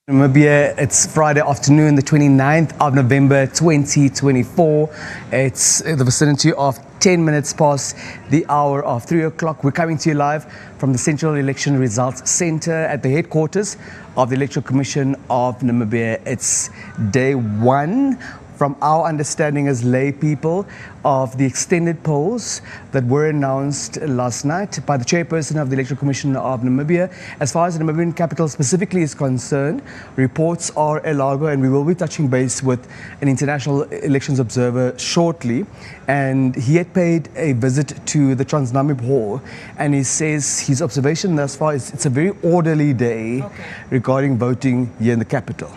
Namibia, it's Friday afternoon, the 29th of November 2024. It's the vicinity of 10 minutes past the hour of 3 o'clock. We're coming to you live from the Central Election Results Center at the headquarters of the Electoral Commission of Namibia. It's day one, from our understanding as lay people, of the extended polls that were announced last night by the chairperson of the Electoral Commission of Namibia. As far as the Namibian capital specifically is concerned, reports are Elago, and we will be touching base with an international elections observer shortly. And he had paid a visit to the Namib Hall, and he says his observation thus far is it's a very orderly day regarding voting here in the capital.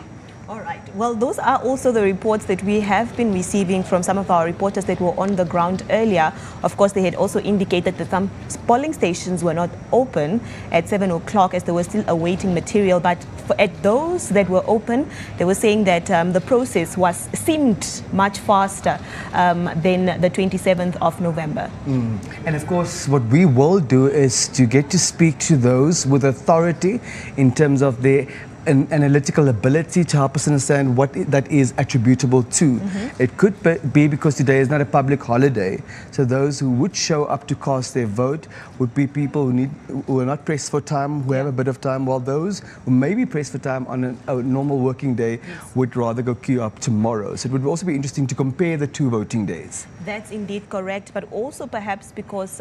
Well, those are also the reports that we have been receiving from some of our reporters that were on the ground earlier. Of course, they had also indicated that some polling stations were not open at 7 o'clock as they were still awaiting material. But at those that were open, they were saying that the process seemed much faster than the 27th of November. And of course, what we will do is to get to speak to those with authority in terms of their analytical ability to help us understand what that is attributable to. It could be because today is not a public holiday, so those who would show up to cast their vote would be people who are not pressed for time, who have a bit of time, while those who may be pressed for time on a normal working day would rather go queue up tomorrow. So it would also be interesting to compare the two voting days. That's indeed correct, but also perhaps because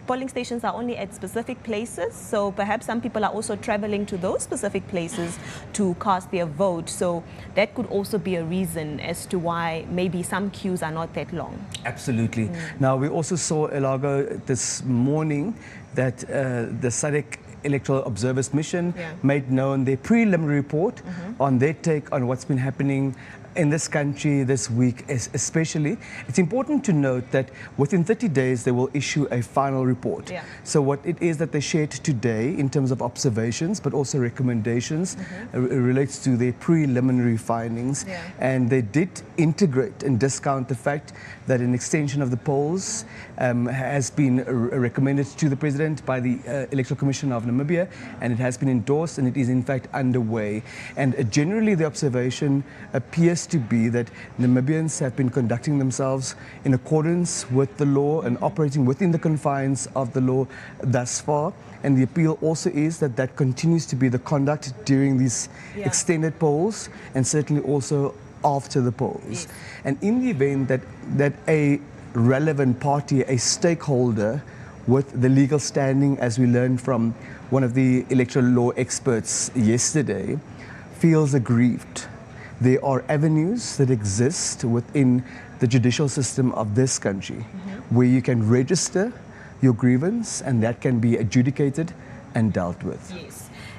polling stations are only at specific places, so perhaps some people are also traveling to those specific places to cast their vote. So that could also be a reason as to why maybe some queues are not that long. Absolutely. Now, we also saw, Elago, this morning that the SADC Electoral Observers Mission made known their preliminary report on their take on what's been happening in this country this week especially. It's important to note that within 30 days they will issue a final report. So what it is that they shared today in terms of observations but also recommendations relates to their preliminary findings. And they did integrate and discount the fact that an extension of the polls has been recommended to the President by the Electoral Commission of Namibia, and it has been endorsed, and it is in fact underway. And generally the observation appears to be that Namibians have been conducting themselves in accordance with the law and operating within the confines of the law thus far. And the appeal also is that that continues to be the conduct during these extended polls, and certainly also after the polls. And in the event that a relevant party, a stakeholder with the legal standing, as we learned from one of the electoral law experts yesterday, feels aggrieved, there are avenues that exist within the judicial system of this country where you can register your grievance and that can be adjudicated and dealt with.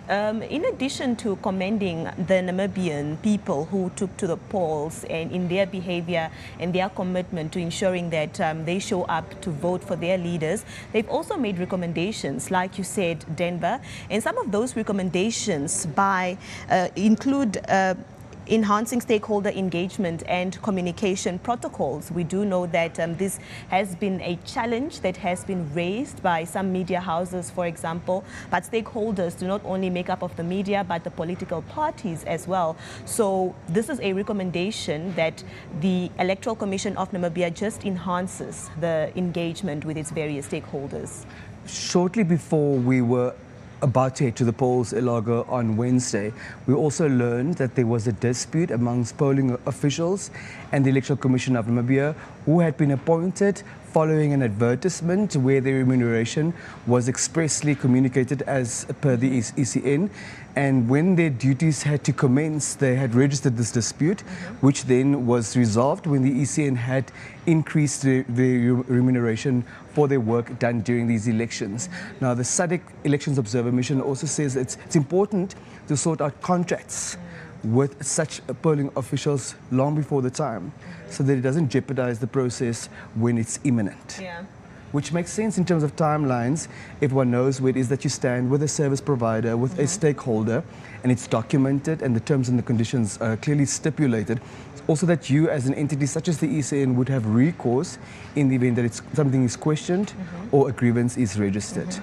In addition to commending the Namibian people who took to the polls and in their behavior and their commitment to ensuring that they show up to vote for their leaders, they've also made recommendations, like you said, Denver, and some of those recommendations include enhancing stakeholder engagement and communication protocols. We do know that this has been a challenge that has been raised by some media houses, for example, but stakeholders do not only make up of the media, but the political parties as well. So this is a recommendation that the Electoral Commission of Namibia just enhances the engagement with its various stakeholders. Shortly before we were about to head to the polls, Elago, on Wednesday, we also learned that there was a dispute amongst polling officials and the Electoral Commission of Namibia, who had been appointed following an advertisement where their remuneration was expressly communicated as per the ECN. And when their duties had to commence, they had registered this dispute, which then was resolved when the ECN had increased their remuneration for their work done during these elections. Now, the SADC Elections Observer Mission also says it's important to sort out contracts with such polling officials long before the time, so that it doesn't jeopardize the process when it's imminent. Which makes sense in terms of timelines if one knows where it is that you stand with a service provider, with a stakeholder, and it's documented and the terms and the conditions are clearly stipulated. Also that you as an entity such as the ECN would have recourse in the event that something is questioned or a grievance is registered.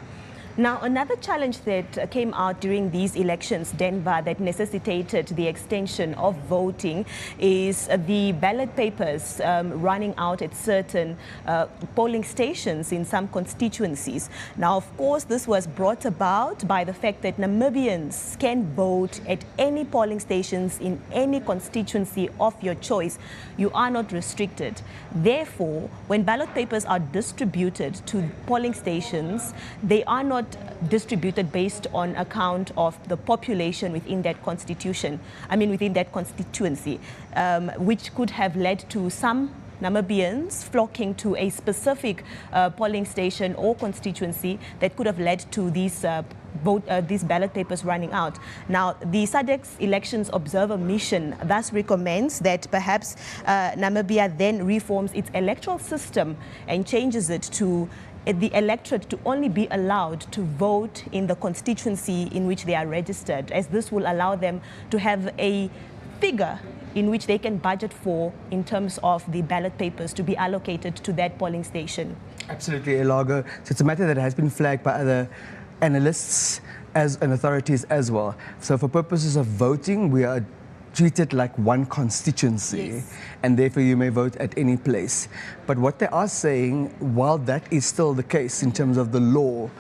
Now, another challenge that came out during these elections, Denver, that necessitated the extension of voting is the ballot papers running out at certain polling stations in some constituencies. Now, of course, this was brought about by the fact that Namibians can vote at any polling stations in any constituency of your choice. You are not restricted. Therefore, when ballot papers are distributed to polling stations, they are not distributed based on account of the population within that within that constituency, which could have led to some Namibians flocking to a specific polling station or constituency that could have led to these ballot papers running out. Now, the SADC's Elections Observer Mission thus recommends that perhaps Namibia then reforms its electoral system and changes it to the electorate to only be allowed to vote in the constituency in which they are registered, as this will allow them to have a figure in which they can budget for in terms of the ballot papers to be allocated to that polling station. Absolutely, Elago. So it's a matter that has been flagged by other analysts and authorities as well. So for purposes of voting, we are treated like one constituency, yes, and therefore you may vote at any place. But what they are saying, while that is still the case in terms of the law,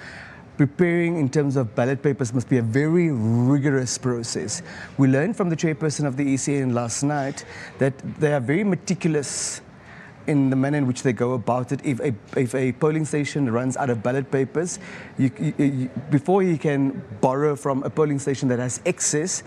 preparing in terms of ballot papers must be a very rigorous process. We learned from the chairperson of the ECN last night that they are very meticulous in the manner in which they go about it. If a polling station runs out of ballot papers, before you can borrow from a polling station that has excess,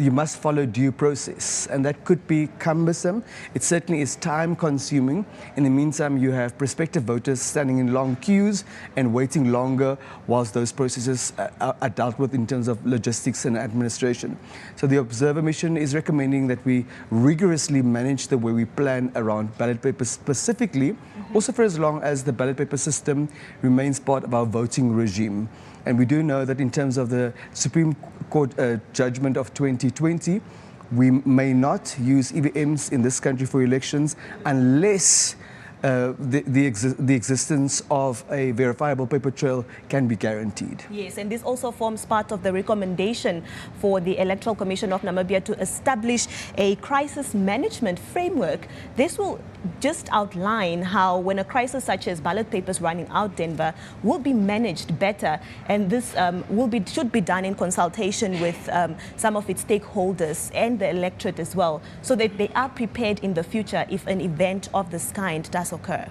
you must follow due process. And that could be cumbersome. It certainly is time consuming. In the meantime, you have prospective voters standing in long queues and waiting longer whilst those processes are dealt with in terms of logistics and administration. So the Observer Mission is recommending that we rigorously manage the way we plan around ballot papers specifically, also for as long as the ballot paper system remains part of our voting regime. And we do know that in terms of the Supreme Court judgment of 2020, we may not use EVMs in this country for elections unless the existence of a verifiable paper trail can be guaranteed. Yes, and this also forms part of the recommendation for the Electoral Commission of Namibia to establish a crisis management framework. This will just outline how, when a crisis such as ballot papers running out, Denver, will be managed better, and this should be done in consultation with some of its stakeholders and the electorate as well, so that they are prepared in the future if an event of this kind does occur.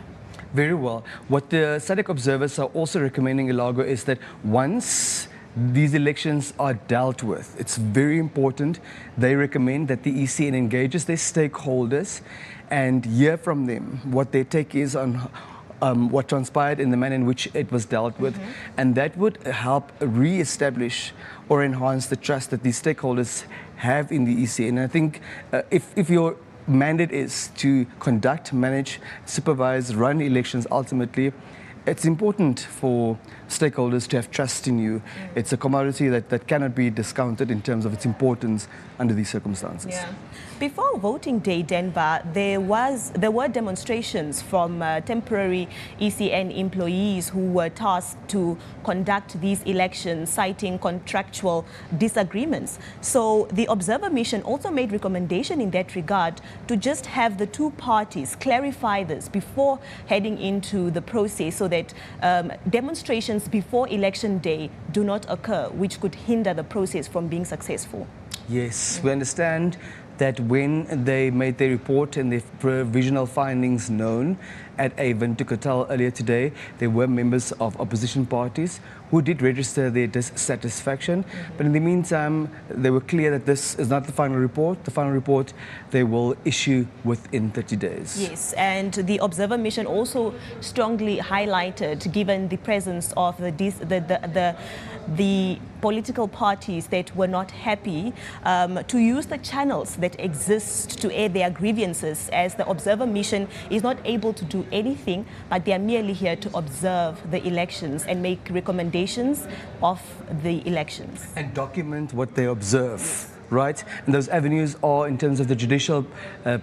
Very well. What the SADC observers are also recommending, Elago, is that once these elections are dealt with, it's very important. They recommend that the ECN engages their stakeholders and hear from them what their take is on what transpired in the manner in which it was dealt with. And that would help re-establish or enhance the trust that these stakeholders have in the ECN. And I think if your mandate is to conduct, manage, supervise, run elections ultimately, it's important for stakeholders to have trust in you. It's a commodity that cannot be discounted in terms of its importance under these circumstances. Yeah. Before voting day, Denver, there were demonstrations from temporary ECN employees who were tasked to conduct these elections, citing contractual disagreements. So the Observer Mission also made recommendation in that regard to just have the two parties clarify this before heading into the process, so that demonstrations before election day do not occur, which could hinder the process from being successful. Yes, we understand that when they made their report and their provisional findings known at a Windhoek hotel earlier today, there were members of opposition parties who did register their dissatisfaction. But in the meantime, they were clear that this is not the final report. The final report they will issue within 30 days. Yes, and the Observer Mission also strongly highlighted, given the presence of the political parties that were not happy, to use the channels that exist to air their grievances, as the Observer Mission is not able to do anything, but they are merely here to observe the elections and make recommendations of the elections. And document what they observe. right? And those avenues are in terms of the judicial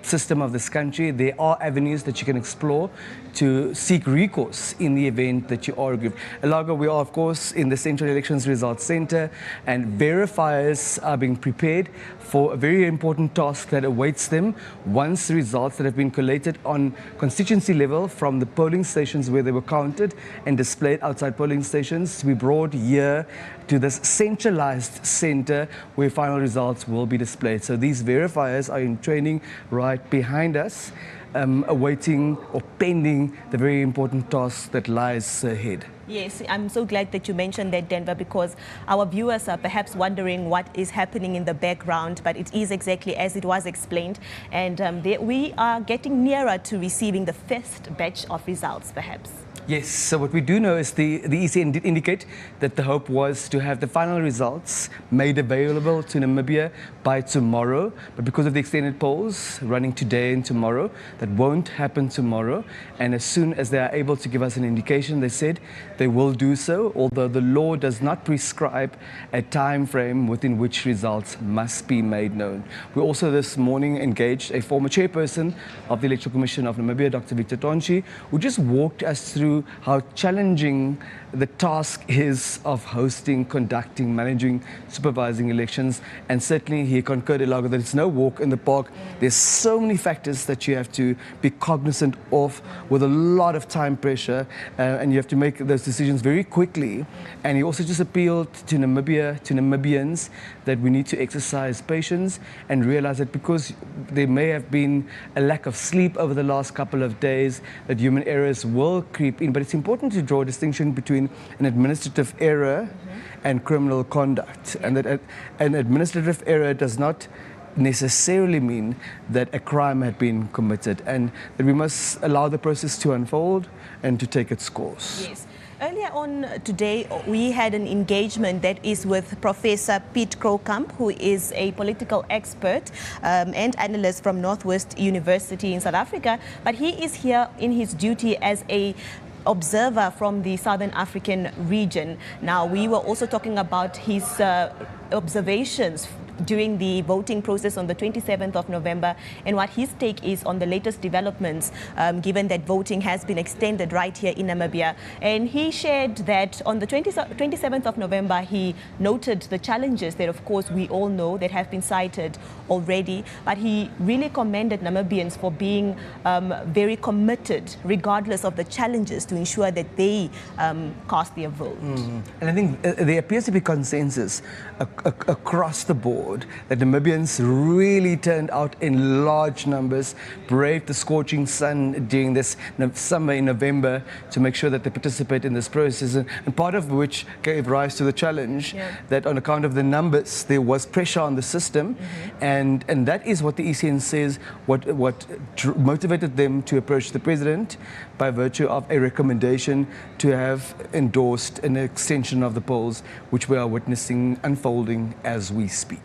system of this country. There are avenues that you can explore to seek recourse in the event that you are aggrieved. Elago, we are, of course, in the Central Elections Results Center, and verifiers are being prepared for a very important task that awaits them once the results that have been collated on constituency level from the polling stations where they were counted and displayed outside polling stations to be brought here to this centralized center where final results will be displayed. So these verifiers are in training right behind us, awaiting or pending the very important task that lies ahead. Yes, I'm so glad that you mentioned that, Denver, because our viewers are perhaps wondering what is happening in the background, but it is exactly as it was explained, and we are getting nearer to receiving the first batch of results, perhaps. Yes, so what we do know is the ECN did indicate that the hope was to have the final results made available to Namibia by tomorrow, but because of the extended polls running today and tomorrow, that won't happen tomorrow. And as soon as they are able to give us an indication, they said they will do so, although the law does not prescribe a time frame within which results must be made known. We also this morning engaged a former chairperson of the Electoral Commission of Namibia, Dr. Victor Tonchi, who just walked us through how challenging the task is of hosting, conducting, managing, supervising elections. And certainly he concurred, Elago, that it's no walk in the park. There's so many factors that you have to be cognizant of with a lot of time pressure, and you have to make those decisions very quickly. And he also just appealed to Namibia, to Namibians, that we need to exercise patience and realize that because there may have been a lack of sleep over the last couple of days, that human errors will creep in. But it's important to draw a distinction between an administrative error and criminal conduct, and that an administrative error does not necessarily mean that a crime had been committed, and that we must allow the process to unfold and to take its course. Yes. Earlier on today, we had an engagement that is with Professor Piet Krookamp, who is a political expert and analyst from Northwest University in South Africa, but he is here in his duty as a observer from the Southern African region. Now, we were also talking about his observations during the voting process on the 27th of November and what his take is on the latest developments, given that voting has been extended right here in Namibia. And he shared that on the 27th of November, he noted the challenges that, of course, we all know that have been cited already, but he really commended Namibians for being very committed, regardless of the challenges, to ensure that they cast their vote. And I think there appears to be consensus across the board that Namibians really turned out in large numbers, braved the scorching sun during this summer in November to make sure that they participate in this process, and part of which gave rise to the challenge that on account of the numbers there was pressure on the system, and that is what the ECN says what motivated them to approach the president by virtue of a recommendation to have endorsed an extension of the polls, which we are witnessing unfolding as we speak.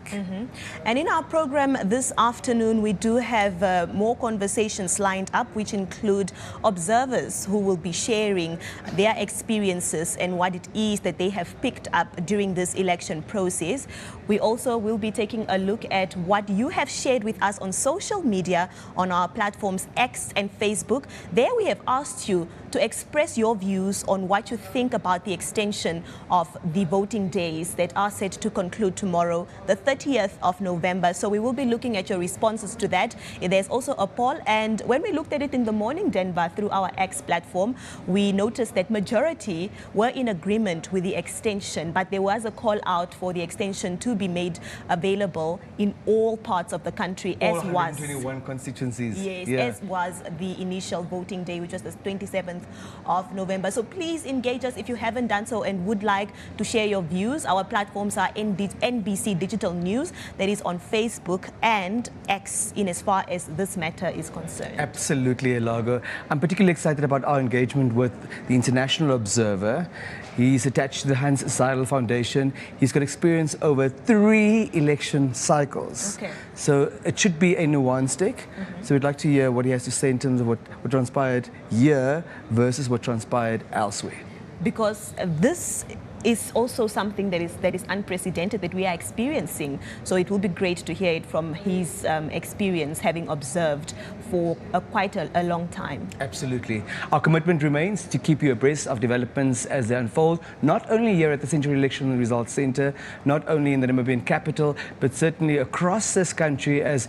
And in our program this afternoon, we do have more conversations lined up, which include observers who will be sharing their experiences and what it is that they have picked up during this election process. We also will be taking a look at what you have shared with us on social media, on our platforms X and Facebook. There we have asked you to express your views on what you think about the extension of the voting days that are set to conclude tomorrow, the 30th of November. So we will be looking at your responses to that. There's also a poll, and when we looked at it in the morning, Denver, through our X platform, we noticed that majority were in agreement with the extension, but there was a call out for the extension to be made available in all parts of the country, All as 121 constituencies. Yes, as was the initial voting day, which was the 27th of November. So please engage us if you haven't done so and would like to share your views. Our platforms are NBC Digital News, that is on Facebook and X, in as far as this matter is concerned. Absolutely, Elago. I'm particularly excited about our engagement with the International Observer. He's attached to the Hans Seidel Foundation. He's got experience over 3 election cycles. Okay. So it should be a nuanced take. So we'd like to hear what he has to say in terms of what transpired here versus what transpired elsewhere. Because this is also something that is unprecedented that we are experiencing. So it will be great to hear it from his experience, having observed for quite a long time. Absolutely. Our commitment remains to keep you abreast of developments as they unfold, not only here at the Central Election Results Centre, not only in the Namibian capital, but certainly across this country as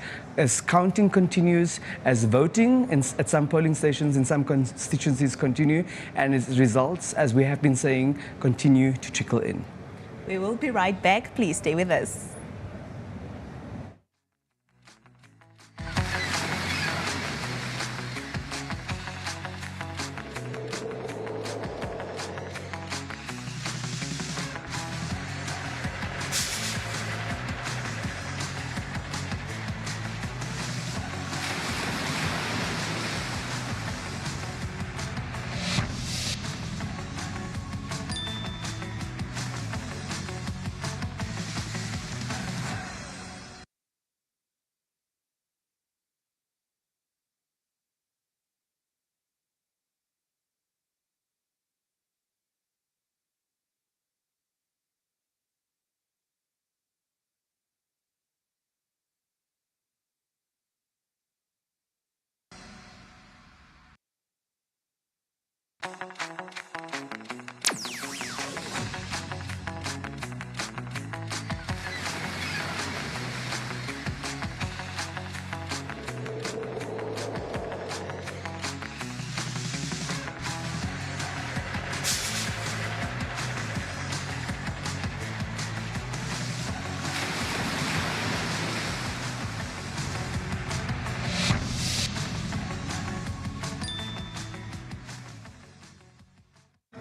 counting continues, as voting at some polling stations in some constituencies continue, and as results, as we have been saying, continue to trickle in. We will be right back. Please stay with us.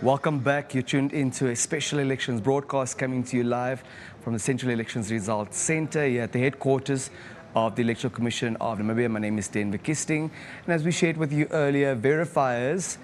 Welcome back. You're tuned into a special elections broadcast coming to you live from the Central Elections Results Centre here at the headquarters of the Electoral Commission of Namibia. My name is Denver Kisting, and as we shared with you earlier, verifiers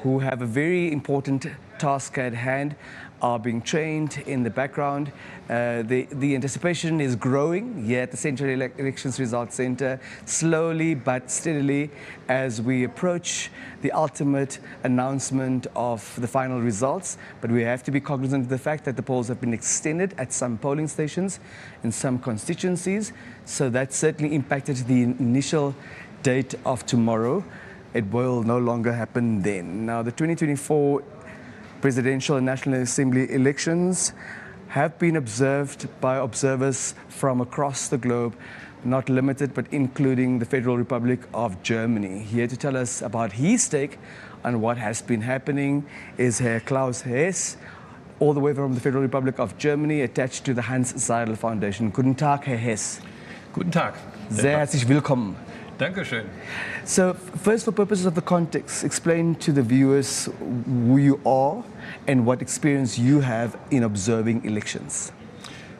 who have a very important task at hand are being trained in the background. The anticipation is growing here at the Central Elections Results Centre, slowly but steadily, as we approach the ultimate announcement of the final results. But we have to be cognizant of the fact that the polls have been extended at some polling stations in some constituencies, so that certainly impacted the initial date of tomorrow. It will no longer happen then. Now, the 2024 Presidential and National Assembly elections have been observed by observers from across the globe, not limited but including the Federal Republic of Germany. Here to tell us about his take on what has been happening is Herr Klaus Hess, all the way from the Federal Republic of Germany, attached to the Hans Seidel Foundation. Guten Tag, Herr Hess. Guten Tag. Sehr herzlich willkommen. Dankeschön. So, first, for purposes of the context, explain to the viewers who you are and what experience you have in observing elections.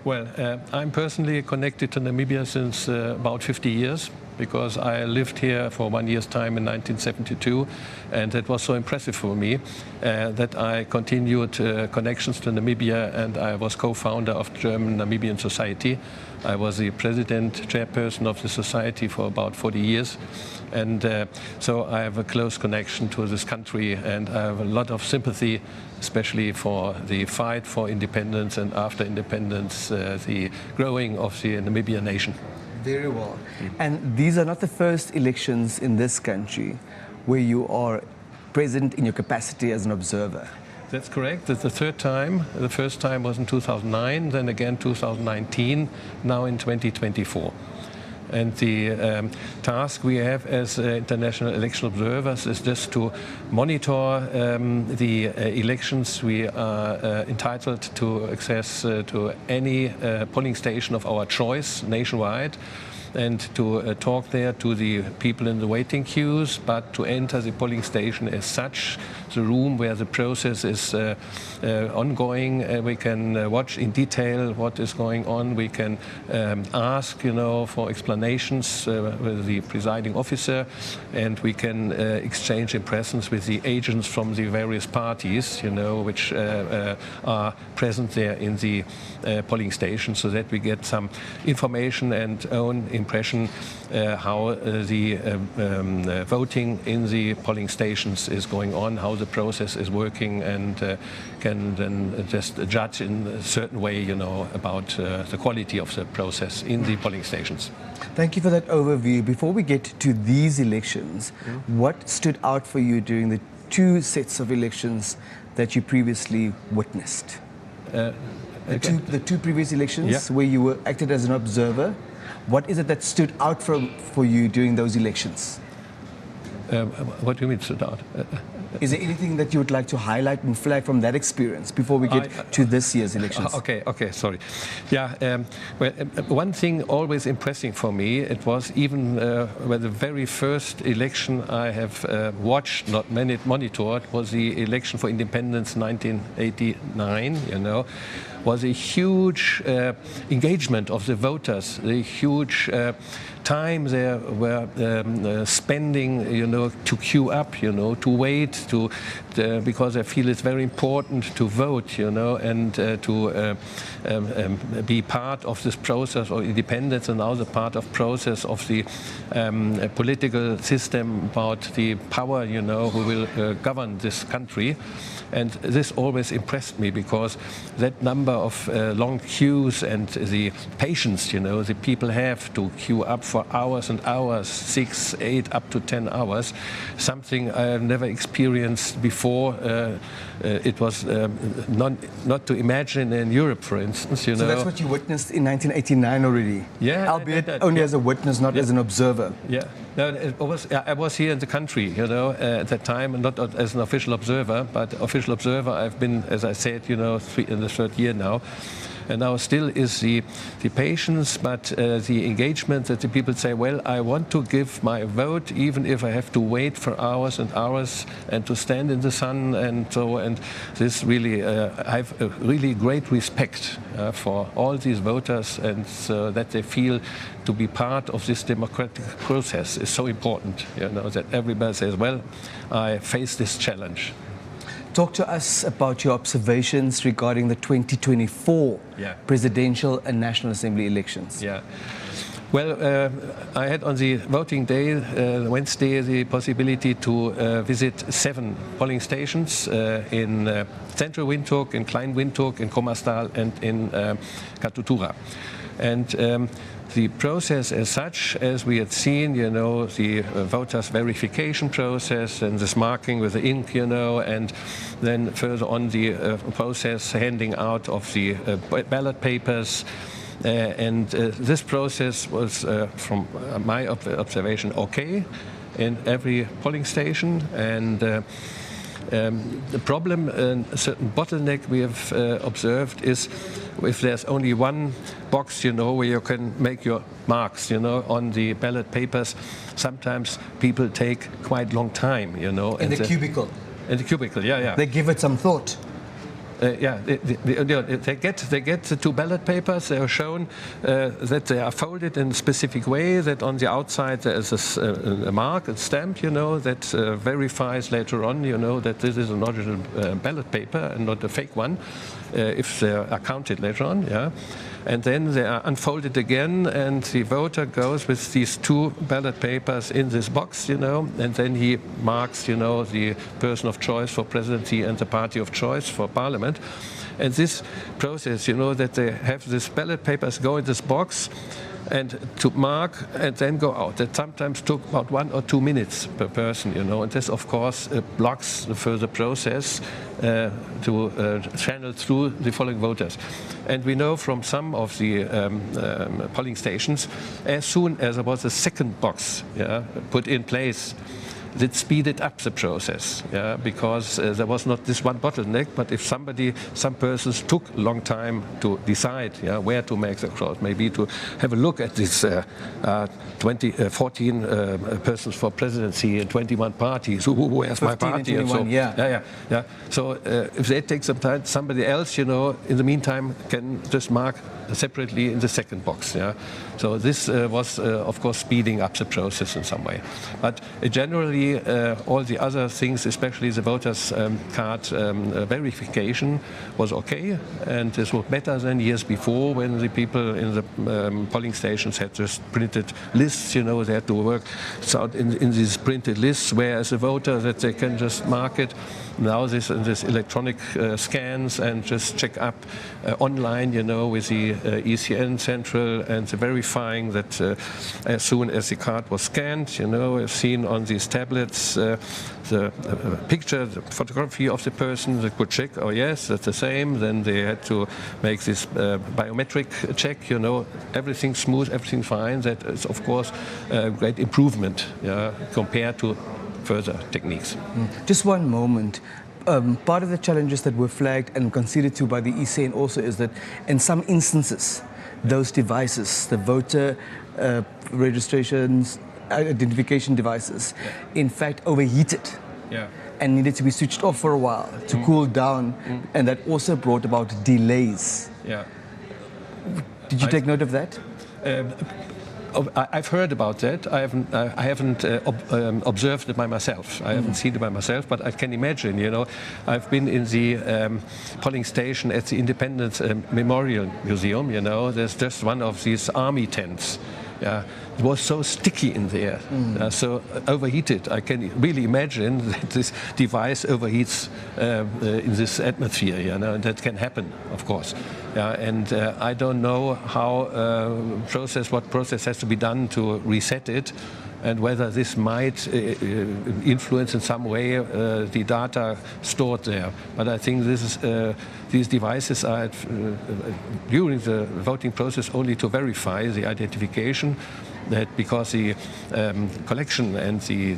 Well, I'm personally connected to Namibia since about 50 years, because I lived here for 1 year's time in 1972, and it was so impressive for me that I continued connections to Namibia, and I was co-founder of German Namibian Society. I was the president, chairperson of the society for about 40 years, and so I have a close connection to this country, and I have a lot of sympathy, especially for the fight for independence, and after independence, the growing of the Namibian nation. Very well. And these are not the first elections in this country where you are present in your capacity as an observer. That's correct. That's the third time. The first time was in 2009, then again 2019, now in 2024. And the task we have as international election observers is just to monitor the elections. We are entitled to access to any polling station of our choice nationwide, and to talk there to the people in the waiting queues, but to enter the polling station as such, the room where the process is ongoing. We can watch in detail what is going on. We can ask, for explanations with the presiding officer, and we can exchange impressions with the agents from the various parties, which are present there in the polling station, so that we get some information and own impression how the voting in the polling stations is going on, how the process is working, and can then just judge in a certain way, you know, about the quality of the process in the polling stations. Thank you for that overview. Before we get to these elections, what stood out for you during the two sets of elections that you previously witnessed? The two previous elections where you were acted as an observer, what is it that stood out for you during those elections? What do you mean stood out? Is there anything that you would like to highlight and flag from that experience before we get to this year's elections? Okay, sorry. Yeah, well, one thing always impressing for me, it was even when the very first election I have watched, not monitored, was the election for independence 1989, you know, was a huge engagement of the voters, the huge time they were spending, you know, to queue up, you know, to wait, because I feel it's very important to vote, you know, and to be part of this process of independence, and also part of process of the political system about the power, you know, who will govern this country. And this always impressed me, because that number of long queues and the patience, you know, the people have to queue up for hours and hours, 6, 8, up to 10 hours, something I have never experienced before. It was not to imagine in Europe, for instance, you know. So that's what you witnessed in 1989 already? Yeah. Albeit only as a witness, not as an observer? Yeah. No, I was here in the country, you know, at that time, and not as an official observer, but official observer I've been, as I said, you know, in the third year now. And now still is the patience, but the engagement that the people say, well, I want to give my vote, even if I have to wait for hours and hours and to stand in the sun and so. And this really, I have a really great respect for all these voters, and that they feel to be part of this democratic process is so important, you know, that everybody says, well, I face this challenge. Talk to us about your observations regarding the 2024 presidential and National Assembly elections. Yeah. Well, I had on the voting day, Wednesday, the possibility to visit 7 polling stations in Central Windhoek, in Klein Windhoek, in Kommersdal, and in Katutura. And the process as such, as we had seen, you know, the voters' verification process and this marking with the ink, you know, and then further on the process handing out of the ballot papers. And this process was, from my observation, okay in every polling station. And the problem, a certain bottleneck we have observed is if there's only one box, you know, where you can make your marks, you know, on the ballot papers, sometimes people take quite long time, you know. In the cubicle. In the cubicle, yeah. They give it some thought. They get the 2 ballot papers. They are shown that they are folded in a specific way, that on the outside there is a mark, a stamp, you know, that verifies later on, you know, that this is an original ballot paper and not a fake one, if they are counted later on, yeah. And then they are unfolded again, and the voter goes with these 2 ballot papers in this box, you know, and then he marks, you know, the person of choice for presidency and the party of choice for parliament. And this process, you know, that they have these ballot papers go in this box and to mark and then go out. That sometimes took about 1 or 2 minutes per person, you know, and this, of course, blocks the further process to channel through the following voters. And we know from some of the polling stations, as soon as there was a second box put in place, that speeded up the process, because there was not this one bottleneck, but if some persons took a long time to decide where to make the cross, maybe to have a look at this 14 persons for presidency and 21 parties, where's my party? 21, and so, So if they take some time, somebody else, you know, in the meantime can just mark separately in the second box. So this was, of course, speeding up the process in some way. But generally, luckily, all the other things, especially the voters' card verification, was okay, and this was better than years before when the people in the polling stations had just printed lists. You know, they had to work out in these printed lists, whereas a voter that they can just mark it. Now this electronic scans and just check up online, you know, with the ECN Central, and the verifying that as soon as the card was scanned, you know, seen on these tablets, the picture, the photography of the person, they could check, oh yes, that's the same. Then they had to make this biometric check, you know, everything smooth, everything fine. That is, of course, a great improvement, yeah, compared to further techniques. Just one moment. Part of the challenges that were flagged and conceded to by the ECN also is that in some instances, those devices, the voter registrations, identification devices, in fact overheated and needed to be switched off for a while to cool down, and that also brought about delays. Did you take note of that? I've heard about that. I haven't observed it by myself. I haven't seen it by myself, but I can imagine. You know, I've been in the polling station at the Independence Memorial Museum. You know, there's just one of these army tents. Yeah, it was so sticky in there, so overheated. I can really imagine that this device overheats in this atmosphere. You know, and that can happen, of course. Yeah, and I don't know how what process has to be done to reset it, and whether this might influence in some way the data stored there. But I think this is, these devices are during the voting process only to verify the identification, that because the collection and the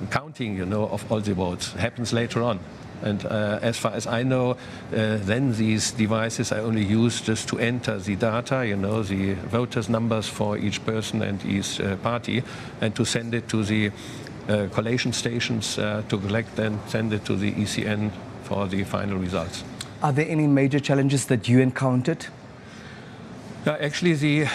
counting, you know, of all the votes happens later on. And as far as I know, then these devices are only used just to enter the data, you know, the voters' numbers for each person and each party, and to send it to the collation stations to collect and send it to the ECN for the final results. Are there any major challenges that you encountered? Actually, the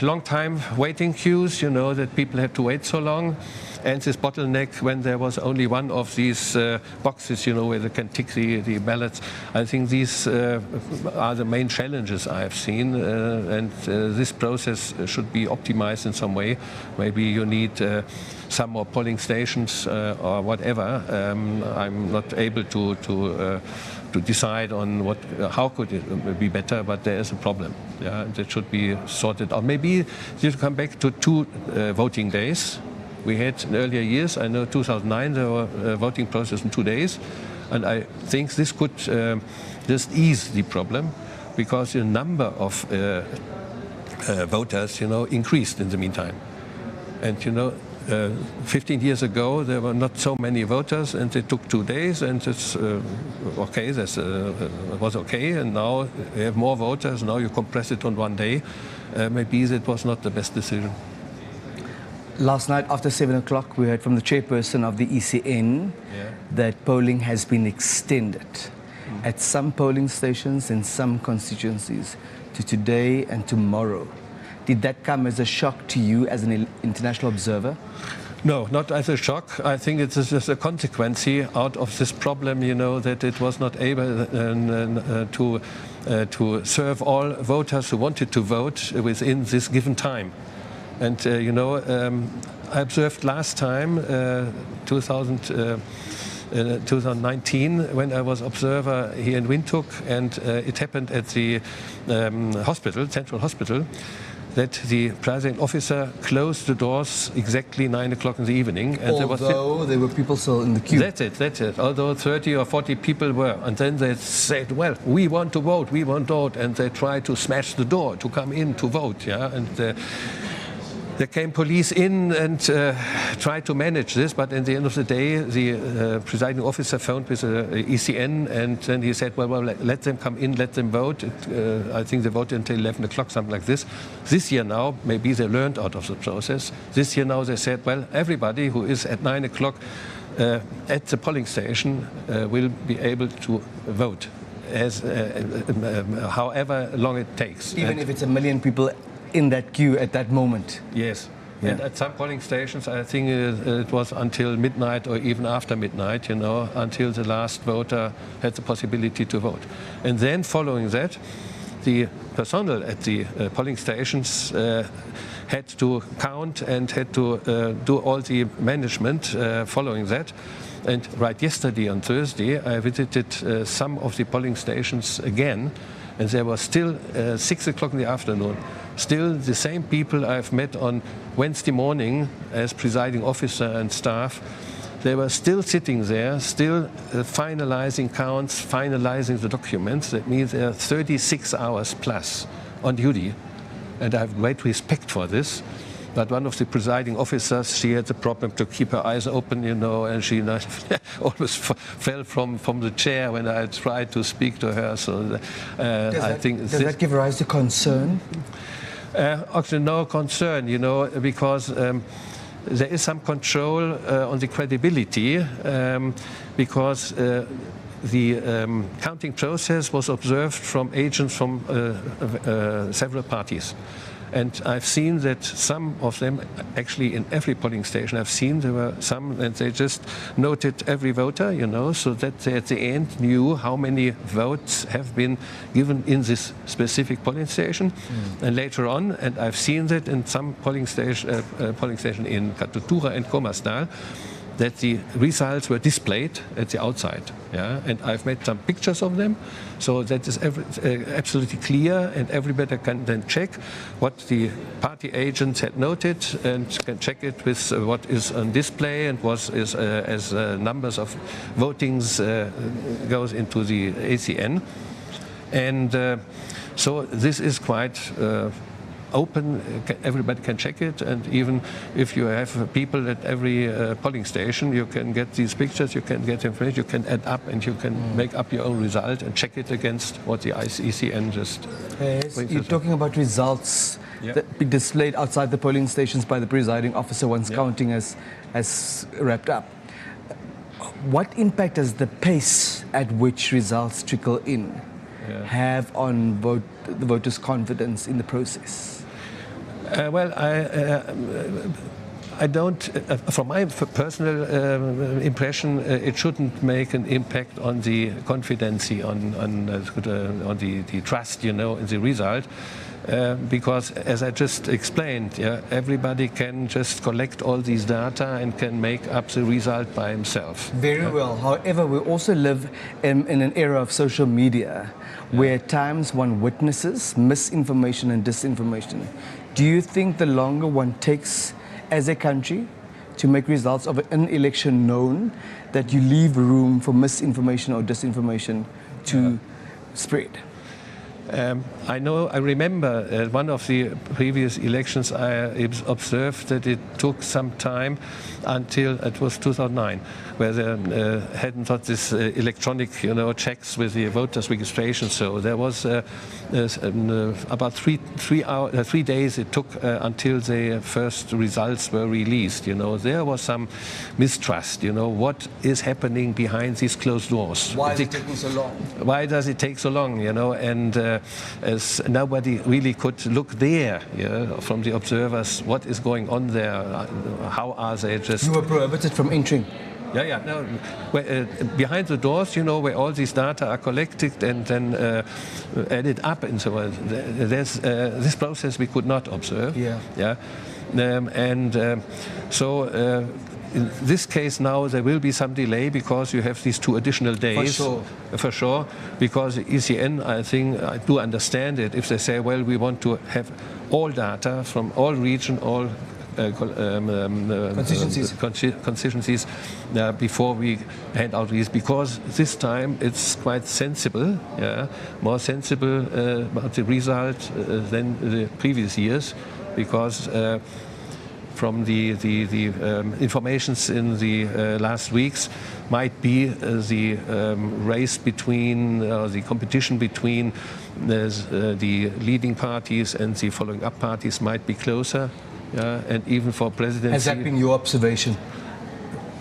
long time waiting queues, you know, that people had to wait so long, and this bottleneck when there was only one of these boxes, you know, where they can tick the ballots. I think these are the main challenges I have seen, and this process should be optimized in some way. Maybe you need some more polling stations or whatever. I'm not able to decide on how could it be better, but there is a problem. Yeah, that should be sorted out. Maybe you come back to 2 voting days. We had in earlier years, I know 2009, there were voting process in 2 days, and I think this could just ease the problem, because the number of voters, you know, increased in the meantime. And you know, 15 years ago, there were not so many voters, and it took 2 days, and it's okay. That was okay. And now you have more voters. Now you compress it on 1 day. Maybe that was not the best decision. Last night after 7 o'clock, we heard from the chairperson of the ECN that polling has been extended at some polling stations in some constituencies to today and tomorrow. Did that come as a shock to you as an international observer? No, not as a shock. I think it's just a consequence out of this problem, you know, that it was not able to serve all voters who wanted to vote within this given time. And, you know, I observed last time, 2019, when I was observer here in Windhoek, and it happened at the hospital, Central Hospital, that the presiding officer closed the doors exactly 9 o'clock in the evening. And there were people still in the queue. That's it. Although 30 or 40 people were. And then they said, well, we want to vote. And they tried to smash the door to come in to vote. Yeah, and there came police in and tried to manage this, but at the end of the day, the presiding officer phoned with the ECN, and then he said, well, let them come in, let them vote. I think they voted until 11 o'clock, something like this. This year now, maybe they learned out of the process. This year now they said, well, everybody who is at 9 o'clock at the polling station will be able to vote, as however long it takes. Even if it's 1 million people in that queue at that moment. Yes. And at some polling stations, I think it was until midnight or even after midnight, you know, until the last voter had the possibility to vote. And then following that, the personnel at the polling stations had to count and had to do all the management following that. And right yesterday on Thursday, I visited some of the polling stations again, and there was still 6 o'clock in the afternoon. Still the same people I've met on Wednesday morning as presiding officer and staff. They were still sitting there, still finalizing counts, finalizing the documents. That means they are 36 hours plus on duty. And I have great respect for this. But one of the presiding officers, she had the problem to keep her eyes open, you know, and she always fell from the chair when I tried to speak to her. So I think does that give rise to concern? Actually, no concern, you know, because there is some control on the credibility, because the counting process was observed from agents from several parties. And I've seen that some of them, actually in every polling station, I've seen there were some, and they just noted every voter, you know, so that they at the end knew how many votes have been given in this specific polling station. And later on, and I've seen that in some polling station in Katutura and Komastal, that the results were displayed at the outside. Yeah? And I've made some pictures of them, so that is absolutely clear, and everybody can then check what the party agents had noted and can check it with what is on display and what is as numbers of votings goes into the ACN. And so this is quite open, everybody can check it, and even if you have people at every polling station, you can get these pictures, you can get information, you can add up, and you can make up your own result and check it against what the ECN just... You're talking about results that be displayed outside the polling stations by the presiding officer once counting has wrapped up. What impact does the pace at which results trickle in have on the voters' confidence in the process? Well, I don't, from my personal impression, it shouldn't make an impact on the confidence, on the trust, you know, in the result. Because, as I just explained, everybody can just collect all these data and can make up the result by himself. Very well. However, we also live in an era of social media where at times one witnesses misinformation and disinformation. Do you think the longer one takes as a country to make results of an election known, that you leave room for misinformation or disinformation to spread? I remember one of the previous elections I observed that it took some time until it was 2009, where they hadn't got this electronic, you know, checks with the voters' registration. So there was about 3 days it took until the first results were released. You know, there was some mistrust. You know, what is happening behind these closed doors? Why is it taking so long? Why does it take so long? You know, and as nobody really could look there, from the observers, what is going on there? How are they just? You were prohibited from entering. No. Behind the doors, you know, where all these data are collected and then added up and so on. There's this process we could not observe. So in this case now there will be some delay because you have these 2 additional days. For sure. Because ECN, I think, I do understand it. If they say, well, we want to have all data from all region, all constituencies before we hand out these, because this time it's quite sensible, more sensible about the result than the previous years, because from the informations in the last weeks might be the race between, the competition between the leading parties and the following up parties might be closer. And even for presidency. Has that been your observation?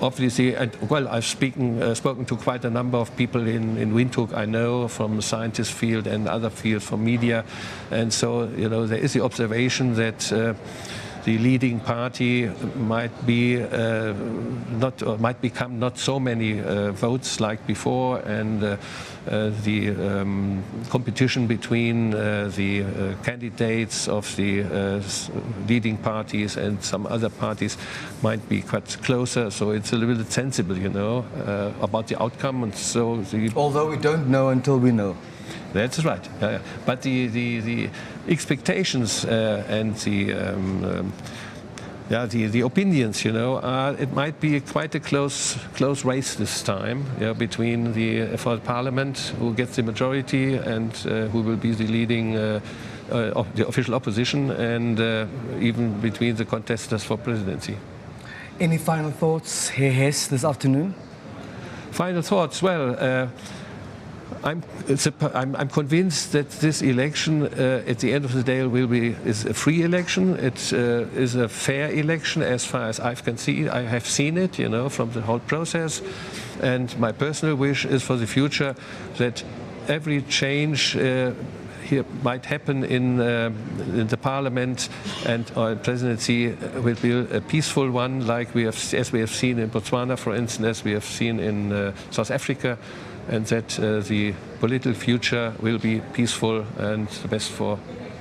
Obviously, and well, I've spoken to quite a number of people in Windhoek, I know, from the scientist field and other fields from media. And so, you know, there is the observation that the leading party might be might become not so many votes like before, and the competition between the candidates of the leading parties and some other parties might be quite closer. So it's a little bit sensible, about the outcome. And so although we don't know until we know. That's right. But the expectations and the opinions, it might be quite a close race this time, between for the parliament, who gets the majority and who will be the leading the official opposition, and even between the contestants for presidency. Any final thoughts, Herr Hess, this afternoon? Final thoughts. Well, I'm convinced that this election, at the end of the day, is a free election. It is a fair election, as far as I have seen it, from the whole process. And my personal wish is for the future that every change here might happen in the parliament and our presidency will be a peaceful one, like as we have seen in Botswana, for instance, as we have seen in South Africa, and that the political future will be peaceful and the best for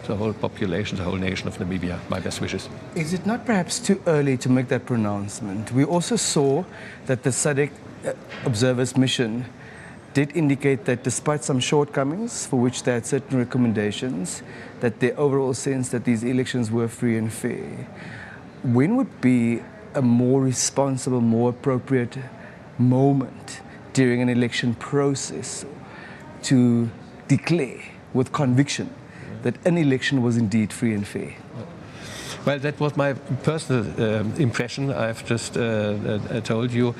the whole population, the whole nation of Namibia. My best wishes. Is it not perhaps too early to make that pronouncement? We also saw that the SADC observers mission did indicate that despite some shortcomings, for which they had certain recommendations, that their overall sense that these elections were free and fair. When would be a more responsible, more appropriate moment during an election process to declare with conviction that an election was indeed free and fair? Well, that was my personal impression I've just told you,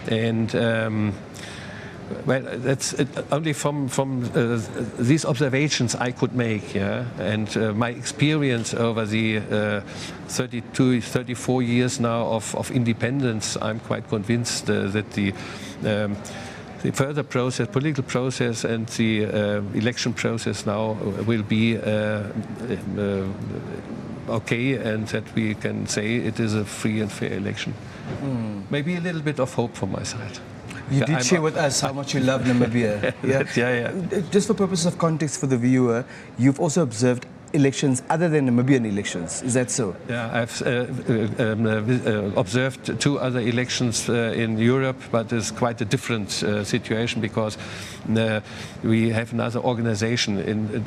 and well, that's only from these observations I could make, and my experience over the 34 years now of independence. I'm quite convinced that the further process, political process, and the election process now will be okay, and that we can say it is a free and fair election. Maybe a little bit of hope from my side. You did share with us how much you love Namibia. Yeah. Just for purposes of context for the viewer, you've also observed elections other than Namibian elections. Is that so? Yeah, I've observed 2 other elections in Europe, but it's quite a different situation because we have another organization in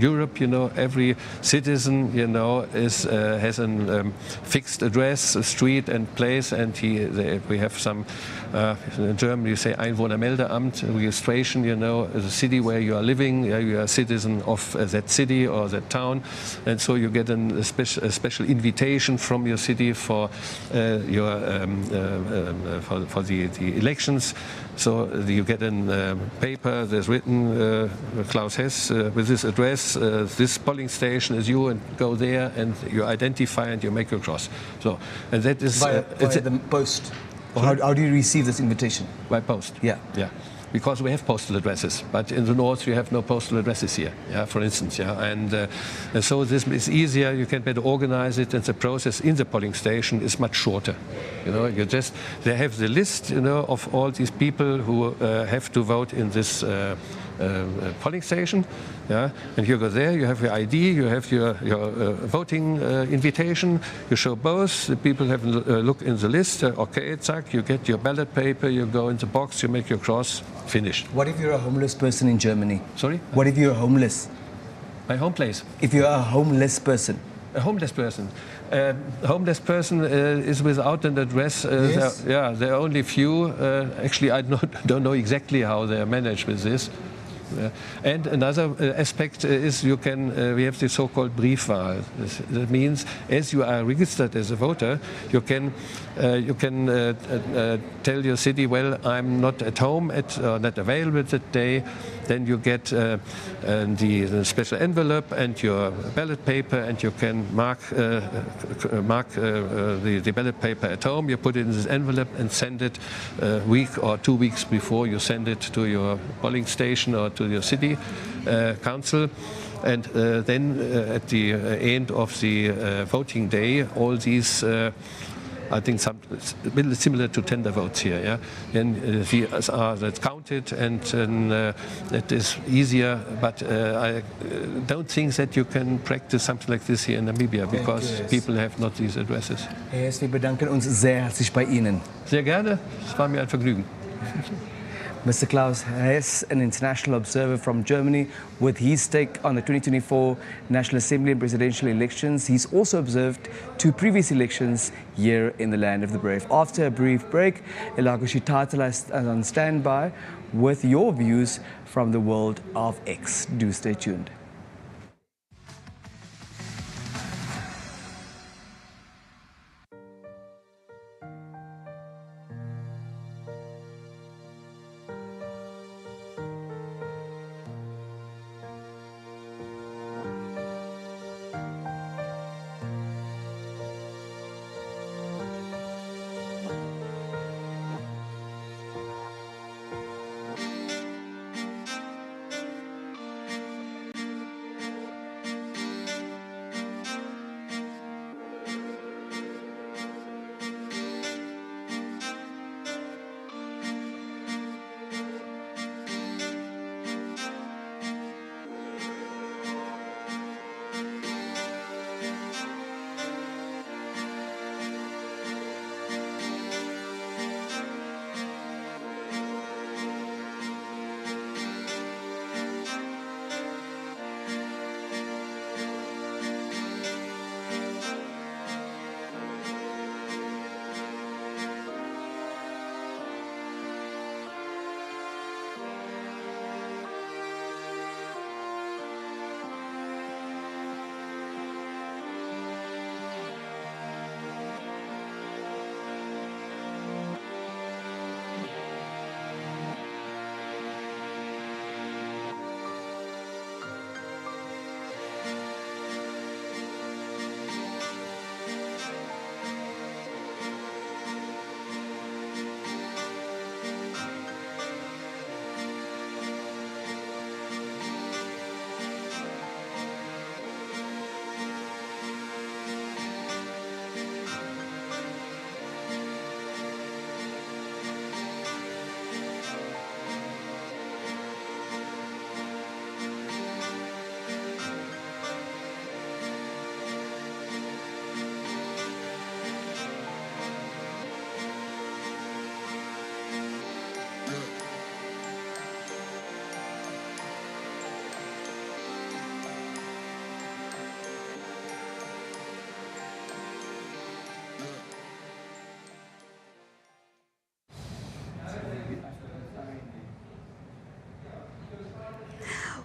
Europe. Every citizen, has a fixed address, a street and place, and we have some. In German, you say Einwohnermeldeamt, registration. The city where you are living, you are a citizen of that city or that town, and so you get a special invitation from your city for the elections. So you get a paper. There's written Klaus Hess with this address. This polling station is you, and go there, and you identify and you make your cross. So, and that is via the post. Or how do you receive this invitation? By post. Yeah. Because we have postal addresses, but in the north you have no postal addresses here, for instance, and so this is easier. You can better organize it, and the process in the polling station is much shorter. They have the list, of all these people who have to vote in this polling station, and you go there, you have your ID, you have your voting invitation, you show both, the people have a look in the list, okay, zack, you get your ballot paper, you go in the box, you make your cross, finished. What if you're a homeless person in Germany? Sorry? What if you're homeless? My home place. If you're a homeless person? A homeless person. Homeless person is without an address. Yes. There are only few. Actually, I don't know exactly how they are managed with this. And another aspect is we have the so-called Briefwahl. That means, as you are registered as a voter, you can tell your city, well, I'm not at home not available that day. Then you get the special envelope and your ballot paper, and you can mark the ballot paper at home. You put it in this envelope and send it a week or 2 weeks before you send it to your polling station or to your city council. And then at the end of the voting day, all these I think a little similar to tender votes here, yeah. And these are that's counted, and that is easier. But I don't think that you can practice something like this here in Namibia, because people have not these addresses. Yes, wir bedanken uns sehr herzlich bei Ihnen. Sehr gerne. Es war mir ein Vergnügen. Mr. Klaus Hess, an international observer from Germany, with his take on the 2024 National Assembly and presidential elections. He's also observed 2 previous elections here in the land of the brave. After a brief break, Elago Shitatala is on standby with your views from the world of X. Do stay tuned.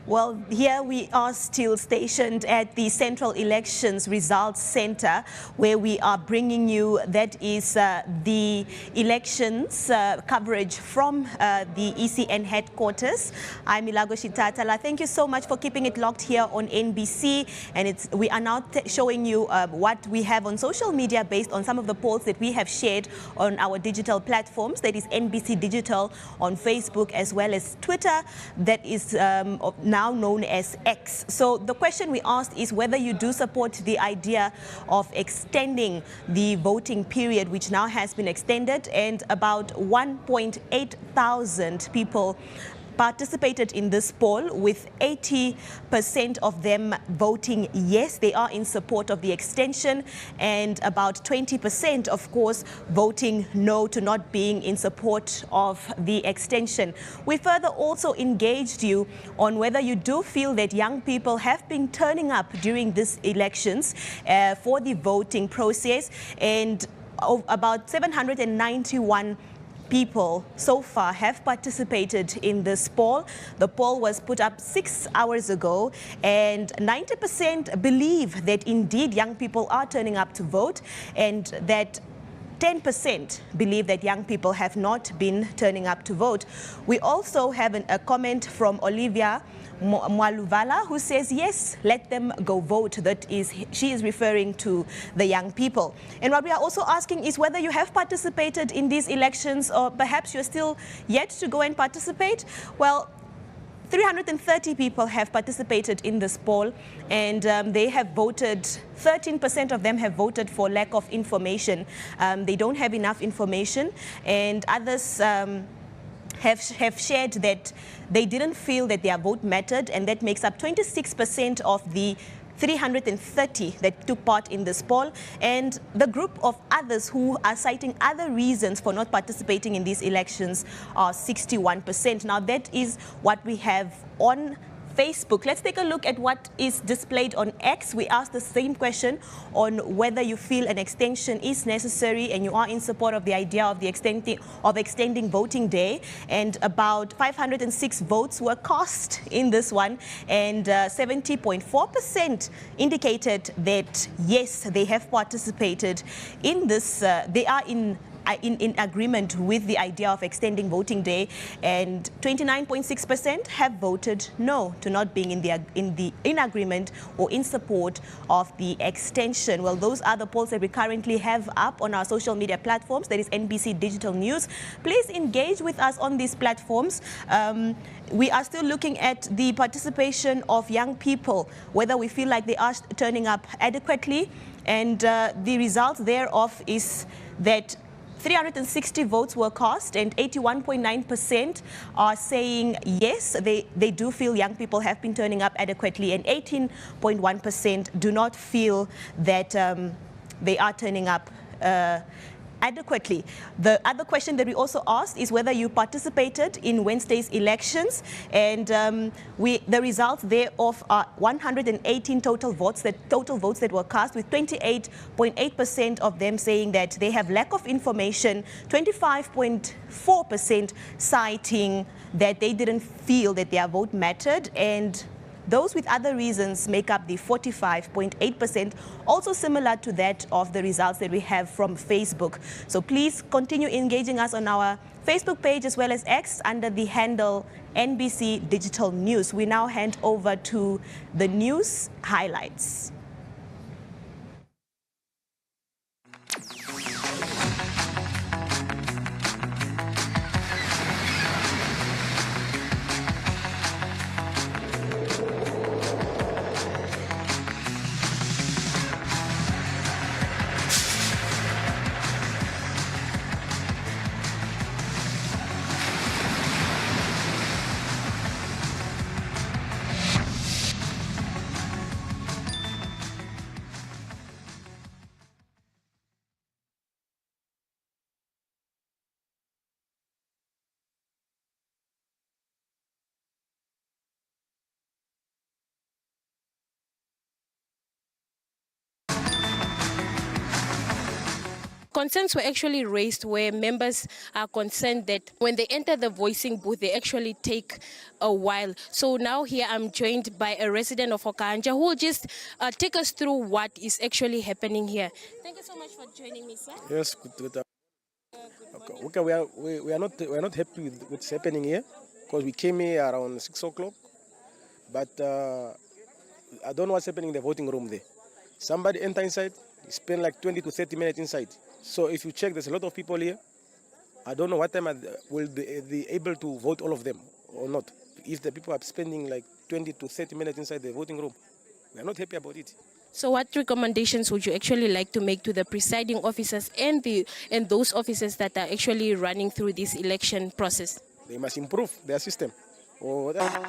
Well, here we are still stationed at the Central Elections Results Center, where we are bringing you, that is the elections coverage from the ECN headquarters. I'm Elago Shitatala. Thank you so much for keeping it locked here on NBC. And we are now showing you what we have on social media based on some of the polls that we have shared on our digital platforms. That is NBC Digital on Facebook, as well as Twitter, that is now known as X. So the question we asked is whether you do support the idea of extending the voting period, which now has been extended, and about 1.8 thousand people participated in this poll, with 80% of them voting yes, they are in support of the extension, and about 20%, of course, voting no to not being in support of the extension. We further also engaged you on whether you do feel that young people have been turning up during these elections for the voting process, and about 791 people so far have participated in this poll. The poll was put up 6 hours ago, and 90% believe that indeed young people are turning up to vote, and that 10% believe that young people have not been turning up to vote. We also have a comment from Olivia Mwaluvala, who says, yes, let them go vote. That is, she is referring to the young people. And what we are also asking is whether you have participated in these elections, or perhaps you're still yet to go and participate. Well, 330 people have participated in this poll, and they have voted, 13% of them have voted for lack of information. They don't have enough information, and others have shared that they didn't feel that their vote mattered, and that makes up 26% of the 330 that took part in this poll. And the group of others who are citing other reasons for not participating in these elections are 61%. Now, that is what we have on Facebook. Let's take a look at what is displayed on X. We asked the same question on whether you feel an extension is necessary and you are in support of the idea of the extending voting day. And about 506 votes were cast in this one, and 70.4% indicated that yes, they have participated in this. They are in agreement with the idea of extending voting day, and 29.6% have voted no to not being in agreement or in support of the extension. Well, those are the polls that we currently have up on our social media platforms. That is NBC Digital News. Please engage with us on these platforms. We are still looking at the participation of young people, whether we feel like they are turning up adequately, and the result thereof is that 360 votes were cast, and 81.9% are saying yes, they do feel young people have been turning up adequately, and 18.1% do not feel that they are turning up adequately. The other question that we also asked is whether you participated in Wednesday's elections, and the results thereof are 118 total votes that were cast, with 28.8% of them saying that they have lack of information, 25.4% citing that they didn't feel that their vote mattered, and those with other reasons make up the 45.8%, also similar to that of the results that we have from Facebook. So please continue engaging us on our Facebook page as well as X under the handle NBC Digital News. We now hand over to the news highlights. Concerns were actually raised where members are concerned that when they enter the voicing booth, they actually take a while. So now here I'm joined by a resident of Okanja who will just take us through what is actually happening here. Thank you so much for joining me, sir. Yes, good. Okay, we are not happy with what's happening here, because we came here around 6 o'clock, but I don't know what's happening in the voting room there. Somebody enter inside, spend like 20 to 30 minutes inside. So if you check, there's a lot of people here. I don't know what time will they be able to vote, all of them, or not. If the people are spending like 20 to 30 minutes inside the voting room, we are not happy about it. So what recommendations would you actually like to make to the presiding officers and those officers that are actually running through this election process? They must improve their system. Or whatever.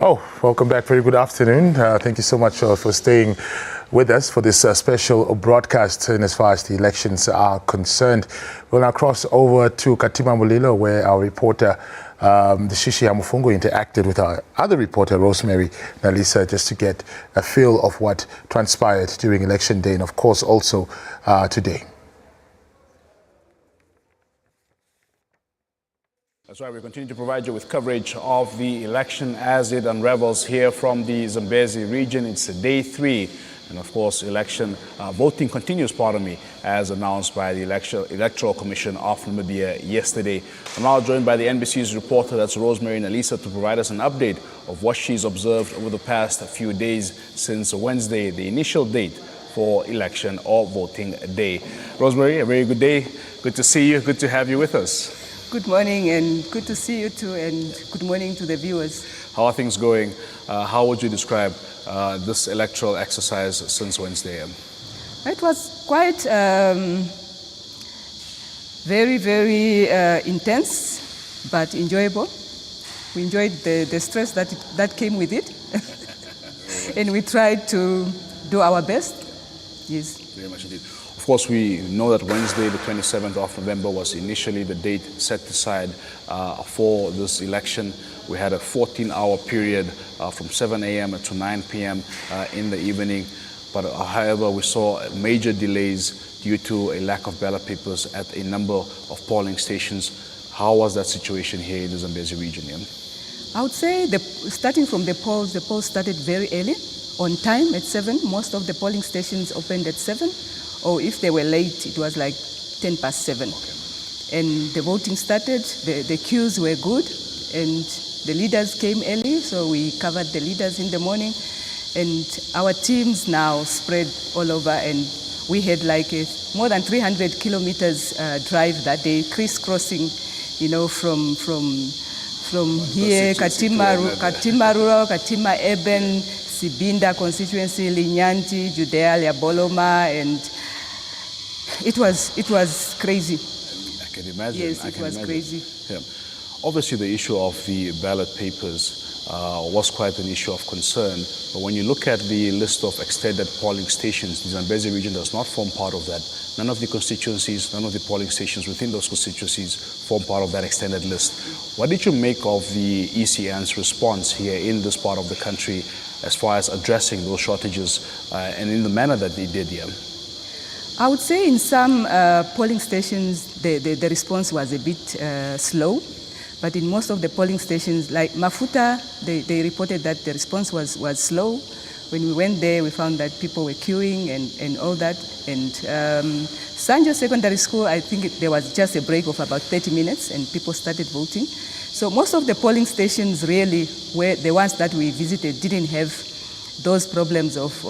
Oh, welcome back. Very good afternoon. Thank you so much for staying with us for this special broadcast. And as far as the elections are concerned, we'll now cross over to Katima Mulilo, where our reporter, the Shishi Hamufungo, interacted with our other reporter, Rosemary Nalisa, just to get a feel of what transpired during election day and, of course, also today. That's right, we continue to provide you with coverage of the election as it unravels here from the Zambesi region. It's day 3, and of course, voting continues, as announced by the Electoral Commission of Namibia yesterday. I'm now joined by the NBC's reporter, that's Rosemary Nalisa, to provide us an update of what she's observed over the past few days since Wednesday, the initial date for election or voting day. Rosemary, a very good day. Good to see you. Good to have you with us. Good morning, and good to see you too, and good morning to the viewers. How are things going? How would you describe this electoral exercise since Wednesday? It was quite very, very intense, but enjoyable. We enjoyed the stress that came with it, and we tried to do our best. Yes. Very much indeed. Of course, we know that Wednesday, the 27th of November, was initially the date set aside for this election. We had a 14-hour period from 7 a.m. to 9 p.m. In the evening. But however, we saw major delays due to a lack of ballot papers at a number of polling stations. How was that situation here in the Zambezi region? I would say, starting from the polls started very early, on time at 7. Most of the polling stations opened at 7. Or if they were late, it was like 7:10. Okay. And the voting started, the queues were good, and the leaders came early, so we covered the leaders in the morning. And our teams now spread all over, and we had like more than 300 kilometers drive that day, crisscrossing, from here, Katima Rural, Katima Urban, Sibinda constituency, Linyanti, Judea, Liaboloma, and it was crazy. I can imagine. Yes, it was crazy. Yeah. Obviously, the issue of the ballot papers was quite an issue of concern. But when you look at the list of extended polling stations, the Zambezi region does not form part of that. None of the constituencies, none of the polling stations within those constituencies form part of that extended list. What did you make of the ECN's response here in this part of the country as far as addressing those shortages and in the manner that they did here? I would say in some polling stations, the response was a bit slow. But in most of the polling stations, like Mafuta, they reported that the response was slow. When we went there, we found that people were queuing and all that. And Sanjo Secondary School, I think there was just a break of about 30 minutes and people started voting. So most of the polling stations really, were the ones that we visited, didn't have those problems of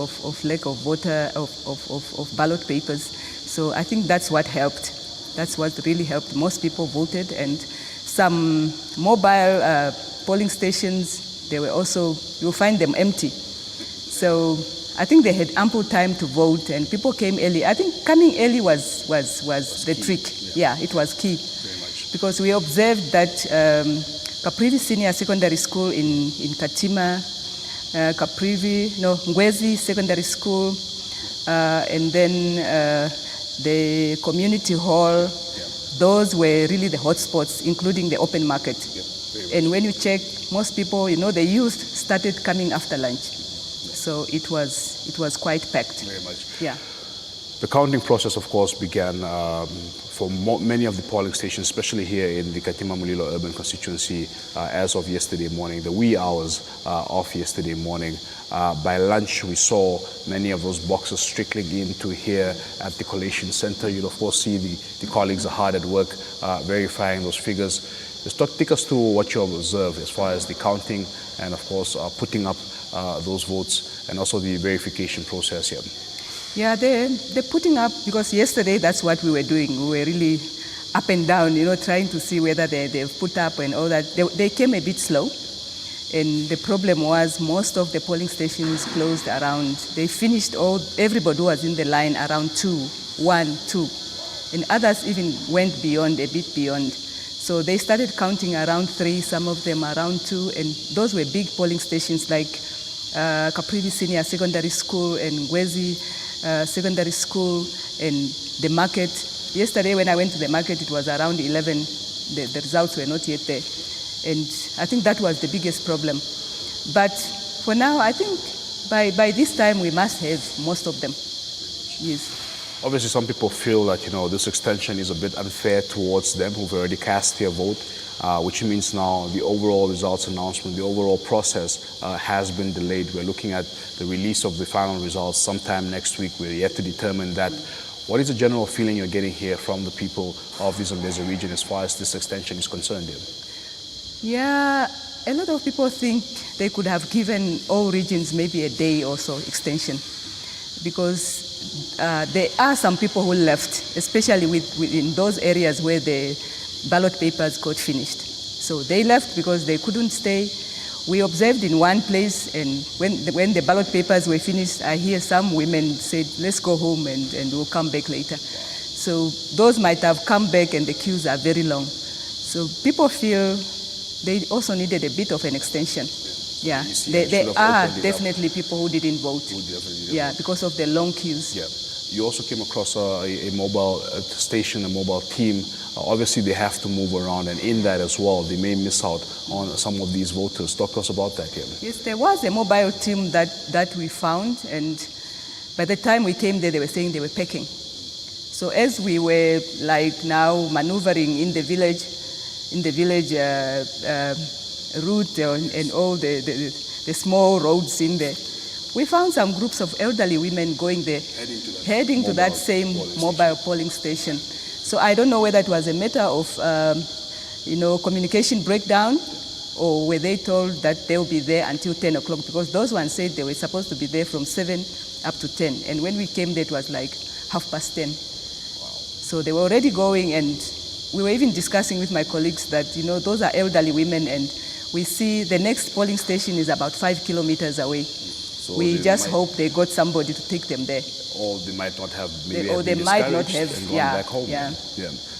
lack of voter, of ballot papers. So I think that's what helped. That's what really helped. Most people voted, and some mobile polling stations, they were also, you'll find them empty. So I think they had ample time to vote, and people came early. I think coming early was the key. trick. Yeah, it was key. Very much. Because we observed that Caprivi Senior Secondary School in Katima, Ngwezi Secondary School, and then the community hall, those were really the hotspots, including the open market. And when you check, most people, the youth started coming after lunch. So it was quite packed. Very much. Yeah. The counting process, of course, began for many of the polling stations, especially here in the Katima Mulilo urban constituency, as of yesterday morning, the wee hours of yesterday morning. By lunch, we saw many of those boxes trickling into here at the collation center. You'll, of course, see the colleagues are hard at work verifying those figures. Just take us through what you observed as far as the counting and, of course, putting up those votes and also the verification process here. Yeah, they're putting up, because yesterday that's what we were doing. We were really up and down, trying to see whether they've put up and all that. They came a bit slow. And the problem was most of the polling stations closed around, they finished everybody who was in the line around 1, 2. And others even went beyond, a bit beyond. So they started counting around 3, some of them around 2, and those were big polling stations like Caprivi Senior Secondary School and Ngwezi Secondary School and the market. Yesterday when I went to the market, it was around 11. The results were not yet there. And I think that was the biggest problem. But for now, I think by this time we must have most of them. Yes. Obviously, some people feel that, this extension is a bit unfair towards them who've already cast their vote, which means now the overall results announcement, the overall process has been delayed. We're looking at the release of the final results sometime next week. We're yet to determine that. What is the general feeling you're getting here from the people of the Zambezi region as far as this extension is concerned? Yeah, a lot of people think they could have given all regions maybe a day or so extension, because there are some people who left, especially in those areas where the ballot papers got finished. So they left because they couldn't stay. We observed in one place, and when the ballot papers were finished, I hear some women said, let's go home and we'll come back later. So those might have come back and the queues are very long. So people feel they also needed a bit of an extension. Yeah, there are definitely people who didn't vote. Yeah, because of the long queues. Yeah. You also came across a mobile station, a mobile team. Obviously, they have to move around, and in that as well, they may miss out on some of these voters. Talk to us about that, Kim. Yes, there was a mobile team that we found, and by the time we came there, they were saying they were packing. So as we were now maneuvering in the village route and all the small roads in there, we found some groups of elderly women going there, heading to that same mobile polling station. So I don't know whether it was a matter of, communication breakdown, or were they told that they'll be there until 10 o'clock, because those ones said they were supposed to be there from 7 up to 10. And when we came there, it was like 10:30. Wow. So they were already going, and we were even discussing with my colleagues that, those are elderly women, and we see the next polling station is about 5 kilometers away. So we just hope they got somebody to take them there. Or they might not have, or they might not have, and gone back home. Yeah.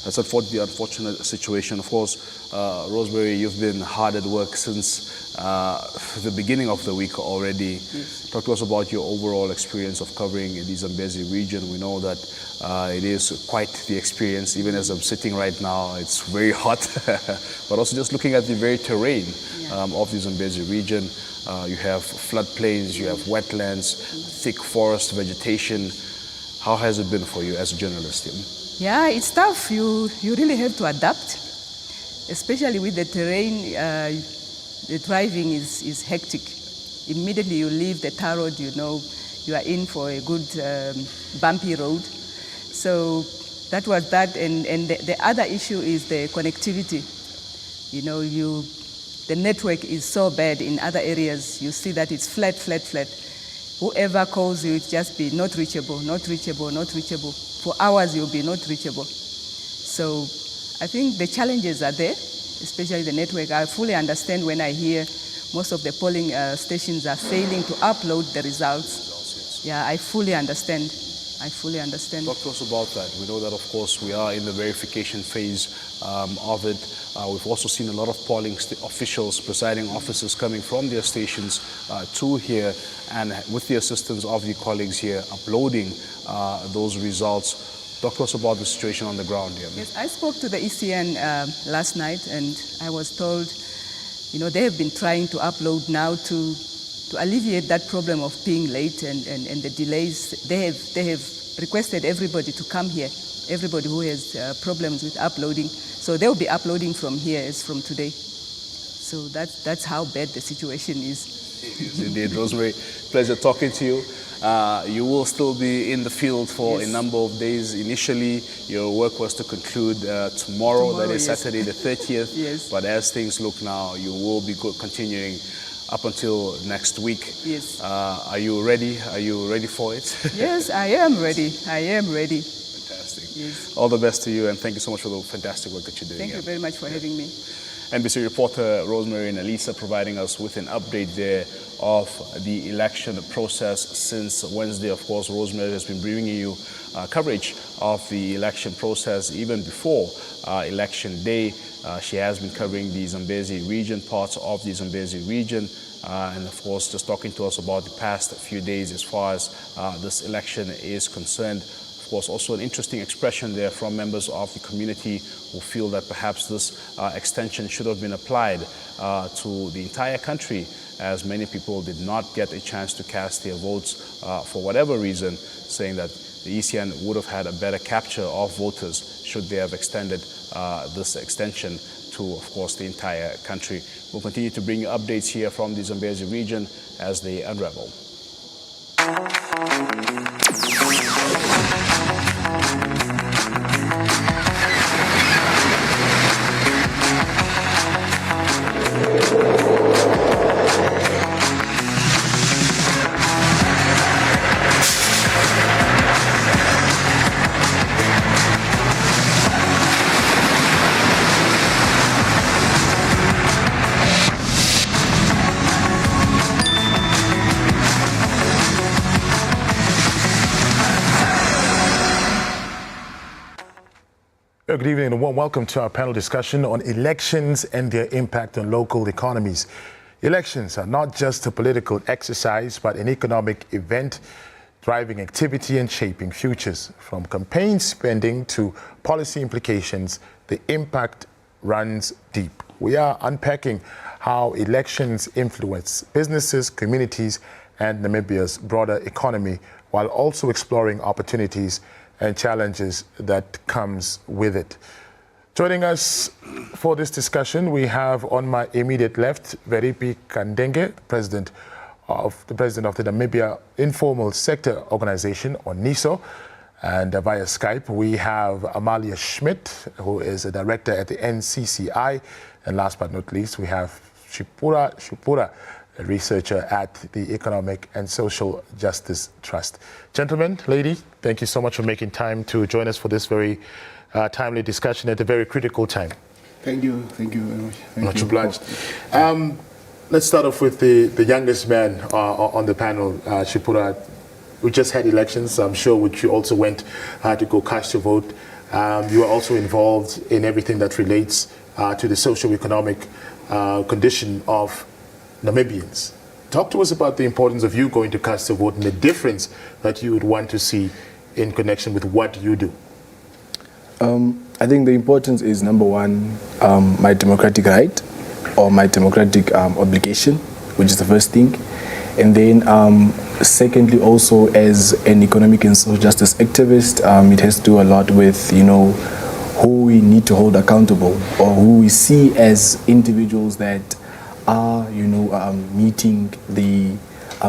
That's the unfortunate situation. Of course, Rosemary, you've been hard at work since the beginning of the week already. Yes. Talk to us about your overall experience of covering the Zambezi region. We know that it is quite the experience. Even as I'm sitting right now, it's very hot. But also just looking at the very terrain of the Zambezi region. You have floodplains, you have wetlands, thick forest vegetation. How has it been for you as a journalist? Yeah, it's tough. You really have to adapt, especially with the terrain. The driving is hectic. Immediately you leave the tar road, you are in for a good bumpy road. So that was that. And the other issue is the connectivity. The network is so bad in other areas. You see that it's flat. Whoever calls you, it's just be not reachable. For hours, you'll be not reachable. So I think the challenges are there, especially the network. I fully understand when I hear most of the polling stations are failing to upload the results. Yeah, I fully understand. Talk to us about that. We know that, of course, we are in the verification phase of it. We've also seen a lot of polling officials, presiding officers coming from their stations to here, and with the assistance of the colleagues here, uploading those results. Talk to us about the situation on the ground here. Yes, I spoke to the ECN last night, and I was told, they have been trying to upload now to alleviate that problem of being late and the delays. They have requested everybody to come here, everybody who has problems with uploading. So they'll be uploading from here as from today. So that's how bad the situation is. Yes, indeed, Rosemary. Pleasure talking to you. You will still be in the field for a number of days. Initially, your work was to conclude tomorrow, that is Saturday the 30th. Yes. But as things look now, you will be continuing up until next week. Yes. Are you ready? Are you ready for it? Yes, I am ready. Fantastic. Yes. All the best to you, and thank you so much for the fantastic work that you're doing. Thank you very much for having me. NBC reporter Rosemary and Elisa providing us with an update there of the election process since Wednesday. Of course, Rosemary has been bringing you coverage of the election process even before election day. She has been covering the Zambesi region, parts of the Zambesi region, and of course just talking to us about the past few days as far as this election is concerned. Of course, also an interesting expression there from members of the community who feel that perhaps this extension should have been applied to the entire country, as many people did not get a chance to cast their votes for whatever reason, saying that the ECN would have had a better capture of voters should they have extended this extension to, of course, the entire country. We'll continue to bring you updates here from the Zambezi region as they unravel. Good evening and a warm welcome to our panel discussion on elections and their impact on local economies. Elections are not just a political exercise, but an economic event driving activity and shaping futures. From campaign spending to policy implications, the impact runs deep. We are unpacking how elections influence businesses, communities, and Namibia's broader economy, while also exploring opportunities and challenges that comes with it. Joining us for this discussion, we have on my immediate left, Veripi Kandenge, president of the Namibia Informal Sector Organization, or NISO. And via Skype, we have Amalia Schmidt, who is a director at the NCCI. And last but not least, we have Shupura, a researcher at the Economic and Social Justice Trust. Gentlemen, lady, thank you so much for making time to join us for this very timely discussion at a very critical time. Thank you very much. Much obliged. Let's start off with the youngest man on the panel, Shupura. We just had elections, I'm sure, which you also went to go cast your vote. You are also involved in everything that relates to the socio-economic condition of Namibians. Talk to us about the importance of you going to cast your vote and the difference that you would want to see in connection with what you do. I think the importance is, number one, my democratic right or my democratic obligation, which is the first thing. And then secondly, also as an economic and social justice activist, it has to do a lot with, who we need to hold accountable or who we see as individuals that are, meeting the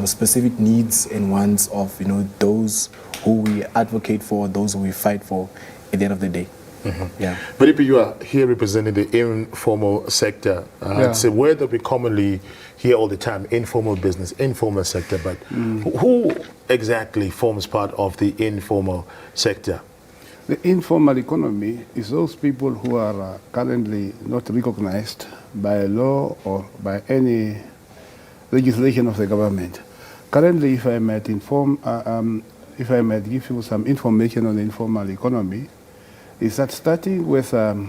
specific needs and wants of, those who we advocate for, those who we fight for at the end of the day. Mm-hmm. Yeah. But you are here representing the informal sector. It's a word that we commonly hear all the time, informal business, informal sector. But who exactly forms part of the informal sector? The informal economy is those people who are currently not recognized by law or by any legislation of the government. Currently, if I might give you some information on the informal economy, is that starting with the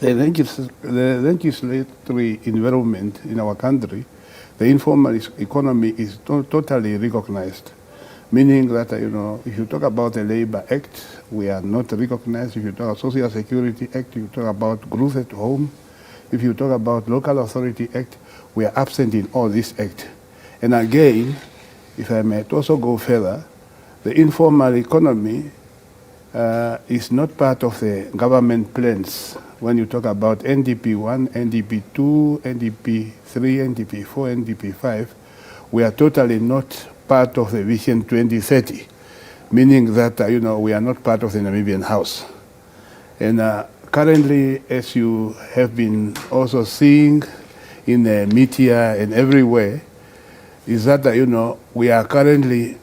legislatory environment in our country, the informal economy is totally recognized. Meaning that, if you talk about the Labor Act, we are not recognized. If you talk about Social Security Act, you talk about Growth at Home. If you talk about Local Authority Act, we are absent in all these acts. And again, if I might also go further, the informal economy is not part of the government plans. When you talk about NDP 1, NDP 2, NDP 3, NDP 4, NDP 5, we are totally not part of the Vision 2030, meaning that, we are not part of the Namibian House. And currently, as you have been also seeing in the media and everywhere, is that, we are currently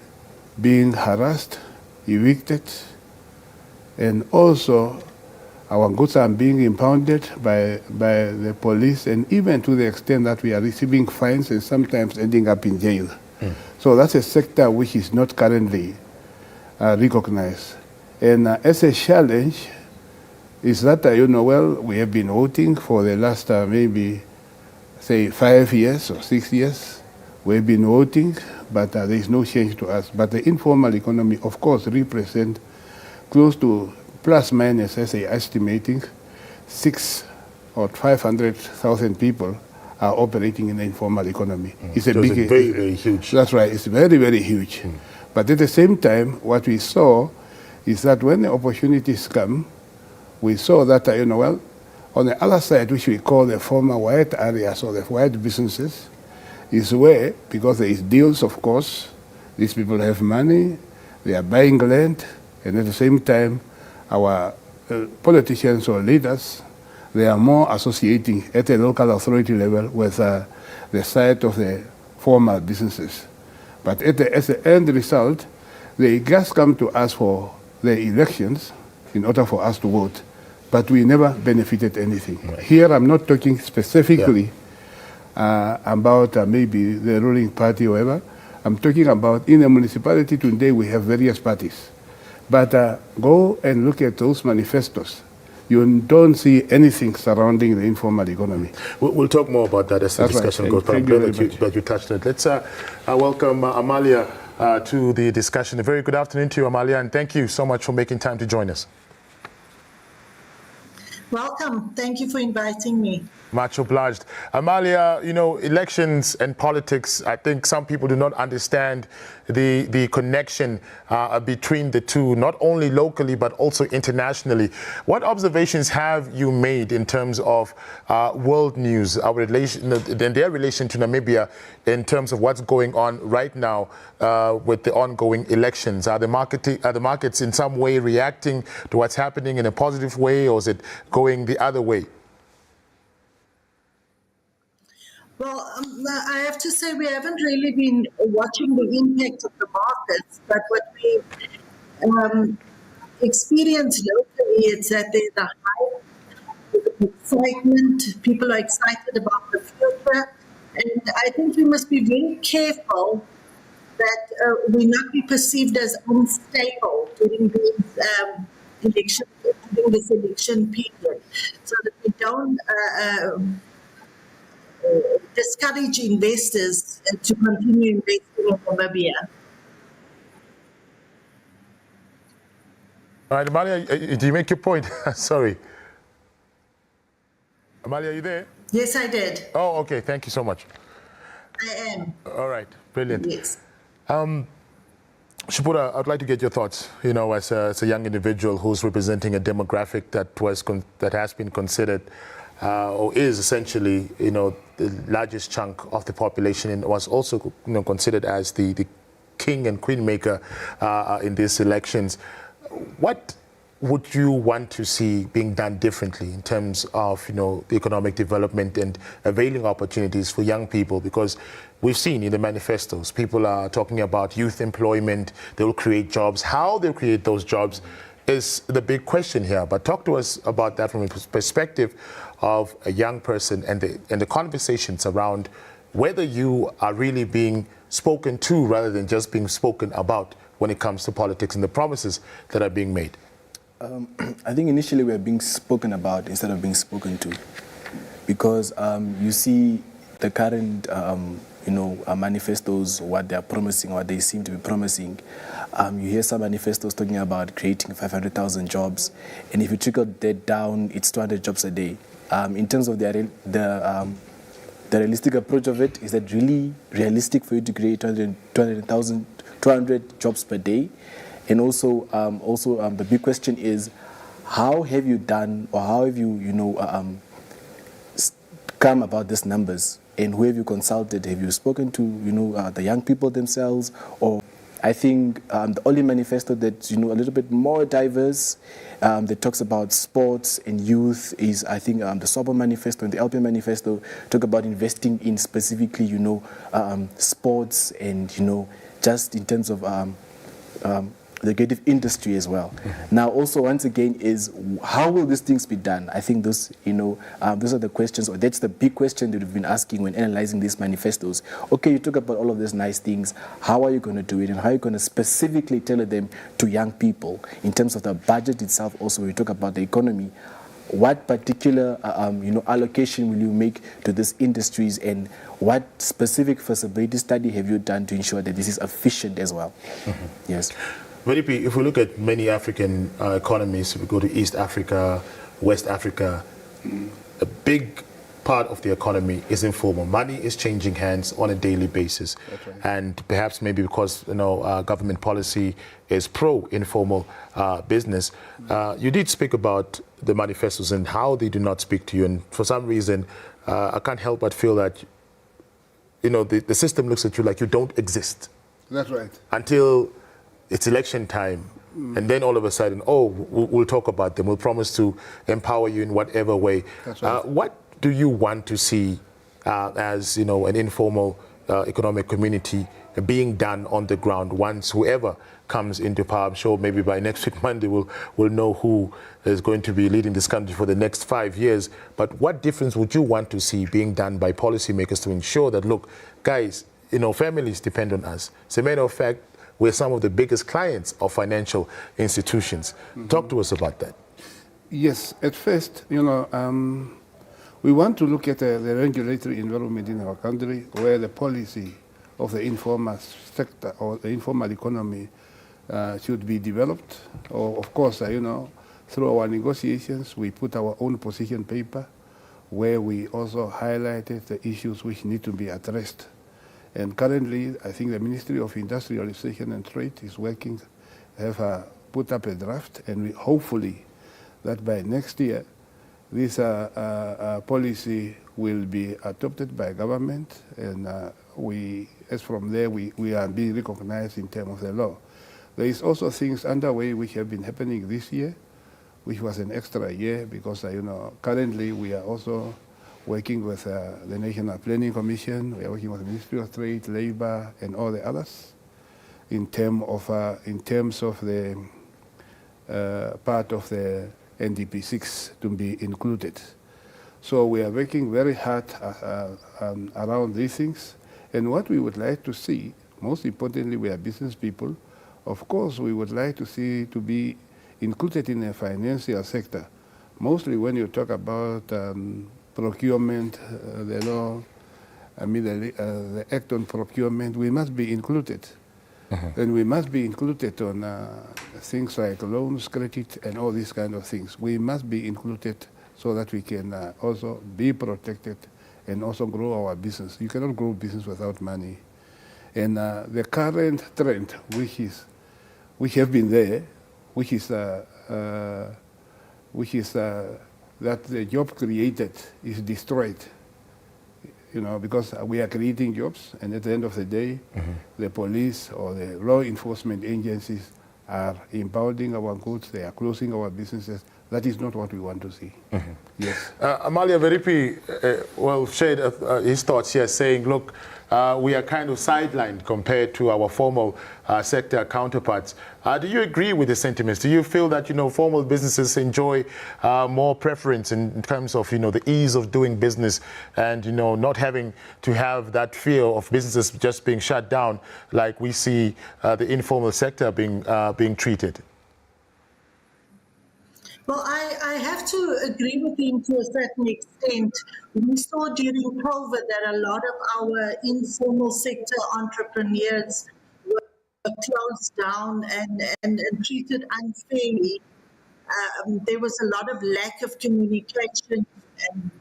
being harassed, evicted, and also Our goods are being impounded by the police, and even to the extent that we are receiving fines and sometimes ending up in jail. So that's a sector which is not currently recognized. And as a challenge, is that, we have been voting for the last maybe, say, 5 years or 6 years. We've been voting, but there is no change to us. But the informal economy, of course, represent close to plus minus, as they estimating, 600,000 or 500,000 people are operating in the informal economy. It's a big, very, very huge. That's right. It's very, very huge. But at the same time, what we saw is that when the opportunities come, we saw that, on the other side, which we call the former white areas or the white businesses, is where, because there is deals, of course, these people have money, they are buying land, and at the same time, our politicians or leaders, they are more associating at the local authority level with the side of the formal businesses. But as the end result, they just come to us for the elections in order for us to vote. But we never benefited anything. Right. Here I'm not talking specifically about maybe the ruling party or whatever. I'm talking about in the municipality today we have various parties. But go and look at those manifestos. You don't see anything surrounding the informal economy. We'll talk more about that as the discussion goes, but I'm glad that you touched on it. Let's welcome Amalia to the discussion. A very good afternoon to you, Amalia, and thank you so much for making time to join us. Welcome. Thank you for inviting me. Much obliged. Amalia, elections and politics, I think some people do not understand the connection between the two, not only locally, but also internationally. What observations have you made in terms of world news, our relation, and their relation to Namibia in terms of what's going on right now with the ongoing elections? Are the markets in some way reacting to what's happening in a positive way, or is it going the other way? Well, I have to say we haven't really been watching the impact of the markets, but what we experience locally is that there's a high excitement. People are excited about the future, and I think we must be very careful that we not be perceived as unstable during these during this election period, so that we don't discourage investors to continue investing in Namibia. All right, Amalia, do you make your point? Sorry. Amalia, are you there? Yes, I did. Oh, okay. Thank you so much. I am. All right. Brilliant. Yes. Shipura, I'd like to get your thoughts, as a young individual who's representing a demographic that has been considered or is essentially, the largest chunk of the population, and was also, considered as the king and queen maker in these elections. What would you want to see being done differently in terms of, the economic development and availing opportunities for young people? Because we've seen in the manifestos, people are talking about youth employment, they will create jobs. How they'll create those jobs is the big question here. But talk to us about that from a perspective of a young person and the conversations around whether you are really being spoken to rather than just being spoken about when it comes to politics and the promises that are being made. I think initially we're being spoken about instead of being spoken to, because you see the current manifestos, what they're promising, what they seem to be promising. You hear some manifestos talking about creating 500,000 jobs, and if you trickle that down, it's 200 jobs a day. In terms of the realistic approach of it, is that really realistic for you to create 200 jobs per day? And also, the big question is, how have you done, or how have you, come about these numbers? And who have you consulted? Have you spoken to, the young people themselves? Or I think the only manifesto that's, a little bit more diverse, that talks about sports and youth is, I think, the SOBA manifesto and the LP manifesto talk about investing in specifically, sports and, just in terms of the creative industry as well. Now, also, once again, is how will these things be done? I think those, those are the questions, or that's the big question that we've been asking when analyzing these manifestos. Okay, you talk about all of these nice things. How are you going to do it, and how are you going to specifically tailor them to young people in terms of the budget itself? Also, when we talk about the economy, what particular allocation will you make to these industries, and what specific feasibility study have you done to ensure that this is efficient as well? Yes. Velipi, if we look at many African economies, if we go to East Africa, West Africa, a big part of the economy is informal. Money is changing hands on a daily basis. Right. And perhaps maybe because government policy is pro-informal business. You did speak about the manifestos and how they do not speak to you. And for some reason, I can't help but feel that the system looks at you like you don't exist. That's right. Until it's election time. And then all of a sudden, we'll talk about them. We'll promise to empower you in whatever way. That's right. What do you want to see as an informal economic community being done on the ground once whoever comes into power? I'm sure maybe by next week, Monday, we'll know who is going to be leading this country for the next 5 years. But what difference would you want to see being done by policymakers to ensure that, look, guys, families depend on us. As a matter of fact, we're some of the biggest clients of financial institutions. Talk to us about that. Yes, at first, we want to look at the regulatory environment in our country where the policy of the informal sector or the informal economy should be developed. Or, of course, through our negotiations, we put our own position paper where we also highlighted the issues which need to be addressed. And currently, I think the Ministry of Industrialization and Trade is working, have put up a draft, and we hopefully that by next year, this policy will be adopted by government, and from there, we are being recognized in terms of the law. There is also things underway which have been happening this year, which was an extra year, because currently we are also working with the National Planning Commission. We are working with the Ministry of Trade, Labor, and all the others in terms of the part of the NDP6 to be included. So we are working very hard around these things. And what we would like to see, most importantly, we are business people. Of course, we would like to see to be included in the financial sector. Mostly when you talk about procurement, the law, the act on procurement, we must be included. And we must be included on things like loans, credit, and all these kind of things. We must be included so that we can also be protected and also grow our business. You cannot grow business without money. And the current trend, which have been there, which is that the job created is destroyed. Because we are creating jobs, and at the end of the day, the police or the law enforcement agencies are impounding our goods, they are closing our businesses. That is not what we want to see. Yes. Amalia Velipi, shared his thoughts here, saying, look, we are kind of sidelined compared to our formal sector counterparts. Do you agree with the sentiments? Do you feel that formal businesses enjoy more preference in terms of the ease of doing business and not having to have that fear of businesses just being shut down like we see the informal sector being treated? Well, I have to agree with him to a certain extent. We saw during COVID that a lot of our informal sector entrepreneurs were closed down and treated unfairly. There was a lot of lack of communication, and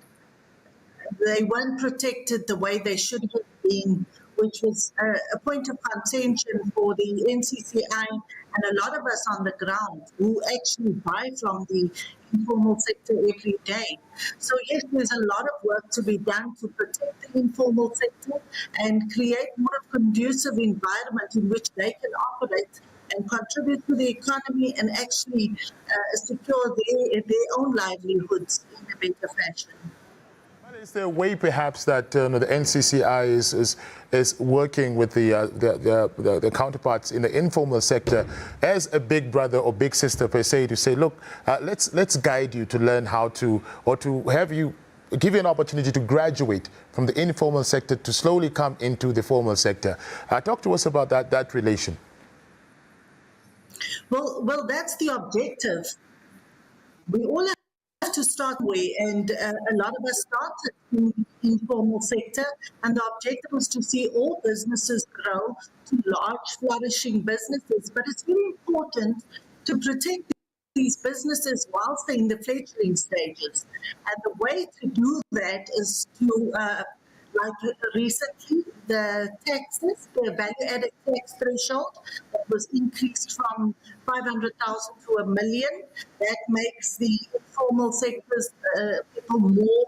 they weren't protected the way they should have been, which was a point of contention for the NCCI and a lot of us on the ground who actually buy from the informal sector every day. So yes, there's a lot of work to be done to protect the informal sector and create more of a conducive environment in which they can operate and contribute to the economy and actually secure their own livelihoods in a better fashion. Is there a way perhaps that the NCCI is working with the counterparts in the informal sector as a big brother or big sister per se to say, look, let's guide you to learn how to, or to give you an opportunity to graduate from the informal sector to slowly come into the formal sector. Talk to us about that relation. Well, that's the objective. We all have to start way, and a lot of us started in the informal sector, and the objective was to see all businesses grow to large, flourishing businesses. But it's very important to protect these businesses whilst they're in the fledgling stages. And the way to do that is to, like recently, the taxes, the value-added tax threshold that was increased from 500,000 to $1 million. That makes the informal sectors people more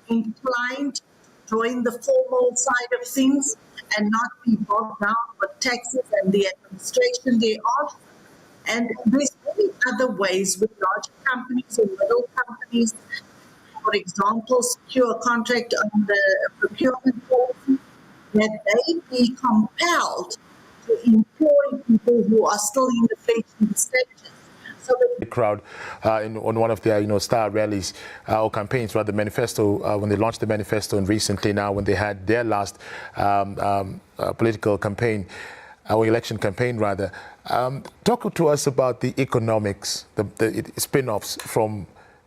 inclined to join the formal side of things and not be bogged down with taxes and the administration thereof. And there's many other ways with large companies or middle companies. For example, secure a contract on the procurement policy, that they be compelled to employ people who are still in the fledgling stages. So the crowd on one of their star rallies or campaigns, rather, manifesto, when they launched the manifesto, and recently now when they had their last political campaign, our election campaign rather. Talk to us about the economics, the spin-offs from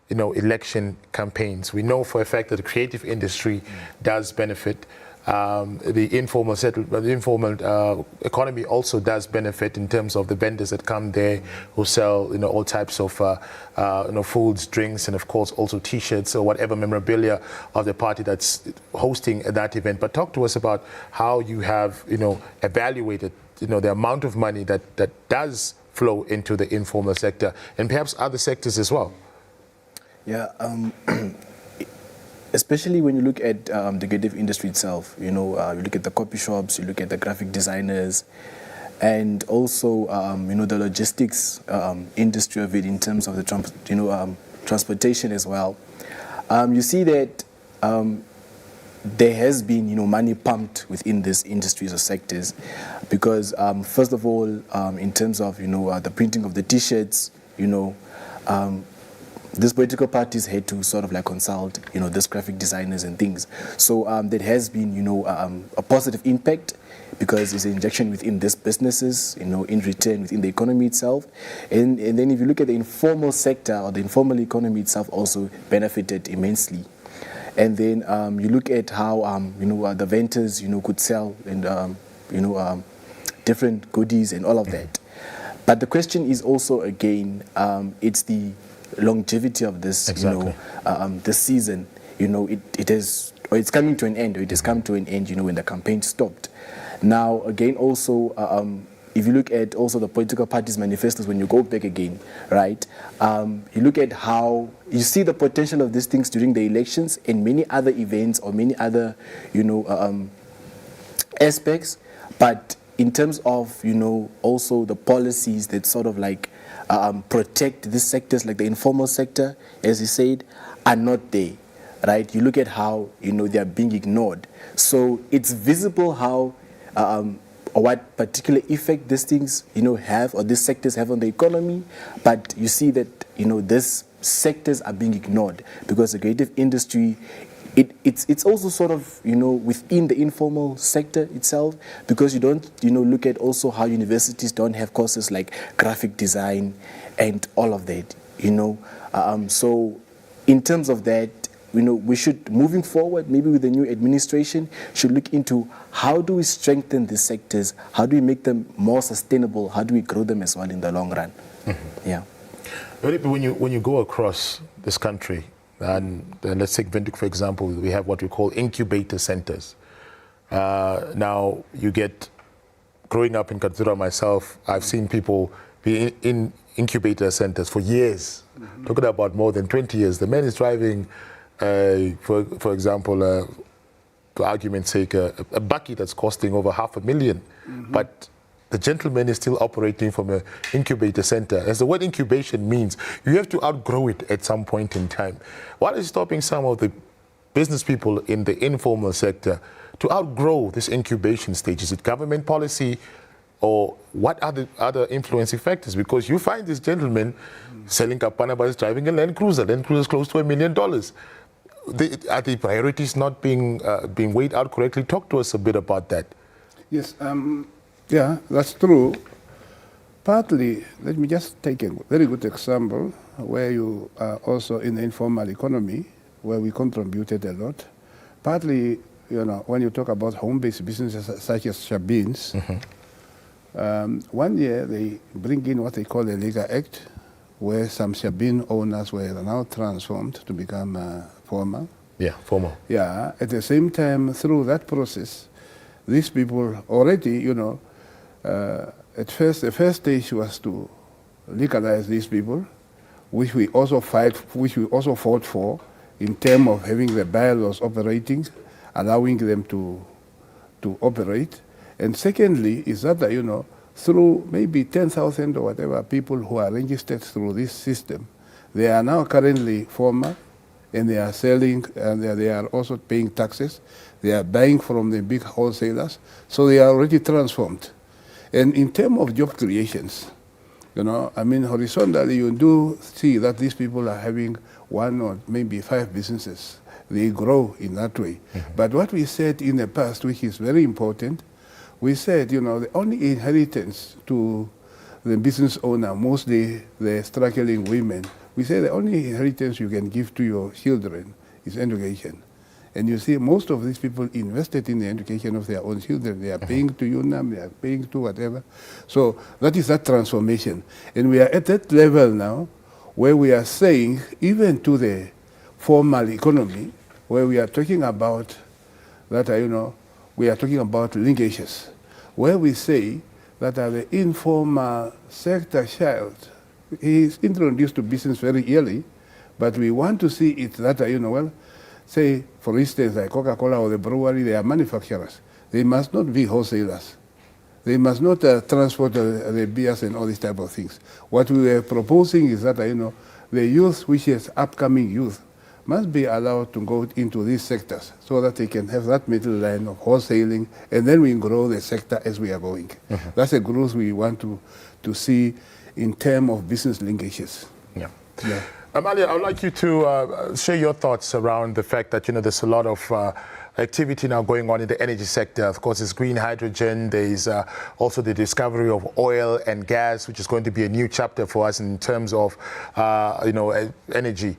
election campaigns. We know for a fact that the creative industry does benefit. The informal economy also does benefit in terms of the vendors that come there who sell all types of foods, drinks, and of course also T-shirts or whatever memorabilia of the party that's hosting that event. But talk to us about how you have evaluated the amount of money that does flow into the informal sector and perhaps other sectors as well. Yeah, especially when you look at the creative industry itself, you look at the copy shops, you look at the graphic designers, and also, the logistics industry of it in terms of the transportation as well. You see that there has been, money pumped within these industries or sectors, because first of all, in terms of, the printing of the T-shirts, these political parties had to sort of consult, these graphic designers and things. So that has been, a positive impact, because it's an injection within these businesses, in return within the economy itself. And then if you look at the informal sector or the informal economy itself also benefited immensely. And then you look at how, the vendors, could sell and, different goodies and all of that. But the question is also, again, it's the longevity of this, exactly. This season. It's coming to an end, or it has come to an end, when the campaign stopped. Now, again, also, if you look at also the political parties' manifestos, when you go back again, right, you look at how you see the potential of these things during the elections and many other events or many other, aspects. But in terms of, also the policies that sort of protect these sectors, like the informal sector, as you said, are not there, right? You look at how, they are being ignored. So it's visible how or what particular effect these things, have, or these sectors have on the economy. But you see that, these sectors are being ignored, because the creative industry, it's also sort of, within the informal sector itself, because you don't, look at also how universities don't have courses like graphic design and all of that, So in terms of that, we should, moving forward, maybe with the new administration, should look into how do we strengthen these sectors, how do we make them more sustainable, how do we grow them as well in the long run. Mm-hmm. Yeah. When you go across this country, and let's take Windhoek for example, we have what we call incubator centers. Now you get, growing up in Katsura myself, I've seen people be in incubator centers for years, talking about more than 20 years. The man is driving, for example, for argument's sake, a bakkie that's costing over $500,000, but the gentleman is still operating from an incubator center. As the word incubation means, you have to outgrow it at some point in time. What is stopping some of the business people in the informal sector to outgrow this incubation stage? Is it government policy, or what are the other influencing factors? Because you find this gentleman selling kapana bus, driving a Land Cruiser. Land Cruiser is close to $1 million. Are the priorities not being weighed out correctly? Talk to us a bit about that. Yes, yeah, that's true. Partly, let me just take a very good example where you are also in the informal economy, where we contributed a lot. Partly, you know, when you talk about home-based businesses such as Shabins, one year they bring in what they call a legal act, where some Shabin owners were now transformed to become formal. Yeah, formal. Yeah, at the same time, through that process, these people already, you know, at first, the first stage was to legalize these people, which we also fought for in terms of having the bylaws operating, allowing them to operate. And secondly, is that, you know, through maybe 10,000 or whatever people who are registered through this system, they are now currently formal, and they are selling, and they are also paying taxes. They are buying from the big wholesalers, so they are already transformed. And in terms of job creations, you know, I mean, horizontally, you do see that these people are having 1 or maybe 5 businesses. They grow in that way. Mm-hmm. But what we said in the past, which is very important, we said, you know, the only inheritance to the business owner, mostly the struggling women, we say the only inheritance you can give to your children is education. And you see, most of these people invested in the education of their own children. They are paying to UNAM, they are paying to whatever. So that is that transformation. And we are at that level now where we are saying, even to the formal economy, where we are talking about that, you know, we are talking about linkages, where we say that the informal sector child is introduced to business very early, but we want to see it that, you know, well, say, for instance, like Coca-Cola or the brewery, they are manufacturers. They must not be wholesalers. They must not transport the beers and all these type of things. What we are proposing is that, you know, the youth, which is upcoming youth, must be allowed to go into these sectors so that they can have that middle line of wholesaling, and then we grow the sector as we are going. Mm-hmm. That's a growth we want to see in terms of business linkages. Yeah. Yeah. Amalia, I would like you to share your thoughts around the fact that, you know, there's a lot of activity now going on in the energy sector. Of course, there's green hydrogen. There's also the discovery of oil and gas, which is going to be a new chapter for us in terms of, you know, energy.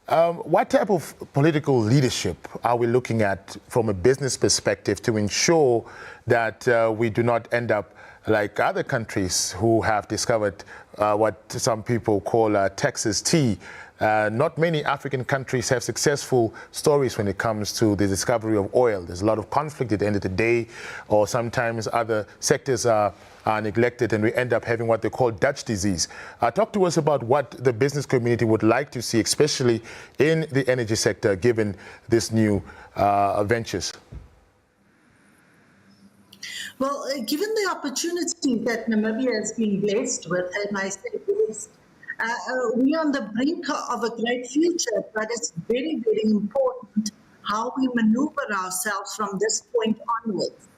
What type of political leadership are we looking at from a business perspective to ensure that we do not end up like other countries who have discovered what some people call Texas tea? Not many African countries have successful stories when it comes to the discovery of oil. There's a lot of conflict at the end of the day, or sometimes other sectors are neglected, and we end up having what they call Dutch disease. Talk to us about what the business community would like to see, especially in the energy sector, given this new ventures. Well, given the opportunity that Namibia has been blessed with, and I say blessed, we are on the brink of a great future, but it's very, very important how we maneuver ourselves from this point onwards.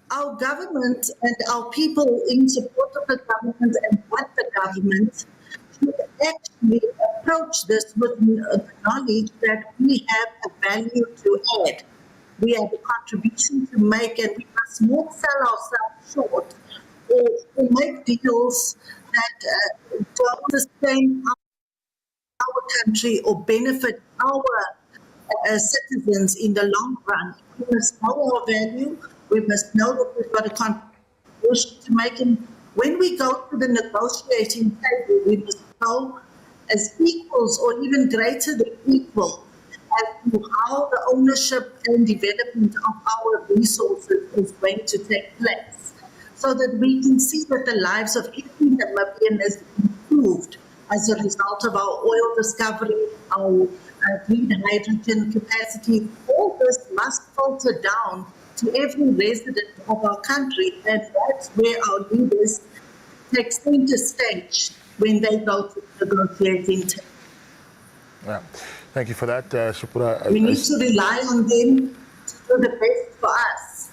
Our government and our people in support of the government and what the government should actually approach this with the knowledge that we have a value to add. We have a contribution to make, and we must not sell ourselves short or make deals that don't sustain our country or benefit our citizens in the long run. We must know our value. We must know that we've got a contribution to make. And when we go to the negotiating table, we must go as equals or even greater than equal as to how the ownership and development of our resources is going to take place, so that we can see that the lives of every Namibian is improved as a result of our oil discovery, our green hydrogen capacity. All this must filter down to every resident of our country, and that's where our leaders take center stage when they go to the negotiating table. Yeah. Thank you for that, Shipura. We need to rely on them to do the best for us.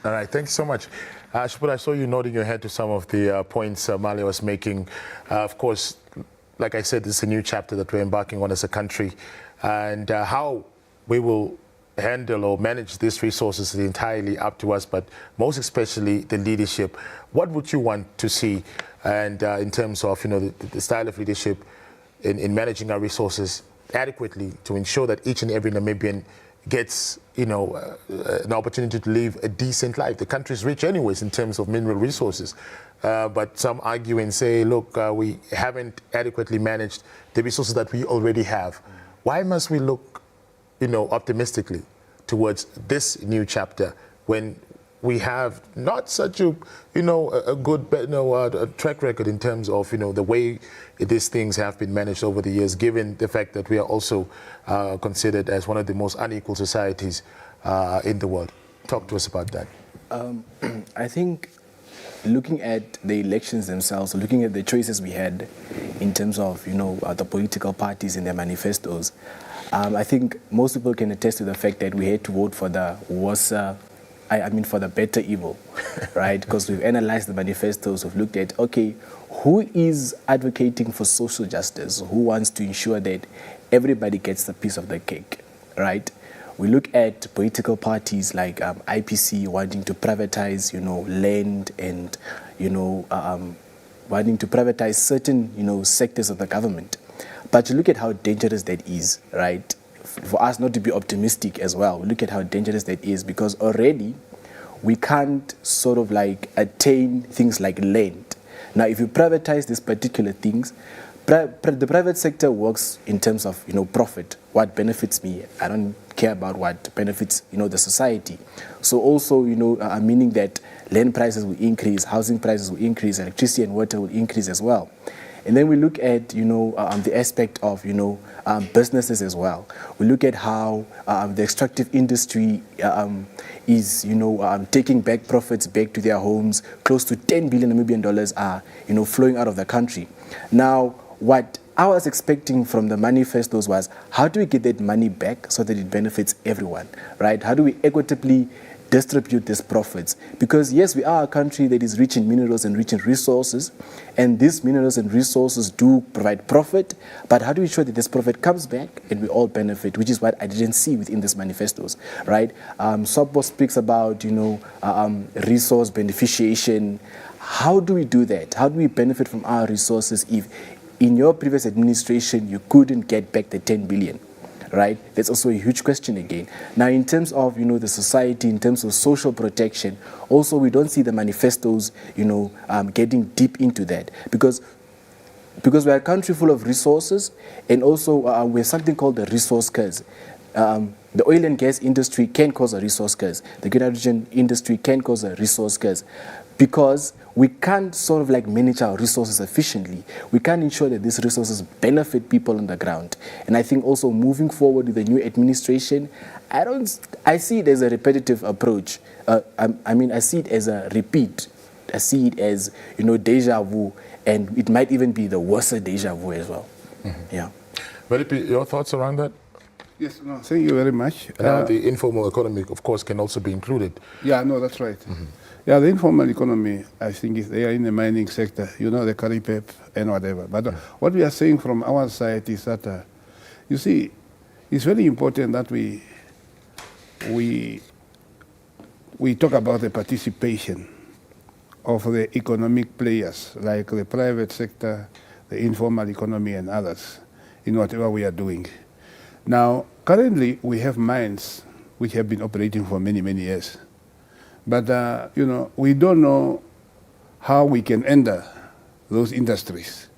All right, thank you so much. Shipura, I saw you nodding your head to some of the points Mali was making. Of course, like I said, this is a new chapter that we're embarking on as a country, and how we will handle or manage these resources is entirely up to us, but most especially the leadership. What would you want to see, and in terms of the style of leadership in managing our resources adequately to ensure that each and every Namibian gets an opportunity to live a decent life? The country is rich anyways in terms of mineral resources, but some argue and say, look, we haven't adequately managed the resources that we already have. Why must we look optimistically towards this new chapter when we have not such a good track record in terms of the way these things have been managed over the years, given the fact that we are also considered as one of the most unequal societies in the world? Talk to us about that. I think looking at the elections themselves, looking at the choices we had in terms of the political parties and their manifestos, I think most people can attest to the fact that we had to vote for the worse, for the better evil, right? Because we've analyzed the manifestos, we've looked at, okay, who is advocating for social justice? Who wants to ensure that everybody gets a piece of the cake, right? We look at political parties like IPC wanting to privatize, land and, wanting to privatize certain, sectors of the government. But you look at how dangerous that is, right? For us not to be optimistic as well, we look at how dangerous that is, because already we can't sort of attain things like land. Now, if you privatize these particular things, the private sector works in terms of, profit. What benefits me? I don't care about what benefits, the society. So also, meaning that land prices will increase, housing prices will increase, electricity and water will increase as well. And then we look at, the aspect of, businesses as well. We look at how the extractive industry is, taking back profits back to their homes. Close to 10 billion Namibian dollars are, flowing out of the country. Now, what I was expecting from the manifestos was, how do we get that money back so that it benefits everyone, right? How do we equitably distribute these profits? Because yes, we are a country that is rich in minerals and rich in resources, and these minerals and resources do provide profit, but how do we ensure that this profit comes back and we all benefit, which is what I didn't see within these manifestos, right? Sopo speaks about, resource beneficiation. How do we do that? How do we benefit from our resources if in your previous administration you couldn't get back the 10 billion? Right? That's also a huge question again. Now, in terms of, the society, in terms of social protection, also we don't see the manifestos, getting deep into that. Because we're a country full of resources, and also we're something called the resource curse. The oil and gas industry can cause a resource curse. The green hydrogen industry can cause a resource curse, because we can't sort of manage our resources efficiently. We can't ensure that these resources benefit people on the ground. And I think also moving forward with the new administration, I see it as a repetitive approach. I see it as a repeat. I see it as, deja vu, and it might even be the worst deja vu as well. Mm-hmm. Yeah. Velipi, your thoughts around that? Yes, no, thank you very much. The informal economy, of course, can also be included. Yeah, no, that's right. Mm-hmm. Yeah, the informal economy, I think, is there in the mining sector, the curry pep and whatever. But what we are saying from our side is that, you see, it's very important that we talk about the participation of the economic players, like the private sector, the informal economy and others, in whatever we are doing. Now, currently, we have mines which have been operating for many, many years. But, we don't know how we can enter those industries.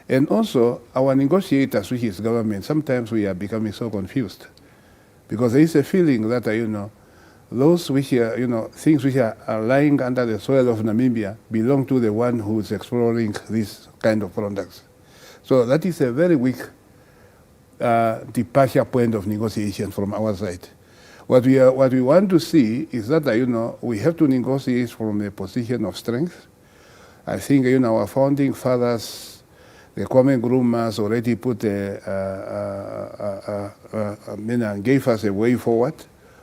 And also, our negotiators, which is government, sometimes we are becoming so confused. Because there is a feeling that, those which are, things which are lying under the soil of Namibia belong to the one who is exploring these kind of products. So that is a very weak departure point of negotiation from our side. What we want to see is that, we have to negotiate from a position of strength. I think, our founding fathers, the Kwame Nkrumah already gave us a way forward,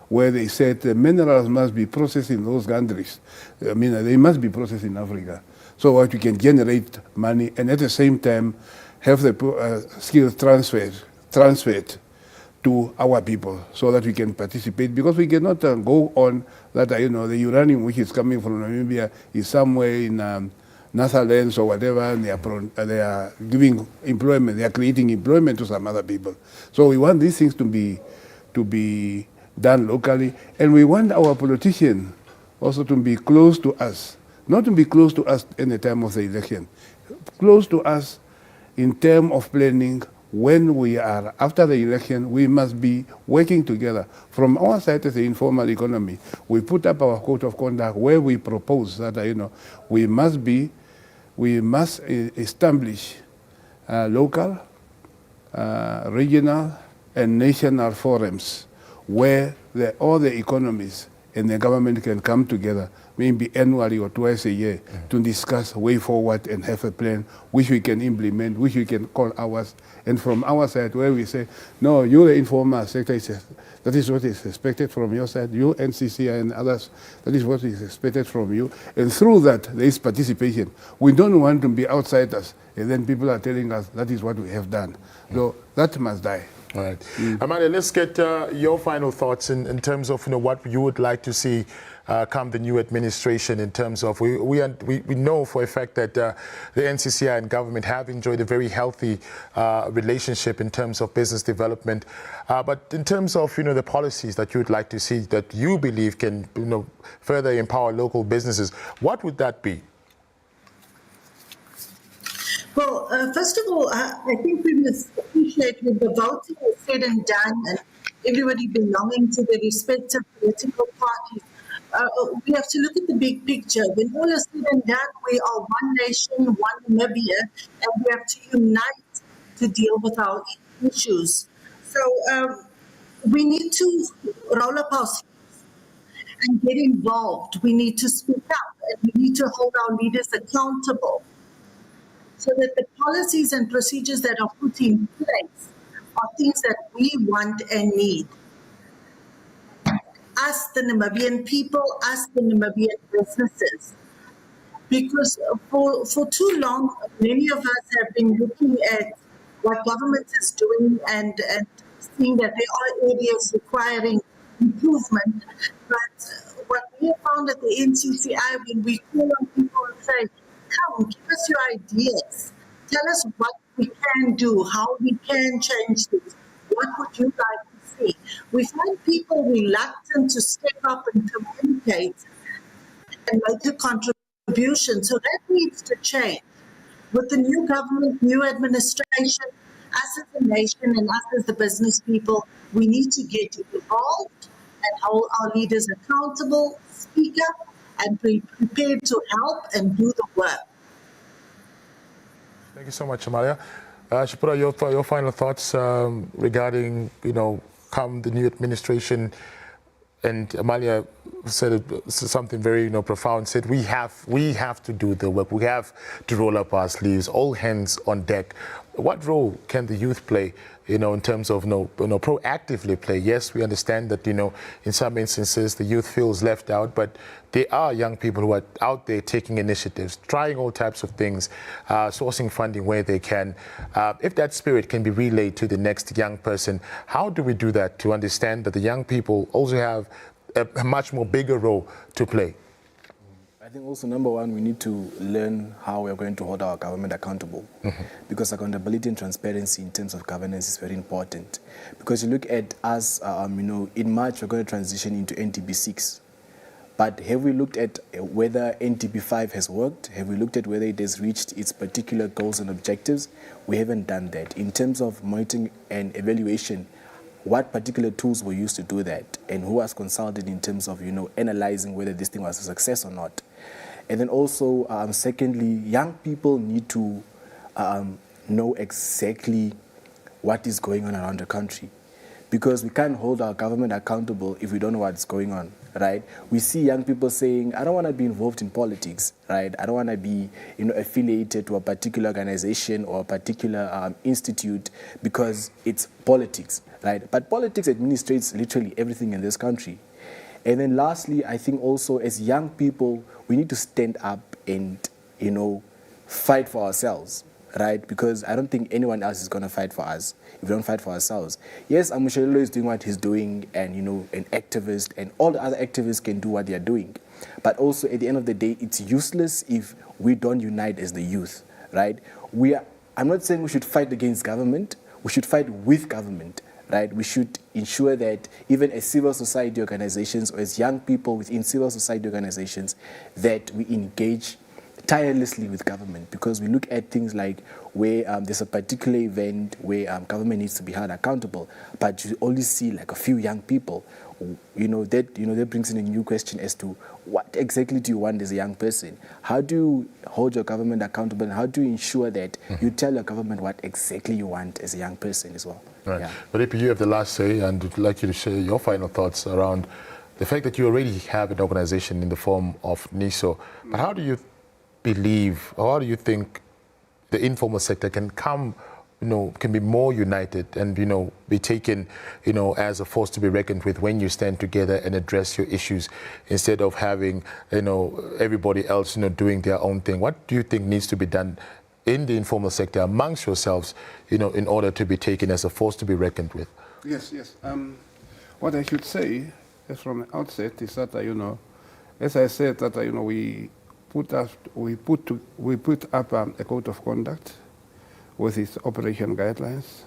where they said the minerals must be processed in those countries. They must be processed in Africa, so that we can generate money and at the same time have the skills transferred to our people, so that we can participate. Because we cannot go on that the uranium which is coming from Namibia is somewhere in Netherlands or whatever, and they are giving employment, they are creating employment to some other people. So we want these things to be done locally, and we want our politicians also to be close to us, not to be close to us in the time of the election, close to us in terms of planning. When we are after the election, we must be working together. From our side as the informal economy, we put up our code of conduct where we propose that we must establish local, regional, and national forums where all the economies and the government can come together, maybe annually or twice a year, to discuss way forward and have a plan which we can implement, which we can call ours. And from our side, where we say, no, you the informal sector, that is what is expected from your side, you NCCI and others, that is what is expected from you. And through that, there is participation. We don't want to be outsiders, and then people are telling us that is what we have done. So that must die. All right. Amalia, let's get your final thoughts in terms of what you would like to see come the new administration, in terms of, we know for a fact that the NCCI and government have enjoyed a very healthy relationship in terms of business development. But in terms of the policies that you would like to see that you believe can further empower local businesses, what would that be? Well, first of all, I think we must appreciate when the voting is said and done, and everybody belonging to their respective political parties, we have to look at the big picture. When all is said and done, we are one nation, one Namibia, and we have to unite to deal with our issues. So we need to roll up our sleeves and get involved. We need to speak up, and we need to hold our leaders accountable, so that the policies and procedures that are put in place are things that we want and need. Us, the Namibian people, us, the Namibian businesses. Because for too long, many of us have been looking at what government is doing and seeing that there are areas requiring improvement. But what we have found at the NCCI, when we call on people and say, come, give us your ideas. Tell us what we can do, how we can change things. What would you like to see? We find people reluctant to step up and communicate and make a contribution. So that needs to change. With the new government, new administration, us as a nation and us as the business people, we need to get involved and hold our leaders accountable, speak up, and be prepared to help and do the work. Thank you so much, Amalia. Shipura, your final thoughts regarding, come the new administration. And Amalia said something very profound, said we have to do the work, we have to roll up our sleeves, all hands on deck. What role can the youth play, in terms of proactively play? Yes, we understand that, in some instances the youth feels left out, but there are young people who are out there taking initiatives, trying all types of things, sourcing funding where they can. If that spirit can be relayed to the next young person, how do we do that to understand that the young people also have a much more bigger role to play? I think also, number one, we need to learn how we're going to hold our government accountable, because accountability and transparency in terms of governance is very important. Because you look at us, in March we're going to transition into NTB 6. But have we looked at whether NTB 5 has worked? Have we looked at whether it has reached its particular goals and objectives? We haven't done that. In terms of monitoring and evaluation, what particular tools were used to do that, and who was consulted in terms of, analyzing whether this thing was a success or not. And then also, secondly, young people need to know exactly what is going on around the country, because we can't hold our government accountable if we don't know what's going on. right? We see young people saying, I don't want to be involved in politics, right? I don't want to be, affiliated to a particular organization or a particular institute because it's politics, right? But politics administrates literally everything in this country. And then lastly, I think also as young people, we need to stand up and, fight for ourselves, right? Because I don't think anyone else is going to fight for us if we don't fight for ourselves. Yes, Amushelelo is doing what he's doing, and, an activist, and all the other activists can do what they're doing. But also, at the end of the day, it's useless if we don't unite as the youth, right? I'm not saying we should fight against government. We should fight with government, right? We should ensure that even as civil society organizations or as young people within civil society organizations, that we engage tirelessly with government, because we look at things like where there's a particular event where government needs to be held accountable, but you only see like a few young people. That brings in a new question as to what exactly do you want as a young person? How do you hold your government accountable, and how do you ensure that you tell your government what exactly you want as a young person as well? Right. Yeah. But if you have the last say, and I'd like you to share your final thoughts around the fact that you already have an organization in the form of NISO, but how do you believe, or how do you think the informal sector can come, can be more united and, be taken, as a force to be reckoned with when you stand together and address your issues instead of having, everybody else, doing their own thing? What do you think needs to be done in the informal sector amongst yourselves, in order to be taken as a force to be reckoned with? Yes. What I should say from the outset is that, as I said, that, we put up a code of conduct with its operation guidelines,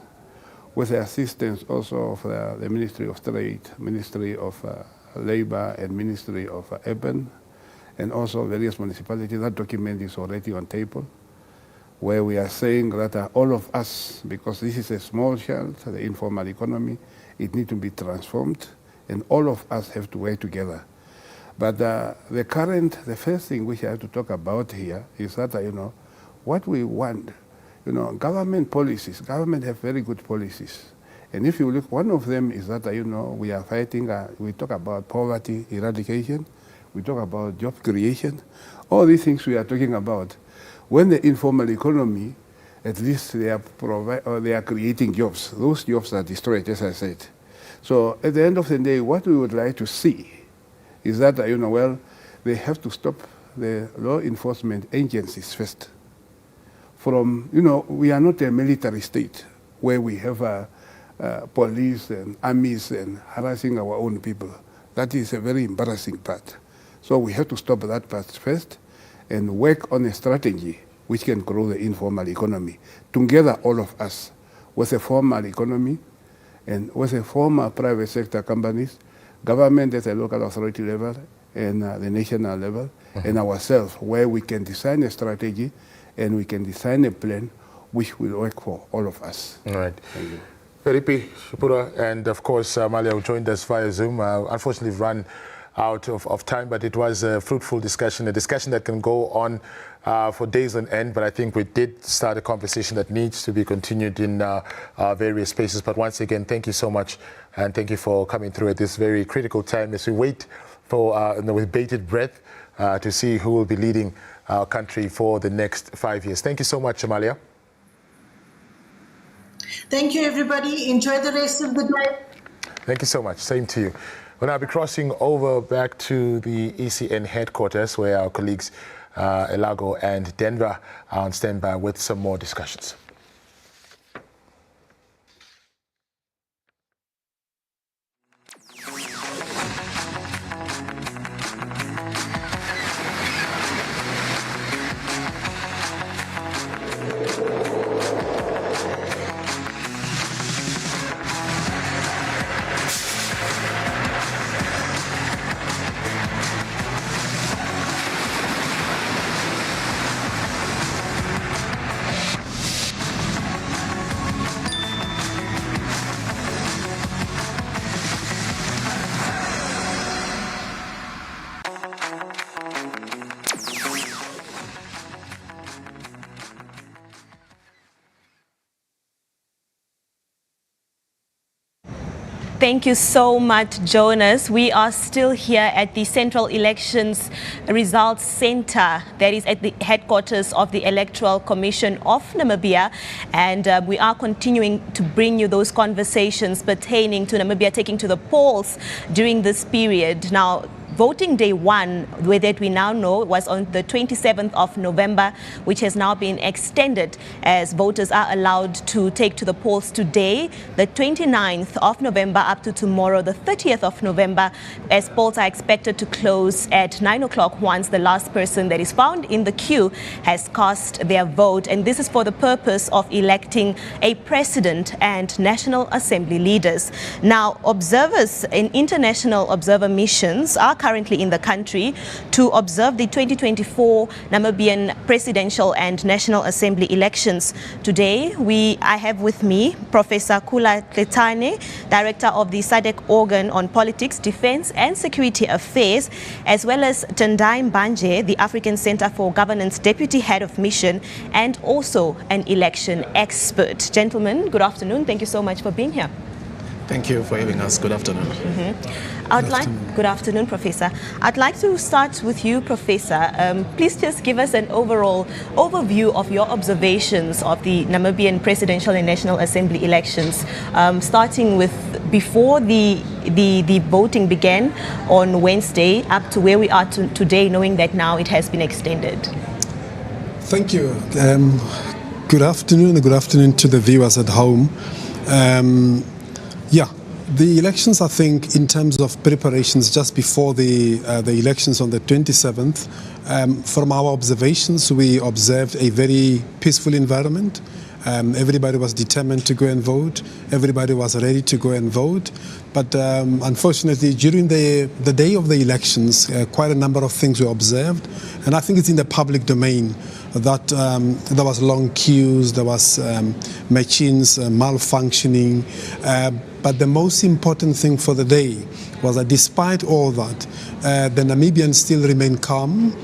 with the assistance also of the Ministry of Trade, Ministry of Labor, and Ministry of Urban, and also various municipalities. That document is already on table, where we are saying that all of us, because this is a small child, the informal economy, it needs to be transformed, and all of us have to work together. But the first thing we have to talk about here is that, what we want, government policies. Government have very good policies. And if you look, one of them is that, we are fighting, we talk about poverty eradication, we talk about job creation, all these things we are talking about. When the informal economy, at least they are creating jobs. Those jobs are destroyed, as I said. So at the end of the day, what we would like to see is that, they have to stop the law enforcement agencies first. We are not a military state where we have police and armies and harassing our own people. That is a very embarrassing part. So we have to stop that part first and work on a strategy which can grow the informal economy. Together, all of us, with a formal economy and with a formal private sector companies, government at the local authority level and the national level, and ourselves, where we can design a strategy and we can design a plan which will work for all of us. All right. Thank you. Felipe, Shapura, and of course, Malia, who joined us via Zoom. Unfortunately, we've run out of time, but it was a fruitful discussion, a discussion that can go on for days on end. But I think we did start a conversation that needs to be continued in various spaces. But once again, thank you so much, and thank you for coming through at this very critical time as we wait for, with bated breath, to see who will be leading our country for the next 5 years. Thank you so much, Amalia. Thank you, everybody. Enjoy the rest of the day. Thank you so much. Same to you. Well, I'll be crossing over back to the ECN headquarters, where our colleagues Elago and Denver are on standby with some more discussions. Thank you so much, Jonas. We are still here at the Central Elections Results Center, that is at the headquarters of the Electoral Commission of Namibia, and we are continuing to bring you those conversations pertaining to Namibia taking to the polls during this period. Now, voting day one, that we now know, was on the 27th of November, which has now been extended as voters are allowed to take to the polls today, the 29th of November, up to tomorrow, the 30th of November, as polls are expected to close at 9 o'clock once the last person that is found in the queue has cast their vote. And this is for the purpose of electing a president and National Assembly leaders. Now, observers in international observer missions are currently in the country to observe the 2024 Namibian presidential and National Assembly elections. Today, I have with me Professor Kula Kletane, Director of the SADC Organ on Politics, Defense and Security Affairs, as well as Tendai Mbanje, the African Center for Governance Deputy Head of Mission, and also an election expert. Gentlemen, good afternoon. Thank you so much for being here. Thank you for having us. Good afternoon. Good afternoon, Professor. I'd like to start with you, Professor. Please just give us an overall overview of your observations of the Namibian presidential and National Assembly elections, starting with before the voting began on Wednesday up to where we are today, knowing that now it has been extended. Thank you. Good afternoon, and good afternoon to the viewers at home. The elections, I think, in terms of preparations just before the elections on the 27th, from our observations, we observed a very peaceful environment. Everybody was determined to go and vote. Everybody was ready to go and vote. But unfortunately, during the day of the elections, quite a number of things were observed. And I think it's in the public domain that there was long queues, there was machines malfunctioning. But the most important thing for the day was that despite all that, the Namibians still remained calm,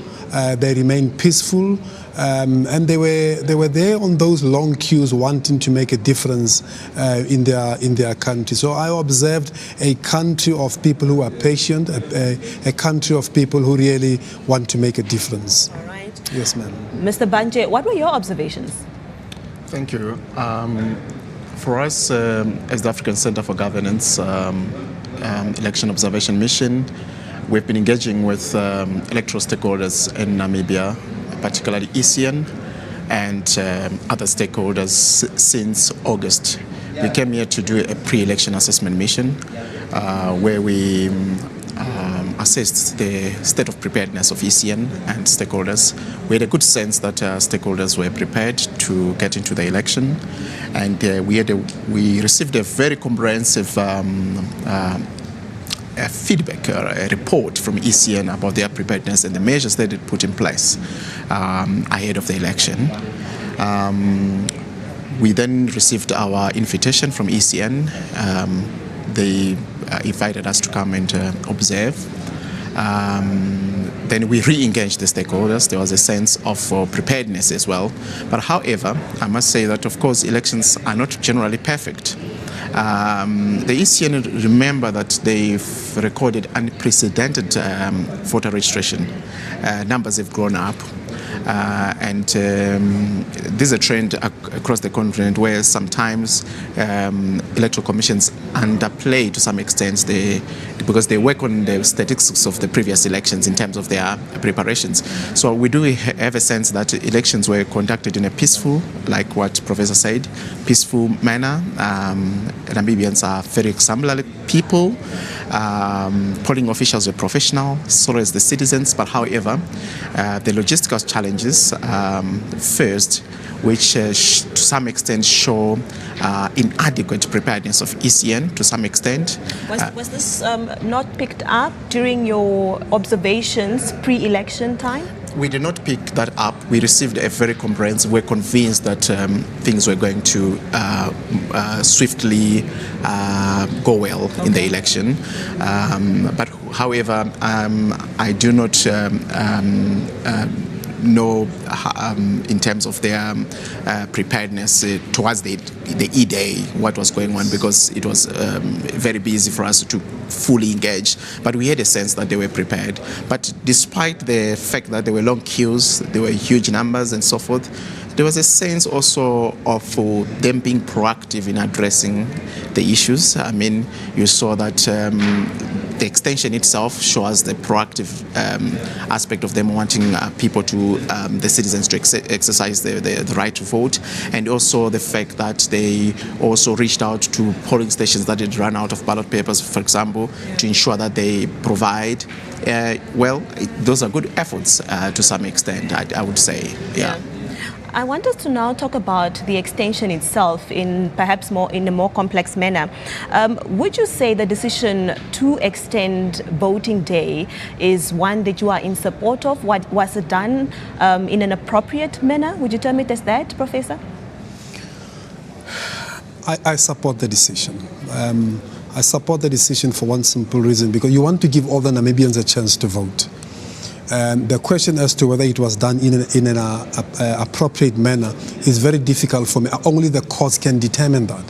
they remained peaceful, and they were there on those long queues wanting to make a difference in their country. So I observed a country of people who are patient, a country of people who really want to make a difference. All right. Yes, ma'am. Mr. Mbanje, what were your observations? Thank you. For us, as the African Center for Governance Election Observation Mission, we've been engaging with electoral stakeholders in Namibia, particularly ECN and other stakeholders since August. We came here to do a pre-election assessment mission where we assessed the state of preparedness of ECN and stakeholders. We had a good sense that stakeholders were prepared to get into the election, and we received a very comprehensive feedback, a report from ECN about their preparedness and the measures that they put in place ahead of the election. We then received our invitation from ECN. They invited us to come and observe. Then we re-engaged the stakeholders. There was a sense of preparedness as well. But however, I must say that, of course, elections are not generally perfect. The ECN remember that they've recorded unprecedented voter registration. Numbers have grown up. And this is a trend across the continent where sometimes electoral commissions underplay to some extent because they work on the statistics of the previous elections in terms of their preparations. So we do have a sense that elections were conducted in a peaceful, like what Professor said, peaceful manner. Namibians are very exemplary people. Polling officials were professional, so as the citizens. But however, the logistical challenges first, which to some extent show inadequate preparedness of ECN to some extent. Was this not picked up during your observations pre-election time? We did not pick that up. We received a very comprehensive. We're convinced that things were going to swiftly go well in the election. But however, I do not know in terms of their preparedness towards the E-Day, what was going on, because it was very busy for us to fully engage. But we had a sense that they were prepared. But despite the fact that there were long queues, there were huge numbers and so forth, there was a sense also of them being proactive in addressing the issues. I mean, you saw that the extension itself shows the proactive aspect of them wanting people to, the citizens to exercise the right to vote, and also the fact that they also reached out to polling stations that had run out of ballot papers, for example, to ensure that they provide. Well, those are good efforts to some extent, I would say, yeah. I want us to now talk about the extension itself in perhaps in a more complex manner. Would you say the decision to extend voting day is one that you are in support of? Was it done in an appropriate manner? Would you term it as that, Professor? I support the decision. I support the decision for one simple reason, because you want to give all the Namibians a chance to vote. The question as to whether it was done in an appropriate manner is very difficult for me. Only the courts can determine that.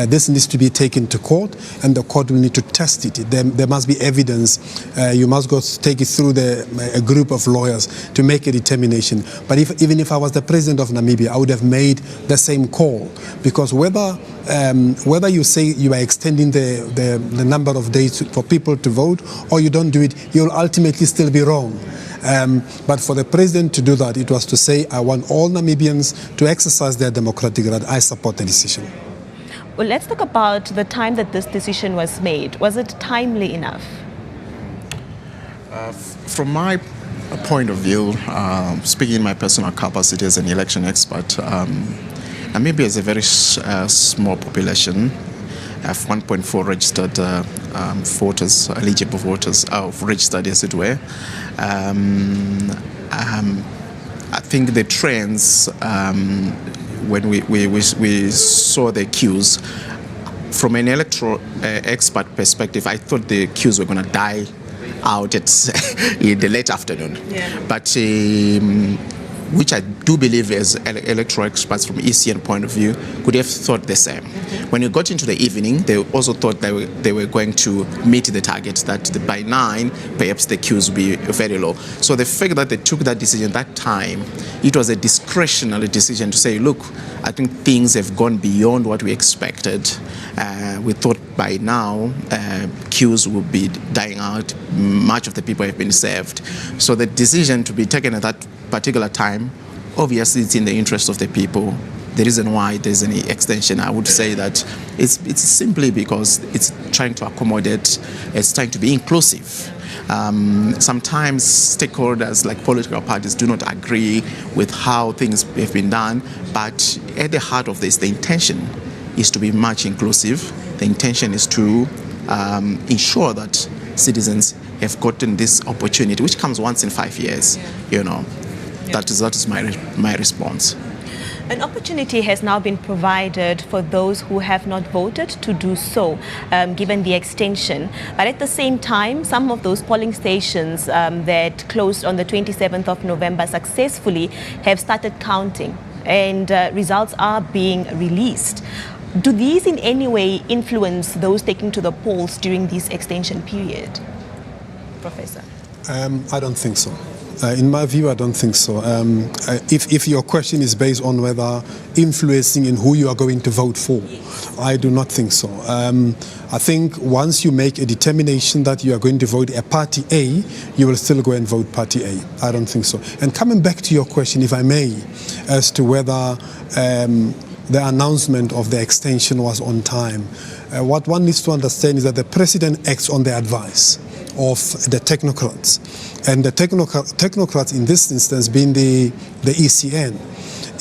This needs to be taken to court, and the court will need to test it. There must be evidence. You must go take it through a group of lawyers to make a determination. But even if I was the president of Namibia, I would have made the same call, because whether you say you are extending the number of days for people to vote or you don't do it, you'll ultimately still be wrong. But for the president to do that, it was to say, I want all Namibians to exercise their democratic right. I support the decision. Well, let's talk about the time that this decision was made. Was it timely enough? From my point of view, speaking in my personal capacity as an election expert, Namibia is a very small population. Have 1.4 registered voters, eligible voters, registered as it were. I think the trends, when we saw the queues, from an electoral expert perspective, I thought the queues were going to die out in the late afternoon. Yeah. But which I do believe as electoral experts from ECN point of view could have thought the same. Mm-hmm. When you got into the evening, they also thought they were going to meet the target, that by 9, perhaps the queues would be very low. So the fact that they took that decision that time, it was a discretionary decision to say, look, I think things have gone beyond what we expected. We thought by now queues will be dying out. Much of the people have been served. So the decision to be taken at that particular time, obviously it's in the interest of the people. The reason why there's any extension, I would say that it's simply because it's trying to accommodate, it's trying to be inclusive. Sometimes stakeholders like political parties do not agree with how things have been done, but at the heart of this, the intention is to be much inclusive. The intention is to ensure that citizens have gotten this opportunity, which comes once in 5 years, you know. That is my response. An opportunity has now been provided for those who have not voted to do so, given the extension. But at the same time, some of those polling stations that closed on the 27th of November successfully have started counting, and results are being released. Do these in any way influence those taking to the polls during this extension period? Professor? I don't think so. In my view, I don't think so. If your question is based on whether influencing in who you are going to vote for, I do not think so. I think once you make a determination that you are going to vote a party A, you will still go and vote party A. I don't think so. And coming back to your question, if I may, as to whether the announcement of the extension was on time, what one needs to understand is that the president acts on the advice of the technocrats, and the technocrats in this instance being the ECN.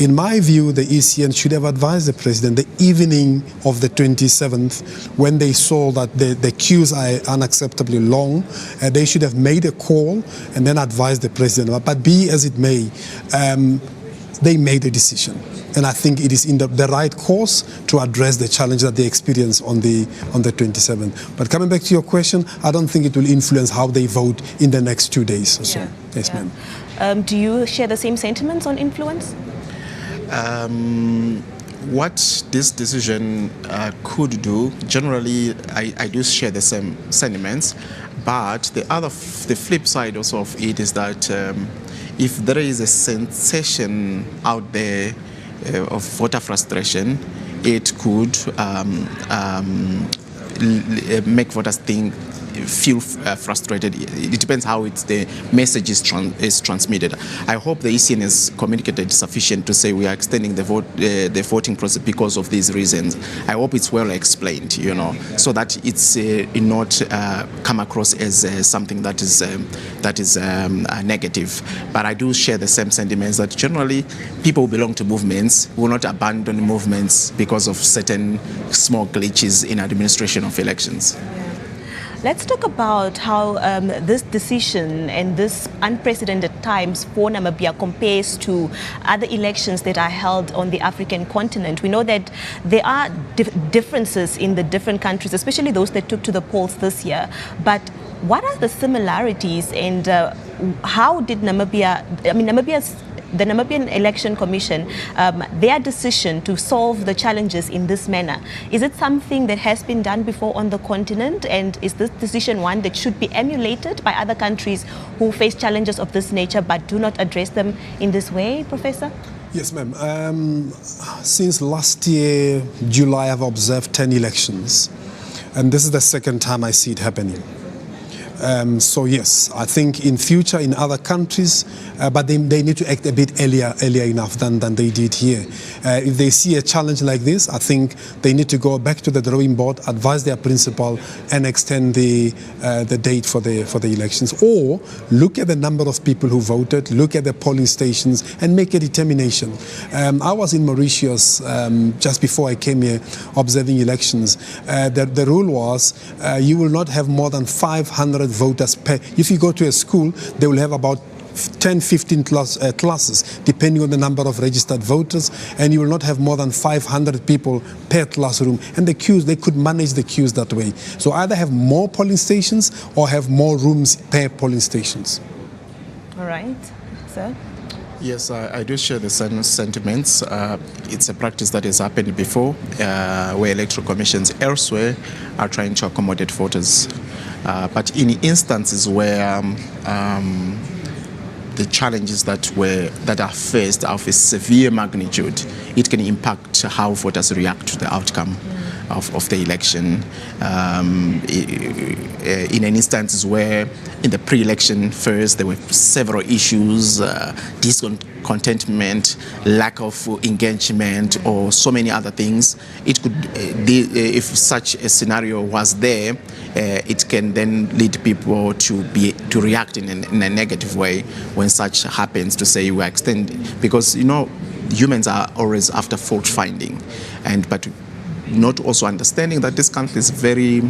In my view, the ECN should have advised the president the evening of the 27th, when they saw that the queues are unacceptably long. They should have made a call and then advised the president. But be as it may, they made a decision. And I think it is in the right course to address the challenge that they experience on the 27th. But coming back to your question, I don't think it will influence how they vote in the next 2 days or so. Yes, ma'am. Do you share the same sentiments on influence? What this decision could do, generally, I do share the same sentiments, but the flip side also of it is that if there is a sensation out there of voter frustration, it could make voters feel frustrated. It depends how the message is transmitted. I hope the ECN has communicated sufficient to say we are extending the voting process because of these reasons. I hope it's well explained, so that it's not come across as something that is negative. But I do share the same sentiments that generally people who belong to movements will not abandon movements because of certain small glitches in administration of elections. Let's talk about how this decision and this unprecedented times for Namibia compares to other elections that are held on the African continent. We know that there are differences in the different countries, especially those that took to the polls this year. But what are the similarities, and how did the Namibian Election Commission, their decision to solve the challenges in this manner? Is it something that has been done before on the continent, and is this decision one that should be emulated by other countries who face challenges of this nature but do not address them in this way, Professor? Yes, ma'am. Since last year, July, I've observed 10 elections, and this is the second time I see it happening. So yes, I think in future in other countries, but they need to act a bit earlier enough than they did here. If they see a challenge like this, I think they need to go back to the drawing board, advise their principal, and extend the date for the elections, or look at the number of people who voted, look at the polling stations, and make a determination. I was in Mauritius just before I came here observing elections. The rule was you will not have more than 500 voters per. If you go to a school, they will have about 10-15 classes, depending on the number of registered voters, and you will not have more than 500 people per classroom. And the queues, they could manage the queues that way. So either have more polling stations or have more rooms per polling stations. All right, sir. Yes, I do share the same sentiments. It's a practice that has happened before, where electoral commissions elsewhere are trying to accommodate voters. But in instances where the challenges that are faced are of a severe magnitude, it can impact how voters react to the outcome of the election. In an instance where in the pre-election phase there were several issues, discontentment, lack of engagement, or so many other things, it could, if such a scenario was there, it can then lead people to react in a negative way when such happens, to say we are extending, because humans are always after fault finding, but not also understanding that this country is very,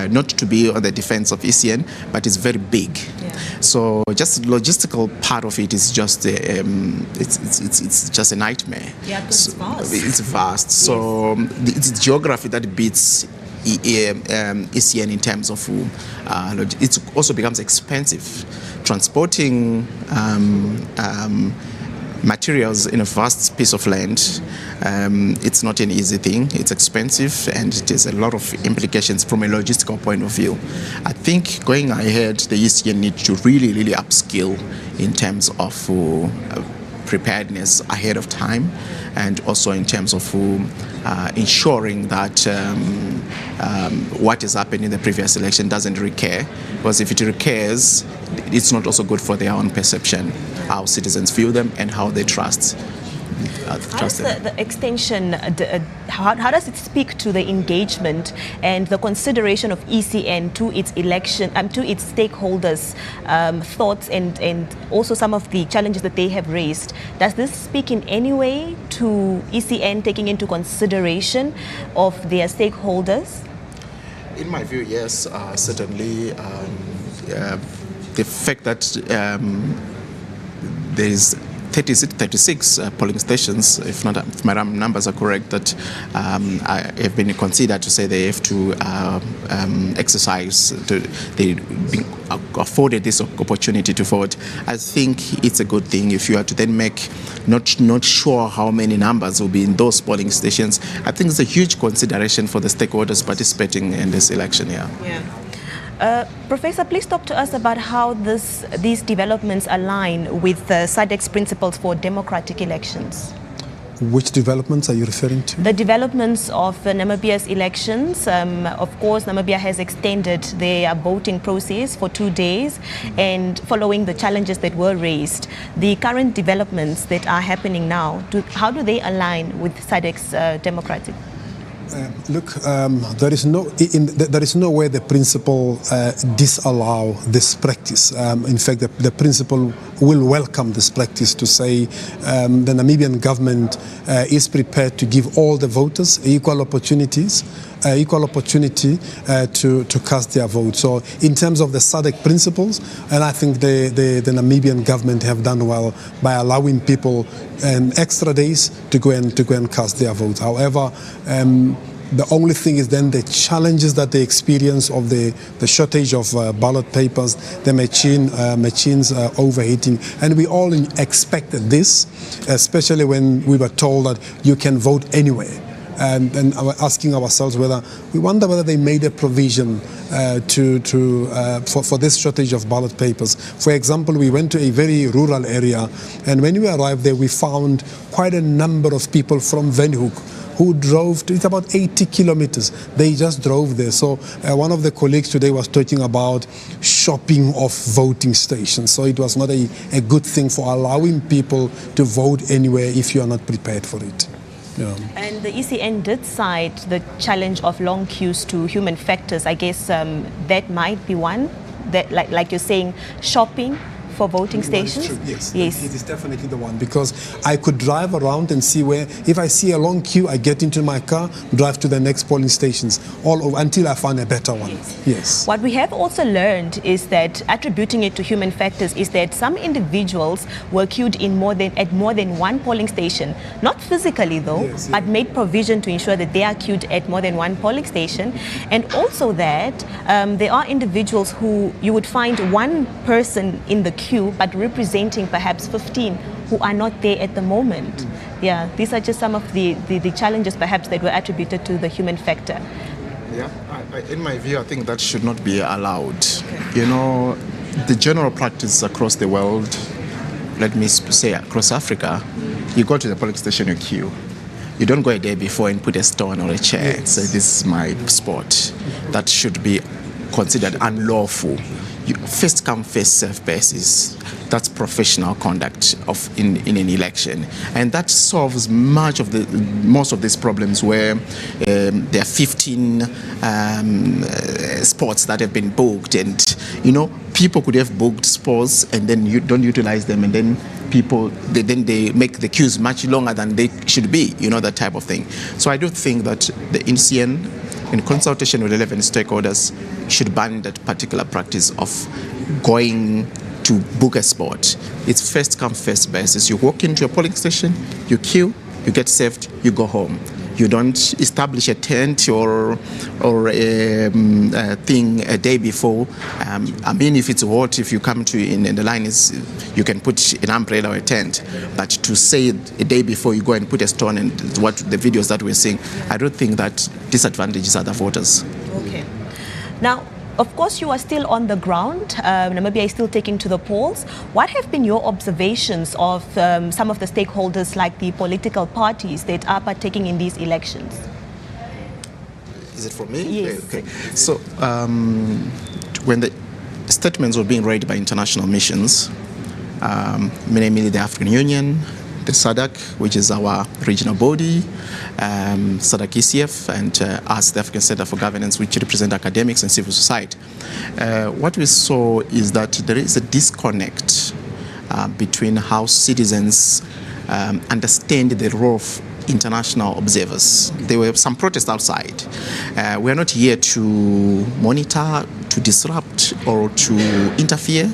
not to be on the defense of ECN, but it's very big. Yeah. So just logistical part of it is just it's just a nightmare. Yeah, because it's vast. It's vast. Yes. So it's geography that beats ECN in terms of it also becomes expensive. Transporting materials in a vast piece of land, it's not an easy thing. It's expensive, and it has a lot of implications from a logistical point of view. I think going ahead, the ECN needs to really, really upskill in terms of preparedness ahead of time, and also in terms of ensuring that what has happened in the previous election doesn't recur, because if it recurs, it's not also good for their own perception, how citizens view them and how they trust them. The extension, how does it speak to the engagement and the consideration of ECN to its election, to its stakeholders' thoughts and also some of the challenges that they have raised? Does this speak in any way to ECN taking into consideration of their stakeholders? In my view, yes, certainly. The fact that there is 30 36 polling stations, if my numbers are correct, that have been considered to say they have to exercise, they being afforded this opportunity to vote. I think it's a good thing. If you are to then make, not sure how many numbers will be in those polling stations, I think it's a huge consideration for the stakeholders participating in this election. Professor, please talk to us about how these developments align with SADC's principles for democratic elections. Which developments are you referring to? The developments of Namibia's elections. Of course, Namibia has extended their voting process for 2 days, and following the challenges that were raised, the current developments that are happening now, how do they align with SADC's democratic? Look, there is no way the principle disallow this practice. In fact, the principle will welcome this practice to say the Namibian government is prepared to give all the voters equal opportunity to cast their vote. So in terms of the SADC principles, and I think the Namibian government have done well by allowing people extra days to go and cast their vote. However, the only thing is then the challenges that they experience of the shortage of ballot papers, the machines overheating, and we all expected this, especially when we were told that you can vote anywhere. And we're asking ourselves we wonder whether they made a provision for this shortage of ballot papers. For example, we went to a very rural area, and when we arrived there, we found quite a number of people from Windhoek who drove, it's about 80 kilometers. They just drove there. So one of the colleagues today was talking about shopping of voting stations. So it was not a good thing for allowing people to vote anywhere if you are not prepared for it. Yeah. And the ECN did cite the challenge of long queues to human factors. I guess that might be one, that like you're saying, shopping for voting stations? Yes, it is definitely the one, because I could drive around and see where, if I see a long queue, I get into my car, drive to the next polling stations, all over until I find a better one. Yes. What we have also learned is that attributing it to human factors is that some individuals were queued in more than one polling station, not physically though, but made provision to ensure that they are queued at more than one polling station, and also that there are individuals who you would find one person in the queue but representing perhaps 15 who are not there at the moment. Yeah, these are just some of the challenges perhaps that were attributed to the human factor. Yeah, in my view, I think that should not be allowed. Okay. You know, the general practice across the world, let me say across Africa, you go to the polling station, you queue. You don't go a day before and put a stone or a chair and say, this is my spot. That should be considered unlawful. First come, first serve basis. That's professional conduct in an election, and that solves most of these problems where there are 15 spots that have been booked, and people could have booked spots and then you don't utilize them, and then they make the queues much longer than they should be. That type of thing. So I do think that the ECN, in consultation with relevant stakeholders, should ban that particular practice of going to book a spot. It's first come, first basis. You walk into a polling station, you queue, you get served, you go home. You don't establish a tent or a thing a day before. I mean, if it's hot, if you come to in the line, you can put an umbrella or a tent. But to say a day before you go and put a stone, and what the videos that we're seeing, I don't think that disadvantages other voters. Okay. Now, of course, you are still on the ground. Namibia is still taking to the polls. What have been your observations of some of the stakeholders, like the political parties that are partaking in these elections? Is it for me? Yes. Okay. So, when the statements were being read by international missions, mainly the African Union, the SADC, which is our regional body, SADC ECF, and us, the African Center for Governance, which represent academics and civil society. What we saw is that there is a disconnect between how citizens understand the role of international observers. There were some protests outside. We are not here to monitor, to disrupt, or to interfere.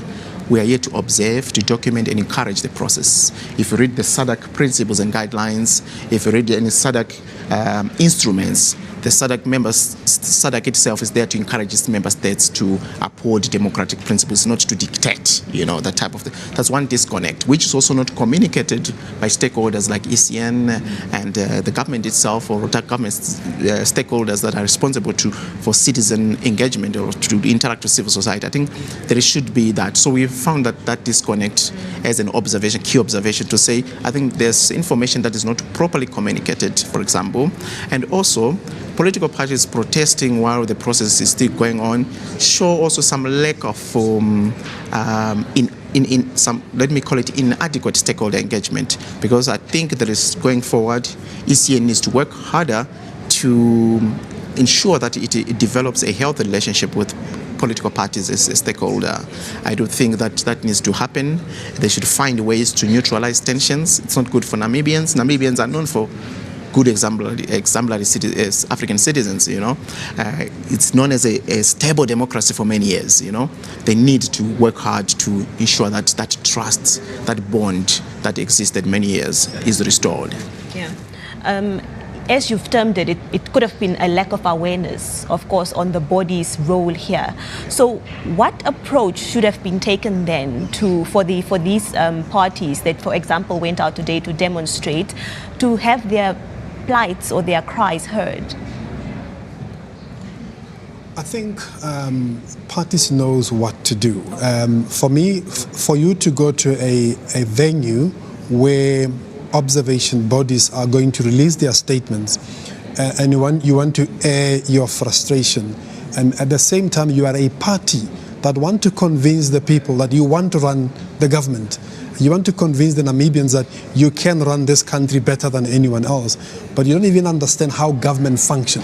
We are here to observe, to document and encourage the process. If you read the SADC principles and guidelines, if you read any SADC instruments, the SADC itself is there to encourage its member states to uphold democratic principles, not to dictate, that type of thing. That's one disconnect, which is also not communicated by stakeholders like ECN and the government itself, or government stakeholders that are responsible for citizen engagement or to interact with civil society. I think there should be that. So we've found that disconnect as an observation, key observation, to say, I think there's information that is not properly communicated, for example, and also political parties protesting while the process is still going on show also some lack of some, let me call it, inadequate stakeholder engagement, because I think there is, going forward, ECN needs to work harder to ensure that it develops a healthy relationship with political parties as a stakeholder. I do think that needs to happen. They should find ways to neutralize tensions. It's not good for Namibians. Namibians are known for good exemplary as African citizens, It's known as a stable democracy for many years, They need to work hard to ensure that that trust, that bond that existed many years is restored. Yeah. As you've termed it, it could have been a lack of awareness, of course, on the body's role here. So what approach should have been taken then for these parties that, for example, went out today to demonstrate, to have their plights or their cries heard? I think parties knows what to do. For me, for you to go to a venue where observation bodies are going to release their statements, and you want to air your frustration, and at the same time you are a party that want to convince the people that you want to run the government. You want to convince the Namibians that you can run this country better than anyone else, but you don't even understand how government function.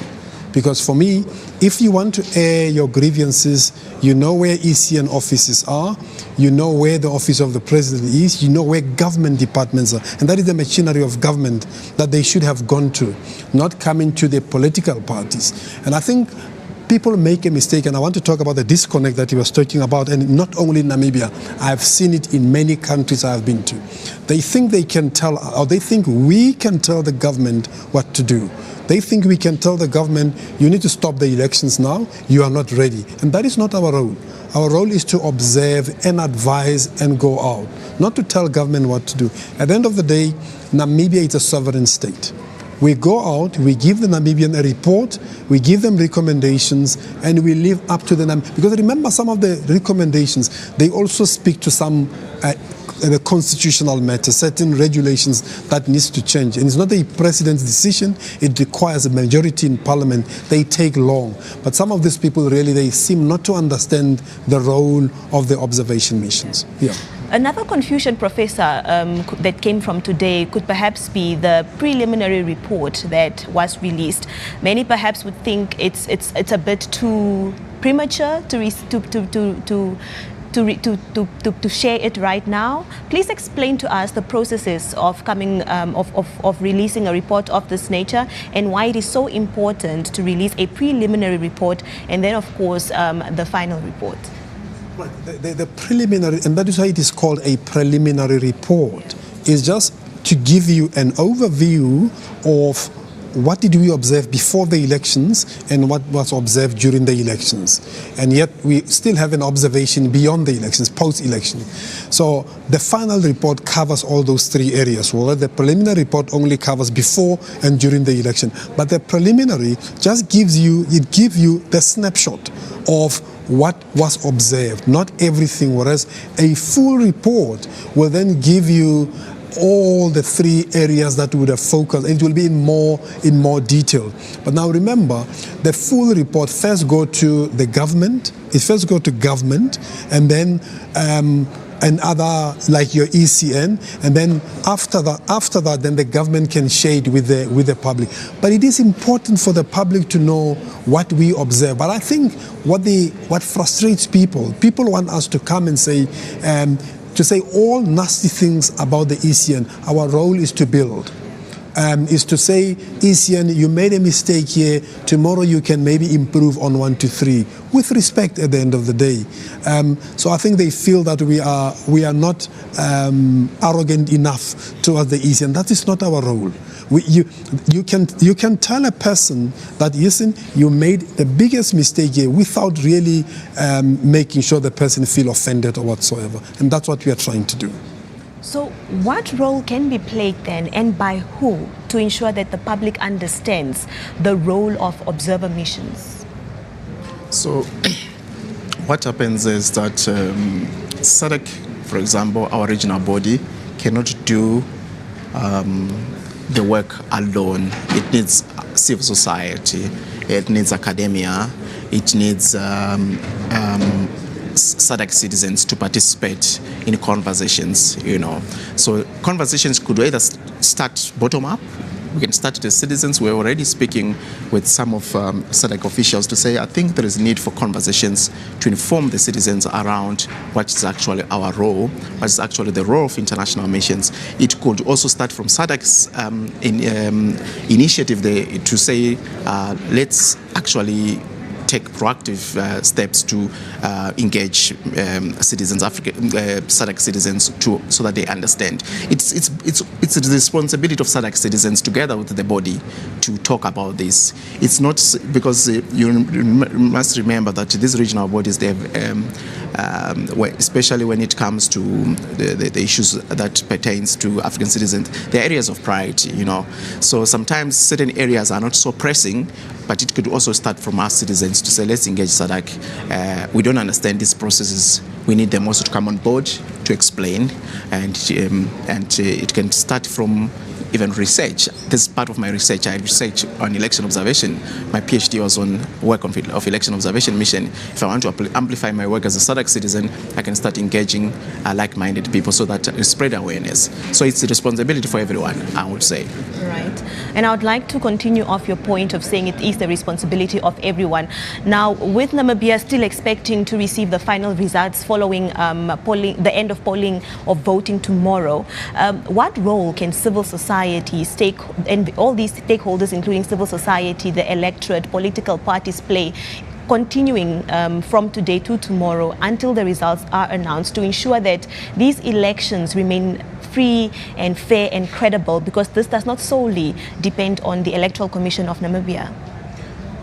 Because for me, if you want to air your grievances, you know where ECN offices are, you know where the office of the president is, you know where government departments are. And that is the machinery of government that they should have gone to, not coming to the political parties. And I think people make a mistake, and I want to talk about the disconnect that he was talking about, and not only in Namibia. I've seen it in many countries I've been to. They think they can tell, or they think we can tell the government what to do. They think we can tell the government, you need to stop the elections now, you are not ready. And that is not our role. Our role is to observe and advise and go out, not to tell government what to do. At the end of the day, Namibia is a sovereign state. We go out, we give the Namibian a report, we give them recommendations, and we live up to the Namibian. Because remember, some of the recommendations, they also speak to some the constitutional matters, certain regulations that needs to change. And it's not a president's decision, it requires a majority in parliament. They take long. But some of these people really, they seem not to understand the role of the observation missions. Yeah. Another confusion, Professor, that came from today could perhaps be the preliminary report that was released. Many perhaps would think it's a bit too premature to share it right now. Please explain to us the processes of releasing a report of this nature, and why it is so important to release a preliminary report and then, of course, the final report. Right. The preliminary, and that is why it is called a preliminary report, is just to give you an overview of what did we observe before the elections and what was observed during the elections. And yet we still have an observation beyond the elections, post-election. So the final report covers all those three areas. Well, the preliminary report only covers before and during the election. But the preliminary just gives you the snapshot of what was observed, not everything, whereas a full report will then give you all the three areas that would have focused. It will be in more detail. But now remember, the full report first go to the government. It first go to government, and then and other like your ECN, and then after that, then the government can share it with the public. But it is important for the public to know what we observe. But I think what frustrates people want us to come and say. To say all nasty things about the ECN. Our role is to build. is to say, ASEAN, you made a mistake here, tomorrow you can maybe improve on 1, 2, 3, with respect at the end of the day. So I think they feel that we are not arrogant enough towards the ASEAN. That is not our role. You can tell a person that, listen, you made the biggest mistake here without really making sure the person feel offended or whatsoever. And that's what we are trying to do. So what role can be played then, and by who, to ensure that the public understands the role of observer missions? So what happens is that SADC, for example, our regional body, cannot do the work alone. It needs civil society, it needs academia, it needs SADC citizens to participate in conversations, So conversations could either start bottom up. We can start with the citizens. We're already speaking with some of SADC officials to say, I think there is need for conversations to inform the citizens around what is actually our role, what is actually the role of international missions. It could also start from SADC's initiative to say, let's actually take proactive steps to engage citizens, SADC citizens, so that they understand. It's the responsibility of SADC citizens, together with the body, to talk about this. It's not because you must remember that these regional bodies, they have, especially when it comes to the issues that pertains to African citizens, they're areas of pride, So sometimes certain areas are not so pressing, but it could also start from our citizens to say, let's engage SADC. We don't understand these processes. We need them also to come on board to explain, and it can start from even research. This is part of my research. I research on election observation. My PhD was on work of election observation mission. If I want to amplify my work as a SADC citizen, I can start engaging like-minded people so that we spread awareness. So it's a responsibility for everyone, I would say. Right. And I would like to continue off your point of saying it is the responsibility of everyone. Now, with Namibia still expecting to receive the final results following the end of polling or voting tomorrow, what role can civil society and all these stakeholders, including civil society, the electorate, political parties, play, continuing from today to tomorrow until the results are announced, to ensure that these elections remain free and fair and credible, because this does not solely depend on the Electoral Commission of Namibia?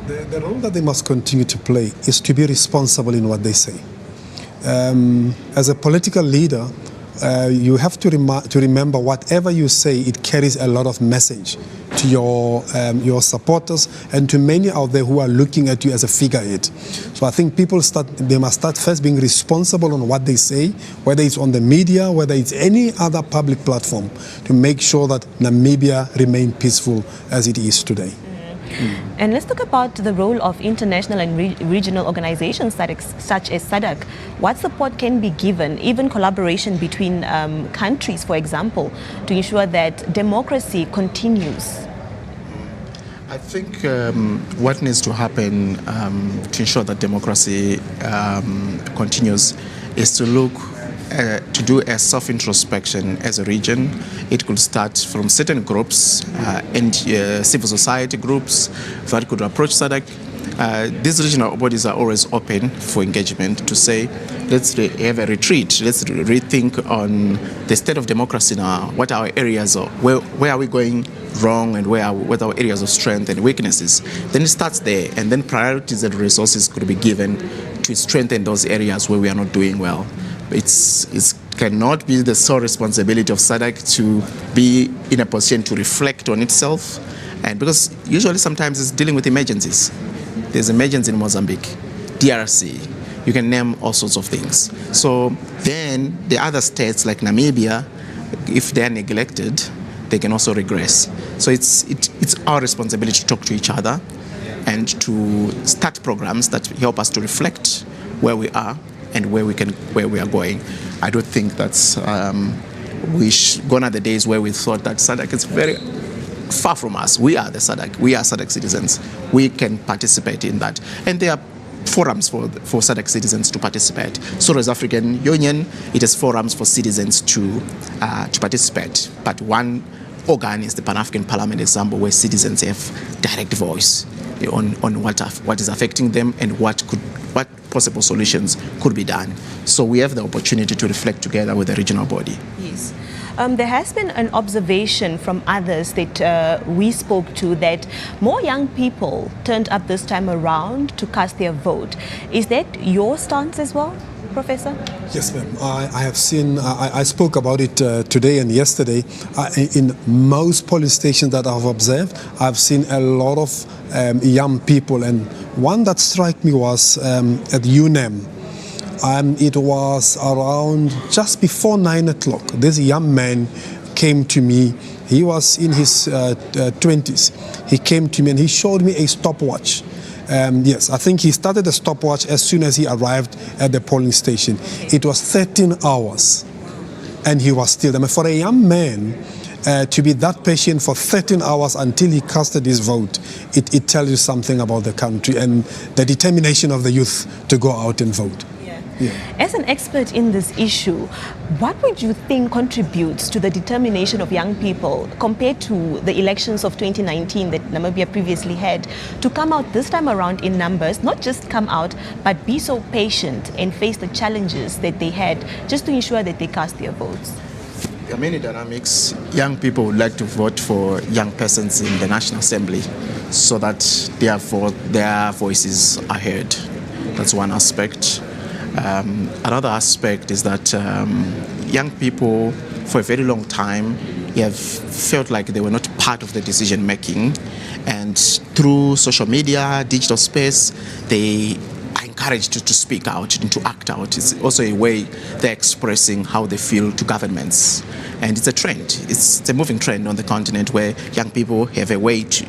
The role that they must continue to play is to be responsible in what they say. As a political leader, you have to remember whatever you say, it carries a lot of message to your supporters and to many out there who are looking at you as a figurehead. So I think they must start first being responsible on what they say, whether it's on the media, whether it's any other public platform, to make sure that Namibia remains peaceful as it is today. And let's talk about the role of international and regional organizations such as SADC. What support can be given, even collaboration between countries, for example, to ensure that democracy continues? I think what needs to happen to ensure that democracy continues is to look to do a self-introspection as a region. It could start from certain groups and civil society groups that could approach SADC. These regional bodies are always open for engagement to say, let's have a retreat, let's rethink on the state of democracy now, what are our areas, where are we going wrong, and what are our areas of strength and weaknesses. Then it starts there, and then priorities and resources could be given to strengthen those areas where we are not doing well. It cannot be the sole responsibility of SADC to be in a position to reflect on itself, and because usually sometimes it's dealing with emergencies. There's emergency in Mozambique, DRC, you can name all sorts of things. So then the other states like Namibia, if they're neglected, they can also regress. So it's our responsibility to talk to each other and to start programs that help us to reflect where we are and where we are going. I don't think that's gone are the days where we thought that SADC is very far from us. We are the SADC. We are SADC citizens. We can participate in that, and there are forums for SADC citizens to participate. So as African Union, it has forums for citizens to participate. But one organ is the Pan-African Parliament example, where citizens have direct voice on what is affecting them and what possible solutions could be done. So we have the opportunity to reflect together with the regional body. Yes. There has been an observation from others that we spoke to that more young people turned up this time around to cast their vote. Is that your stance as well, Professor? Yes, ma'am. I have seen, I spoke about it today and yesterday. In most polling stations that I've observed, I've seen a lot of young people, and one that struck me was at UNAM. It was around just before 9 o'clock. This young man came to me. He was in his 20s. He came to me and he showed me a stopwatch. Yes, I think he started the stopwatch as soon as he arrived at the polling station. It was 13 hours and he was still there. For a young man to be that patient for 13 hours until he casted his vote, it tells you something about the country and the determination of the youth to go out and vote. Yeah. As an expert in this issue, what would you think contributes to the determination of young people compared to the elections of 2019 that Namibia previously had to come out this time around in numbers, not just come out, but be so patient and face the challenges that they had just to ensure that they cast their votes? There are many dynamics. Young people would like to vote for young persons in the National Assembly so that their voices are heard. That's one aspect. Another aspect is that young people, for a very long time, have felt like they were not part of the decision making, and through social media, digital space, they are encouraged to speak out and to act out. It's also a way they're expressing how they feel to governments, and it's a trend. It's a moving trend on the continent where young people have a way to.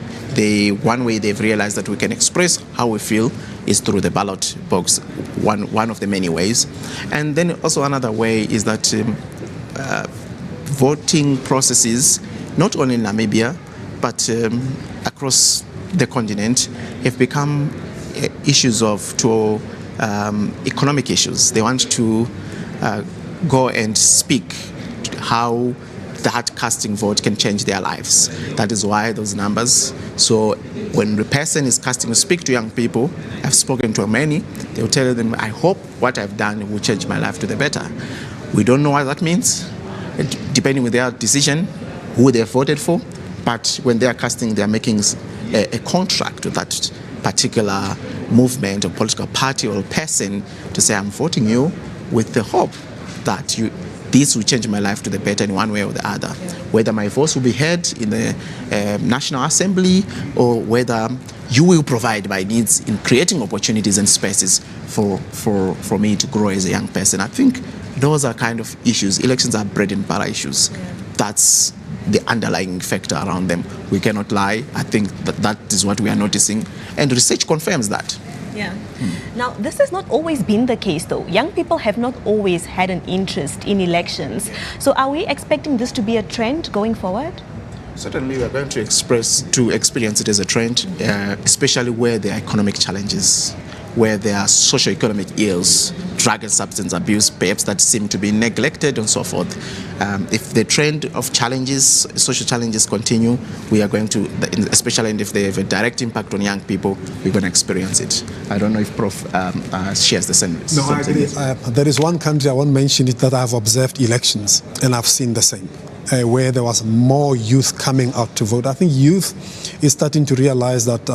One way they've realized that we can express how we feel is through the ballot box, one of the many ways. And then also another way is that voting processes, not only in Namibia, but across the continent, have become issues of economic issues. They want to go and speak how that casting vote can change their lives. That is why those numbers. So when the person is casting, speak to young people, I've spoken to many, they will tell them, I hope what I've done will change my life to the better. We don't know what that means, depending on their decision, who they voted for, but when they are casting, they are making a contract with that particular movement or political party or person to say, I'm voting you with the hope that this will change my life to the better in one way or the other. Whether my voice will be heard in the National Assembly or whether you will provide my needs in creating opportunities and spaces for me to grow as a young person. I think those are kind of issues. Elections are bread and butter issues. That's the underlying factor around them. We cannot lie. I think that is what we are noticing. And research confirms that. Yeah. Now, this has not always been the case, though. Young people have not always had an interest in elections. So are we expecting this to be a trend going forward? Certainly, we are going to experience it as a trend, especially where there are economic challenges, where there are socio-economic ills, drug and substance abuse, perhaps that seem to be neglected and so forth. If the trend of challenges, social challenges continue, we are going to, especially if they have a direct impact on young people, we're going to experience it. I don't know if Prof shares the same. No, I agree. There is one country, I won't mention it, that I've observed elections and I've seen the same. Where there was more youth coming out to vote. I think youth is starting to realize that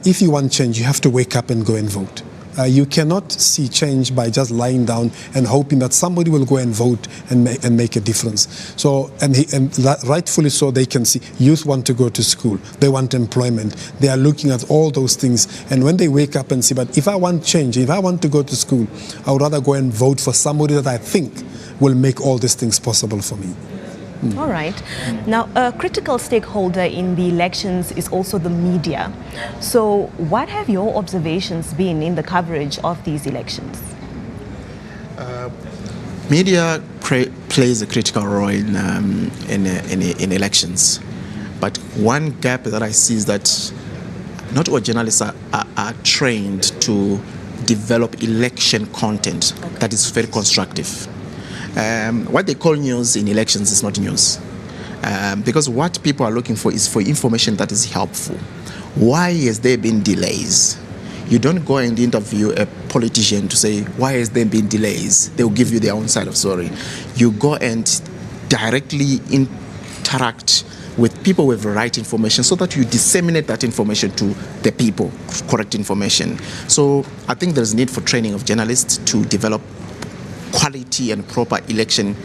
if you want change, you have to wake up and go and vote. You cannot see change by just lying down and hoping that somebody will go and vote and make a difference. So, and rightfully so, they can see youth want to go to school, they want employment, they are looking at all those things. And when they wake up and see, but if I want change, if I want to go to school, I would rather go and vote for somebody that I think will make all these things possible for me. All right. Now, a critical stakeholder in the elections is also the media. So what have your observations been in the coverage of these elections? Media plays a critical role in elections. But one gap that I see is that not all journalists are trained to develop election content that is very constructive. What they call news in elections is not news. Because what people are looking for is for information that is helpful. Why has there been delays? You don't go and interview a politician to say, why has there been delays? They'll give you their own side of story. You go and directly interact with people with the right information so that you disseminate that information to the people, correct information. So I think there's need for training of journalists to develop quality and proper election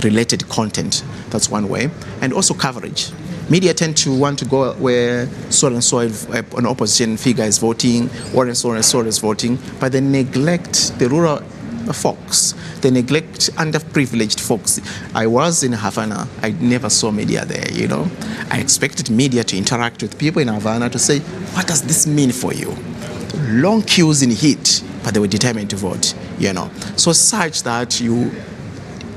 related content. That's one way. And also coverage. Media tend to want to go where so and so an opposition figure is voting, or and so is voting, but they neglect the rural folks. They neglect underprivileged folks. I was in Havana. I never saw media there, you know. I expected media to interact with people in Havana to say, what does this mean for you? Long queues in heat, but they were determined to vote, you know. So such that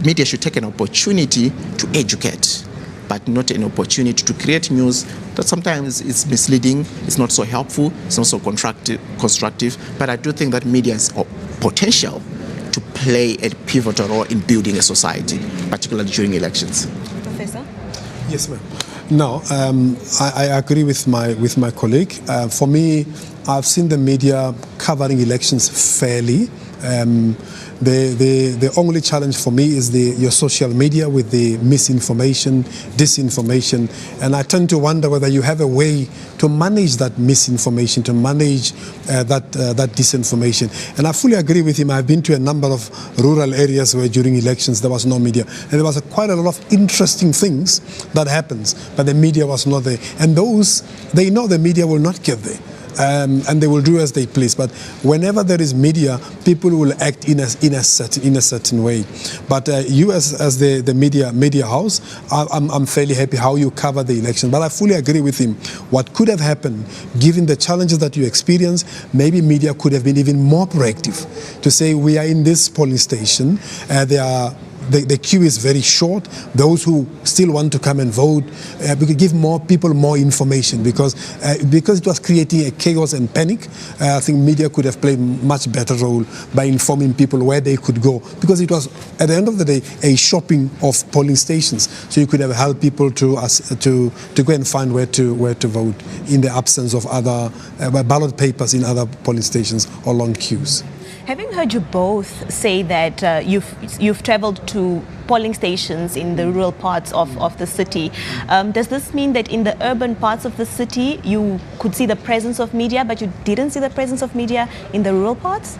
media should take an opportunity to educate, but not an opportunity to create news that sometimes is misleading, it's not so helpful, it's not so constructive. But I do think that media has potential to play a pivotal role in building a society, particularly during elections. Professor? Yes, ma'am. No, I agree with my colleague. For me, I've seen the media covering elections fairly. The only challenge for me is your social media with the misinformation, disinformation, and I tend to wonder whether you have a way to manage that misinformation, to manage that disinformation. And I fully agree with him. I've been to a number of rural areas where during elections there was no media, and there was quite a lot of interesting things that happens, but the media was not there. And those, they know the media will not get there. And they will do as they please. But whenever there is media, people will act in a certain way. But you, as the media house, I'm fairly happy how you cover the election. But I fully agree with him. What could have happened, given the challenges that you experience, maybe media could have been even more proactive to say we are in this polling station. The queue is very short. Those who still want to come and vote, we could give more people more information because it was creating a chaos and panic. I think media could have played a much better role by informing people where they could go, because it was, at the end of the day, a shopping of polling stations. So you could have helped people to go and find where to vote in the absence of other ballot papers in other polling stations or long queues. Having heard you both say that you've traveled to polling stations in the rural parts of the city, does this mean that in the urban parts of the city you could see the presence of media, but you didn't see the presence of media in the rural parts?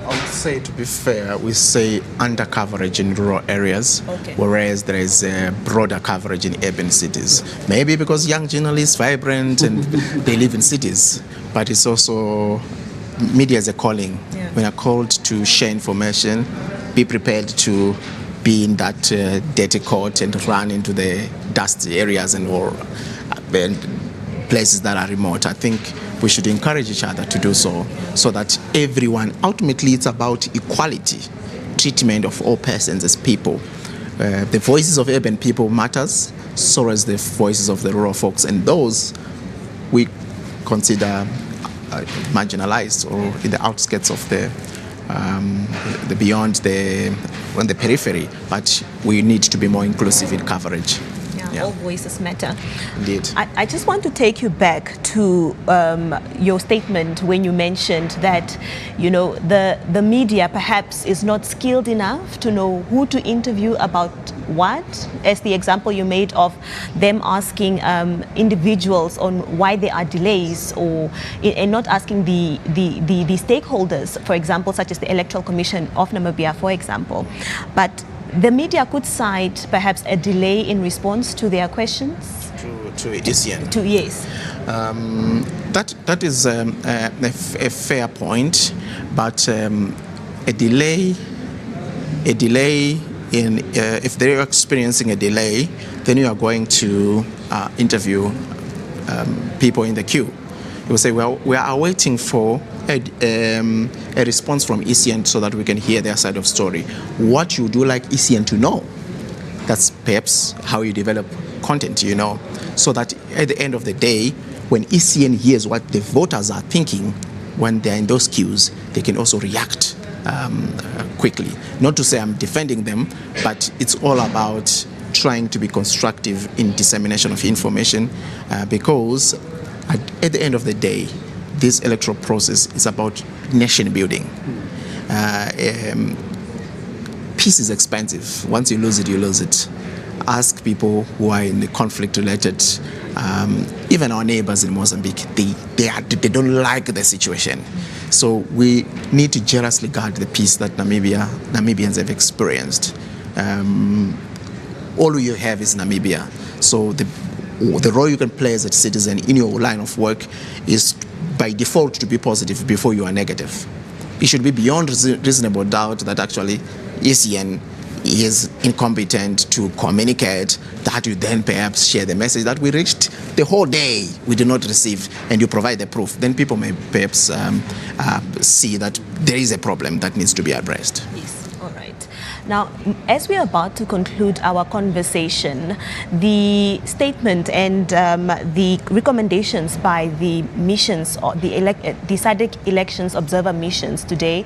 I would say, to be fair, we say under coverage in rural areas, whereas there is broader coverage in urban cities. Maybe because young journalists, vibrant, and they live in cities, but it's also media is a calling. Yeah. When you're called to share information, be prepared to be in that dirty court and run into the dusty areas and places that are remote. I think we should encourage each other to do so that everyone, ultimately it's about equality, treatment of all persons as people. The voices of urban people matters, so as the voices of the rural folks, and those we consider marginalized or in the outskirts of the beyond on the periphery, but we need to be more inclusive in coverage. Yeah. All voices matter. Indeed. I just want to take you back to your statement when you mentioned that, you know, the media perhaps is not skilled enough to know who to interview about what, as the example you made of them asking individuals on why there are delays, and not asking the stakeholders, for example, such as the Electoral Commission of Namibia, for example. But the media could cite perhaps a delay in response to their questions? To ECN? Yes. That is a fair point, but a delay in, if they're experiencing a delay, then you are going to interview people in the queue. You will say, well, we are waiting for a response from ECN so that we can hear their side of story. What you do like ECN to know, that's perhaps how you develop content, you know, so that at the end of the day, when ECN hears what the voters are thinking when they're in those queues, they can also react quickly. Not to say I'm defending them, but it's all about trying to be constructive in dissemination of information because at the end of the day, this electoral process is about nation building. Peace is expensive. Once you lose it, you lose it. Ask people who are in the conflict related, even our neighbors in Mozambique, they don't like the situation. So we need to jealously guard the peace that Namibians have experienced. All you have is Namibia. So the role you can play as a citizen in your line of work is by default to be positive before you are negative. It should be beyond reasonable doubt that actually ECN is incompetent to communicate, that you then perhaps share the message that we reached the whole day we did not receive, and you provide the proof. Then people may perhaps see that there is a problem that needs to be addressed. Yes, all right. Now, as we are about to conclude our conversation, the statement and the recommendations by the missions, or the SADC elections observer missions today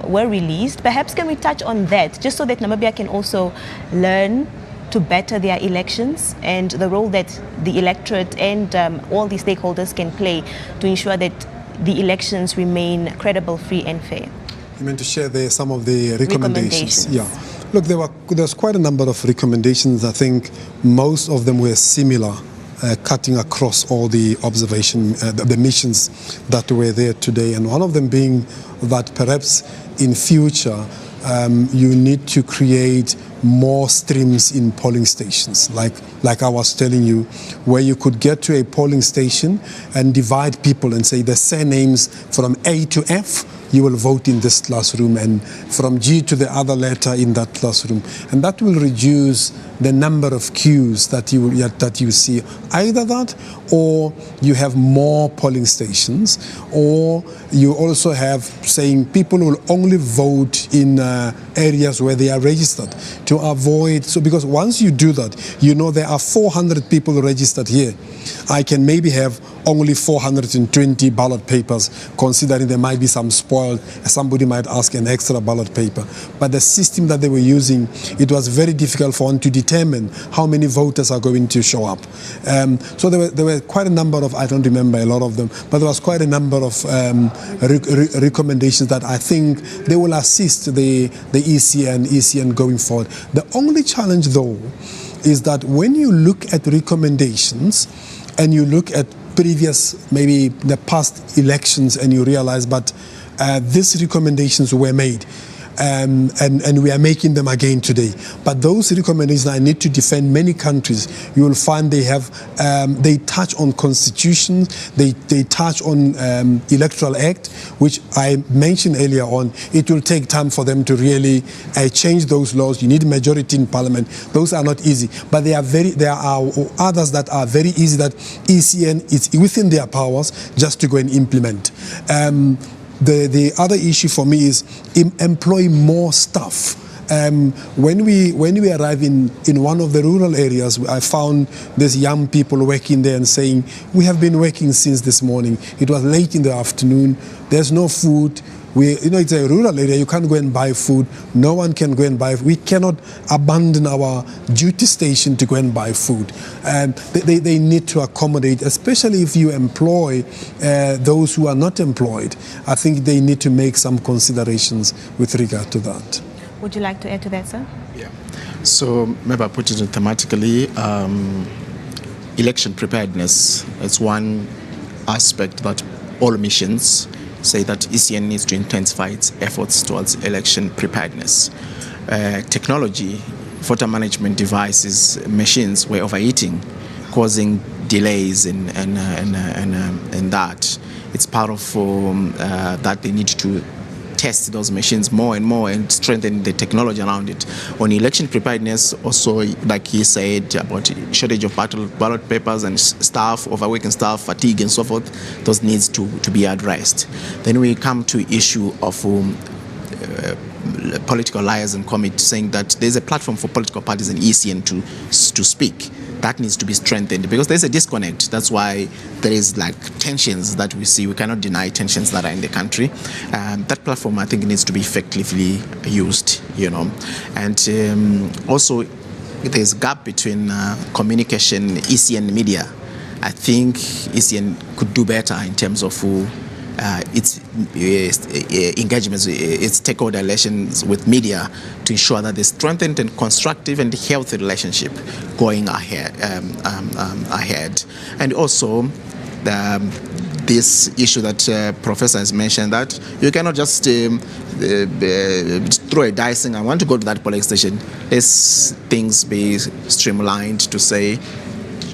were released. Perhaps can we touch on that, just so that Namibia can also learn to better their elections and the role that the electorate and all the stakeholders can play to ensure that the elections remain credible, free and fair? You meant to share some of the recommendations? Yeah. Look, there's quite a number of recommendations. I think most of them were similar, cutting across all the observation, the missions that were there today. And one of them being that perhaps in future, you need to create more streams in polling stations, like I was telling you, where you could get to a polling station and divide people and say the surnames from A to F, you will vote in this classroom, and from G to the other letter in that classroom. And that will reduce the number of queues that you see. Either that, or you have more polling stations, or you also have saying people will only vote in areas where they are registered to avoid. So because once you do that, you know there are 400 people registered here. I can maybe have only 420 ballot papers, considering there might be some spoiled, somebody might ask an extra ballot paper. But the system that they were using, it was very difficult for one to determine how many voters are going to show up. So there were quite a number of, I don't remember a lot of them, but there was quite a number of recommendations that I think they will assist the ECN going forward. The only challenge though is that when you look at recommendations and you look at previous, maybe the past elections, and you realize, but these recommendations were made. And we are making them again today. But those recommendations, I need to defend many countries. You will find they have, they touch on constitutions, they touch on Electoral Act, which I mentioned earlier on. It will take time for them to really change those laws. You need majority in parliament. Those are not easy. But there are others that are very easy that ECN is within their powers just to go and implement. The other issue for me is employ more staff. When we arrive in one of the rural areas, I found these young people working there and saying, we have been working since this morning. It was late in the afternoon. There's no food. It's a rural area. You can't go and buy food. No one can go and buy. We cannot abandon our duty station to go and buy food. They need to accommodate, especially if you employ those who are not employed. I think they need to make some considerations with regard to that. Would you like to add to that, sir? Yeah. So maybe I put it thematically. Election preparedness is one aspect that all missions say that ECN needs to intensify its efforts towards election preparedness. Technology, voter management devices, machines were overheating, causing delays in that. It's part of that they need to test those machines more and more and strengthen the technology around it. On election preparedness, also, like he said, about shortage of ballot papers and staff, overworking staff, fatigue and so forth, those needs to be addressed. Then we come to issue of political liaison committee, saying that there's a platform for political parties and ECN to speak. That needs to be strengthened because there's a disconnect. That's why there is tensions that we see. We cannot deny tensions that are in the country. That platform, I think, needs to be effectively used, And also there's a gap between communication, ECN media. I think ECN could do better in terms of its engagements, its stakeholder relations with media to ensure that there's strengthened and constructive and healthy relationship going ahead. And also, this issue that Professor has mentioned, that you cannot just throw a dice saying, I want to go to that polling station. Let's things be streamlined to say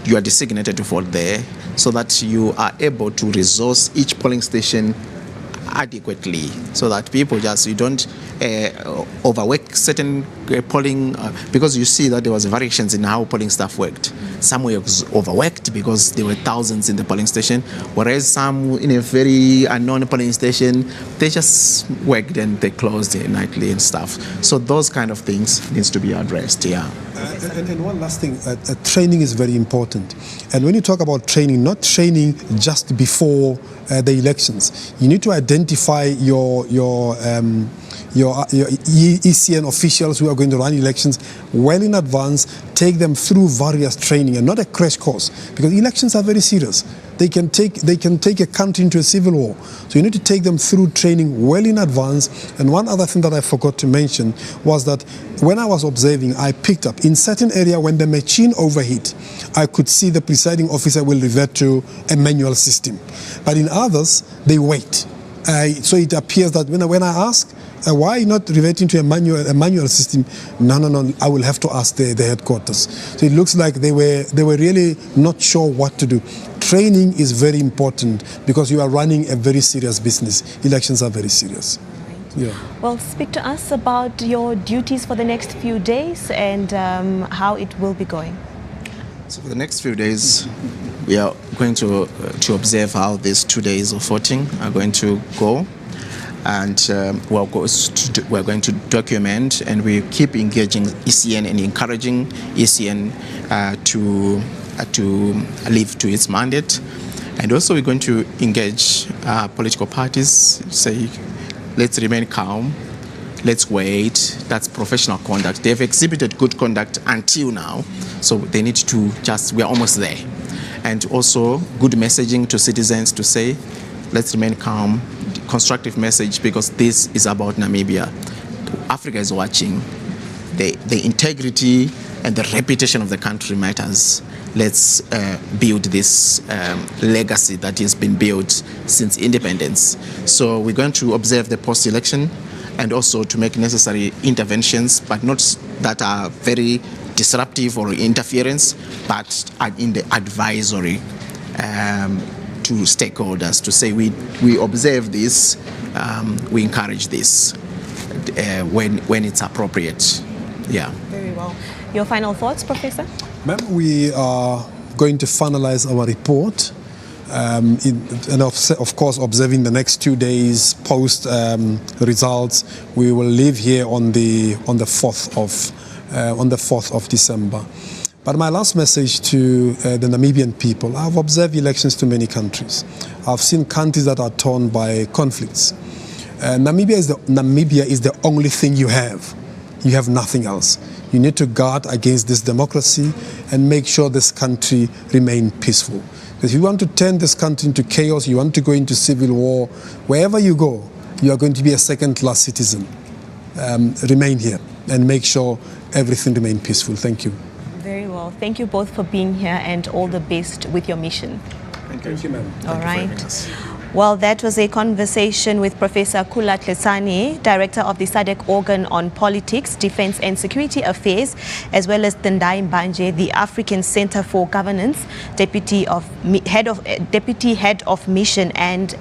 you are designated to vote there, so that you are able to resource each polling station adequately, so that people you don't overwork certain polling, because you see that there was variations in how polling staff worked. Some were overworked because there were thousands in the polling station, whereas some in a very unknown polling station, they just worked and they closed nightly and stuff. So those kind of things needs to be addressed, yeah. And one last thing, training is very important. And when you talk about training, not training just before the elections, you need to identify your ECN officials who are going to run elections well in advance, take them through various training and not a crash course, because elections are very serious. They can take a country into a civil war. So you need to take them through training well in advance. And one other thing that I forgot to mention was that when I was observing, I picked up in certain area when the machine overheat, I could see the presiding officer will revert to a manual system. But in others, they wait. So it appears that when I ask, why not reverting to a manual system? No, I will have to ask the headquarters. So it looks like they were really not sure what to do. Training is very important because you are running a very serious business. Elections are very serious. Yeah. Well, speak to us about your duties for the next few days and how it will be going. So for the next few days, we are going to observe how these 2 days of voting are going to go. And we're going to document, and we keep engaging ECN and encouraging ECN to live to its mandate. And also we're going to engage political parties, say, let's remain calm, let's wait. That's professional conduct. They've exhibited good conduct until now, so they need to we're almost there. And also good messaging to citizens to say, let's remain calm, constructive message, because this is about Namibia. Africa is watching. The integrity and the reputation of the country matters. Let's build this legacy that has been built since independence. So we're going to observe the post-election and also to make necessary interventions, but not that are very disruptive or interference, but in the advisory to stakeholders to say we observe this, we encourage this when it's appropriate. Yeah. Very well. Your final thoughts, Professor? Ma'am, we are going to finalize our report and of course observing the next 2 days post results. We will leave here on the 4th of December. But my last message to the Namibian people, I've observed elections to many countries. I've seen countries that are torn by conflicts. Namibia is the only thing you have. You have nothing else. You need to guard against this democracy and make sure this country remains peaceful. Because if you want to turn this country into chaos, you want to go into civil war, wherever you go, you are going to be a second-class citizen. Remain here and make sure everything remains peaceful. Thank you. Very well. Thank you both for being here and all the best with your mission. Thank you, ma'am. All right. Well, that was a conversation with Professor Kula Tlesani, Director of the SADC Organ on Politics, Defense and Security Affairs, as well as Tendai Mbanje, the African Center for Governance, Deputy Head of Mission and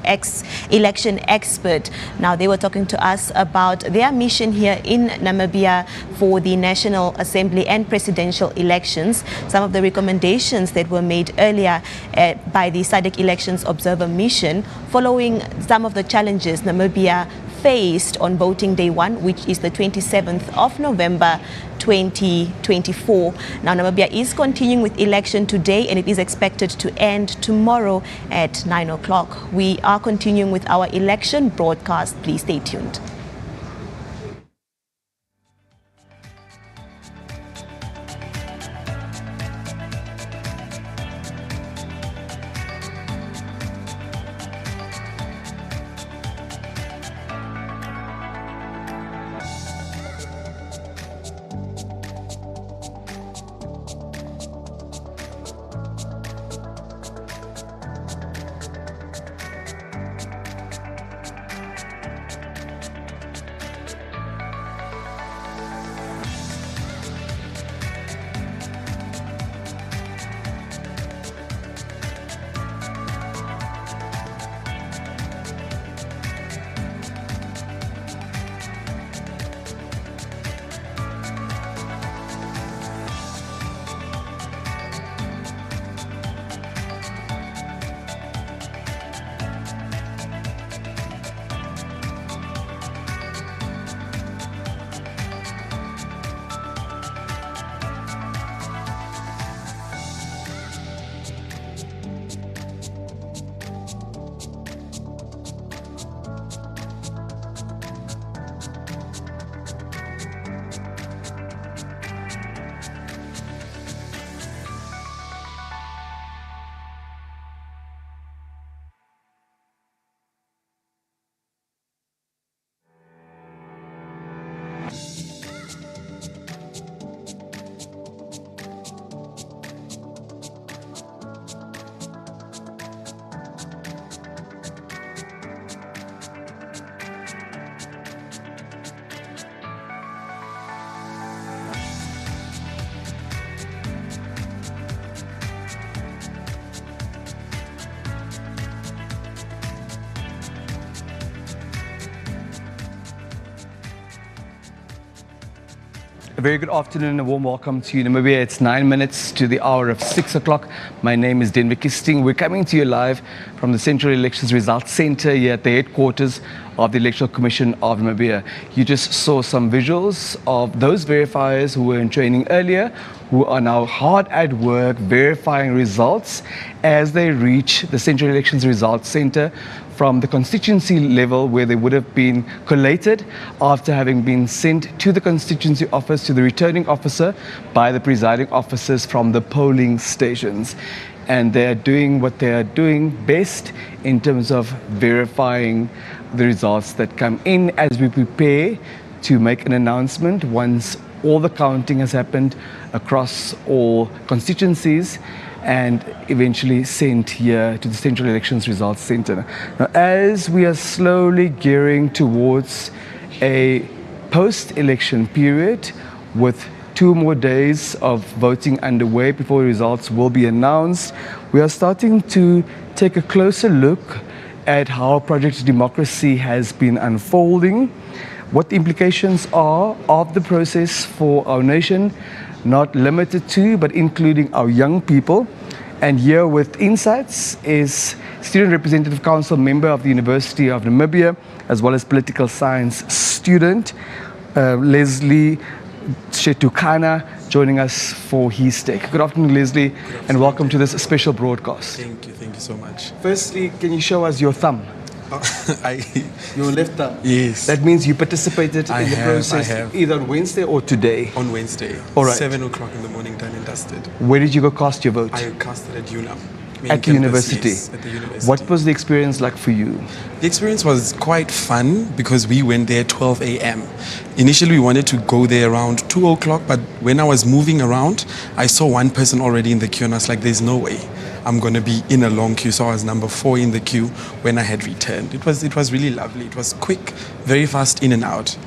Election Expert. Now, they were talking to us about their mission here in Namibia for the National Assembly and presidential elections, some of the recommendations that were made earlier by the SADC Elections Observer Mission, following some of the challenges Namibia faced on voting day 1, which is the 27th of November 2024. Now, Namibia is continuing with election today, and it is expected to end tomorrow at 9 o'clock. We are continuing with our election broadcast. Please stay tuned. very good afternoon and a warm welcome to Namibia. It's 9 minutes to the hour of 6 o'clock. My name is Denver Kisting. We're coming to you live from the Central Elections Results Center here at the headquarters of the Electoral Commission of Namibia. You just saw some visuals of those verifiers who were in training earlier, who are now hard at work verifying results as they reach the Central Elections Results Center from the constituency level, where they would have been collated after having been sent to the constituency office to the returning officer by the presiding officers from the polling stations. And they are doing what they are doing best in terms of verifying the results that come in as we prepare to make an announcement once all the counting has happened across all constituencies and eventually sent here to the Central Elections Results Center. Now, as we are slowly gearing towards a post-election period with 2 more days of voting underway before the results will be announced, we are starting to take a closer look at how Project Democracy has been unfolding, what the implications are of the process for our nation, not limited to, but including our young people. And here with insights is Student Representative Council member of the University of Namibia, as well as political science student, Leslie Shetukana, joining us for his take. Good afternoon, Leslie, and welcome to this special broadcast. Thank you so much. Firstly, can you show us your thumb? Your left thumb? Yes. That means you participated in the process either on Wednesday or today? On Wednesday. All right. 7 o'clock in the morning, done and dusted. Where did you go cast your vote? I casted at UNAM. At the university? Yes, at the university. What was the experience like for you? The experience was quite fun because we went there 12 a.m. Initially, we wanted to go there around 2 o'clock, but when I was moving around, I saw one person already in the queue, and I was like, there's no way I'm going to be in a long queue. So I was number 4 in the queue when I had returned. It was really lovely. It was quick, very fast in and out.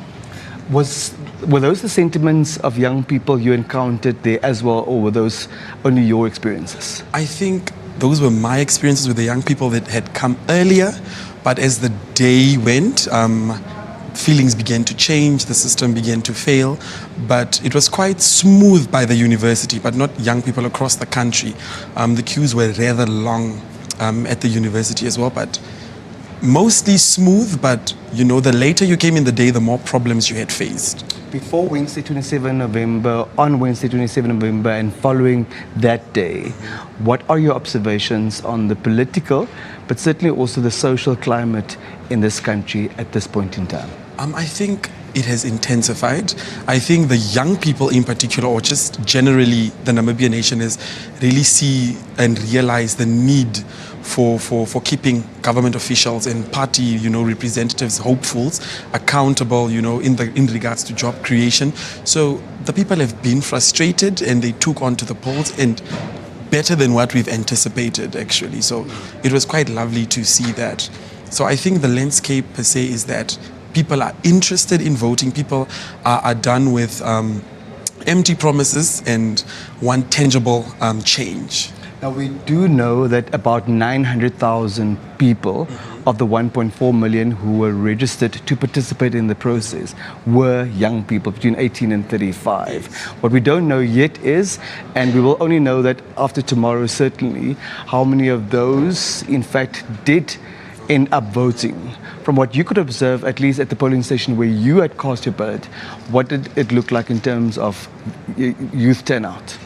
Were those the sentiments of young people you encountered there as well, or were those only your experiences? I think those were my experiences with the young people that had come earlier, but as the day went, feelings began to change, the system began to fail, but it was quite smooth by the university, but not young people across the country. The queues were rather long at the university as well, but mostly smooth, but you know, the later you came in the day, the more problems you had faced. Before Wednesday 27 November, on Wednesday 27 November and following that day, what are your observations on the political, but certainly also the social climate in this country at this point in time? I think it has intensified. I think the young people in particular, or just generally the Namibian nation, has really see and realize the need for keeping government officials and party, representatives, hopefuls accountable, in regards to job creation. So the people have been frustrated and they took on to the polls, and better than what we've anticipated, actually. So it was quite lovely to see that. So I think the landscape per se is that people are interested in voting. People are done with empty promises and want tangible change. Now, we do know that about 900,000 people of the 1.4 million who were registered to participate in the process were young people between 18 and 35. What we don't know yet is, and we will only know that after tomorrow certainly, how many of those in fact did end up voting. From what you could observe, at least at the polling station where you had cast your ballot, what did it look like in terms of youth turnout?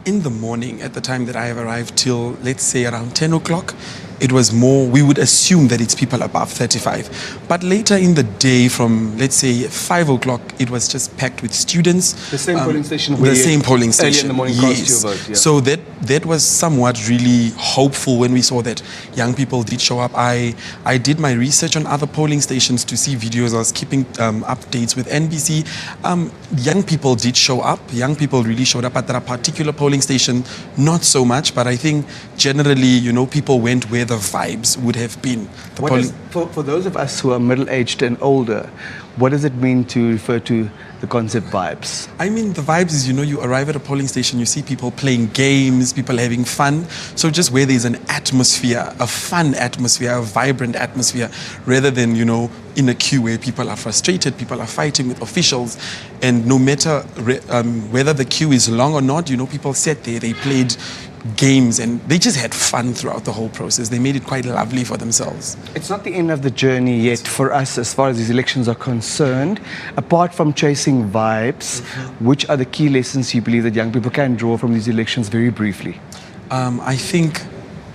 In the morning, at the time that I have arrived till, let's say, around 10 o'clock, it was more, we would assume that it's people above 35. But later in the day, from, let's say, 5 o'clock, it was just packed with students. The same polling station? The same polling station, early in the morning, yes. Cast your vote, yeah. So that was somewhat really hopeful when we saw that young people did show up. I did my research on other polling stations to see videos. I was keeping updates with NBC. Young people did show up. Young people really showed up at that particular polling station. Not so much, but I think generally, people went where the vibes would have been. For those of us who are middle-aged and older, What does it mean to refer to the concept vibes? I mean, the vibes is, you arrive at a polling station, you see people playing games, people having fun. So just where there's an atmosphere, a fun atmosphere, a vibrant atmosphere, rather than, in a queue where people are frustrated, people are fighting with officials. And no matter whether the queue is long or not, people sat there, they played games, and they just had fun throughout the whole process. They made it quite lovely for themselves. It's not the end of the journey yet for us as far as these elections are concerned. Apart from chasing vibes, which are the key lessons you believe that young people can draw from these elections very briefly? I think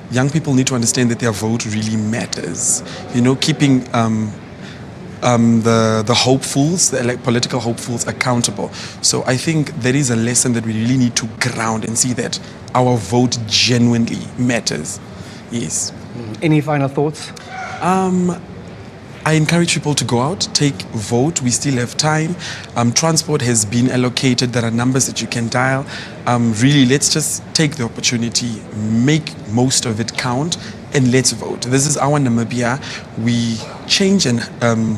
young people need to understand that their vote really matters. Keeping the hopefuls, the political hopefuls, accountable. So I think there is a lesson that we really need to ground and see that our vote genuinely matters. Yes. Any final thoughts? I encourage people to go out, take vote. We still have time. Transport has been allocated. There are numbers that you can dial. Really, let's just take the opportunity, make most of it count, and let's vote. This is our Namibia. We change and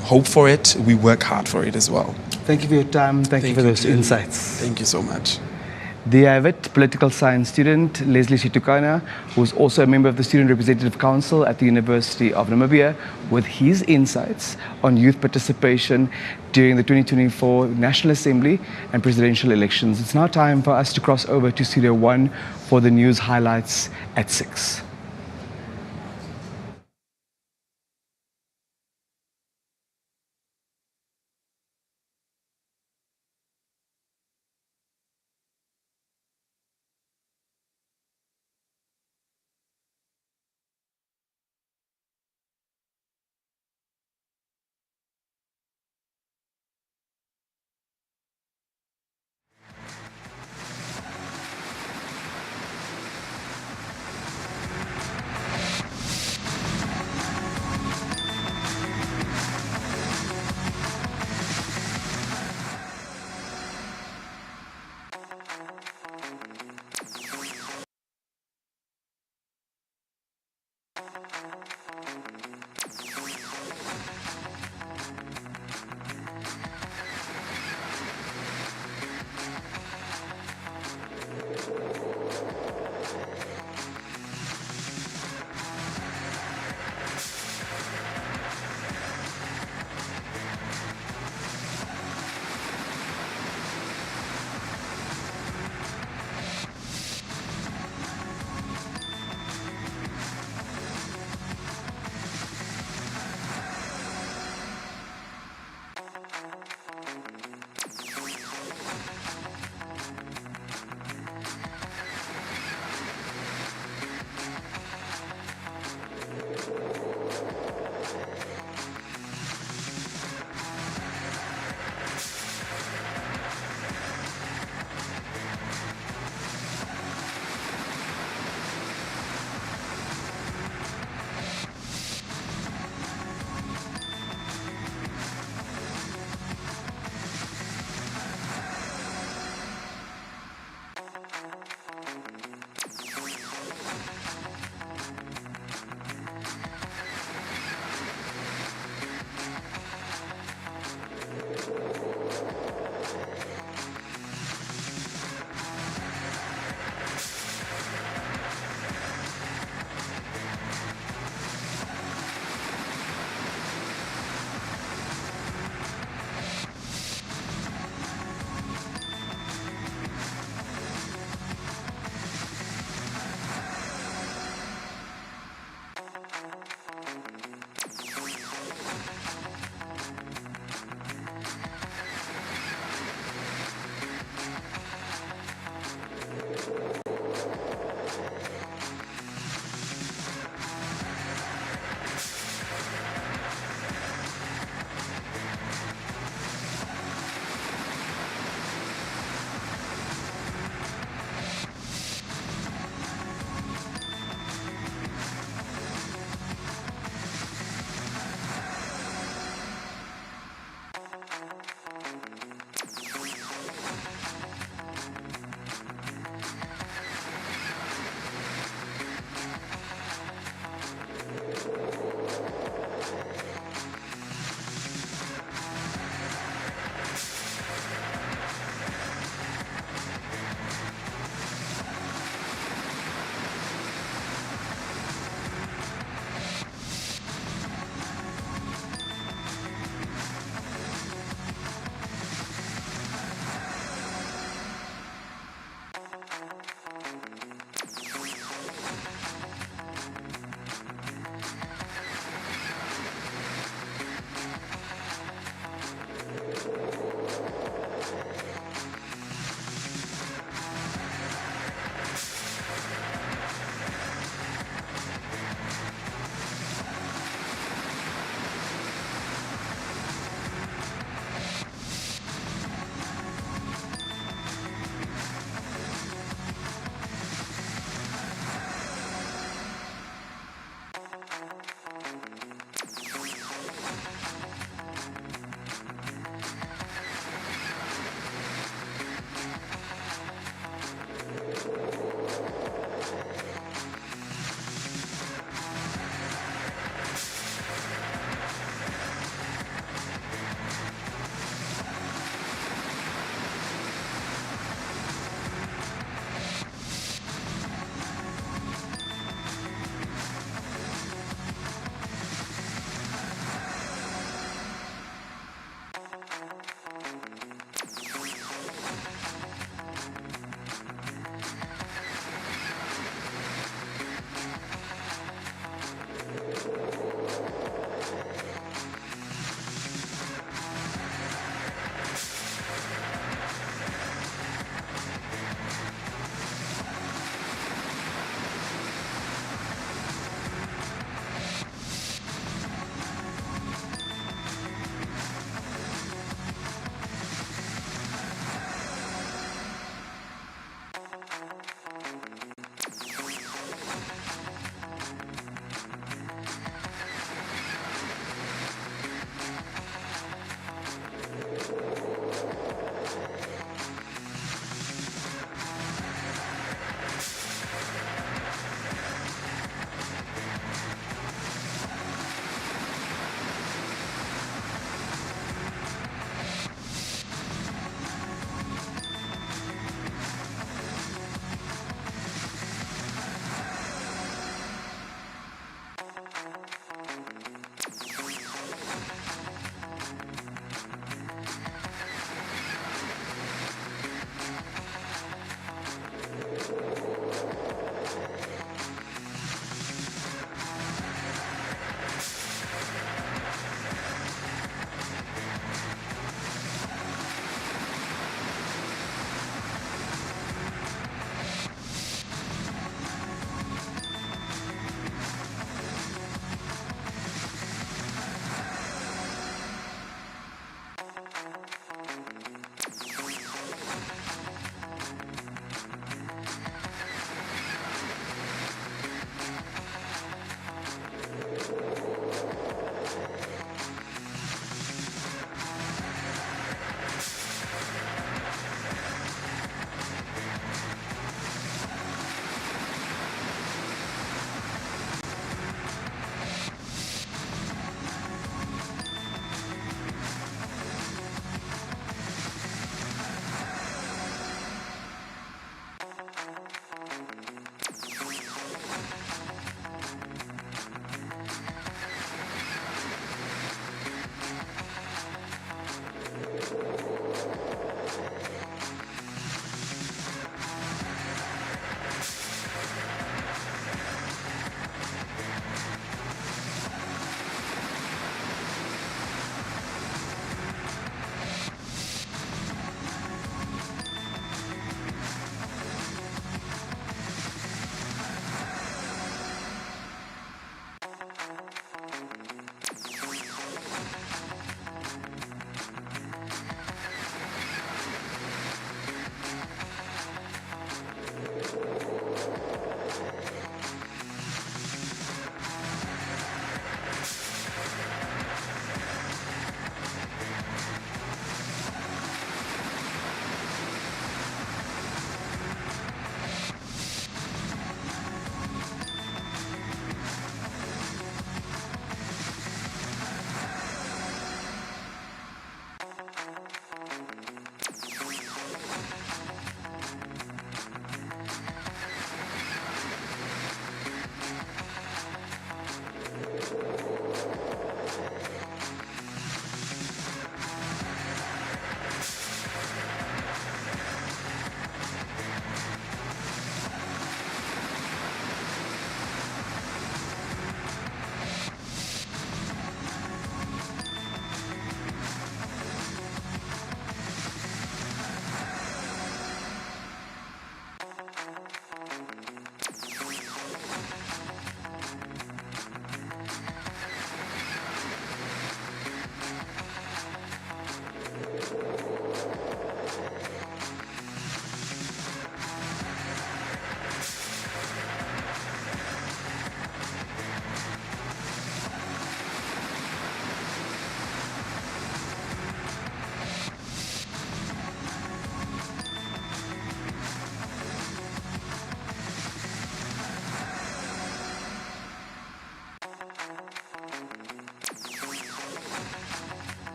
hope for it. We work hard for it as well. Thank you for your time. Thank you for those insights. Thank you so much. There you have it, political science student Leslie Shitukana, who is also a member of the Student Representative Council at the University of Namibia, with his insights on youth participation during the 2024 National Assembly and presidential elections. It's now time for us to cross over to Studio 1 for the news highlights at 6.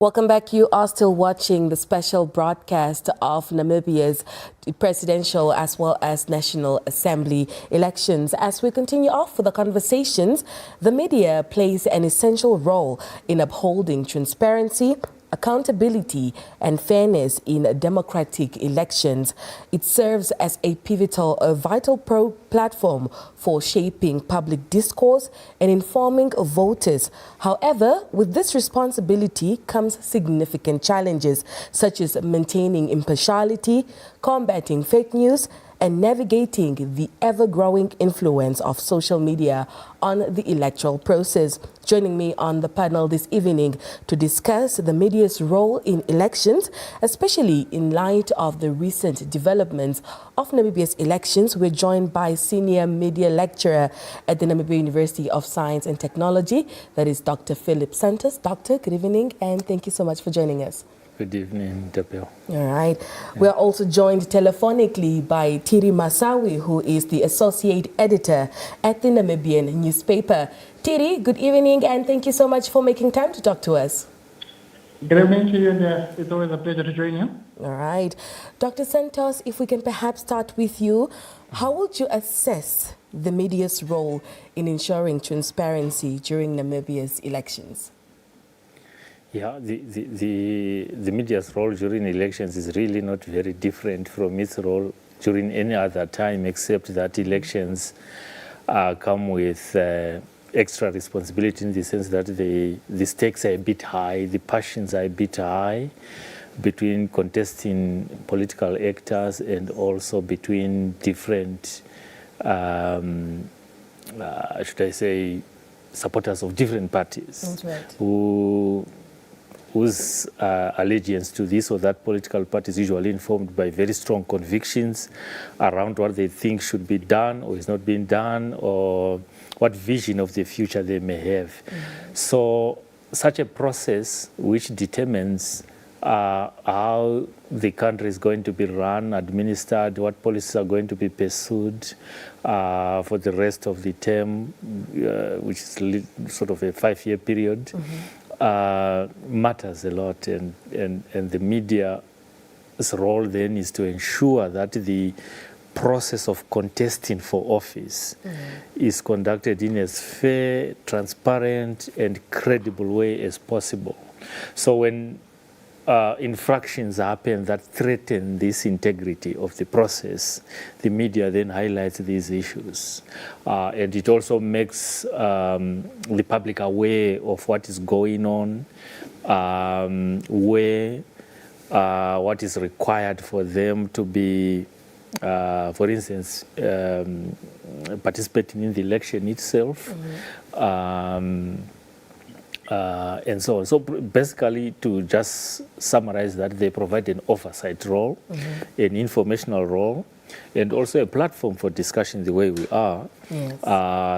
Welcome back. You are still watching the special broadcast of Namibia's presidential as well as National Assembly elections. As we continue off with the conversations, the media plays an essential role in upholding transparency, accountability and fairness in democratic elections. It serves as a vital platform for shaping public discourse and informing voters. However, with this responsibility comes significant challenges, such as maintaining impartiality, combating fake news, and navigating the ever-growing influence of social media on the electoral process. Joining me on the panel this evening to discuss the media's role in elections, especially in light of the recent developments of Namibia's elections, we're joined by Senior Media Lecturer at the Namibia University of Science and Technology, that is Dr. Philip Santos. Doctor, good evening, and thank you so much for joining us. Good evening, Debbie. All right. We're also joined telephonically by Thiri Masawi, who is the Associate Editor at the Namibian newspaper. Thiri, good evening, and thank you so much for making time to talk to us. Good evening to you, and it's always a pleasure to join you. All right. Dr. Santos, if we can perhaps start with you, how would you assess the media's role in ensuring transparency during Namibia's elections? Yeah, the media's role during elections is really not very different from its role during any other time, except that elections come with extra responsibility in the sense that the stakes are a bit high, the passions are a bit high between contesting political actors and also between different, should I say, supporters of different parties. That's right. Whose allegiance to this or that political party is usually informed by very strong convictions around what they think should be done or is not being done, or what vision of the future they may have. So such a process which determines how the country is going to be run, administered, what policies are going to be pursued for the rest of the term, which is sort of a 5-year period, matters a lot, and the media's role then is to ensure that the process of contesting for office is conducted in as fair, transparent and credible way as possible. So when infractions happen that threaten this integrity of the process, the media then highlights these issues. And it also makes the public aware of what is going on, what is required for them to be, for instance, participating in the election itself. And so on. So basically, to just summarize that, they provide an oversight role, an informational role, and also a platform for discussion the way we are,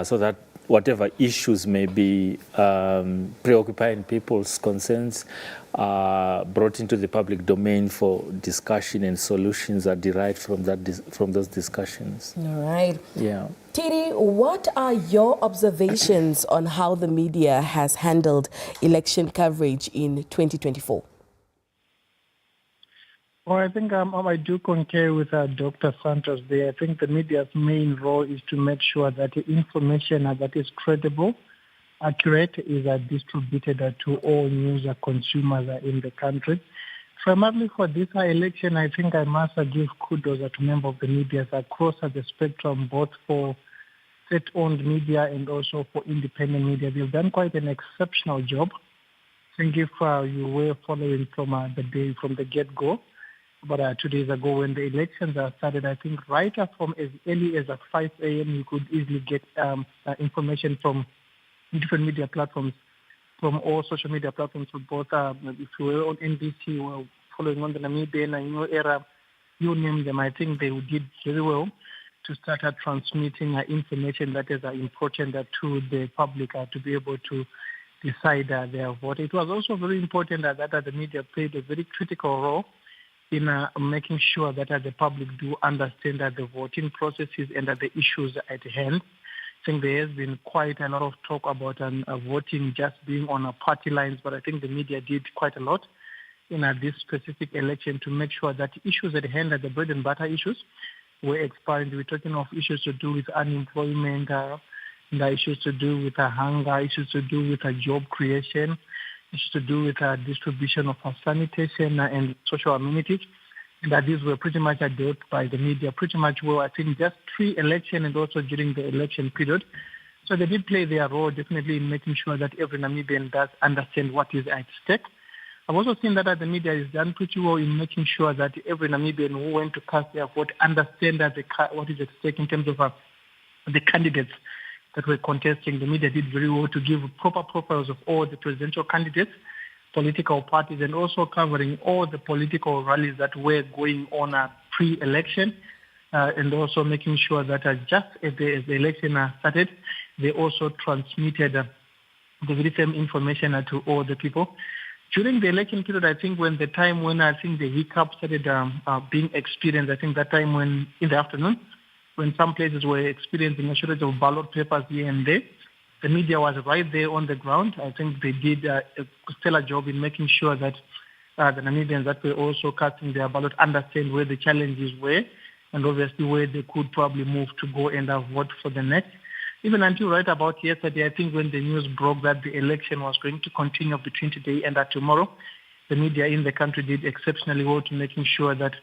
so that whatever issues may be preoccupying people's concerns brought into the public domain for discussion, and solutions are derived from those discussions. All right. Yeah. Thiri, what are your observations on how the media has handled election coverage in 2024? Well, I think I do concur with Dr. Santos there. I think the media's main role is to make sure that the information that is credible, accurate, is distributed to all news consumers in the country. Primarily for this election, I think I must give kudos to members of the media across the spectrum, both for state-owned media and also for independent media. They've done quite an exceptional job. I think if you were following from the get-go, about 2 days ago when the elections started, I think right from as early as 5 a.m. you could easily get information from different media platforms, from all social media platforms, from both, if you were on NBC or following on the Namibian era, you name them. I think they did very well to start transmitting information that is important to the public to be able to decide their vote. It was also very important that the media played a very critical role in making sure that the public do understand the voting processes and the issues at hand. think there has been quite a lot of talk about voting just being on party lines, but I think the media did quite a lot in this specific election to make sure that issues at hand, the bread and butter issues, were expired. We're talking of issues to do with unemployment, the issues to do with hunger, issues to do with job creation, issues to do with distribution of sanitation and social amenities. And that these were pretty much dealt by the media pretty much well, I think, just pre-election and also during the election period. So they did play their role definitely in making sure that every Namibian does understand what is at stake. I've also seen that the media is done pretty well in making sure that every Namibian who went to cast their vote understand that what is at stake in terms of the candidates that were contesting. The media did very well to give proper profiles of all the presidential candidates, political parties, and also covering all the political rallies that were going on pre-election, and also making sure that just as the election started, they also transmitted the very same information to all the people. During the election period, I think when I think the hiccup started being experienced, I think that time when in the afternoon, when some places were experiencing a shortage of ballot papers here and there, the media was right there on the ground. I think they did a stellar job in making sure that the Namibians that were also casting their ballot understand where the challenges were and obviously where they could probably move to go and vote for the next. Even until right about yesterday, I think when the news broke that the election was going to continue between today and tomorrow, the media in the country did exceptionally well to making sure that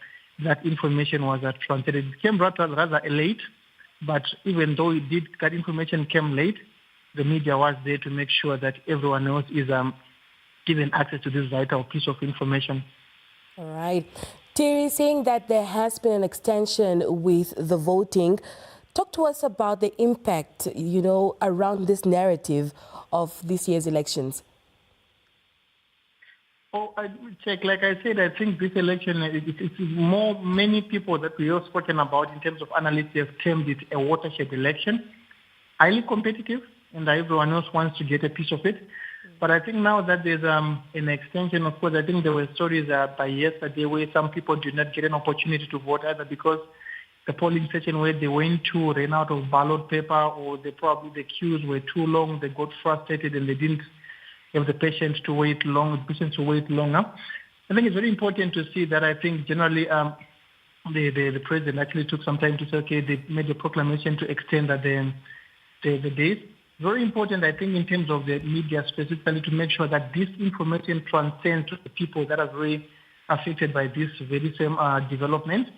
that information was transmitted. It came rather late, but even though that information came late, the media was there to make sure that everyone else is given access to this vital piece of information. All right. Terry, saying that there has been an extension with the voting. Talk to us about the impact, around this narrative of this year's elections. Like I said, I think this election, it's many people that we have spoken about in terms of analysts have termed it a watershed election, highly competitive, and everyone else wants to get a piece of it. But I think now that there's an extension, of course, I think there were stories by yesterday where some people did not get an opportunity to vote either because the polling station where they went to ran out of ballot paper, or the queues were too long, they got frustrated and they didn't have the patience to wait longer. I think it's very important to see that I think generally the president actually took some time to say, okay, they made a proclamation to extend the days. Very important, I think, in terms of the media specifically, to make sure that this information transcends to the people that are very affected by this very same development.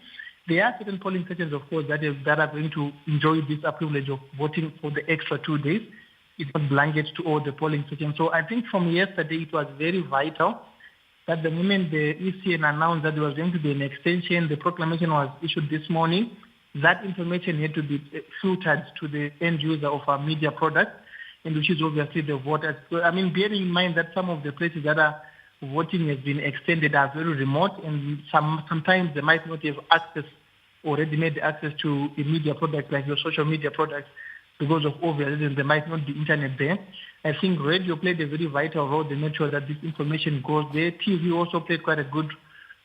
There are certain polling stations, of course, that are going to enjoy this privilege of voting for the extra 2 days. It's not blanket to all the polling stations. So I think from yesterday, it was very vital that the moment the ECN announced that there was going to be an extension, the proclamation was issued this morning, that information had to be filtered to the end user of our media product, and which is obviously the voters. So, bearing in mind that some of the places that are voting has been extended are very remote, and sometimes they might not have access or ready-made access to a media product like your social media products because of obvious reasons. There might not be internet there. I think radio played a very vital role to make sure that this information goes there. TV also played quite a good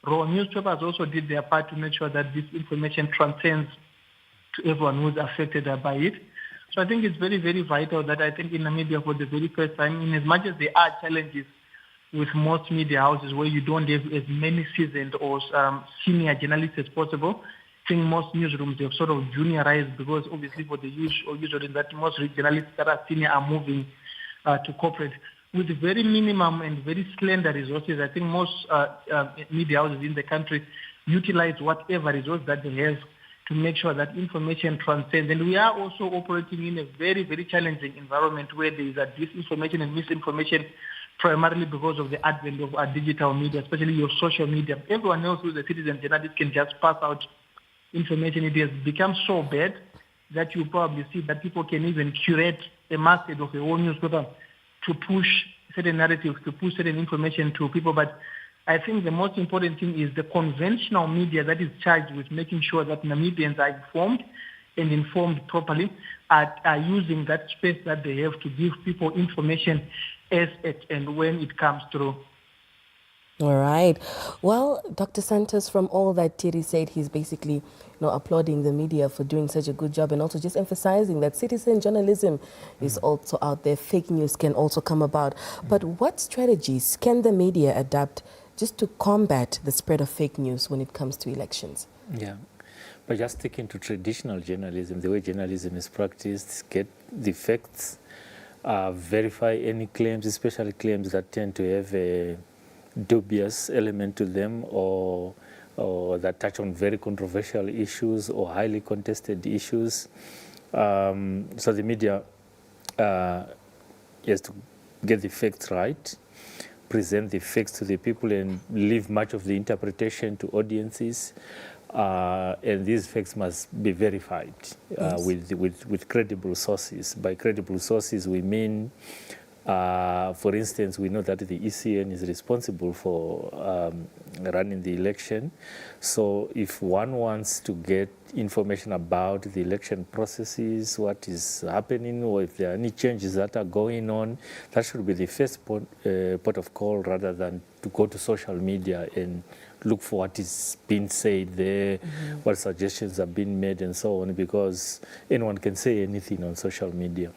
role. Newspapers also did their part to make sure that this information transcends to everyone who's affected by it. So I think it's very, very vital that I think in Namibia for the very first time, in as much as there are challenges with most media houses where you don't have as many seasoned or senior journalists as possible, I think most newsrooms have sort of juniorized because obviously for the usually that most journalists that are senior are moving to corporate. With very minimum and very slender resources, I think most media houses in the country utilize whatever resource that they have to make sure that information transcends. And we are also operating in a very, very challenging environment where there is a disinformation and misinformation primarily because of the advent of our digital media, especially your social media. Everyone else who's a citizen journalist can just pass out information. It has become so bad that you probably see that people can even curate a masthead of a whole newspaper to push certain narratives, to push certain information to people. But I think the most important thing is the conventional media that is charged with making sure that Namibians are informed and informed properly are using that space that they have to give people information as and when it comes through. All right. Well, Dr. Santos, from all that Thierry said, he's basically applauding the media for doing such a good job and also just emphasizing that citizen journalism is also out there. Fake news can also come about. But what strategies can the media adapt just to combat the spread of fake news when it comes to elections? Yeah. By just sticking to traditional journalism, the way journalism is practiced, get the facts, verify any claims, especially claims that tend to have a dubious element to them or that touch on very controversial issues or highly contested issues. So the media has to get the facts right, present the facts to the people and leave much of the interpretation to audiences. And these facts must be verified with credible sources. By credible sources, we mean, for instance, we know that the ECN is responsible for running the election. So if one wants to get information about the election processes, what is happening, or if there are any changes that are going on, that should be the first port of call rather than to go to social media and look for what is being said there, what suggestions are being made and so on, because anyone can say anything on social media.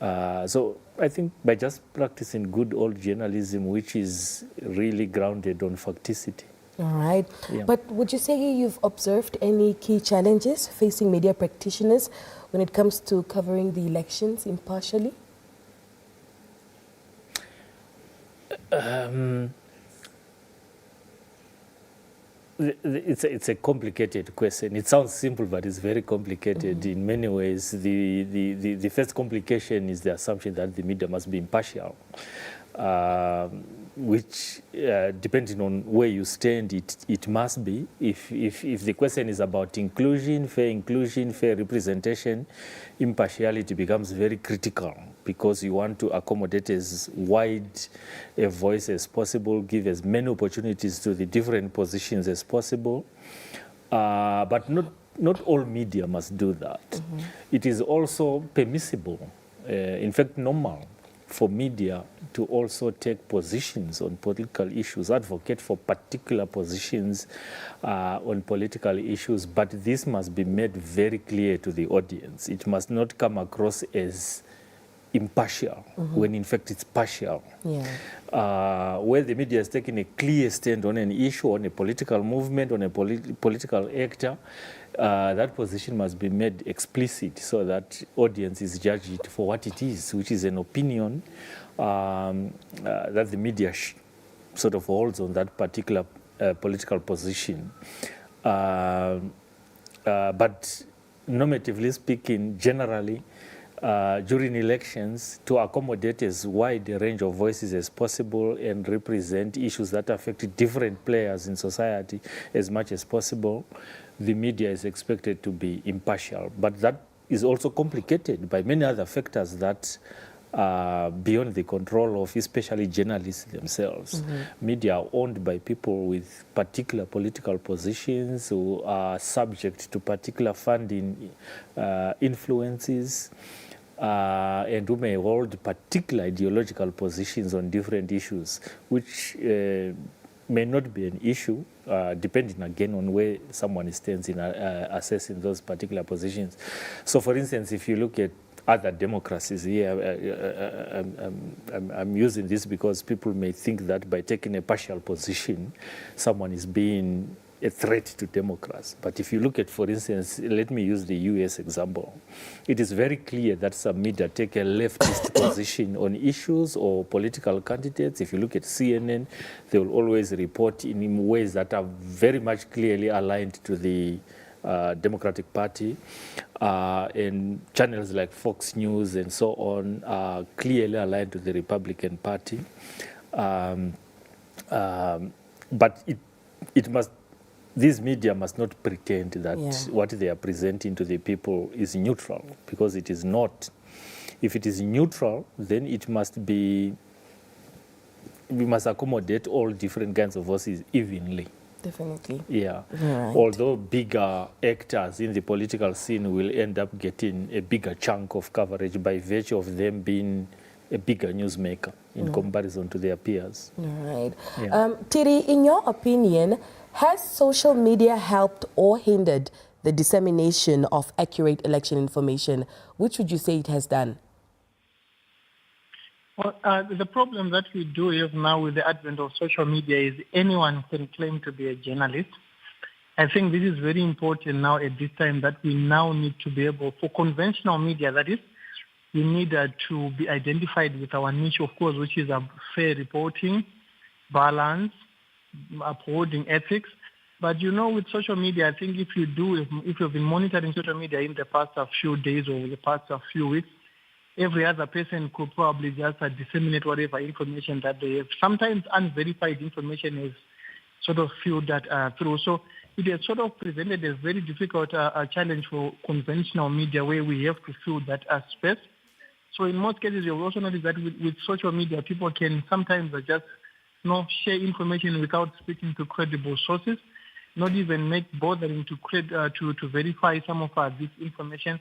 So I think by just practicing good old journalism, which is really grounded on facticity. All right. Yeah. But would you say you've observed any key challenges facing media practitioners when it comes to covering the elections impartially? It's a complicated question. It sounds simple, but it's very complicated in many ways. The first complication is the assumption that the media must be impartial, which, depending on where you stand, it must be. If the question is about inclusion, fair representation, impartiality becomes very critical because you want to accommodate as wide a voice as possible, give as many opportunities to the different positions as possible. But not all media must do that. It is also permissible, in fact normal, for media to also take positions on political issues, advocate for particular positions on political issues, but this must be made very clear to the audience. It must not come across as impartial, when in fact it's partial. Yeah. Where the media has taken a clear stand on an issue, on a political movement, on a political actor, that position must be made explicit so that audiences judge it for what it is, which is an opinion that the media sort of holds on that particular political position. But normatively speaking, generally, during elections, to accommodate as wide a range of voices as possible and represent issues that affect different players in society as much as possible, the media is expected to be impartial. But that is also complicated by many other factors that are beyond the control of especially journalists themselves. Media are owned by people with particular political positions who are subject to particular funding influences, and who may hold particular ideological positions on different issues, which may not be an issue, depending again on where someone stands in assessing those particular positions. So for instance, if you look at other democracies here, I'm using this because people may think that by taking a partial position, someone is being a threat to democracy. But if you look at, for instance, let me use the US example. It is very clear that some media take a leftist position on issues or political candidates. If you look at CNN, they will always report in ways that are very much clearly aligned to the Democratic Party, and channels like Fox News and so on are clearly aligned to the Republican Party. But it must, these media must not pretend that what they are presenting to the people is neutral, because it is not. If it is neutral, then it must be, we must accommodate all different kinds of voices evenly. Definitely. Yeah. Right. Although bigger actors in the political scene will end up getting a bigger chunk of coverage by virtue of them being a bigger newsmaker in comparison to their peers. All right. Yeah. Tiri, in your opinion, has social media helped or hindered the dissemination of accurate election information? Which would you say it has done? Well, the problem that we do have now with the advent of social media is anyone can claim to be a journalist. I think this is very important now at this time that we now need to be able, for conventional media, that is, we need to be identified with our niche, of course, which is fair reporting, balance, upholding ethics. But with social media, I think if you've been monitoring social media in the past few days or the past few weeks, every other person could probably just disseminate whatever information that they have. Sometimes unverified information is sort of filtered through. So it has sort of presented a very difficult challenge for conventional media where we have to fill that space. So in most cases, you'll also notice that with social media, people can sometimes just share information without speaking to credible sources, not even bothering to verify some of this information.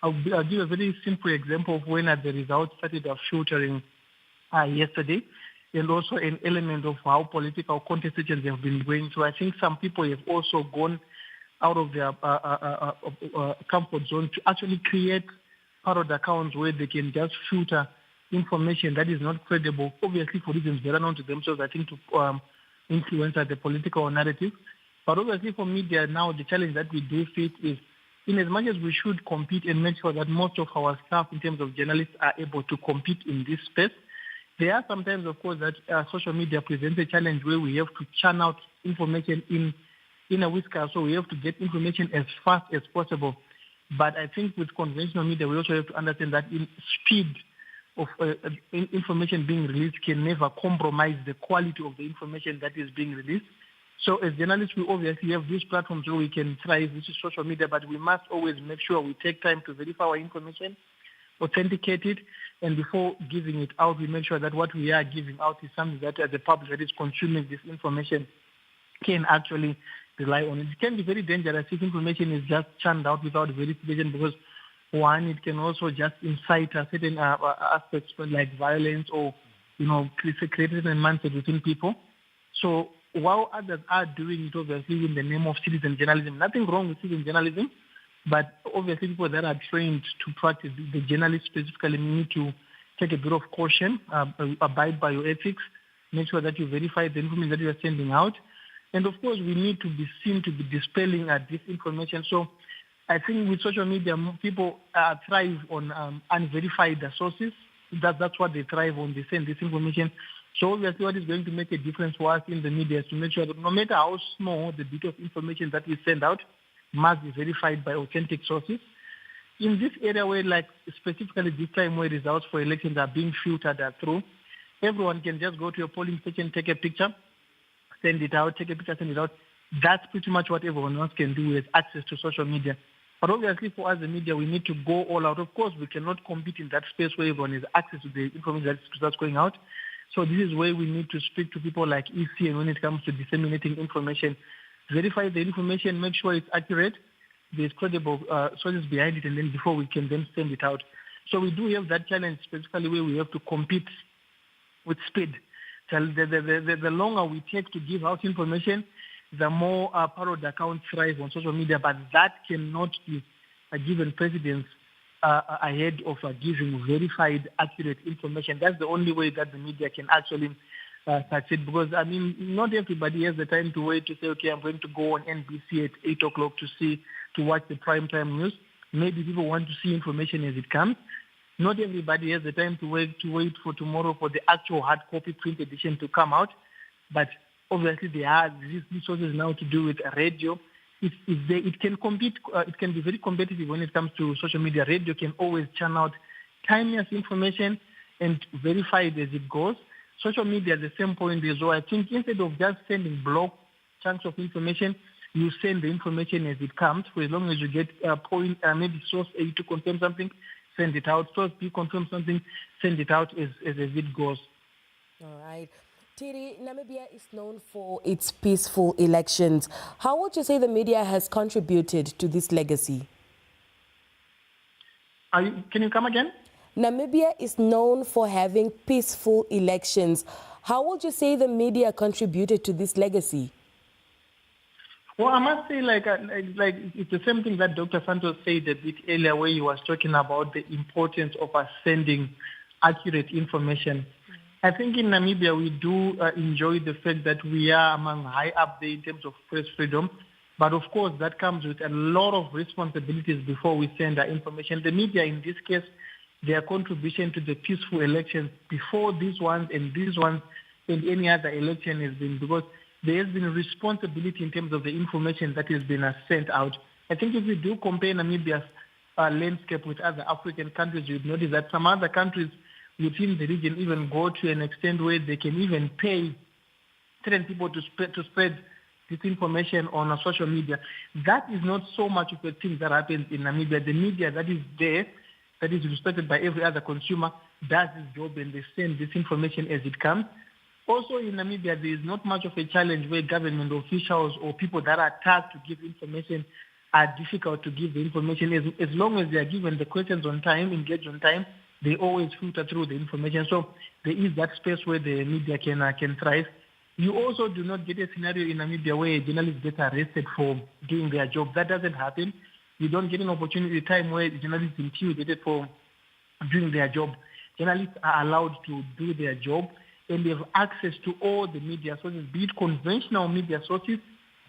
I'll give a very simple example of when the results started filtering yesterday, and also an element of how political contestations have been going through. I think some people have also gone out of their comfort zone to actually create parrot accounts where they can just filter information that is not credible, obviously for reasons better known to themselves, I think, to influence the political narrative. But obviously for media now, the challenge that we do face is, in as much as we should compete and make sure that most of our staff in terms of journalists are able to compete in this space, there are sometimes, of course, that social media presents a challenge where we have to churn out information in a whisker, so we have to get information as fast as possible. But I think with conventional media, we also have to understand that in speed of information being released can never compromise the quality of the information that is being released. So as journalists, we obviously have these platforms where we can thrive, which is social media, but we must always make sure we take time to verify our information, authenticate it, and before giving it out, we make sure that what we are giving out is something that as a public that is consuming this information can actually rely on. It can be very dangerous if information is just churned out without verification because, one, it can also just incite certain aspects like violence or, creating a mindset within people. So while others are doing it, obviously, in the name of citizen journalism, nothing wrong with citizen journalism, but obviously people that are trained to practice, the journalists specifically, need to take a bit of caution, abide by your ethics, make sure that you verify the information that you are sending out. And of course, we need to be seen to be dispelling disinformation. So I think with social media, people thrive on unverified sources. That's what they thrive on. They send disinformation. So obviously what is going to make a difference for us in the media is to make sure that no matter how small the bit of information that we send out must be verified by authentic sources. In this area where, specifically this time where results for elections are being filtered through, everyone can just go to a polling station, take a picture, send it out, take a picture, send it out. That's pretty much what everyone else can do with access to social media. But obviously for us, the media, we need to go all out. Of course, we cannot compete in that space where everyone has access to the information that's going out. So this is where we need to speak to people like EC, and when it comes to disseminating information, verify the information, make sure it's accurate, there's credible sources behind it, and then before we can then send it out. So we do have that challenge specifically where we have to compete with speed. The longer we take to give out information, the more parrot accounts thrive on social media, but that cannot be a given precedence ahead of giving verified, accurate information. That's the only way that the media can actually succeed, because, not everybody has the time to wait to say, okay, I'm going to go on NBC at 8 o'clock to watch the primetime news. Maybe people want to see information as it comes. Not everybody has the time to wait for tomorrow for the actual hard copy print edition to come out. But obviously there are these resources now to do with radio. It can compete. It can be very competitive when it comes to social media. Radio can always churn out timeless information and verify it as it goes. Social media at the same point as well. I think instead of just sending block chunks of information, you send the information as it comes. For as long as you get maybe source A to confirm something, send it out. Source B confirm something, send it out as it goes. All right. Tiri, Namibia is known for its peaceful elections. How would you say the media has contributed to this legacy? Can you come again? Namibia is known for having peaceful elections. How would you say the media contributed to this legacy? Well, I must say, like it's the same thing that Dr. Santos said a bit earlier, where he was talking about the importance of us sending accurate information. I think in Namibia we do enjoy the fact that we are among high up there in terms of press freedom, but of course that comes with a lot of responsibilities before we send our information. The media, in this case, their contribution to the peaceful elections before these ones and any other election has been, because there has been a responsibility in terms of the information that has been sent out. I think if we do compare Namibia's landscape with other African countries, you'd notice that some other countries within the region even go to an extent where they can even pay certain people to spread this information on social media. That is not so much of a thing that happens in Namibia. The media that is there, that is respected by every other consumer, does its job and they send this information as it comes. Also in Namibia, there is not much of a challenge where government officials or people that are tasked to give information are difficult to give the information. As long as they are given the questions on time, engaged on time, they always filter through the information. So there is that space where the media can thrive. You also do not get a scenario in Namibia where journalists get arrested for doing their job. That doesn't happen. You don't get an opportunity time where journalists are intimidated for doing their job. Journalists are allowed to do their job, and they have access to all the media sources, be it conventional media sources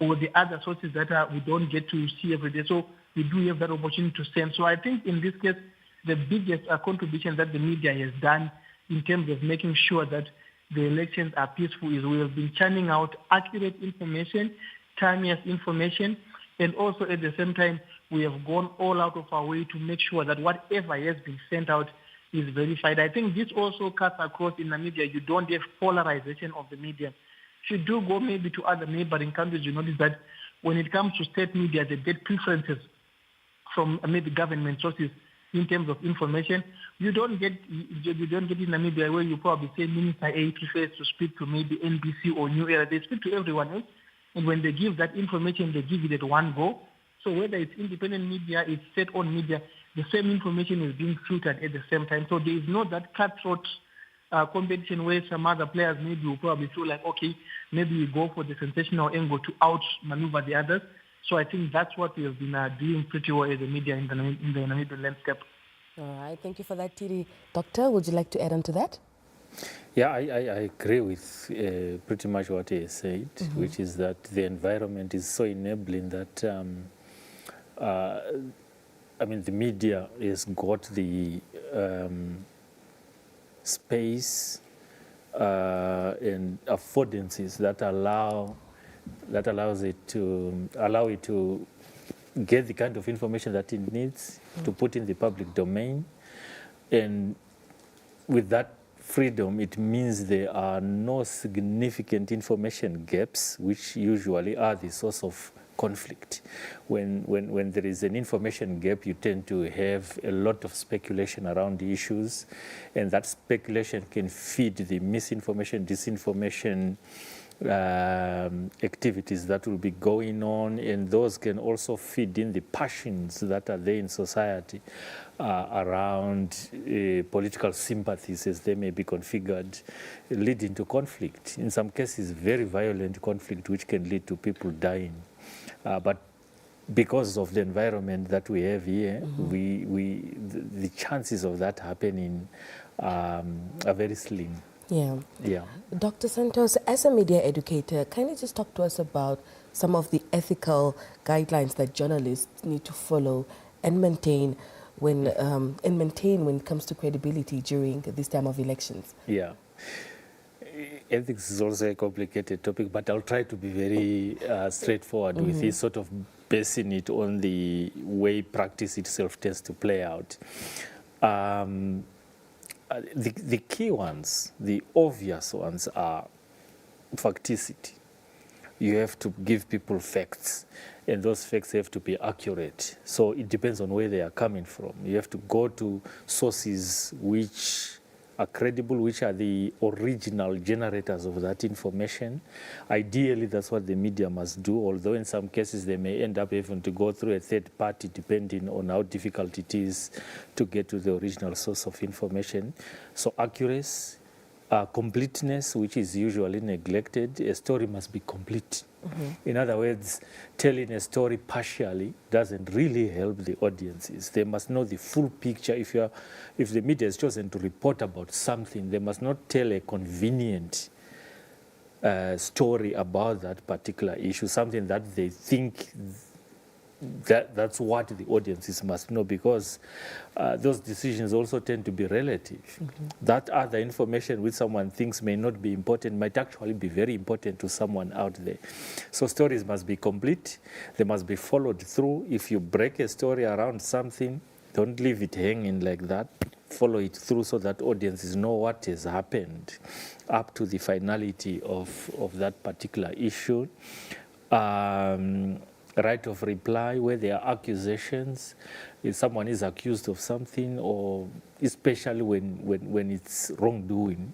or the other sources that we don't get to see every day. So we do have that opportunity to send. So I think in this case, the biggest contribution that the media has done in terms of making sure that the elections are peaceful is we have been churning out accurate information, timeless information, and also at the same time, we have gone all out of our way to make sure that whatever has been sent out is verified. I think this also cuts across in Namibia. You don't have polarization of the media. If you do go maybe to other neighboring countries, you notice that when it comes to state media, they get preferences from maybe government sources in terms of information. You don't get in Namibia where you probably say Minister A prefers to speak to maybe NBC or New Era. They speak to everyone else, and when they give that information, they give it at one go. So whether it's independent media, it's state-owned media, the same information is being filtered at the same time. So there is not that cutthroat competition where some other players maybe will probably feel like, okay, maybe we go for the sensational angle to outmaneuver the others. So I think that's what we have been doing pretty well as a media in the Namibian landscape. All right, thank you for that, Tiri. Doctor, would you like to add on to that? Yeah, I agree with pretty much what he said, which is that the environment is so enabling that, I mean, the media has got the space and affordances that allows it to get the kind of information that it needs to put in the public domain. And with that freedom, it means there are no significant information gaps, which usually are the source of conflict. When there is an information gap, you tend to have a lot of speculation around the issues, and that speculation can feed the misinformation, disinformation activities that will be going on, and those can also feed in the passions that are there in society around political sympathies as they may be configured, leading to conflict. In some cases, very violent conflict, which can lead to people dying. But because of the environment that we have here, the chances of that happening are very slim. Yeah. Dr. Santos, as a media educator, can you just talk to us about some of the ethical guidelines that journalists need to follow and maintain when it comes to credibility during this time of elections? Yeah. Ethics is also a complicated topic, but I'll try to be very straightforward with it, sort of basing it on the way practice itself tends to play out. The key ones, the obvious ones, are facticity. You have to give people facts, and those facts have to be accurate. So it depends on where they are coming from. You have to go to sources which are credible, which are the original generators of that information. Ideally, that's what the media must do, although in some cases they may end up having to go through a third party depending on how difficult it is to get to the original source of information. So accuracy, completeness, which is usually neglected. A story must be complete. In other words, telling a story partially doesn't really help the audiences. They must know the full picture. If the media has chosen to report about something, they must not tell a convenient story about that particular issue, something that they think that's what the audiences must know, because those decisions also tend to be relative. That other information which someone thinks may not be important might actually be very important to someone out there. So stories must be complete. They must be followed through. If you break a story around something, don't leave it hanging like that. Follow it through so that audiences know what has happened up to the finality of that particular issue. Right of reply where there are accusations. If someone is accused of something, or especially when it's wrongdoing,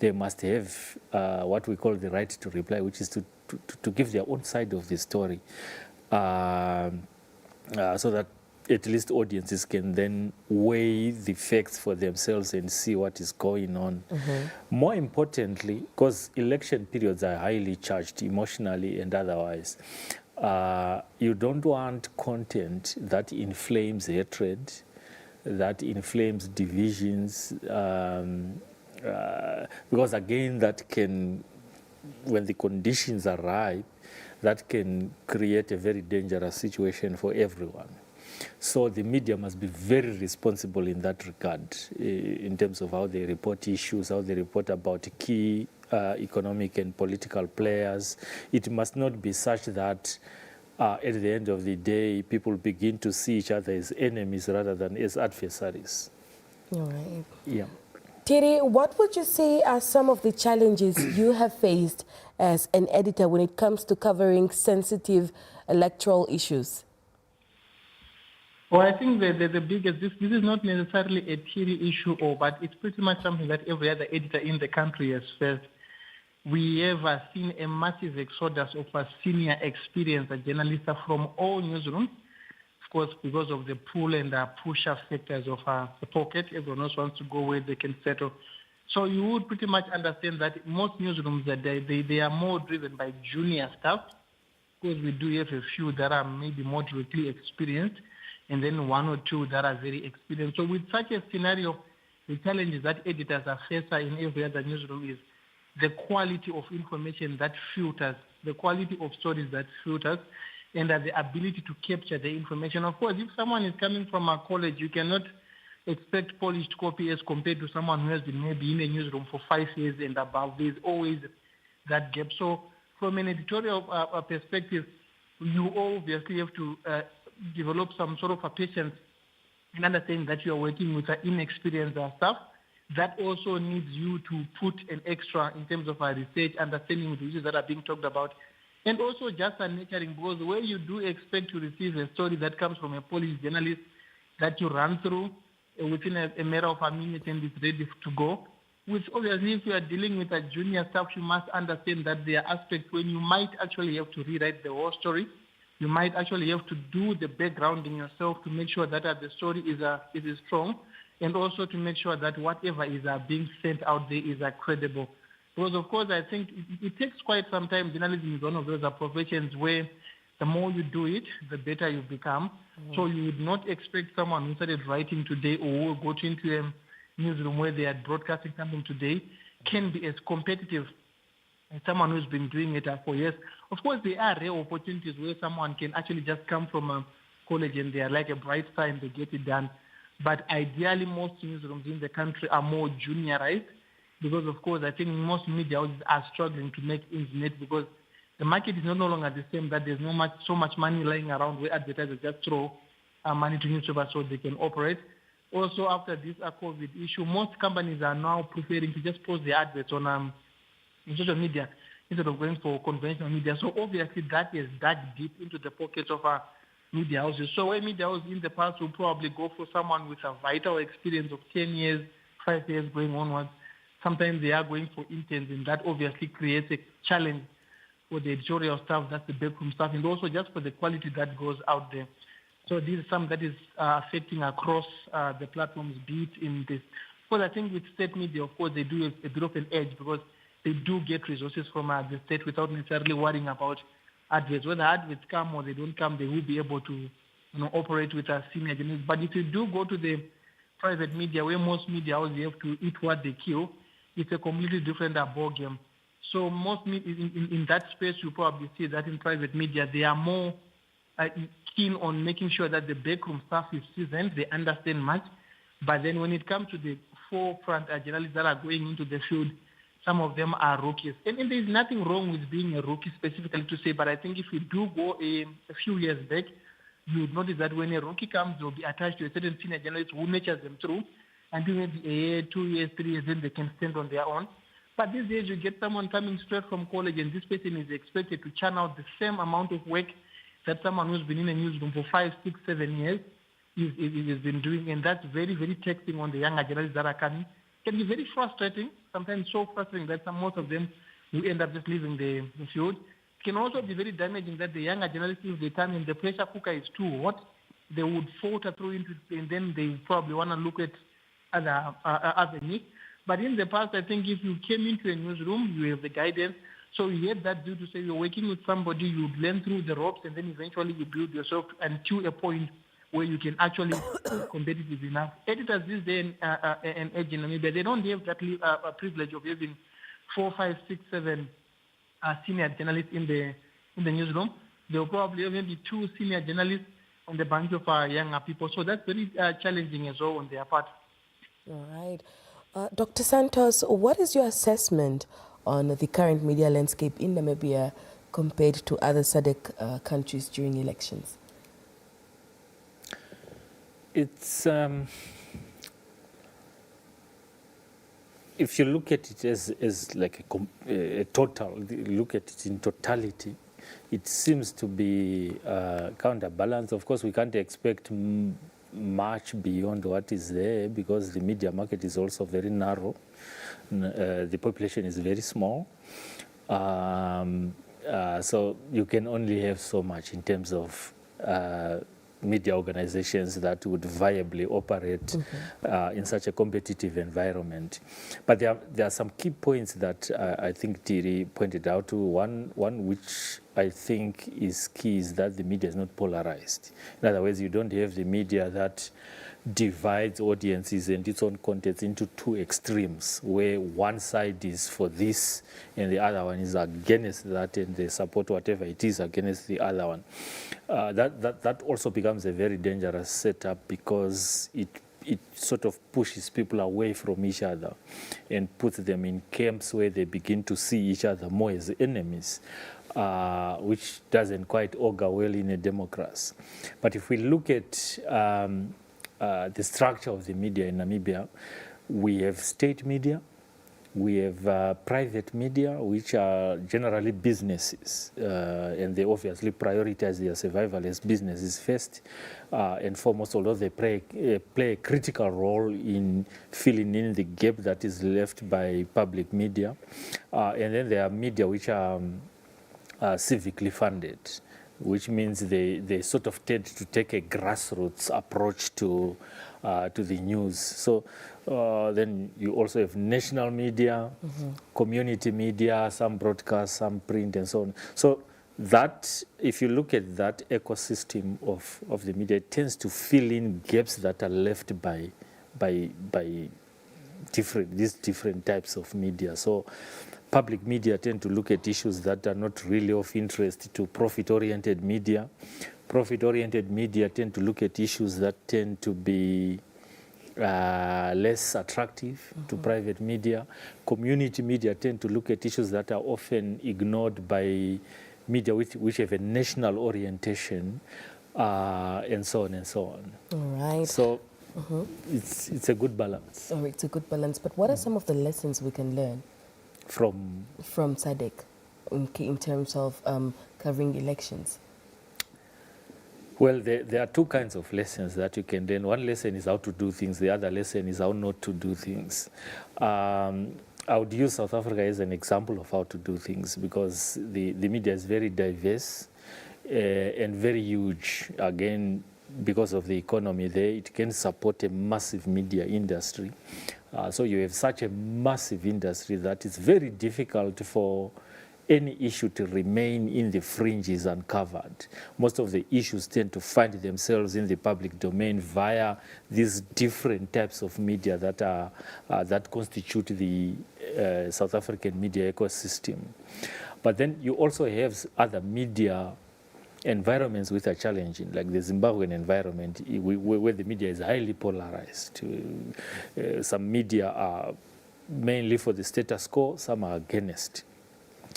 they must have what we call the right to reply, which is to give their own side of the story, so that at least audiences can then weigh the facts for themselves and see what is going on. More importantly, because election periods are highly charged emotionally and otherwise, you don't want content that inflames hatred, that inflames divisions, because again, that can, when the conditions are ripe, that can create a very dangerous situation for everyone. So the media must be very responsible in that regard, in terms of how they report issues, how they report about key economic and political players. It must not be such that at the end of the day, people begin to see each other as enemies rather than as adversaries. All right. Yeah. Thierry, what would you say are some of the challenges you have faced as an editor when it comes to covering sensitive electoral issues? Well, I think the biggest, this is not necessarily a Thierry issue, but it's pretty much something that every other editor in the country has faced. We have seen a massive exodus of senior experienced journalists from all newsrooms, of course, because of the pull and push-up factors of the pocket. Everyone else wants to go where they can settle. So you would pretty much understand that most newsrooms, they are more driven by junior staff, because we do have a few that are maybe moderately experienced, and then one or two that are very experienced. So with such a scenario, the challenges that editors are facing in every other newsroom is the quality of information that filters, the quality of stories that filters, and the ability to capture the information. Of course, if someone is coming from a college, you cannot expect polished copy as compared to someone who has been maybe in a newsroom for 5 years and above. There's always that gap. So from an editorial perspective, you obviously have to develop some sort of a patience and understand that you are working with an inexperienced staff. That also needs you to put an extra in terms of research, understanding the issues that are being talked about, and also just nurturing, because where you do expect to receive a story that comes from a police journalist that you run through within a matter of a minute and it's ready to go, which obviously if you are dealing with a junior staff, you must understand that there are aspects when you might actually have to rewrite the whole story. You might actually have to do the backgrounding yourself to make sure that the story is strong, and also to make sure that whatever is being sent out there is credible. Because, of course, I think it takes quite some time. Journalism is one of those professions where the more you do it, the better you become. So you would not expect someone who started writing today or will go into a newsroom where they are broadcasting something today can be as competitive as someone who's been doing it for years. Of course, there are rare opportunities where someone can actually just come from a college and they are like a bright star and they get it done. But ideally, most newsrooms in the country are more juniorized because, of course, I think most media houses are struggling to make ends meet because the market is no longer the same, that there's so much money lying around where advertisers just throw money to newspapers so they can operate. Also, after this COVID issue, most companies are now preferring to just post their adverts on social media instead of going for conventional media. So obviously that is dug deep into the pockets of our media houses. So where media houses in the past will probably go for someone with a vital experience of 10 years, 5 years going onwards, sometimes they are going for interns, and that obviously creates a challenge for the editorial staff, that's the backroom staff, and also just for the quality that goes out there. So this is something that is affecting across the platforms, be it in this. Because I think with state media, of course, they do a bit of an edge because they do get resources from the state without necessarily worrying about adverts. Whether adverts come or they don't come, they will be able to operate with a senior journalists. But if you do go to the private media, where most media houses have to eat what they kill, it's a completely different ballgame. So most in that space, you probably see that in private media, they are more keen on making sure that the backroom staff is seasoned, they understand much. But then when it comes to the forefront journalists that are going into the field, some of them are rookies. And there's nothing wrong with being a rookie specifically to say, but I think if you do go a few years back, you would notice that when a rookie comes, they'll be attached to a certain senior journalist who nurtures them through until maybe a year, 2 years, 3 years, then they can stand on their own. But these days, you get someone coming straight from college, and this person is expected to churn out the same amount of work that someone who's been in a newsroom for 5, 6, 7 years has been doing. And that's very, very taxing on the younger journalists that are coming. It can be very frustrating, sometimes so frustrating that most of them will end up just leaving the field. It can also be very damaging that the younger journalists, if they come and the pressure cooker is too hot, they would falter through into it, and then they probably want to look at other avenues. But in the past, I think if you came into a newsroom, you have the guidance. So you had that due to say you're working with somebody, you learn through the ropes, and then eventually you build yourself until a point where you can actually be competitive enough. Editors these days and age in Namibia, they don't have that privilege of having 4, 5, 6, 7 senior journalists in the newsroom. They'll probably have maybe 2 senior journalists on the bunch of younger people. So that's very challenging as well on their part. All right. Dr. Santos, what is your assessment on the current media landscape in Namibia compared to other SADC countries during elections? It's if you look at it as like a total, look at it in totality, it seems to be counterbalanced. Of course, we can't expect much beyond what is there because the media market is also very narrow. The population is very small. So you can only have so much in terms of media organizations that would viably operate in such a competitive environment. But there are some key points that I think Thierry pointed out to. One which I think is key is that the media is not polarized. In other words, you don't have the media that divides audiences and its own contents into 2 extremes, where one side is for this and the other one is against that, and they support whatever it is against the other one. That also becomes a very dangerous setup because it sort of pushes people away from each other and puts them in camps where they begin to see each other more as enemies, which doesn't quite augur well in a democracy. But if we look at the structure of the media in Namibia, we have state media, we have private media, which are generally businesses, and they obviously prioritize their survival as businesses first and foremost, although they play a critical role in filling in the gap that is left by public media. And then there are media which are civically funded, which means they sort of tend to take a grassroots approach to the news. So then you also have national media, community media, some broadcast, some print, and so on. So that, if you look at that ecosystem of the media, it tends to fill in gaps that are left by these different types of media. So public media tend to look at issues that are not really of interest to profit-oriented media. Profit-oriented media tend to look at issues that tend to be less attractive to private media. Community media tend to look at issues that are often ignored by media which have a national orientation, and so on and so on. All right. So it's a good balance. Oh, it's a good balance. But what are some of the lessons we can learn from SADC in terms of covering elections? Well, there are two kinds of lessons that you can learn. One lesson is how to do things. The other lesson is how not to do things. I would use South Africa as an example of how to do things because the media is very diverse and very huge. Again, because of the economy there, it can support a massive media industry. So you have such a massive industry that it's very difficult for any issue to remain in the fringes uncovered. Most of the issues tend to find themselves in the public domain via these different types of media that are that constitute the South African media ecosystem. But then you also have other media environments which are challenging, like the Zimbabwean environment, where the media is highly polarized. Some media are mainly for the status quo, some are against.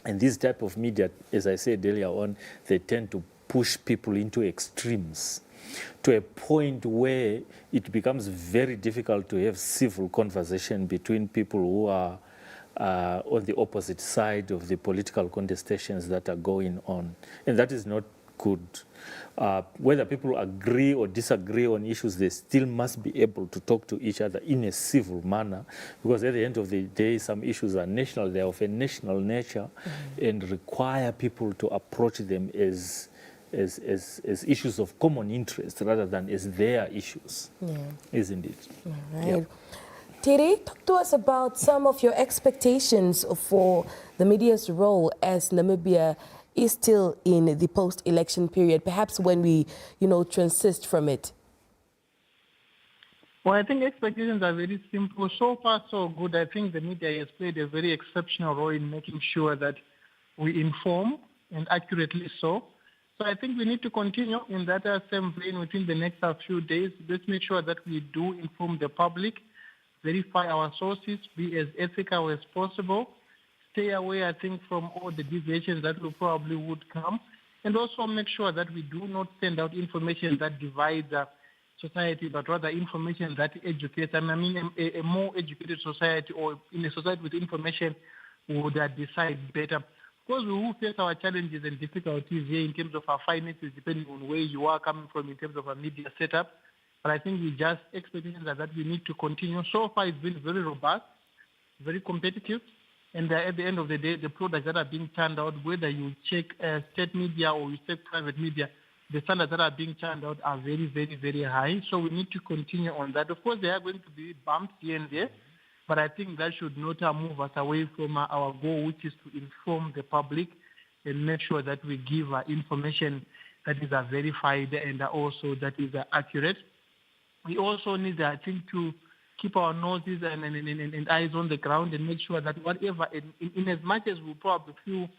And this type of media, as I said earlier on, they tend to push people into extremes to a point where it becomes very difficult to have civil conversation between people who are on the opposite side of the political contestations that are going on. And that is not good. Whether people agree or disagree on issues, they still must be able to talk to each other in a civil manner, because at the end of the day, some issues are national, they're of a national nature, and require people to approach them as issues of common interest rather than as their issues, isn't it? All right. Tere, talk to us about some of your expectations for the media's role as Namibia is still in the post-election period, perhaps when we, transist from it. Well, I think expectations are very simple. So far, so good. I think the media has played a very exceptional role in making sure that we inform, and accurately so. So I think we need to continue in that same vein within the next few days. Let's make sure that we do inform the public, verify our sources, be as ethical as possible, stay away, I think, from all the deviations that will probably would come, and also make sure that we do not send out information that divides society, but rather information that educates. And I mean, a more educated society, or in a society with information, would decide better. Of course, we will face our challenges and difficulties here in terms of our finances, depending on where you are coming from in terms of our media setup. But I think we just expectations are that we need to continue. So far, it's been very robust, very competitive. And at the end of the day, the products that are being turned out, whether you check state media or you check private media, the standards that are being turned out are very, very, very high. So we need to continue on that. Of course, there are going to be bumps here and there, but I think that should not move us away from our goal, which is to inform the public and make sure that we give information that is verified and also that is accurate. We also need, I think, to keep our noses and eyes on the ground and make sure that whatever, in as much as we probably feel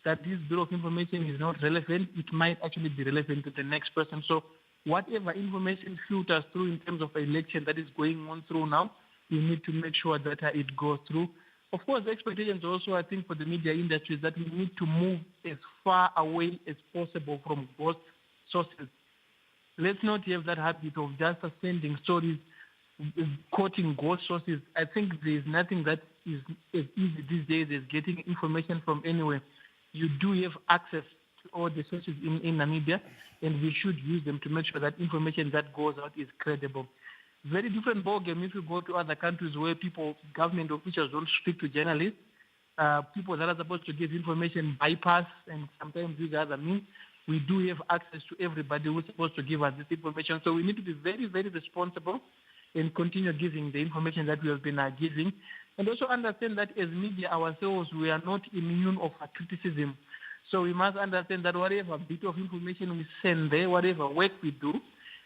that this bit of information is not relevant, it might actually be relevant to the next person. So whatever information filters through in terms of election that is going on through now, we need to make sure that it goes through. Of course, the expectations also, I think, for the media industry is that we need to move as far away as possible from ghost sources. Let's not have that habit of just sending stories, quoting ghost sources. I think there is nothing that is as easy these days as getting information from anywhere. You do have access to all the sources in Namibia, and we should use them to make sure that information that goes out is credible. Very different ballgame if you go to other countries where government officials don't speak to journalists. People that are supposed to give information bypass, and sometimes use other means. We do have access to everybody who's supposed to give us this information. So we need to be very, very responsible and continue giving the information that we have been giving. And also understand that as media ourselves, we are not immune of criticism. So we must understand that whatever bit of information we send there, whatever work we do,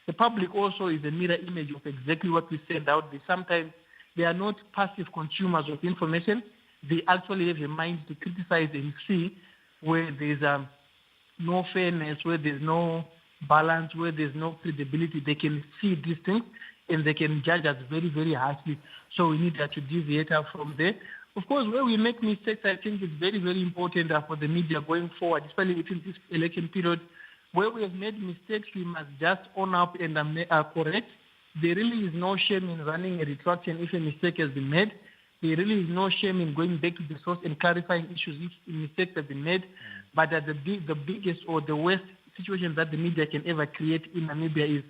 the public also is a mirror image of exactly what we send out there. Sometimes they are not passive consumers of information. They actually have a mind to criticize and see where there's no fairness, where there's no balance, where there's no credibility. They can see these things and they can judge us very, very harshly. So we need to deviate from there. Of course, where we make mistakes, I think it's very, very important for the media going forward, especially within this election period. Where we have made mistakes, we must just own up and correct. There really is no shame in running a retraction if a mistake has been made. There really is no shame in going back to the source and clarifying issues if mistakes have been made. But the biggest or the worst situations that the media can ever create in Namibia is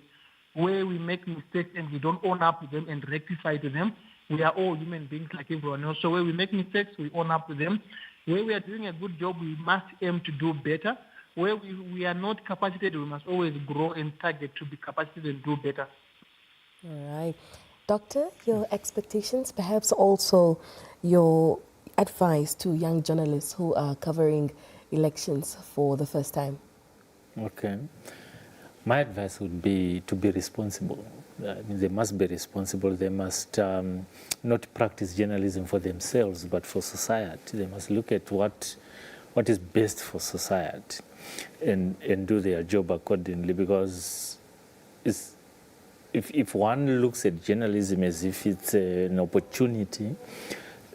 where we make mistakes and we don't own up to them and rectify to them. We are all human beings like everyone else. So where we make mistakes, we own up to them. Where we are doing a good job, we must aim to do better. Where we are not capacitated, we must always grow and target to be capacitated and do better. All right. Doctor, your expectations, perhaps also your advice to young journalists who are covering elections for the first time? Okay. My advice would be to be responsible. I mean, they must be responsible. They must not practice journalism for themselves, but for society. They must look at what is best for society and do their job accordingly, because if one looks at journalism as if it's an opportunity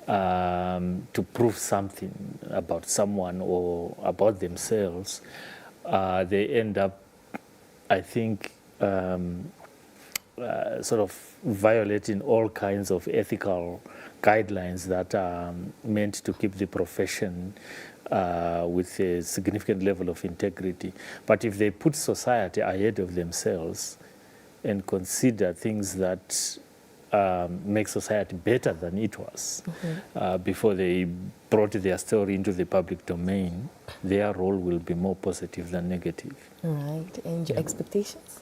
to prove something about someone or about themselves, they end up, I think, sort of violating all kinds of ethical guidelines that are meant to keep the profession with a significant level of integrity. But if they put society ahead of themselves and consider things that make society better than it was before they brought their story into the public domain, their role will be more positive than negative. All right. And your expectations?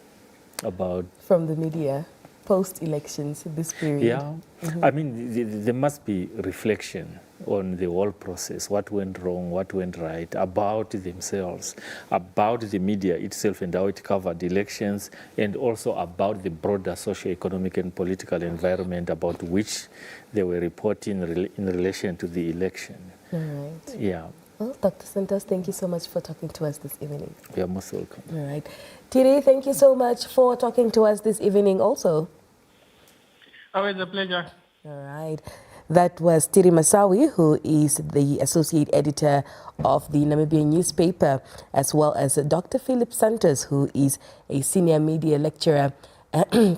About? From the media, post-elections, this period. Yeah. I mean, there must be reflection on the whole process, what went wrong, what went right, about themselves, about the media itself and how it covered elections, and also about the broader socio-economic and political environment about which they were reporting in relation to the election. All right. Yeah. Well, Dr. Santos, thank you so much for talking to us this evening. You're most welcome. All right. Tiri, thank you so much for talking to us this evening also. Always a pleasure. All right. That was Tiri Masawi, who is the associate editor of the Namibian newspaper, as well as Dr. Philip Santos, who is a senior media lecturer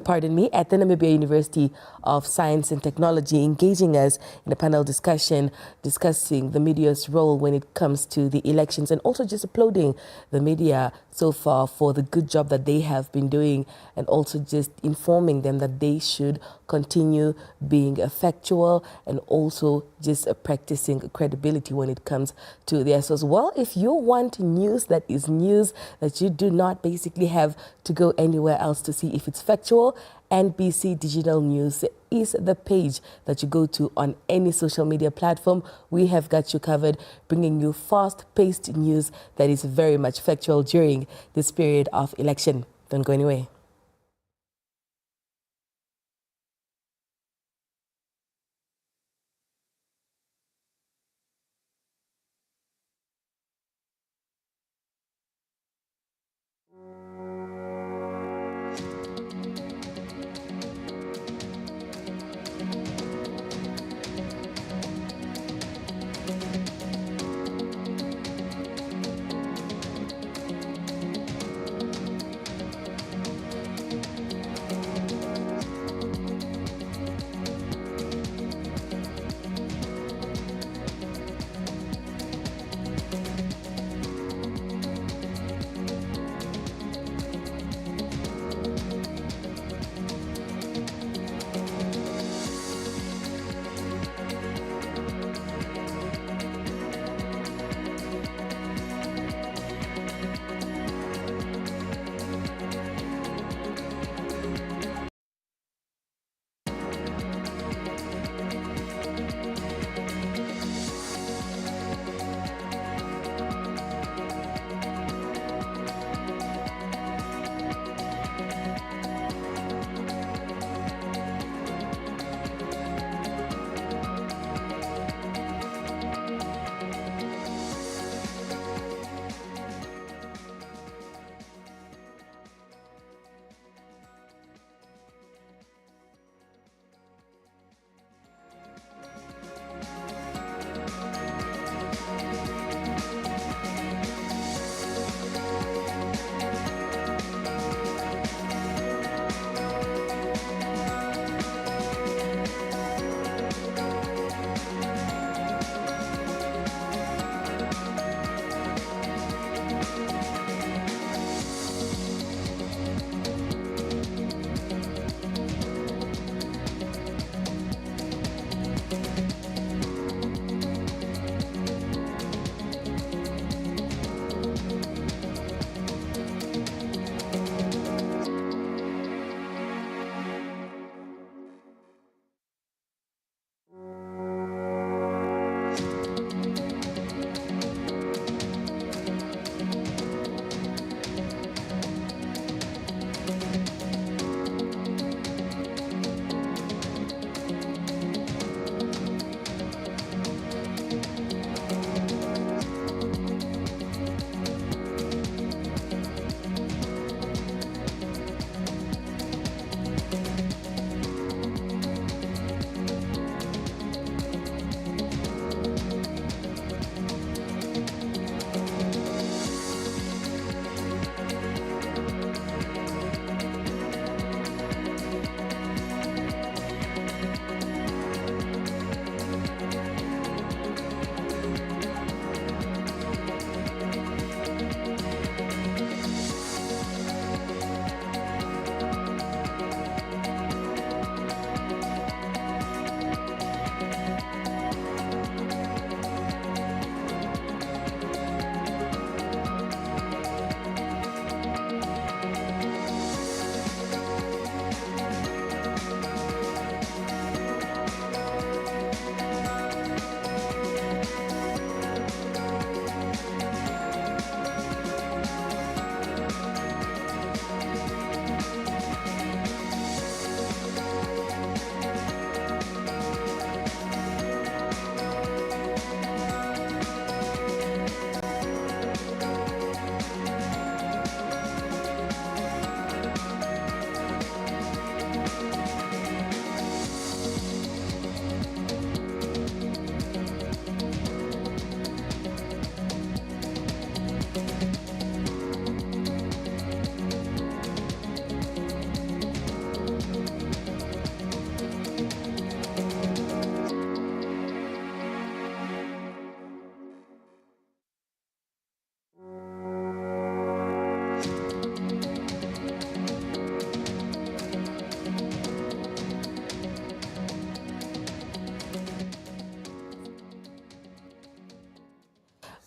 pardon me, at the Namibia University of Science and Technology, engaging us in a panel discussion discussing the media's role when it comes to the elections, and also just applauding the media so far for the good job that they have been doing, and also just informing them that they should continue being factual and also just practicing credibility when it comes to their source. Well, if you want news that is news that you do not basically have to go anywhere else to see if it's factual, NBC Digital News is the page that you go to on any social media platform. We have got you covered, bringing you fast-paced news that is very much factual during this period of election. Don't go anywhere.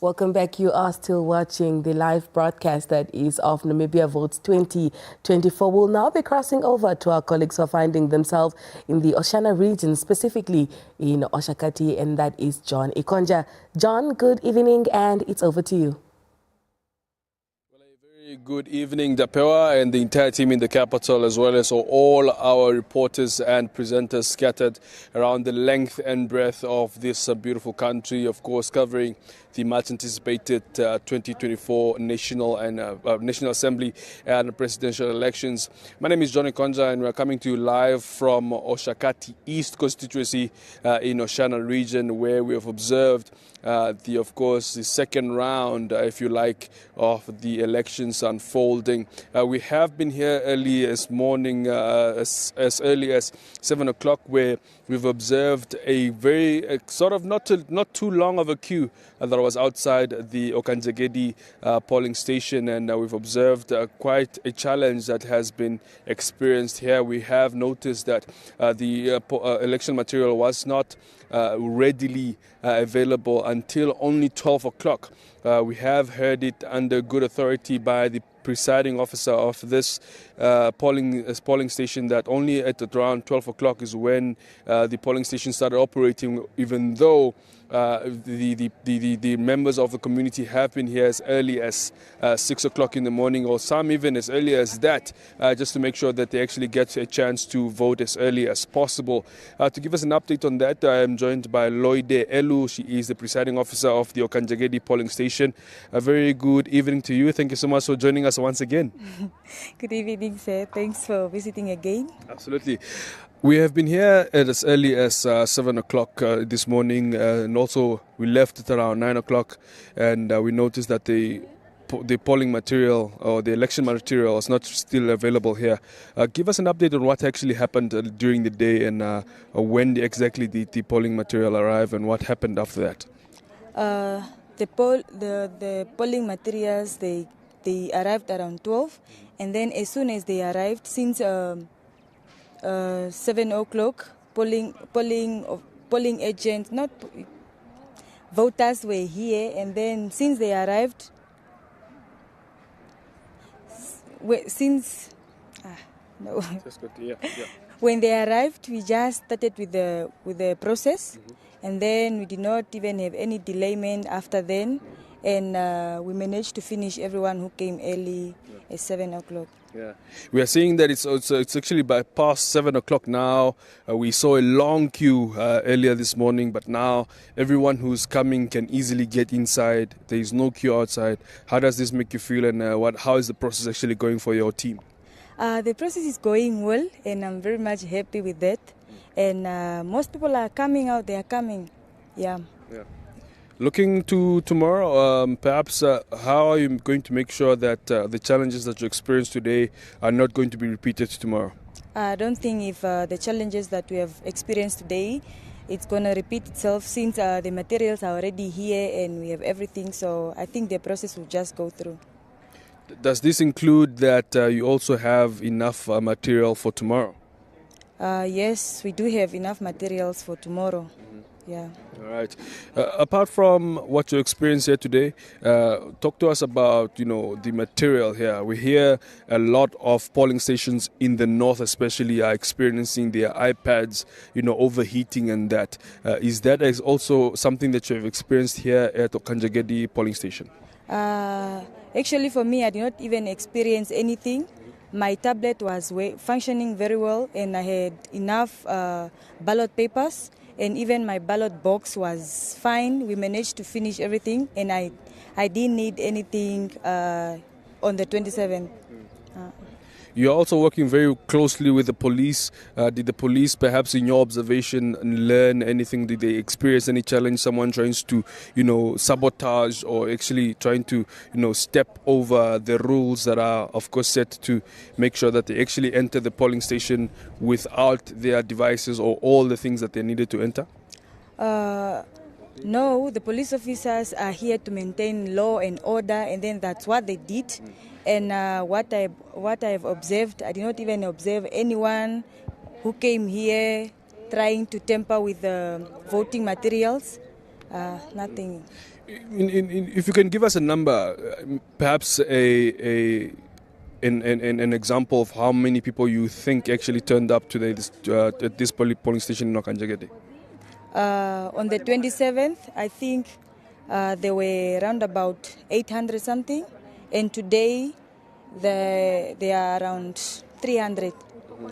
Welcome back. You are still watching the live broadcast that is of Namibia Votes 2024. We'll now be crossing over to our colleagues who are finding themselves in the Oshana region, specifically in Oshakati, and that is John Ikonja. John, good evening, and it's over to you. Good evening, Dapewa and the entire team in the capital, as well as all our reporters and presenters scattered around the length and breadth of this beautiful country, of course, covering the much anticipated 2024 National Assembly and presidential elections. My name is Johnny Konja, and we're coming to you live from Oshakati East constituency in Oshana region, where we have observed the second round, if you like, of the elections unfolding. We have been here early this morning, as early as 7 o'clock, where we've observed a very sort of not too long of a queue that was outside the Okanjegedi polling station, and we've observed quite a challenge that has been experienced here. We have noticed that the election material was not readily available until only 12 o'clock. We have heard it under good authority by the presiding officer of this polling station that only at around 12 o'clock is when the polling station started operating, even though the members of the community have been here as early as 6 o'clock in the morning, or some even as early as that, just to make sure that they actually get a chance to vote as early as possible. To give us an update on that, I am joined by Loide Elu. She is the presiding officer of the Okanjegedi polling station. A very good evening to you. Thank you so much for joining us once again. Good evening, sir. Thanks for visiting again. Absolutely. We have been here at as early as 7 o'clock this morning, and also we left at around 9 o'clock, and we noticed that the polling material or the election material is not still available here. Give us an update on what actually happened during the day, and when exactly the polling material arrived, and what happened after that. The polling materials, they arrived around 12, and then as soon as they arrived, since 7 o'clock, polling agents, not voters, were here, and then since they arrived, when they arrived, we just started with the process, and then we did not even have any delayment after then, and we managed to finish everyone who came early at 7 o'clock. Yeah, we are seeing that it's actually by past 7 o'clock now. We saw a long queue earlier this morning, but now everyone who's coming can easily get inside. There is no queue outside. How does this make you feel, and how is the process actually going for your team? The process is going well, and I'm very much happy with that. And most people are coming out. They are coming. Yeah. Looking to tomorrow, perhaps how are you going to make sure that the challenges that you experienced today are not going to be repeated tomorrow? I don't think if the challenges that we have experienced today, it's going to repeat itself, since the materials are already here and we have everything. So I think the process will just go through. Does this include that you also have enough material for tomorrow? Yes, we do have enough materials for tomorrow. Yeah. All right. Apart from what you experienced here today, talk to us about, the material here. We hear a lot of polling stations in the north especially are experiencing their iPads, overheating and that. Is that also something that you have experienced here at Okanjegedi polling station? Actually, for me, I did not even experience anything. My tablet was functioning very well, and I had enough ballot papers. And even my ballot box was fine. We managed to finish everything, and I didn't need anything on the 27th. You're also working very closely with the police. Did the police, perhaps in your observation, learn anything? Did they experience any challenge? Someone trying to, sabotage or actually trying to, step over the rules that are, of course, set to make sure that they actually enter the polling station without their devices or all the things that they needed to enter? No, the police officers are here to maintain law and order, and then that's what they did. And what I've observed, I did not even observe anyone who came here trying to tamper with the voting materials. Nothing. If you can give us a number, perhaps an example of how many people you think actually turned up today at this polling station in Okanjegede. On the 27th, I think there were around about 800 something, and today there are around 300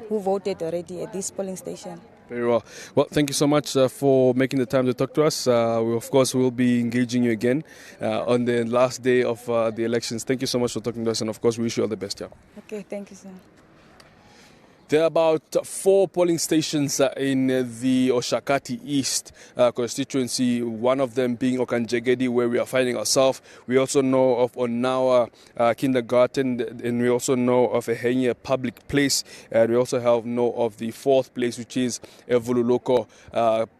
who voted already at this polling station. Very well. Well, thank you so much for making the time to talk to us. We, of course, will be engaging you again on the last day of the elections. Thank you so much for talking to us, and of course, we wish you all the best. Yeah. Okay, thank you, sir. There are about 4 polling stations in the Oshakati East constituency, one of them being Okanjegede, where we are finding ourselves. We also know of Onawa Kindergarten, and we also know of Ehenya Public Place, and we also know of the 4th place, which is Evululoko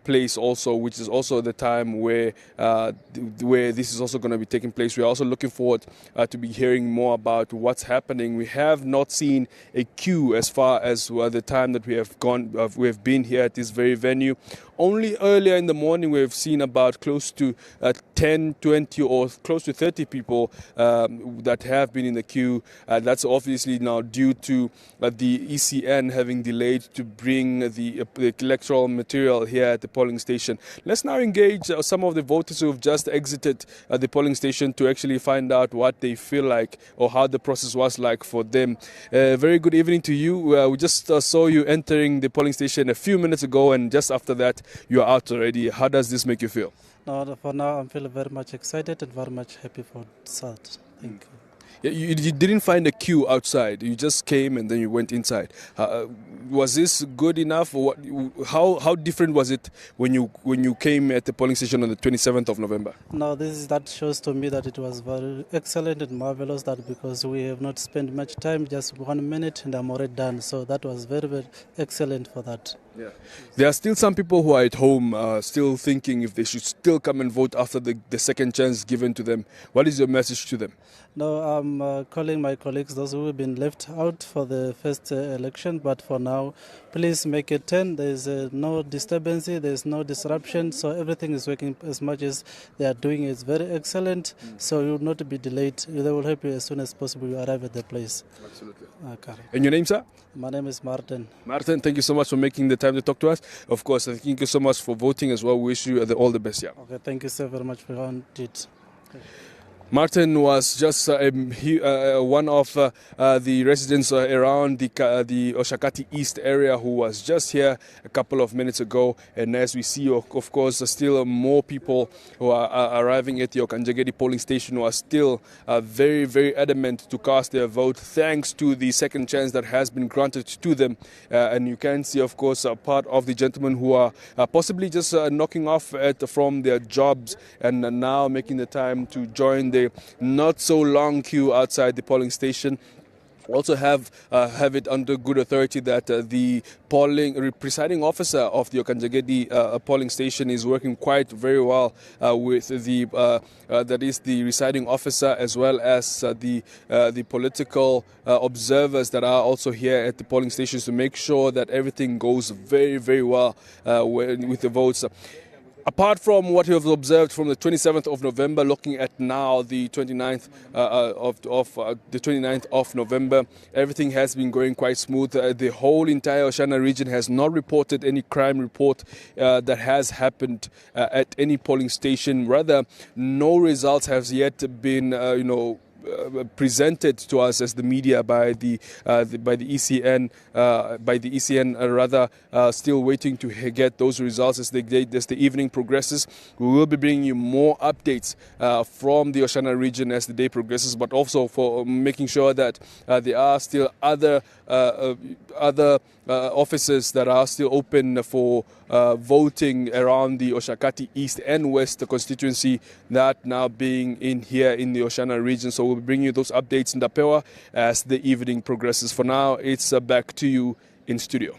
Place also, which is also the time where this is also going to be taking place. We are also looking forward to be hearing more about what's happening. We have not seen a queue as far as the time that we have been here at this very venue. Only earlier in the morning we have seen about close to 10, 20 or close to 30 people that have been in the queue. That's obviously now due to the ECN having delayed to bring the electoral material here at the polling station. Let's now engage some of the voters who have just exited the polling station to actually find out what they feel like or how the process was like for them. Very good evening to you. We just saw you entering the polling station a few minutes ago, and just after that you are out already. How does this make you feel? No, for now I'm feeling very much excited and very much happy for that. Thank you. You didn't find a queue outside. You just came and then you went inside. Was this good enough? Or how different was it when you came at the polling station on the 27th of November? No, that shows to me that it was very excellent and marvelous. That because we have not spent much time, just 1 minute, and I'm already done. So that was very, very excellent for that. Yeah. There are still some people who are at home still thinking if they should still come and vote after the second chance given to them. What is your message to them? No, I'm calling my colleagues, those who have been left out for the first election, but for now, please make it 10. There's no disturbance, there's no disruption, so everything is working as much as they are doing. It's very excellent, so you will not be delayed. They will help you as soon as possible you arrive at the place. Absolutely. Okay. And your name, sir? My name is Martin. Martin, thank you so much for making the time to talk to us. Of course, thank you so much for voting as well. We wish you all the best. Yeah. Okay, thank you so very much for your it. Martin was just one of the residents around the Oshakati East area who was just here a couple of minutes ago. And as we see, of course, still more people who are arriving at the Okanjegede polling station who are still very, very adamant to cast their vote thanks to the second chance that has been granted to them. And you can see, of course, a part of the gentlemen who are possibly just knocking off from their jobs and now making the time to join the not so long queue outside the polling station. Also have it under good authority that the presiding officer of the Okanjegede polling station is working quite very well with that is the presiding officer as well as the political observers that are also here at the polling stations to make sure that everything goes very, very well with the votes. Apart from what you have observed from the 27th of November, looking at now the 29th the 29th of November, everything has been going quite smooth. The whole entire Oshana region has not reported any crime report that has happened at any polling station. Rather, no results have yet been, presented to us as the media by the ECN, still waiting to get those results as the evening progresses. We will be bringing you more updates from the Oshana region as the day progresses, but also for making sure that there are still other offices that are still open for voting around the Oshakati East and West constituency, that now being in here in the Oshana region. So we'll bring you those updates in Dapewa as the evening progresses. For now, it's back to you in studio.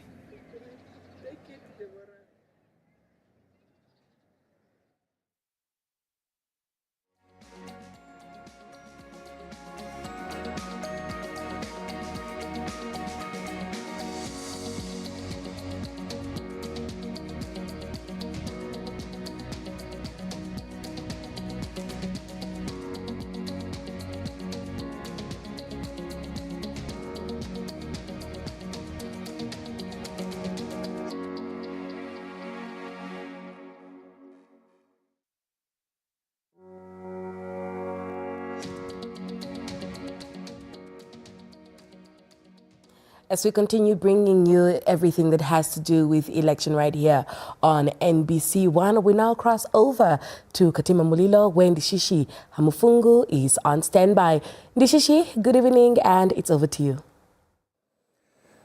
As we continue bringing you everything that has to do with election right here on NBC1, we now cross over to Katima Mulilo, where Ndishishi Hamufungu is on standby. Ndishishi, good evening, and it's over to you.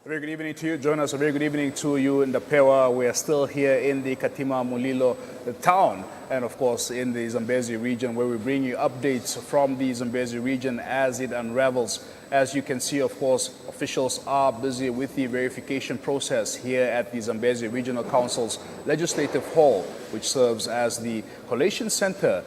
A very good evening to you, Jonas. A very good evening to you in the Pewa. We are still here in the Katima Mulilo town, and of course in the Zambezi region, where we bring you updates from the Zambezi region as it unravels. As you can see, of course, officials are busy with the verification process here at the Zambezi Regional Council's Legislative Hall, which serves as the collation center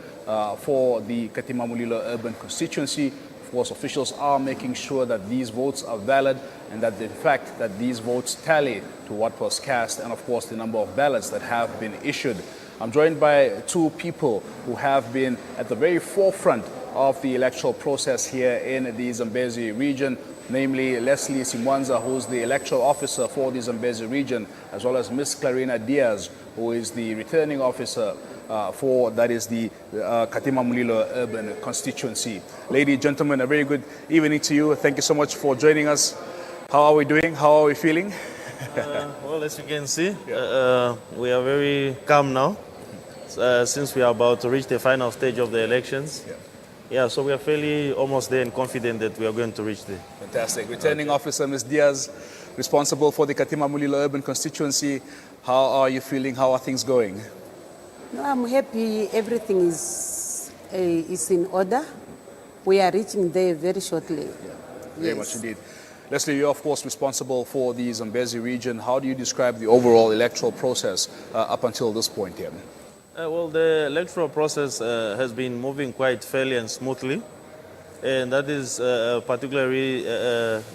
for the Katima Mulilo urban constituency. Of course, officials are making sure that these votes are valid and that the fact that these votes tally to what was cast and, of course, the number of ballots that have been issued. I'm joined by two people who have been at the very forefront of the electoral process here in the Zambezi region, namely Leslie Simwanza, who's the electoral officer for the Zambezi region, as well as Ms. Clarina Diaz, who is the returning officer for, that is, the Katima Mulilo urban constituency. Ladies and gentlemen, a very good evening to you. Thank you so much for joining us. How are we doing? How are we feeling? Well, as you can see, we are very calm now, since we are about to reach the final stage of the elections. Yeah, so we are fairly almost there and confident that we are going to reach there. Fantastic. Returning officer, Ms. Diaz, responsible for the Katima Mulilo urban constituency. How are you feeling? How are things going? No, I'm happy. Everything is in order. We are reaching there very shortly. Very much indeed. Leslie, you're of course responsible for the Zambezi region. How do you describe the overall electoral process up until this point here? Well, the electoral process has been moving quite fairly and smoothly, and that is particularly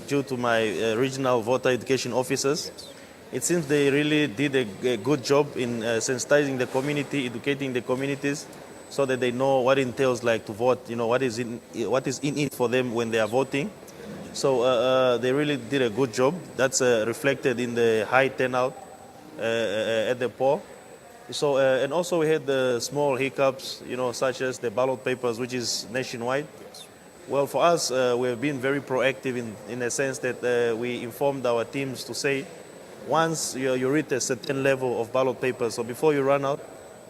due to my regional voter education officers. Yes. It seems they really did a good job in sensitizing the community, educating the communities, so that they know what it entails like to vote. You know what is in it for them when they are voting. So they really did a good job. That's reflected in the high turnout at the poll. So, and also we had the small hiccups, you know, such as the ballot papers, which is nationwide. Yes. Well, for us, we have been very proactive in a sense that we informed our teams to say, once you reach a certain level of ballot papers, so before you run out,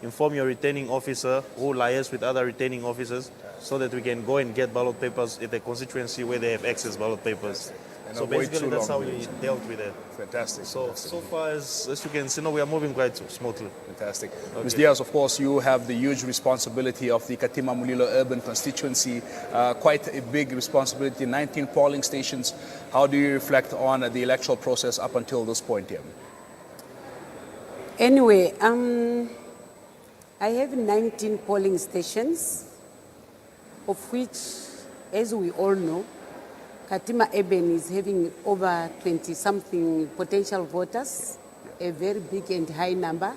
inform your returning officer who liaises with other returning officers so that we can go and get ballot papers at the constituency where they have access ballot papers. And so basically that's how we dealt with it. Fantastic. So far as you can see, we are moving quite smoothly. Fantastic. Okay. Ms. Diaz, of course, you have the huge responsibility of the Katima Mulilo urban constituency, quite a big responsibility, 19 polling stations. How do you reflect on the electoral process up until this point here? Anyway, I have 19 polling stations, of which, as we all know, Katima Urban is having over 20-something potential voters, a very big and high number.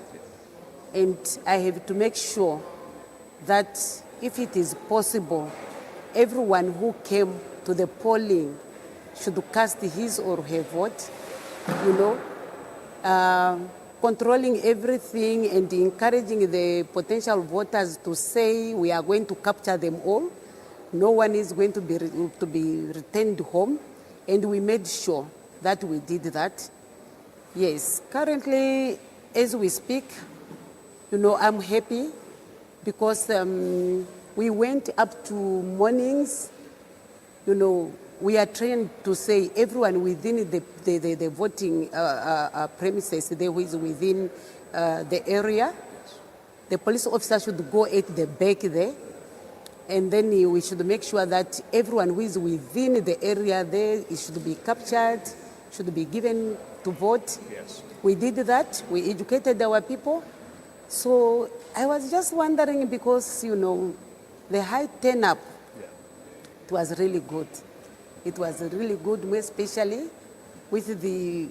And I have to make sure that if it is possible, everyone who came to the polling should cast his or her vote, you know, controlling everything and encouraging the potential voters to say we are going to capture them all. No one is going to be returned home, and we made sure that we did that. Yes, currently, as we speak, you know, I'm happy because we went up to mornings. You know, we are trained to say everyone within the voting premises, there is within the area. The police officer should go at the back there. And then we should make sure that everyone who is within the area there, it should be captured, should be given to vote. Yes. We did that. We educated our people. So I was just wondering because, you know, the high turn-up, it was really good. It was really good, especially with the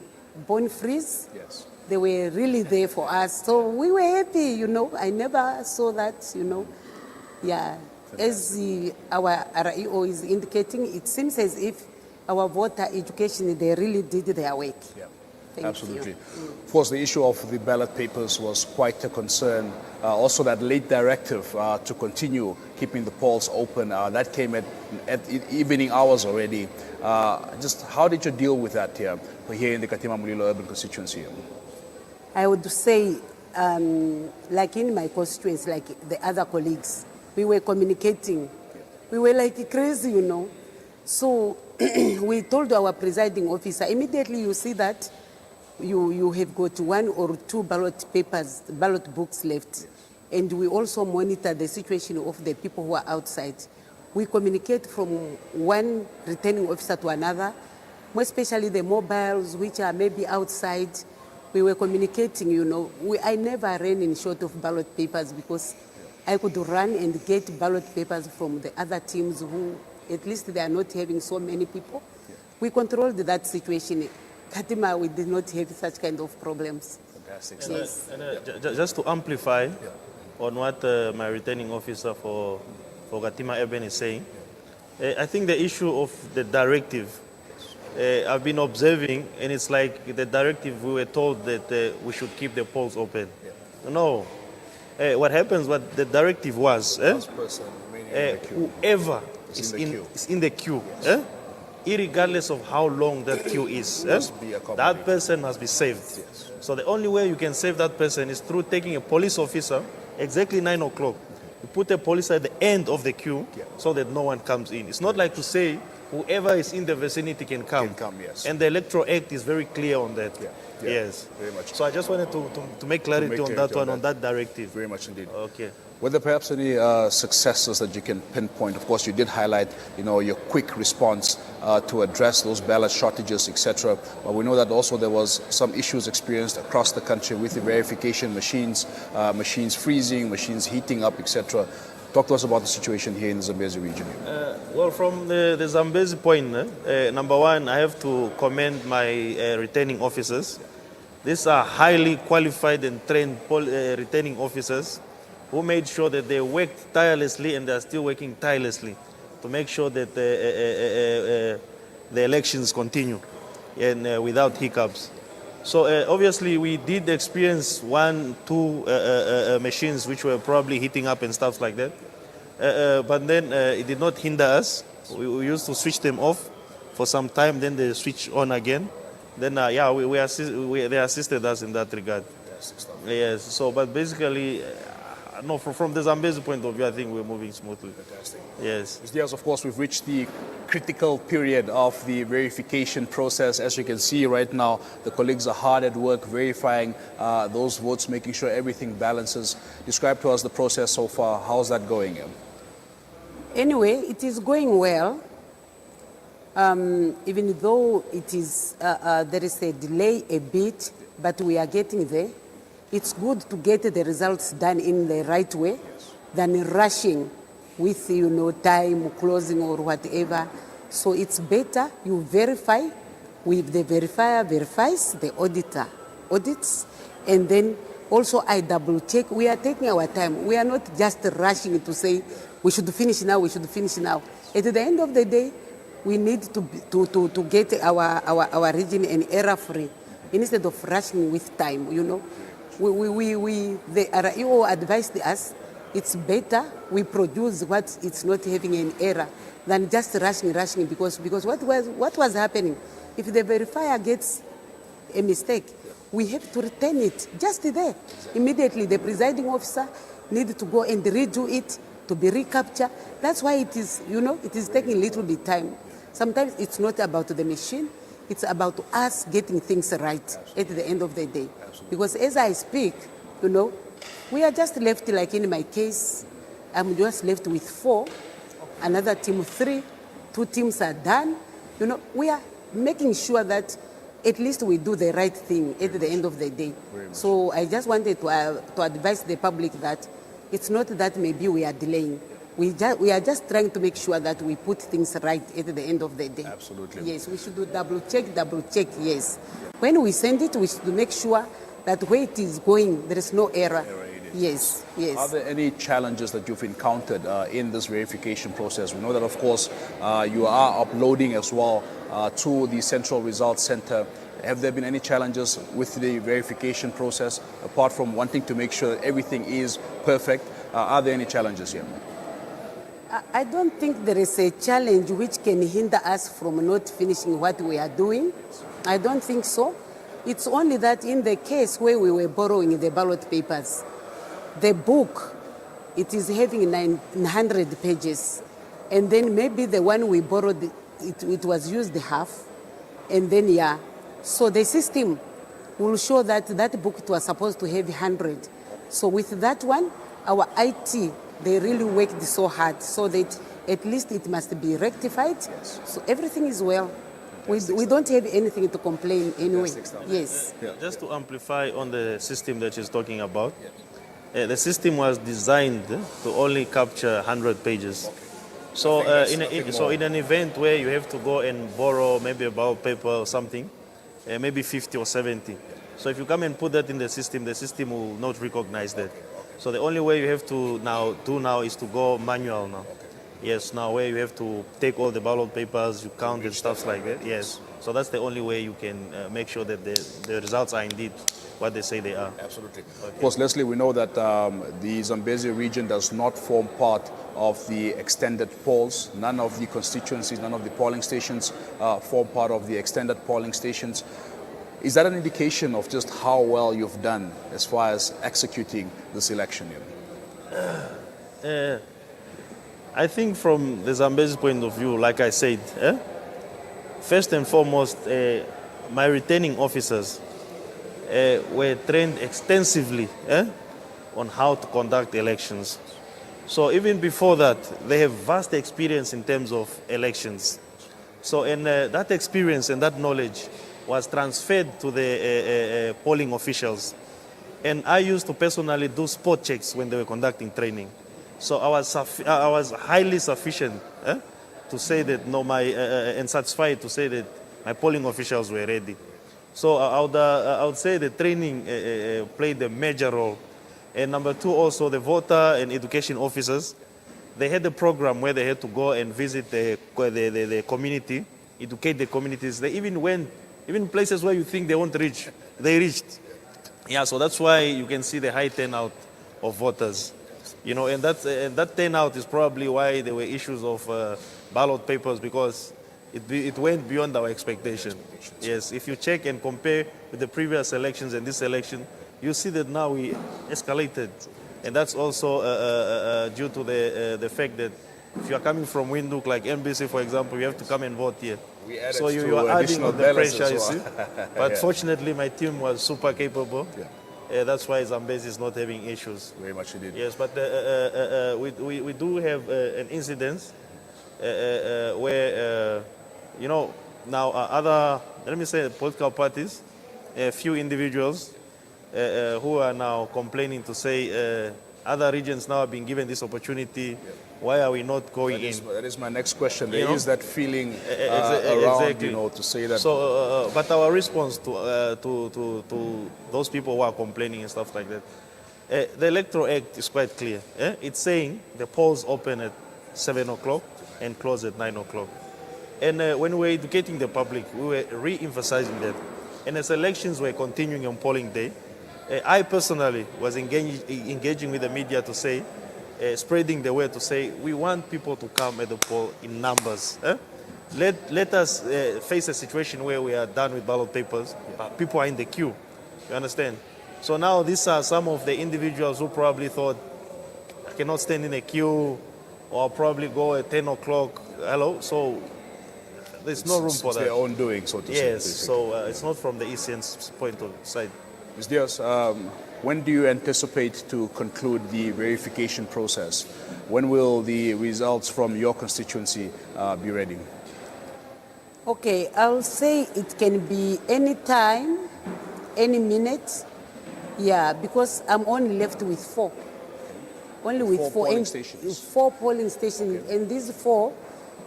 bone freeze. Yes. They were really there for us. So we were happy, you know. I never saw that, you know. Yeah. As our REO is indicating, it seems as if our voter education, they really did their work. Yeah. Absolutely. Of course, the issue of the ballot papers was quite a concern. Also, that late directive to continue keeping the polls open, that came at evening hours already. Just how did you deal with that here in the Katima Mulilo urban constituency? I would say, like in my constituency, like the other colleagues, we were communicating. We were like crazy, you know. So we told our presiding officer, immediately you see that you have got 1 or 2 ballot books left. And we also monitor the situation of the people who are outside. We communicate from one returning officer to another, more especially the mobiles which are maybe outside. We were communicating, you know. I never ran in short of ballot papers because I could run and get ballot papers from the other teams who, at least they are not having so many people. We controlled that situation. Katima, we did not have such kind of problems. Fantastic. Yes. Just to amplify on what my returning officer for Katima Eben is saying, I think the issue of the directive, I've been observing, and it's like the directive, we were told that we should keep the polls open. No. What happens, what the directive was, whoever is in the queue, irregardless of how long that queue is, that person must be saved. So the only way you can save that person is through taking a police officer exactly 9 o'clock. You put a police at the end of the queue so that no one comes in. It's not like to say whoever is in the vicinity can come. And the Electoral Act is very clear on that. Yes. Very much. So I just wanted to make clarity on that one, on that directive. Very much indeed. Okay. Were there perhaps any successes that you can pinpoint? Of course, you did highlight, your quick response to address those ballot shortages, etc. But we know that also there was some issues experienced across the country with the verification machines, machines freezing, machines heating up, etc. Talk to us about the situation here in the Zambezi region. Well, from the Zambezi point, number one, I have to commend my returning officers. These are highly qualified and trained returning officers who made sure that they worked tirelessly, and they are still working tirelessly to make sure that the elections continue and without hiccups. So obviously we did experience 1, 2 machines which were probably heating up and stuff like that. But then it did not hinder us. We used to switch them off for some time, then they switch on again. Then they assisted us in that regard. Yes. So, but basically, no, from the Zambezi point of view, I think we're moving smoothly. Fantastic. Yes. Yes, of course, we've reached the critical period of the verification process. As you can see right now, the colleagues are hard at work verifying those votes, making sure everything balances. Describe to us the process so far. How's that going? Anyway, it is going well. Even though it is, there is a delay a bit, but we are getting there. It's good to get the results done in the right way than rushing with, time closing or whatever. So it's better you verify, with the verifier verifies, the auditor audits, and then also I double check. We are taking our time. We are not just rushing to say we should finish now, we should finish now. At the end of the day, we need to get our region an error-free instead of rushing with time, The RIO advised us it's better we produce what it's not having an error than just rushing because what was happening, if the verifier gets a mistake, we have to return it just there. Immediately the presiding officer needs to go and redo it to be recaptured. That's why it is, it is taking a little bit time. Sometimes it's not about the machine, it's about us getting things right at the end of the day. Because as I speak, we are just left, like in my case, I'm just left with 4, another team 3, 2 teams are done. We are making sure that at least we do the right thing at the end of the day. So I just wanted to advise the public that it's not that maybe we are delaying. We are just trying to make sure that we put things right at the end of the day. Absolutely. Yes, we should do double check, yes. When we send it, we should make sure that where it is going, there is no error. Yes, yes. Are there any challenges that you've encountered in this verification process? We know that, of course, you are uploading as well to the Central Results Center. Have there been any challenges with the verification process, apart from wanting to make sure that everything is perfect? Are there any challenges here? I don't think there is a challenge which can hinder us from not finishing what we are doing. I don't think so. It's only that in the case where we were borrowing the ballot papers, the book, it is having 900 pages. And then maybe the one we borrowed, it was used half. And then, yeah. So the system will show that that book it was supposed to have 100. So with that one, our IT, they really worked so hard so that at least it must be rectified. Yes. So everything is well. We don't have anything to complain anyway. Yes. Yeah. Just to amplify on the system that she's talking about, the system was designed to only capture 100 pages. Okay. So, in an event where you have to go and borrow maybe a ballot paper or something, maybe 50 or 70. So if you come and put that in the system will not recognize that. So the only way you have to do is to go manual now. Yes, now where you have to take all the ballot papers, you count and stuff like that. Yes. So that's the only way you can make sure that the results are indeed what they say they are. Absolutely. Okay. Of course, Leslie, we know that the Zambezi region does not form part of the extended polls. None of the constituencies, none of the polling stations form part of the extended polling stations. Is that an indication of just how well you've done as far as executing this election? I think from the Zambezi point of view, like I said, first and foremost, my returning officers were trained extensively on how to conduct elections. So even before that, they have vast experience in terms of elections. So and that experience and that knowledge was transferred to the polling officials. And I used to personally do spot checks when they were conducting training. So I was highly sufficient to say that and satisfied to say that my polling officials were ready. So I would say the training played a major role. And number two, also the voter and education officers, they had a program where they had to go and visit the community, educate the communities. They even places where you think they won't reach, they reached. Yeah, so that's why you can see the high turnout of voters. You know, and that turnout is probably why there were issues of ballot papers, because it went beyond our expectation. Yes, if you check and compare with the previous elections and this election, you see that now we escalated. And that's also due to the fact that if you are coming from Windhoek, like MBC, for example, you have to come and vote here. So you are adding on the pressure, you see. But fortunately, my team was super capable. Yeah. That's why Zambezi is not having issues. Very much indeed. Yes, but we do have an incident where, you know, now other, let me say, political parties, a few individuals who are now complaining to say other regions now have been given this opportunity. Why are we not going in? That is my next question. There is that feeling around, exactly. You know, to say that. So, but our response to those people who are complaining and stuff like that, the Electoral Act is quite clear. It's saying the polls open at 7 o'clock and close at 9 o'clock. And when we were educating the public, we were re-emphasizing that. And as elections were continuing on polling day, I personally was engaging with the media to say, spreading the word to say, we want people to come at the poll in numbers. Let us face a situation where we are done with ballot papers. People are in the queue. You understand? So now these are some of the individuals who probably thought, I cannot stand in a queue, or probably go at 10 o'clock. Hello? So there's no room for that. It's their own doing, so to say. Yes, so it's not from the ECN's point of sight. Ms. Diaz, when do you anticipate to conclude the verification process? When will the results from your constituency be ready? Okay, I'll say it can be any time, any minute. Yeah, because I'm only left with four. Only with four polling stations. 4 polling stations. Okay. And these 4,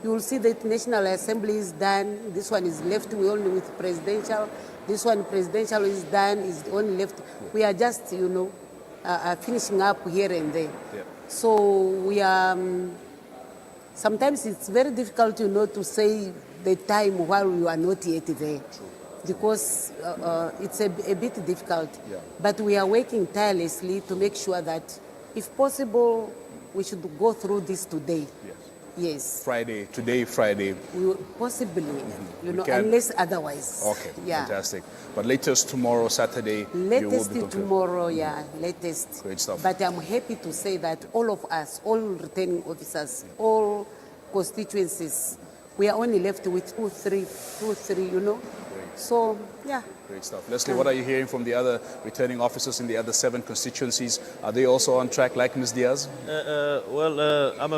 you will see that National Assembly is done. This one is left. We only with presidential. This one presidential is done. Is only left. We are just, you know, finishing up here and there. So we are, sometimes it's very difficult, to say the time while we are not yet there. Because it's a bit difficult. But we are working tirelessly to make sure that, if possible, we should go through this today. Yes. Friday, Friday. We will possibly, unless otherwise. Okay, fantastic. But latest tomorrow, Saturday, latest you will be tomorrow, latest. Great stuff. But I'm happy to say that all of us, all returning officers, all constituencies, we are only left with two, three, So, yeah. Great stuff. Leslie, what are you hearing from the other returning officers in the other 7 constituencies? Are they also on track like Ms. Diaz? I'm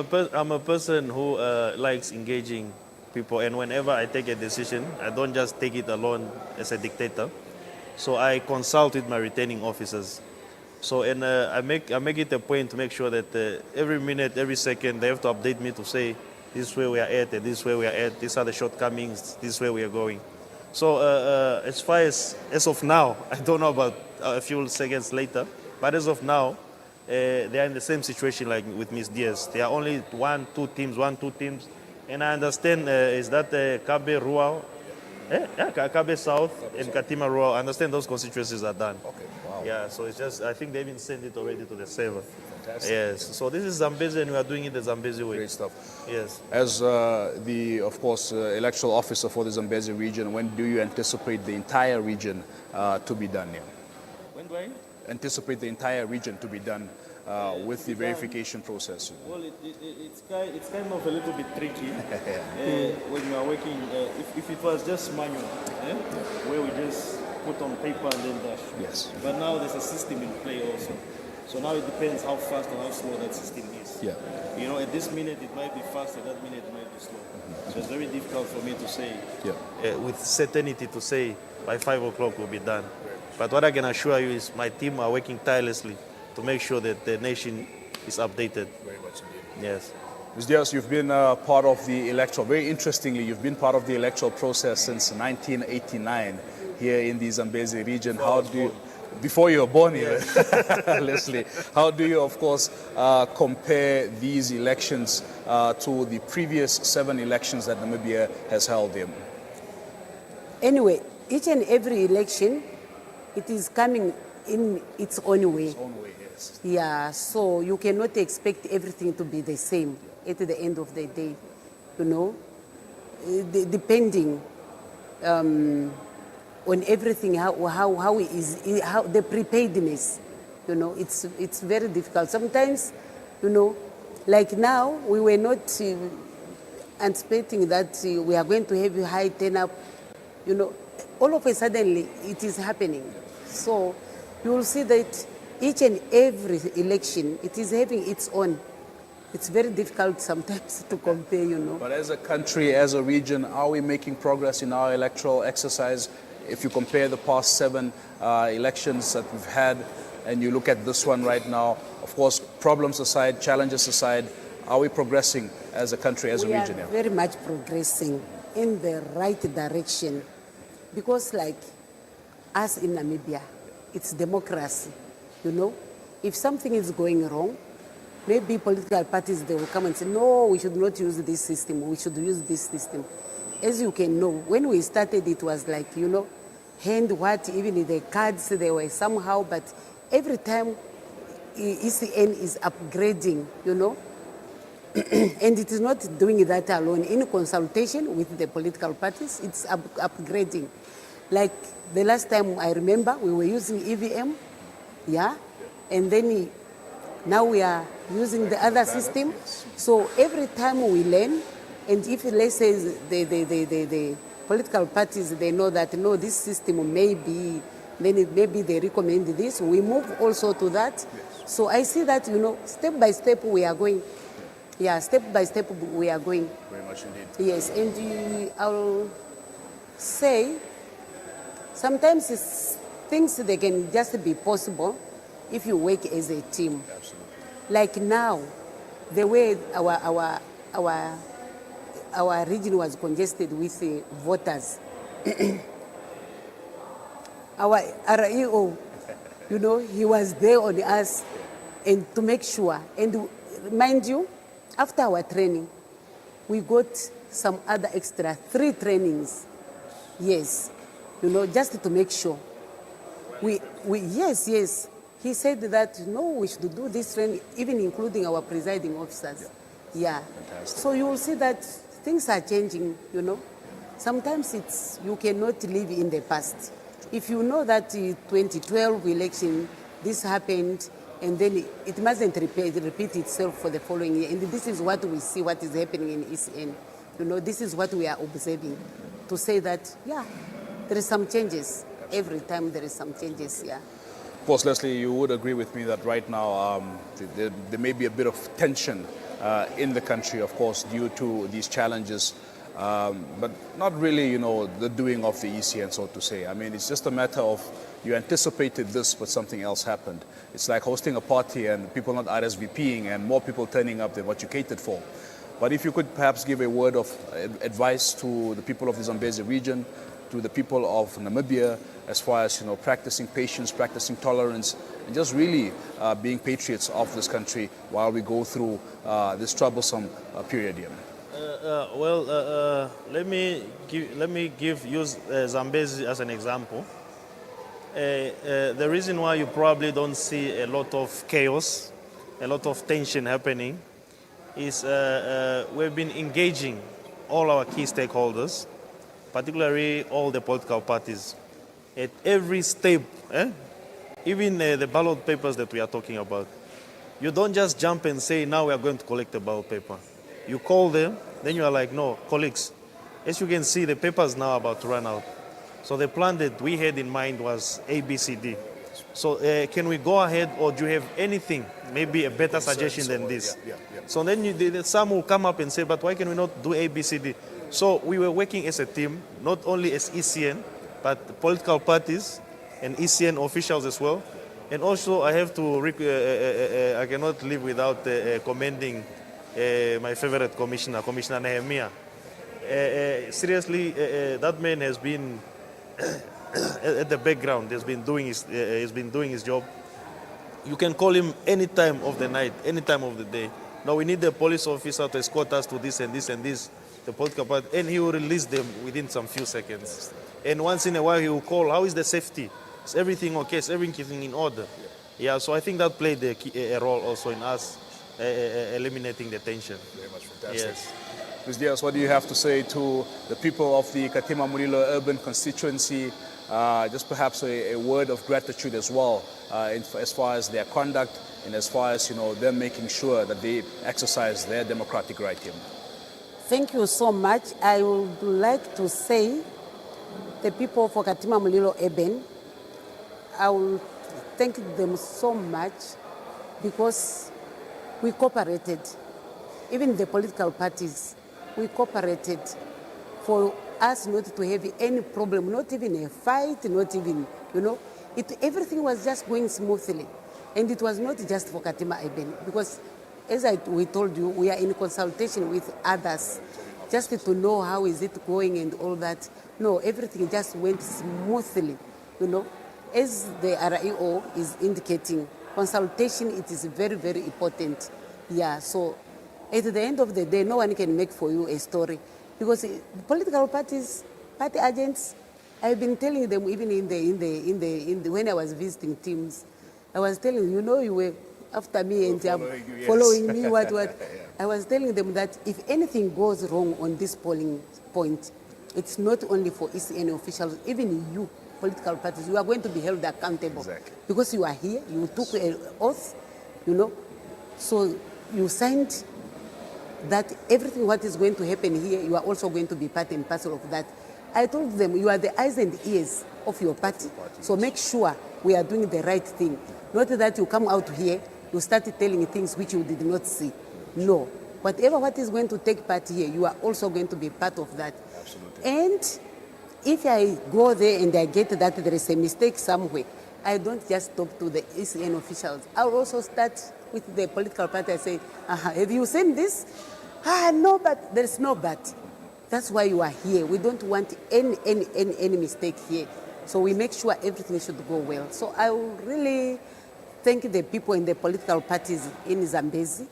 a person who likes engaging people, and whenever I take a decision, I don't just take it alone as a dictator. So I consult with my returning officers. So, and I make it a point to make sure that every minute, every second, they have to update me to say, this is where we are at, and this is where we are at, these are the shortcomings, this is where we are going. So as far as of now, I don't know about a few seconds later, but as of now, they are in the same situation like with Ms. Diaz. There are only one, two teams, and I understand is that Kabe Ruau, Kabe South and Katima Ruau, I understand those constituencies are done. Okay, wow. Yeah, so it's just, I think they've even sent it already to the server. Fantastic. Yes, so this is Zambezi, and we are doing it the Zambezi way. Great stuff. Yes. As of course, electoral officer for the Zambezi region, when do you anticipate the entire region to be done here? When do I anticipate the entire region to be done with the verification process? Well, it's kind of a little bit tricky when you are working. If it was just manual, where we just put on paper and then dash. Yes. But now there's a system in play also. So now it depends how fast and how slow that system is. Yeah. At this minute it might be fast, at that minute it might be slow. So it's very difficult for me to say, with certainty to say by 5 o'clock we'll be done. But what I can assure you is my team are working tirelessly to make sure that the nation is updated. Very much indeed. Yes. Ms. Diaz, you've been part of the electoral, very interestingly, you've been part of the electoral process since 1989 here in the Zambezi region. Before you were born even, Leslie, how do you, of course, compare these elections to the previous 7 elections that Namibia has held here? Anyway, each and every election, it is coming in its own way. Its own way, yes. Yeah, so you cannot expect everything to be the same at the end of the day, depending on everything, how the preparedness, it's very difficult. Sometimes, like now, we were not anticipating that we are going to have a high turn-up, all of a sudden it is happening. So you will see that each and every election, it is having its own. It's very difficult sometimes to compare, But as a country, as a region, are we making progress in our electoral exercise? If you compare the past 7 elections that we've had and you look at this one right now, of course, problems aside, challenges aside, are we progressing as a country, as a region? We are very much progressing in the right direction because like us in Namibia, it's democracy, If something is going wrong, maybe political parties, they will come and say, no, we should not use this system, we should use this system. As you can know, when we started, it was like, even the cards, they were somehow, but every time ECN is upgrading, and it is not doing that alone. In consultation with the political parties, it's upgrading. Like the last time I remember, we were using EVM, and then now we are using the other system. So every time we learn, and if let's say the political parties, they know that, no, this system may be, then maybe they recommend this, we move also to that. Yes. So I see that, step by step we are going. Yeah, step by step we are going. Very much indeed. Yes, and I'll say, sometimes things, they can just be possible if you work as a team. Absolutely. Like now, the way our region was congested with voters. Our REO, you know, he was there on us and to make sure. And mind you, after our training, we got some other extra 3 trainings. Yes, you know, just to make sure. Yes. He said that, no, we should do this training, even including our presiding officers. Yeah. Fantastic. So you will see that things are changing, you know. Sometimes you cannot live in the past. If you know that 2012 election, this happened, and then it mustn't repeat itself for the following year. And this is what we see, what is happening in ECN. You know, this is what we are observing. To say that, yeah, there is some changes. Every time there is some changes, yeah. Of course, Leslie, you would agree with me that right now there may be a bit of tension in the country, of course, due to these challenges, but not really, you know, the doing of the ECN, so to say. I mean, it's just a matter of you anticipated this, but something else happened. It's like hosting a party and people not RSVPing and more people turning up than what you catered for. But if you could perhaps give a word of advice to the people of the Zambezi region, to the people of Namibia, as far as, you know, practicing patience, practicing tolerance, and just really being patriots of this country while we go through this troublesome period here. Let me use Zambezi as an example. The reason why you probably don't see a lot of chaos, a lot of tension happening, is we've been engaging all our key stakeholders, particularly all the political parties, at every step, even the ballot papers that we are talking about. You don't just jump and say, now we are going to collect a ballot paper. You call them, then you are like, no, colleagues, as you can see, the paper is now about to run out. So the plan that we had in mind was A, B, C, D. So can we go ahead, or do you have anything, maybe a better suggestion than this? Yeah. So then some will come up and say, but why can we not do A, B, C, D? So we were working as a team, not only as ECN, but the political parties and ECN officials as well. And also I have to, I cannot live without commending my favorite commissioner, Commissioner Nehemiah. Seriously, that man has been at the background, he's been doing his job. You can call him any time of the night, any time of the day. Now we need the police officer to escort us to this and this and this, the political party, and he will release them within some few seconds. And once in a while he will call, how is the safety? Is everything okay? Is everything in order? Yeah, so I think that played a role also in us eliminating the tension. Very much fantastic. Yes. Ms. Diaz, what do you have to say to the people of the Katima Mulilo urban constituency? Just perhaps a word of gratitude as well, as far as their conduct and as far as, you know, them making sure that they exercise their democratic right here. Thank you so much. I would like to say the people for Katima Mulilo Urban, I will thank them so much because we cooperated. Even the political parties, we cooperated for us not to have any problem, not even a fight, not even, you know, everything was just going smoothly. And it was not just for Katima Urban, because as we told you, we are in consultation with others, just to know how is it going and all that. No, everything just went smoothly, you know. As the RIO is indicating, consultation, it is very, very important. Yeah, so at the end of the day, no one can make for you a story. Because political parties, party agents, I've been telling them even when I was visiting teams, I was telling, you know, you were after me and following me, what. Yeah. I was telling them that if anything goes wrong on this polling point, it's not only for ECN officials, even you, political parties, you are going to be held accountable. Exactly. Because you are here, you took an oath, you know, so you signed that everything what is going to happen here, you are also going to be part and parcel of that. I told them, you are the eyes and ears of your party, so make sure we are doing the right thing. Not that you come out here, you start telling things which you did not see. No. Whatever what is going to take part here, you are also going to be part of that. Absolutely. And if I go there and I get that there is a mistake somewhere, I don't just talk to the ECN officials. I'll also start with the political party. I say, have you seen this? No, but there's no but. That's why you are here. We don't want any mistake here. So we make sure everything should go well. So I will really thank the people in the political parties in Zambesi,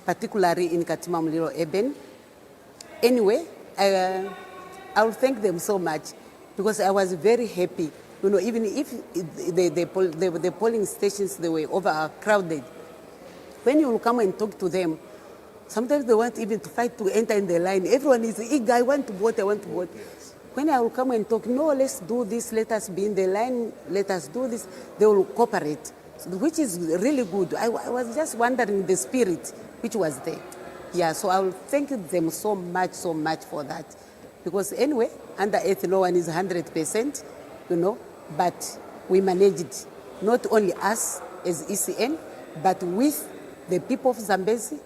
particularly in Katima Mulilo Eben. Anyway, I will thank them so much because I was very happy. You know, even if the polling stations, they were overcrowded, when you will come and talk to them, sometimes they want even to fight to enter in the line. Everyone is eager, I want to vote, I want to vote. Yes. When I will come and talk, no, let's do this, let us be in the line, let us do this, they will cooperate, which is really good. I was just wondering the spirit which was there. Yeah, so I will thank them so much for that. Because anyway, under eighth, no one is 100%, you know, but we managed it. Not only us as ECN, but with the people of Zambesi,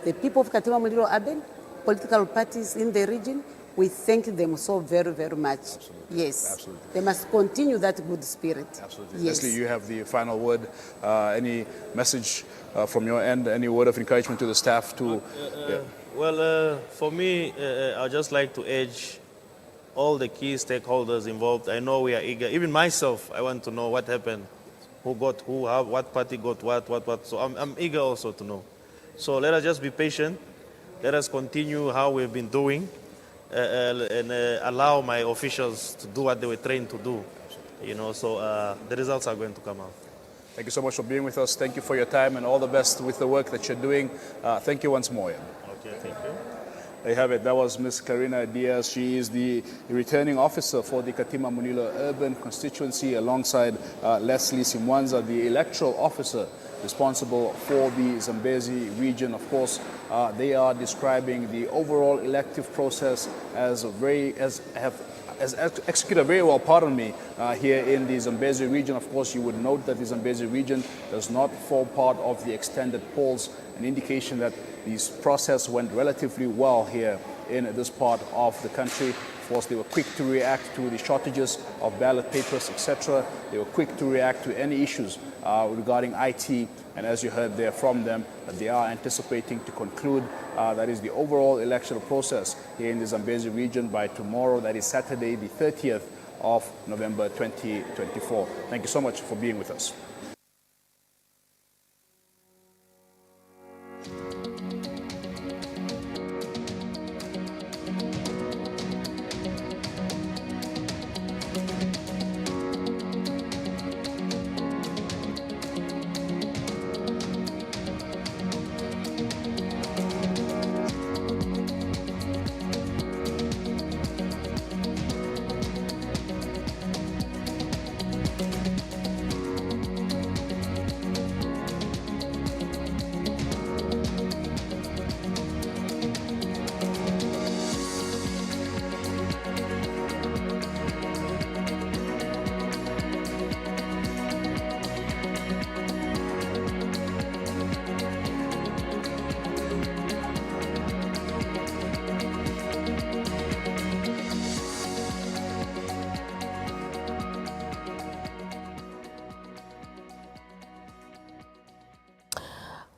the people of Katima Mulilo Aben, political parties in the region. We thank them so very, very much. Absolutely. Yes. Absolutely. They must continue that good spirit. Absolutely. Yes. Leslie, you have the final word. Any message from your end? Any word of encouragement to the staff? Well, for me, I'd just like to urge all the key stakeholders involved. I know we are eager. Even myself, I want to know what happened, who got who, how, what party got what. So I'm eager also to know. So let us just be patient. Let us continue how we've been doing. And allow my officials to do what they were trained to do, you know, so the results are going to come out. Thank you so much for being with us. Thank you for your time and all the best with the work that you're doing. Thank you once more. Okay, thank you. There you have it. That was Ms. Karina Diaz. She is the returning officer for the Katima Mulilo Urban Constituency alongside Leslie Simwanza, the electoral officer responsible for the Zambezi region. Of course, they are describing the overall elective process as executed very well, here in the Zambezi region. Of course, you would note that the Zambezi region does not form part of the extended polls, an indication that this process went relatively well here in this part of the country. Of course, they were quick to react to the shortages of ballot papers, etc. They were quick to react to any issues regarding IT, and as you heard there from them, that they are anticipating to conclude, that is the overall electoral process here in the Zambezi region by tomorrow, that is Saturday, the 30th of November 2024. Thank you so much for being with us.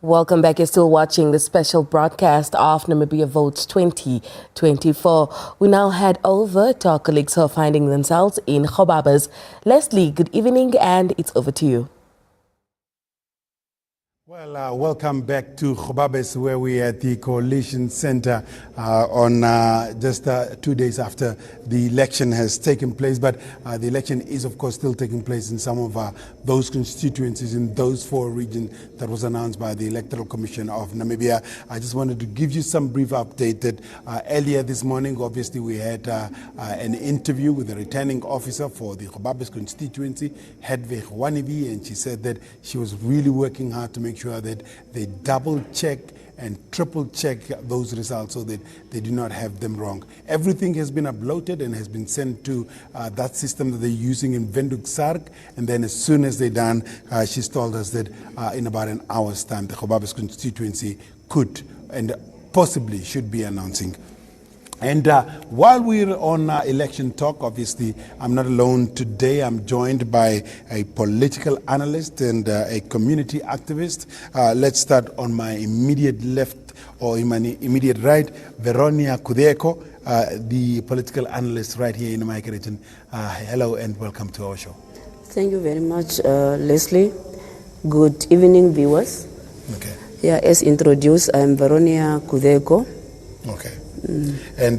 Welcome back. You're still watching the special broadcast of Namibia Votes 2024. We now head over to our colleagues who are finding themselves in Khobabas. Leslie, good evening, and it's over to you. Well, welcome back to Khobabas, where we are at the Coalition Center on just 2 days after the election has taken place. But the election is, of course, still taking place in some of those constituencies in those 4 regions that was announced by the Electoral Commission of Namibia. I just wanted to give you some brief update that earlier this morning, obviously, we had an interview with the returning officer for the Khobabas constituency, Hedwig Wanivi, and she said that she was really working hard to make sure that they double check and triple check those results so that they do not have them wrong. Everything has been uploaded and has been sent to that system that they're using in Windhoek Sark, and then as soon as they're done, she's told us that in about an hour's time the Khobabas constituency could and possibly should be announcing. And while we're on election talk, obviously, I'm not alone today. I'm joined by a political analyst and a community activist. Let's start on my immediate left or in my immediate right, Veronia Kudeko, the political analyst right here in the Namibia region. Hello and welcome to our show. Thank you very much, Leslie. Good evening, viewers. Okay. Yeah, as introduced, I'm Veronia Kudeko. Okay. And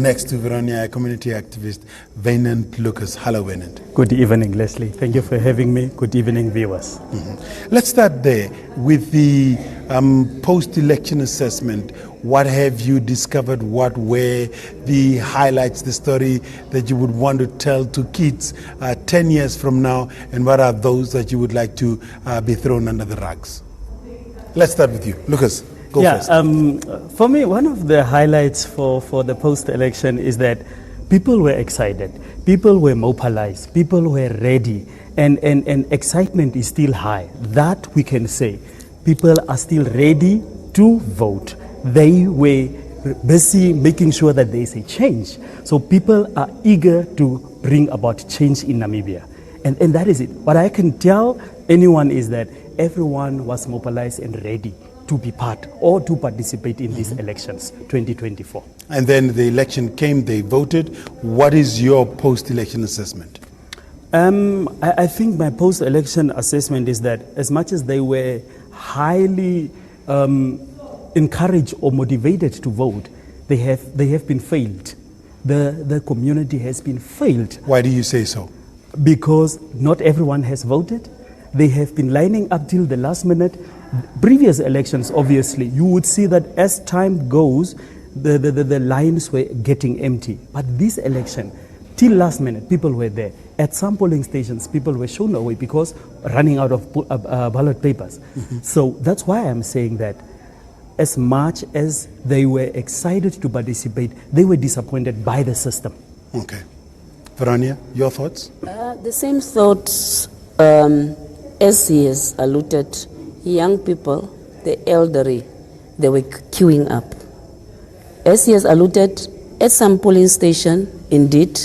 next to Veronia, a community activist, Venant Lucas. Hello, Venant. Good evening, Leslie. Thank you for having me. Good evening, viewers. Let's start there with the post-election assessment. What have you discovered? What were the highlights, the story that you would want to tell to kids 10 years from now? And what are those that you would like to be thrown under the rugs? Let's start with you. Lucas. For me, one of the highlights for the post-election is that people were excited, people were mobilized, people were ready, and excitement is still high. That we can say. People are still ready to vote. They were busy making sure that there is a change. So people are eager to bring about change in Namibia. And that is it. What I can tell anyone is that everyone was mobilized and ready to be part or to participate in these elections, 2024. And then the election came, they voted. What is your post-election assessment? I think my post-election assessment is that as much as they were highly encouraged or motivated to vote, they have been failed. The community has been failed. Why do you say so? Because not everyone has voted. They have been lining up till the last minute. Previous elections, obviously, you would see that as time goes, the lines were getting empty. But this election, till last minute, people were there. At some polling stations, people were shown away because running out of ballot papers. So that's why I'm saying that as much as they were excited to participate, they were disappointed by the system. Okay. Veronia, your thoughts? The same thoughts as he has alluded. Young people, the elderly, they were queuing up. As he has alluded, at some polling station, indeed,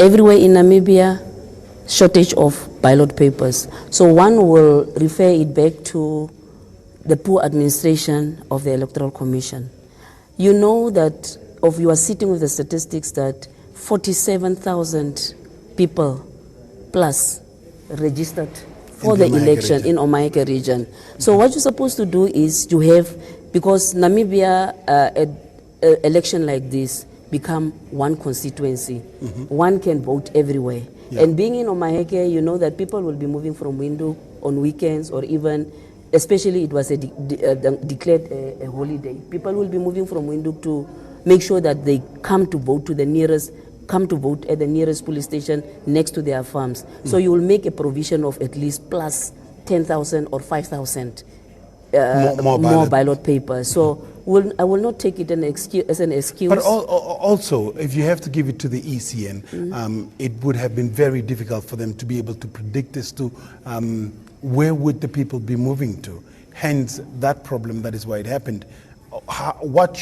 everywhere in Namibia, shortage of ballot papers. So one will refer it back to the poor administration of the Electoral Commission. You know that, you are sitting with the statistics that 47,000 people plus registered for the election in Omaheke region. So what you're supposed to do is to have, because Namibia, election like this become one constituency. One can vote everywhere. And being in Omaheke, you know that people will be moving from Windhoek on weekends or even, especially it was declared a holiday. People will be moving from Windhoek to make sure that they come to vote at the nearest police station next to their farms. So you will make a provision of at least plus 10,000 or 5,000 more ballot papers. So I will not take it as an excuse. But also, if you have to give it to the ECN, it would have been very difficult for them to be able to predict as to where would the people be moving to. Hence, that problem, that is why it happened. What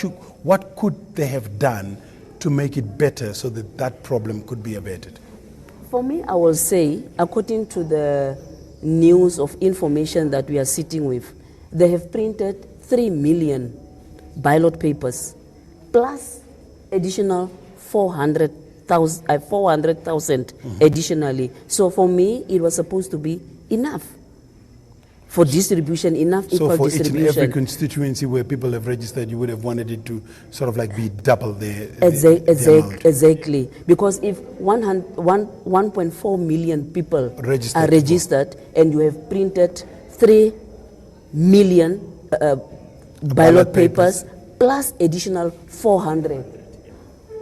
could they have done to make it better so that that problem could be averted? For me, I will say, according to the news of information that we are sitting with, they have printed 3 million ballot papers plus additional 400,000 additionally. So for me, it was supposed to be enough for distribution, equal distribution. So for each and every constituency where people have registered, you would have wanted it to sort of like be double the amount. Exactly. Because if 1.4 million people are registered and you have printed 3 million ballot papers plus additional 400,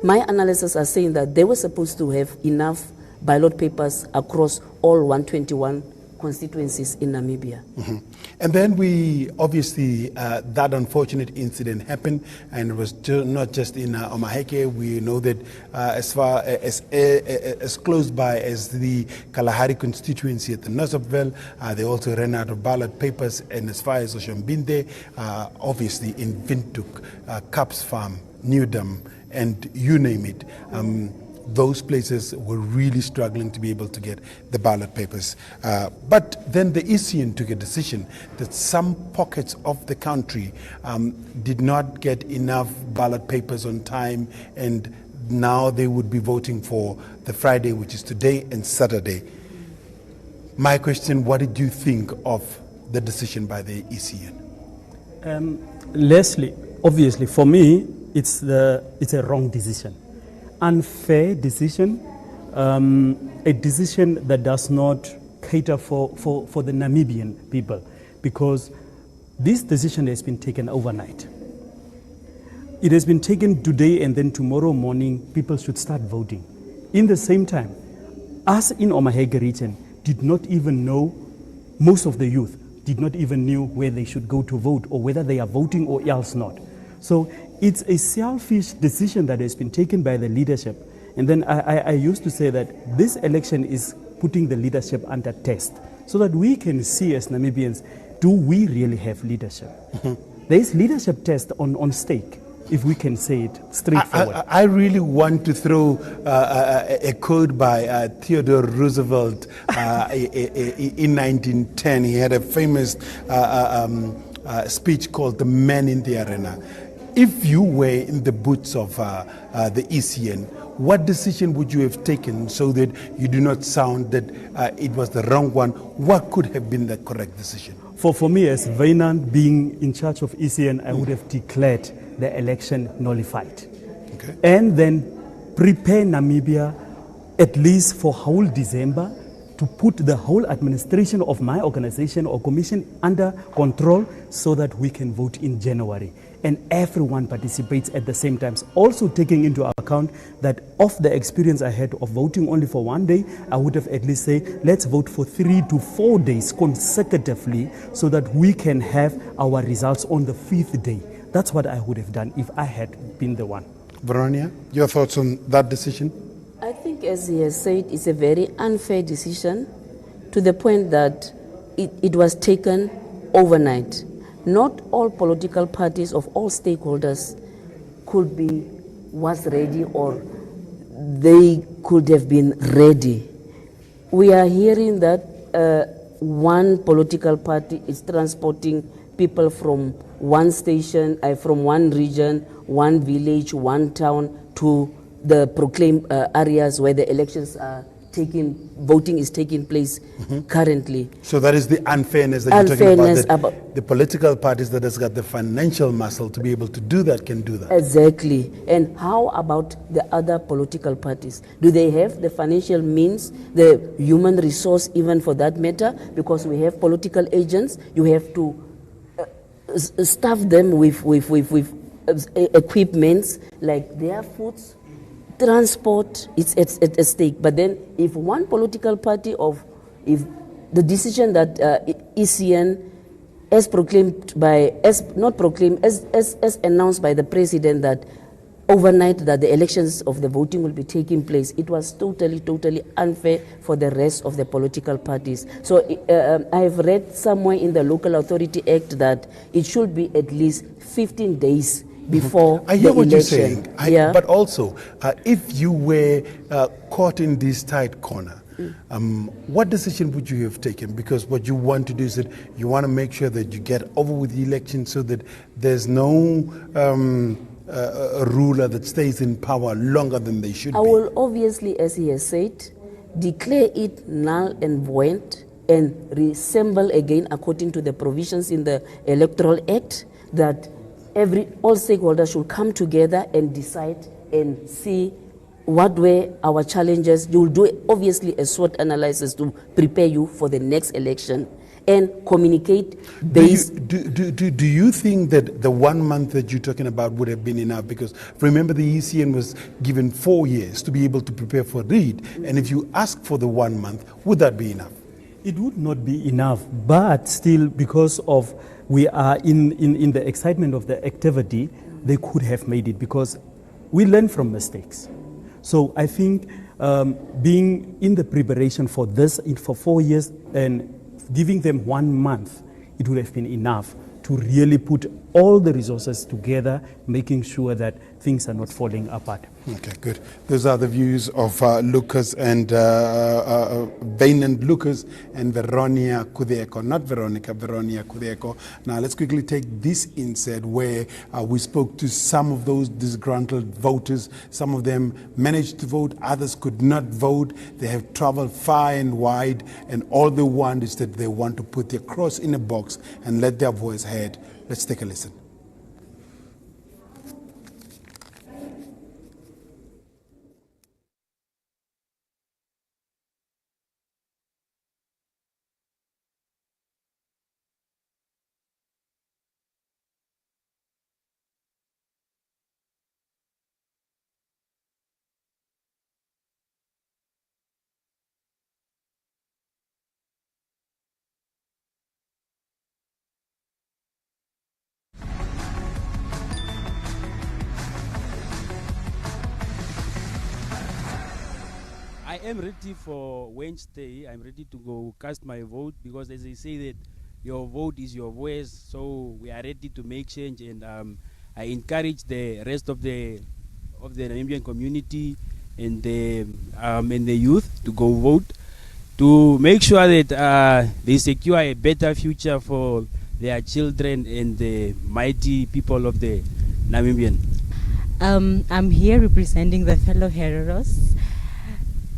my analysis are saying that they were supposed to have enough ballot papers across all 121 constituencies in Namibia. And then we obviously, that unfortunate incident happened, and it was not just in Omaheke. We know that as far as close by as the Kalahari constituency at the Nosopville, they also ran out of ballot papers, and as far as Oshombinde, obviously in Windhoek, Kaps Farm, Newdam, and you name it. those places were really struggling to be able to get the ballot papers. But then the ECN took a decision that some pockets of the country did not get enough ballot papers on time, and now they would be voting for the Friday, which is today, and Saturday. My question, what did you think of the decision by the ECN? Leslie, obviously for me, it's a wrong decision. Unfair decision, a decision that does not cater for the Namibian people, because this decision has been taken overnight. It has been taken today, and then tomorrow morning people should start voting. In the same time, us in Omaheke region did not even know, most of the youth did not even know where they should go to vote or whether they are voting or else not. So it's a selfish decision that has been taken by the leadership. And then I used to say that this election is putting the leadership under test so that we can see as Namibians, do we really have leadership? There is leadership test on stake, if we can say it straightforward. I really want to throw a quote by Theodore Roosevelt in 1910. He had a famous speech called "The Man in the Arena." If you were in the boots of the ECN, what decision would you have taken so that you do not sound that it was the wrong one? What could have been the correct decision? For me, as Wynand being in charge of ECN, I would have declared the election nullified. Okay. And then prepare Namibia at least for whole December to put the whole administration of my organization or commission under control so that we can vote in January. And everyone participates at the same time. Also taking into account that of the experience I had of voting only for one day, I would have at least say, let's vote for 3 to 4 days consecutively so that we can have our results on the 5th day. That's what I would have done if I had been the one. Veronia, your thoughts on that decision? I think, as he has said, it's a very unfair decision to the point that it was taken overnight. Not all political parties of all stakeholders was ready or they could have been ready. We are hearing that one political party is transporting people from one station, from one region, one village, one town to the proclaimed areas where the elections are voting is taking place currently. So that is the unfairness that you're talking about. The political parties that has got the financial muscle to be able to do that can do that. Exactly. And how about the other political parties? Do they have the financial means, the human resource even for that matter? Because we have political agents, you have to staff them with equipments like their foods, transport, it's at stake. But then if one political party if the decision that ECN as announced by the president that overnight that the elections of the voting will be taking place, it was totally unfair for the rest of the political parties. So I've read somewhere in the Local Authority Act that it should be at least 15 days before I hear the what election. you're saying, but also if you were caught in this tight corner, what decision would you have taken? Because what you want to do is that you want to make sure that you get over with the election so that there's no a ruler that stays in power longer than they should be. I will obviously, as he has said, declare it null and void and reassemble again according to the provisions in the Electoral Act that all stakeholders should come together and decide and see what were our challenges. You will do obviously a SWOT analysis to prepare you for the next election and communicate based. Do you think that the 1 month that you're talking about would have been enough? Because remember, the ECN was given 4 years to be able to prepare for it. And if you ask for the 1 month, would that be enough? It would not be enough, but still, because of we are in the excitement of the activity, they could have made it because we learn from mistakes. So I think being in the preparation for this for 4 years and giving them 1 month, it would have been enough to really put all the resources together, making sure that things are not falling apart. Okay, good. Those are the views of Lucas and Vainand Lucas and Veronia Kudeko. Not Veronica, Veronia Kudeko. Now let's quickly take this instead, where we spoke to some of those disgruntled voters. Some of them managed to vote, others could not vote. They have traveled far and wide, and all they want is that they want to put their cross in a box and let their voice heard. Let's take a listen. I am ready for Wednesday. I'm ready to go cast my vote, because as they say that your vote is your voice, so we are ready to make change, and I encourage the rest of the Namibian community and the youth to go vote, to make sure that they secure a better future for their children and the mighty people of the Namibian. I'm here representing the fellow heroes.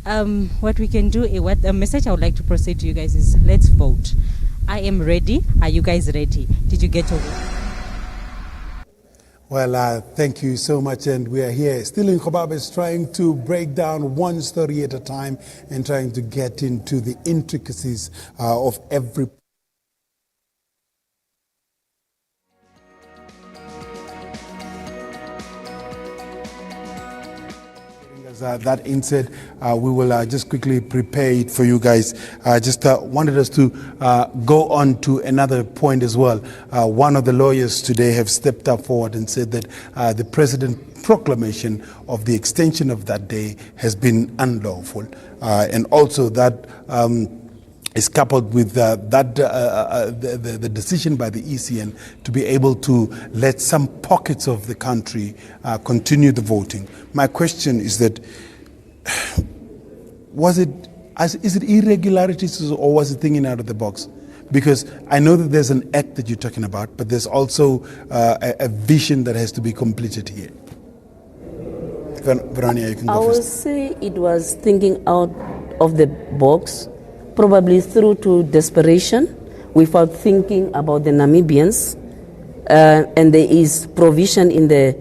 What we can do, what a message I would like to proceed to you guys is, let's vote. I am ready. Are you guys ready? Did you get your vote? Well, thank you so much, and we are here still in Khobabes, trying to break down one story at a time and trying to get into the intricacies of every. That insert, we will just quickly prepare it for you guys. Just wanted us to go on to another point as well. One of the lawyers today have stepped up forward and said that the president proclamation of the extension of that day has been unlawful, and also that is coupled with the decision by the ECN to be able to let some pockets of the country continue the voting. My question is that, is it irregularities or was it thinking out of the box? Because I know that there's an act that you're talking about, but there's also a vision that has to be completed here. Veronia, you can go first. I would say it was thinking out of the box, probably through to desperation, without thinking about the Namibians, and there is provision in the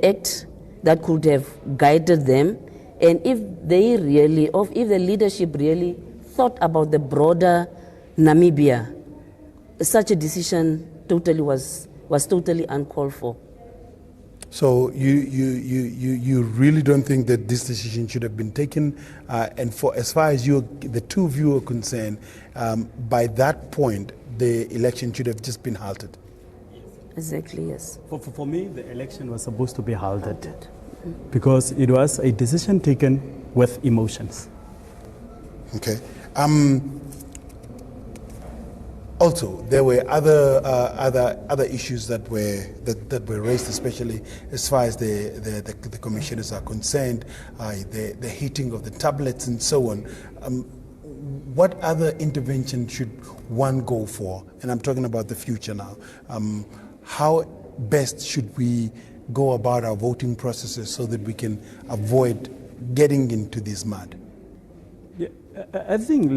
act that could have guided them, and if they really, or if the leadership really thought about the broader Namibia, such a decision totally was totally uncalled for. So you really don't think that this decision should have been taken, and for as far as the two of you are concerned, by that point the election should have just been halted? Exactly, yes. For me, the election was supposed to be halted because it was a decision taken with emotions. Okay. Also, there were other issues that were raised, especially as far as the commissioners are concerned, the hitting of the tablets and so on. What other intervention should one go for? And I'm talking about the future now. How best should we go about our voting processes so that we can avoid getting into this mud? Yeah, I think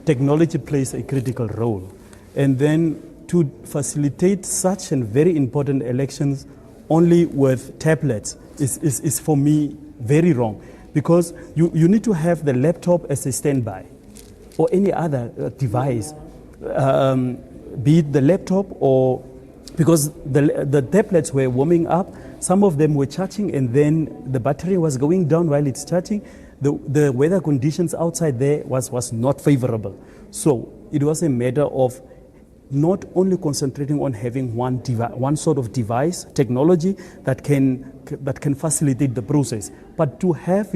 technology plays a critical role, and then to facilitate such and very important elections only with tablets is for me very wrong, because you need to have the laptop as a standby or any other device, be it the laptop or, because the tablets were warming up, some of them were charging and then the battery was going down while it's charging. The weather conditions outside there was not favorable. So it was a matter of not only concentrating on having one sort of device, technology that can facilitate the process, but to have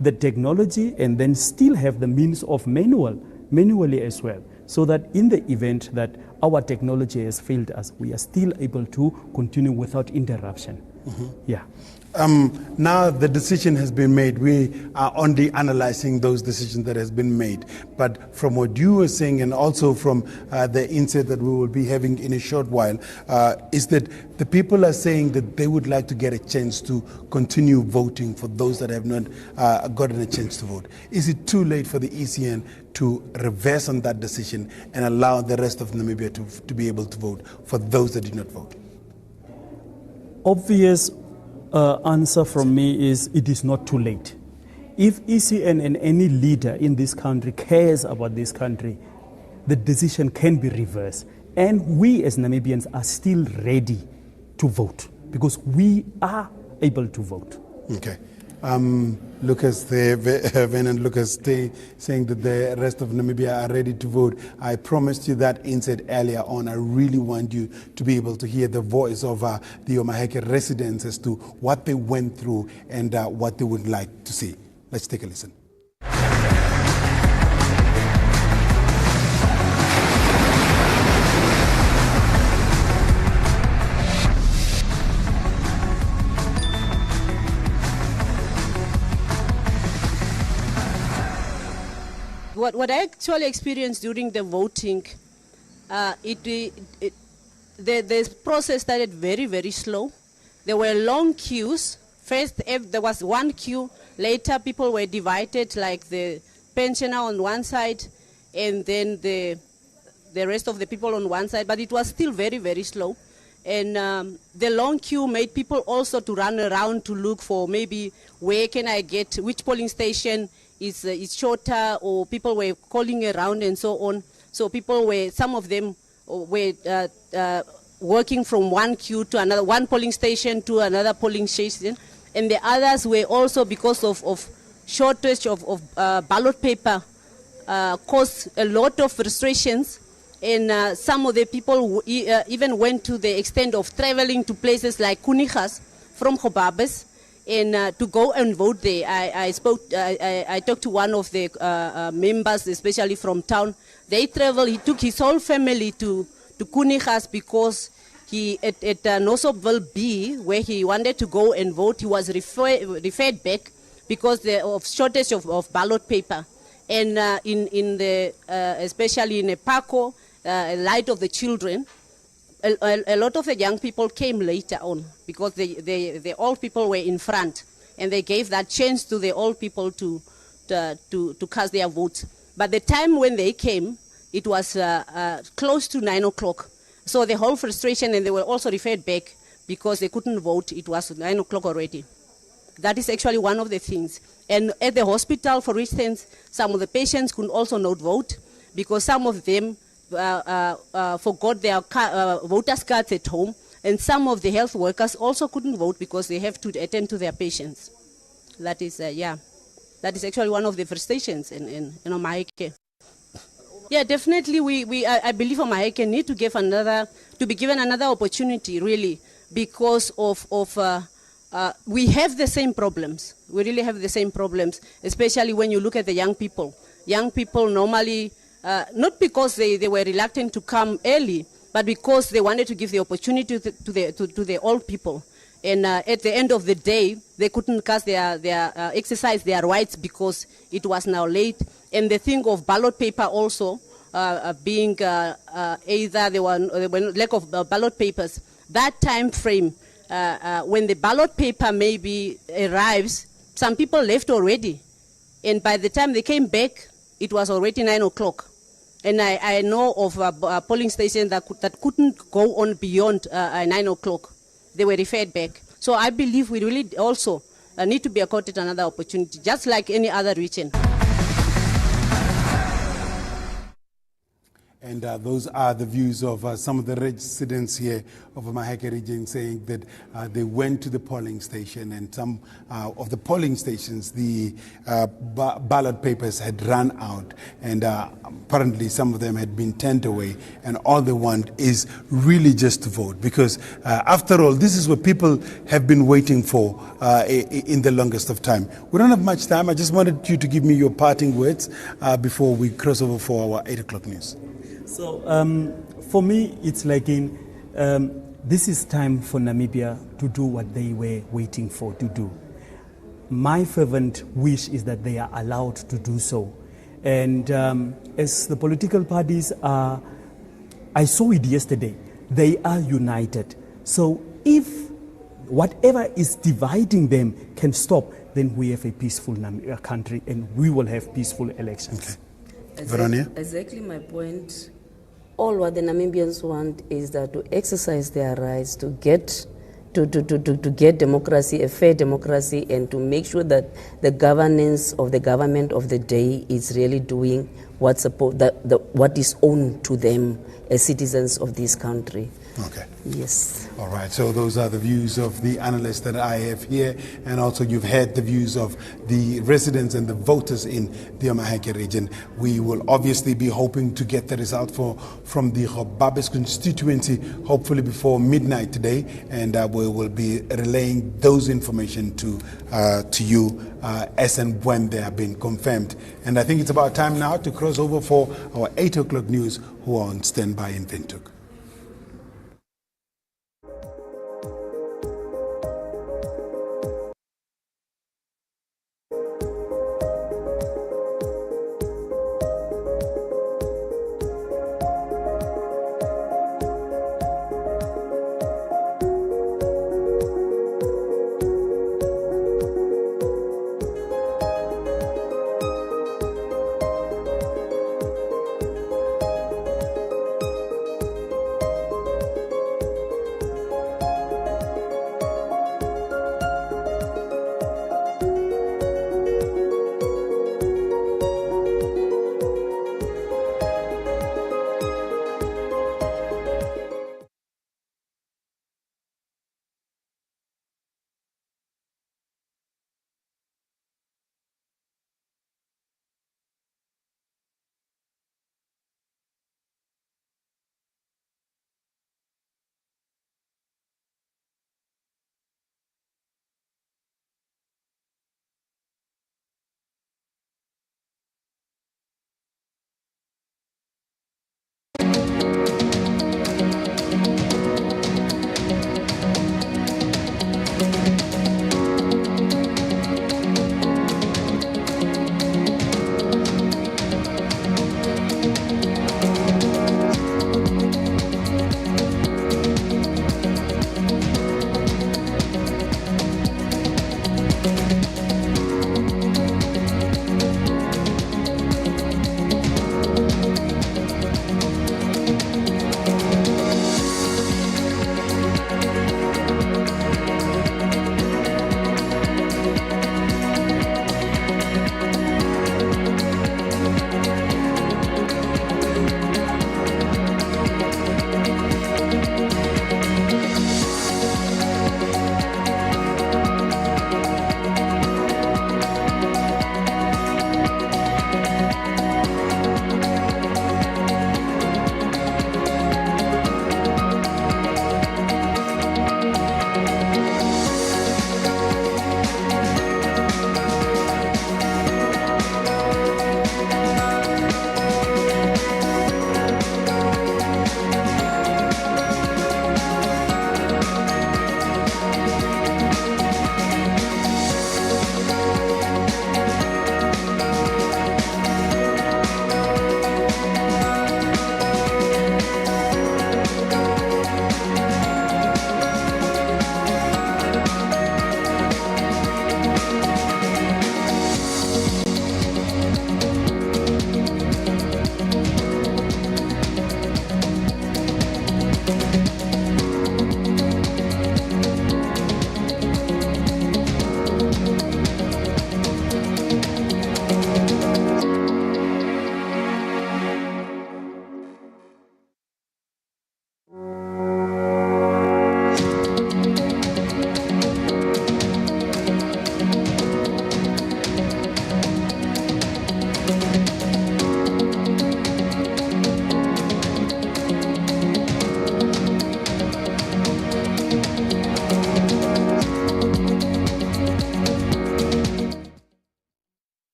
the technology and then still have the means of manually as well. so that in the event that our technology has failed us, we are still able to continue without interruption. Yeah. Now the decision has been made. We are only analyzing those decisions that has been made. But from what you were saying, and also from the insight that we will be having in a short while, is that the people are saying that they would like to get a chance to continue voting for those that have not gotten a chance to vote. Is it too late for the ECN to reverse on that decision and allow the rest of Namibia to be able to vote for those that did not vote? Obvious answer from me is it is not too late. If ECN and any leader in this country cares about this country, the decision can be reversed. And we as Namibians are still ready to vote because we are able to vote. Okay. Lucas there, Venant Lucas saying that the rest of Namibia are ready to vote. I promised you that insight earlier on. I really want you to be able to hear the voice of the Omaheke residents as to what they went through and what they would like to see. Let's take a listen. What I actually experienced during the voting, the process started very, very slow. There were long queues. First, there was one queue. Later, people were divided, like the pensioner on one side, and then the rest of the people on one side. But it was still very, very slow. And the long queue made people also to run around to look for maybe where can I get, which polling station is shorter, or people were calling around and so on. So people were, some of them were working from one queue to another, one polling station to another polling station. And the others were also, because of shortage of ballot paper, caused a lot of frustrations. And some of the people even went to the extent of traveling to places like Kunihas from Gobabes, and to go and vote there. I talked to one of the members, especially from town. They traveled. He took his whole family to Kunihas because he at Nosopville B, where he wanted to go and vote, he was referred back because of shortage of ballot paper. And in the especially in Epako, Light of the Children, a lot of the young people came later on because the old people were in front, and they gave that chance to the old people to cast their votes. But the time when they came, it was close to 9 o'clock. So the whole frustration, and they were also referred back because they couldn't vote. It was 9 o'clock already. That is actually one of the things. And at the hospital, for instance, some of the patients could also not vote because some of them forgot their voters' cards at home, and some of the health workers also couldn't vote because they have to attend to their patients. That is, that is actually one of the frustrations in Omaheke. Yeah, definitely. I believe Omaheke need to be given another opportunity, really, because of we have the same problems. We really have the same problems, especially when you look at the young people. Young people normally. Not because they were reluctant to come early, but because they wanted to give the opportunity to the old people. And at the end of the day, they couldn't cast exercise their rights because it was now late. And the thing of ballot paper also being either there were lack of ballot papers. That time frame, when the ballot paper maybe arrives, some people left already. And by the time they came back, it was already 9 o'clock. And I know of a polling station that couldn't go on beyond 9 o'clock. They were referred back. So I believe we really also need to be accorded another opportunity, just like any other region. And those are the views of some of the residents here of Maheke region saying that they went to the polling station, and some of the polling stations, the ballot papers had run out, and apparently some of them had been turned away, and all they want is really just to vote, because after all, this is what people have been waiting for in the longest of time. We don't have much time. I just wanted you to give me your parting words before we cross over for our 8 o'clock news. So for me, it's like this is time for Namibia to do what they were waiting for to do. My fervent wish is that they are allowed to do so. And as the political parties are, I saw it yesterday, they are united. So if whatever is dividing them can stop, then we have a peaceful country and we will have peaceful elections. Veronia? Exactly my point. All what the Namibians want is that to exercise their rights, to get democracy, a fair democracy, and to make sure that the governance of the government of the day is really doing what is owed to them as citizens of this country. Okay. Yes. All right. So those are the views of the analysts that I have here, and also you've heard the views of the residents and the voters in the Maheke region. We will obviously be hoping to get the result from the Gobabes constituency, hopefully before midnight today, and we will be relaying those information to you as and when they have been confirmed. And I think it's about time now to cross over for our 8 o'clock news, who are on standby in Windhoek.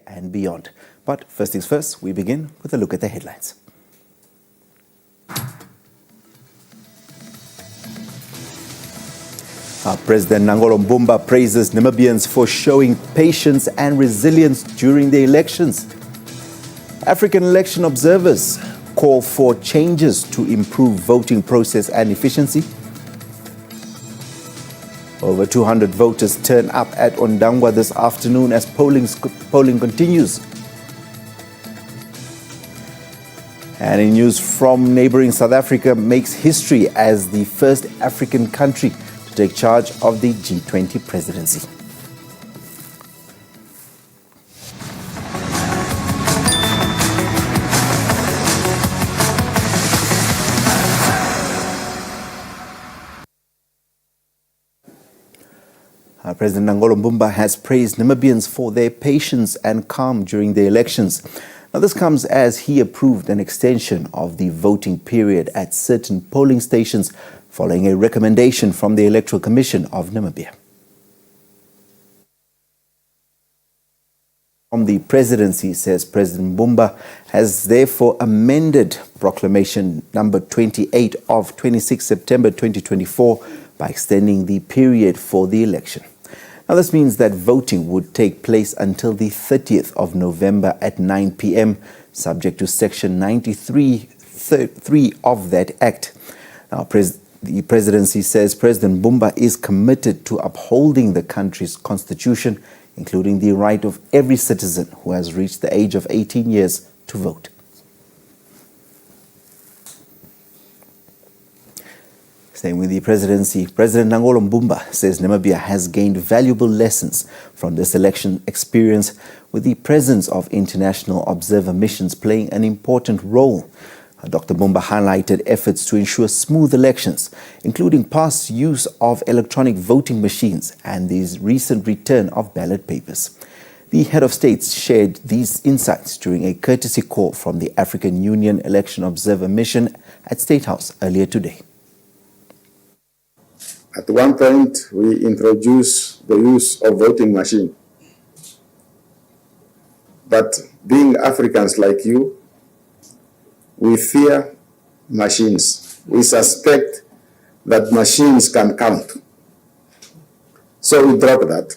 and beyond. But first things first, we begin with a look at the headlines. President Nangolo Mbumba praises Namibians for showing patience and resilience during the elections. African election observers call for changes to improve voting process and efficiency. Over 200 voters turn up at Ondangwa this afternoon as polling continues. And in news from neighboring South Africa makes history as the first African country to take charge of the G20 presidency. President Nangolo Mbumba has praised Namibians for their patience and calm during the elections. Now, this comes as he approved an extension of the voting period at certain polling stations following a recommendation from the Electoral Commission of Namibia. From the presidency, says President Mbumba, has therefore amended Proclamation number 28 of 26 September 2024 by extending the period for the election. Now, this means that voting would take place until the 30th of November at 9 p.m., subject to Section 93(3) of that Act. Now, the presidency says President Mbumba is committed to upholding the country's constitution, including the right of every citizen who has reached the age of 18 years to vote. Staying with the presidency, President Nangolo Mbumba says Namibia has gained valuable lessons from this election experience, with the presence of international observer missions playing an important role. Dr. Mbumba highlighted efforts to ensure smooth elections, including past use of electronic voting machines and the recent return of ballot papers. The head of state shared these insights during a courtesy call from the African Union Election Observer Mission at State House earlier today. At one point, we introduced the use of voting machine. But being Africans like you, we fear machines. We suspect that machines can count. So we drop that.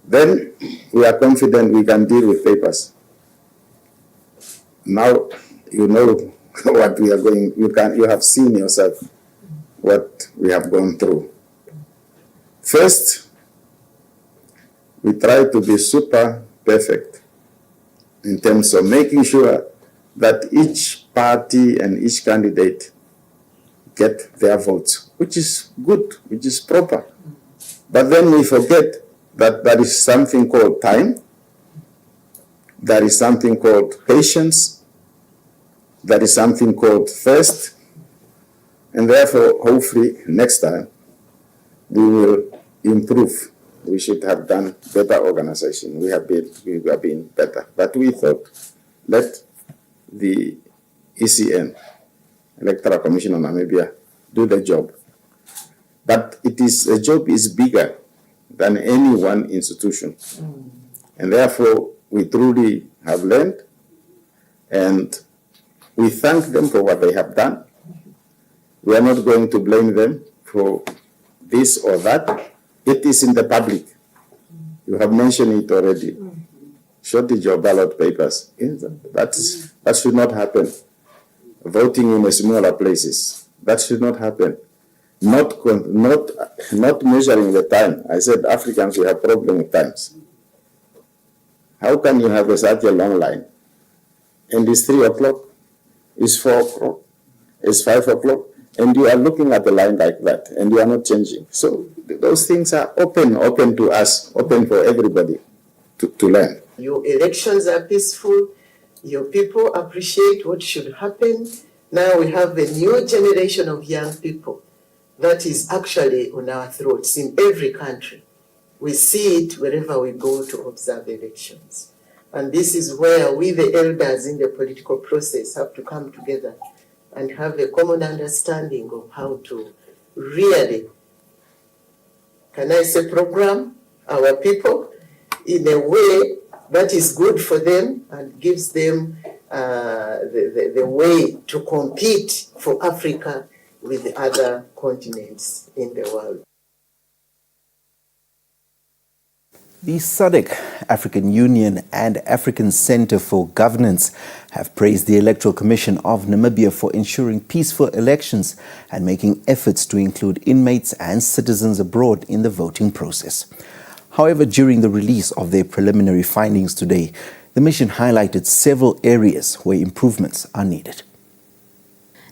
Then we are confident we can deal with papers. Now you know what we are going, you have seen yourself what we have gone through. First, we try to be super perfect in terms of making sure that each party and each candidate get their votes, which is good, which is proper. But then we forget that there is something called time, there is something called patience, there is something called thirst, and therefore, hopefully, next time, we will improve. We should have done better organization. We have been better. But we thought, let the ECN, Electoral Commission of Namibia, do the job. But the job is bigger than any one institution. And therefore, we truly have learned, and we thank them for what they have done. We are not going to blame them for this or that. It is in the public. You have mentioned it already. Shortage of ballot papers. That should not happen. Voting in smaller places. That should not happen. Not measuring the time. I said Africans, we have problem with times. How can you have such a long line? And it's 3 o'clock, it's 4 o'clock, it's 5 o'clock, and you are looking at the line like that, and you are not changing. So those things are open to us, open for everybody to learn. Your elections are peaceful. Your people appreciate what should happen. Now we have a new generation of young people that is actually on our throats in every country. We see it wherever we go to observe elections. And this is where we, the elders in the political process, have to come together and have a common understanding of how to really, can I say, program our people in a way that is good for them and gives them the way to compete for Africa with the other continents in the world. The SADC, African Union and African Centre for Governance have praised the Electoral Commission of Namibia for ensuring peaceful elections and making efforts to include inmates and citizens abroad in the voting process. However, during the release of their preliminary findings today, the mission highlighted several areas where improvements are needed.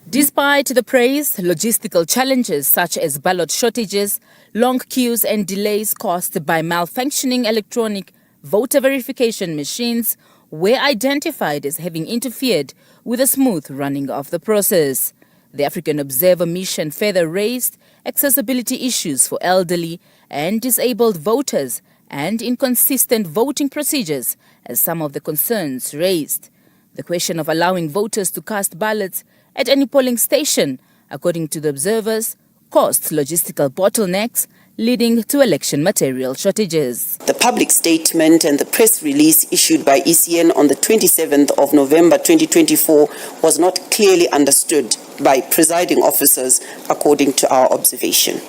Despite the praise, logistical challenges such as ballot shortages, long queues and delays caused by malfunctioning electronic voter verification machines were identified as having interfered with the smooth running of the process. The African Observer Mission further raised accessibility issues for elderly and disabled voters and inconsistent voting procedures as some of the concerns raised. The question of allowing voters to cast ballots at any polling station, according to the observers, caused logistical bottlenecks, leading to election material shortages. The public statement and the press release issued by ECN on the 27th of November 2024 was not clearly understood by presiding officers, according to our observation.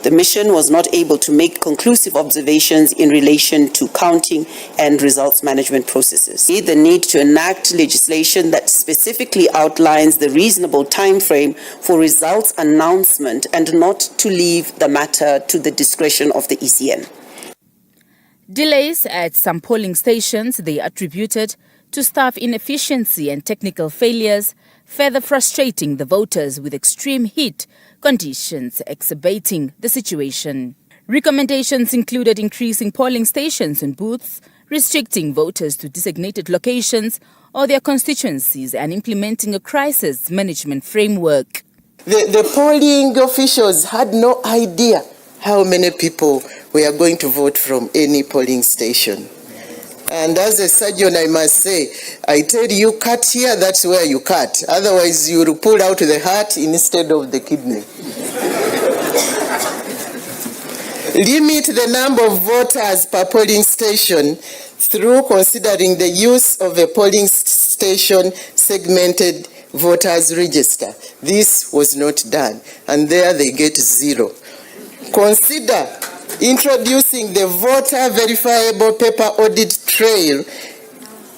The mission was not able to make conclusive observations in relation to counting and results management processes. The need to enact legislation that specifically outlines the reasonable time frame for results announcement and not to leave the matter to the discretion of the ECN. Delays at some polling stations they attributed to staff inefficiency and technical failures, further frustrating the voters with extreme heat conditions exacerbating the situation. Recommendations included increasing polling stations and booths, restricting voters to designated locations or their constituencies, and implementing a crisis management framework. The polling officials had no idea how many people were going to vote from any polling station. And as a surgeon, I must say, I tell you, cut here, that's where you cut. Otherwise, you will pull out the heart instead of the kidney. Limit the number of voters per polling station through considering the use of a polling station segmented voters register. This was not done, and there they get 0. Consider introducing the voter verifiable paper audit trail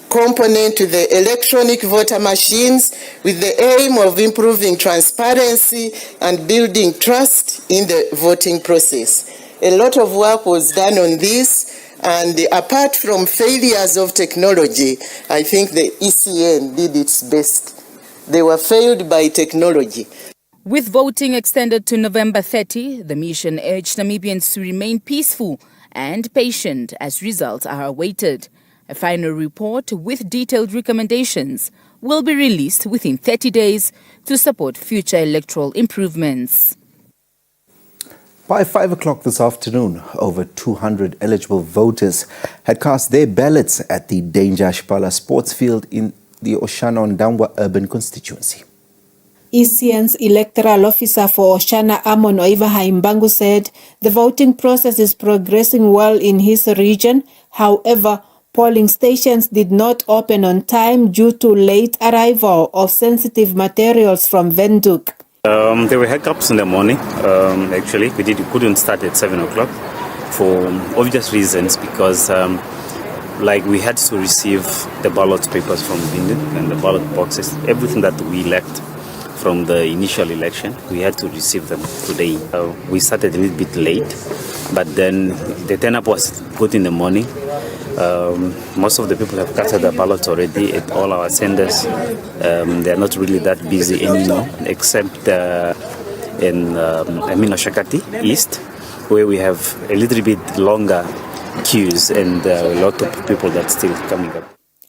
component to the electronic voter machines with the aim of improving transparency and building trust in the voting process. A lot of work was done on this, and apart from failures of technology, I think the ECN did its best. They were failed by technology. With voting extended to November 30, the mission urged Namibians to remain peaceful and patient as results are awaited. A final report with detailed recommendations will be released within 30 days to support future electoral improvements. By 5 o'clock this afternoon, over 200 eligible voters had cast their ballots at the Danger Shpala sports field in the Oshana Ndangwa urban constituency. ECN's electoral officer for Oshana, Amon Oiva said the voting process is progressing well in his region. However, polling stations did not open on time due to late arrival of sensitive materials from Windhoek. There were hiccups in the morning, actually. We couldn't start at 7 o'clock for obvious reasons because we had to receive the ballot papers from Windhoek and the ballot boxes, everything that we lacked from the initial election. We had to receive them today. We started a little bit late, but then the turn-up was good in the morning. Most of the people have casted their ballots already at all our centers. They're not really that busy anymore, except in Oshakati East, where we have a little bit longer queues and a lot of people that's still coming up.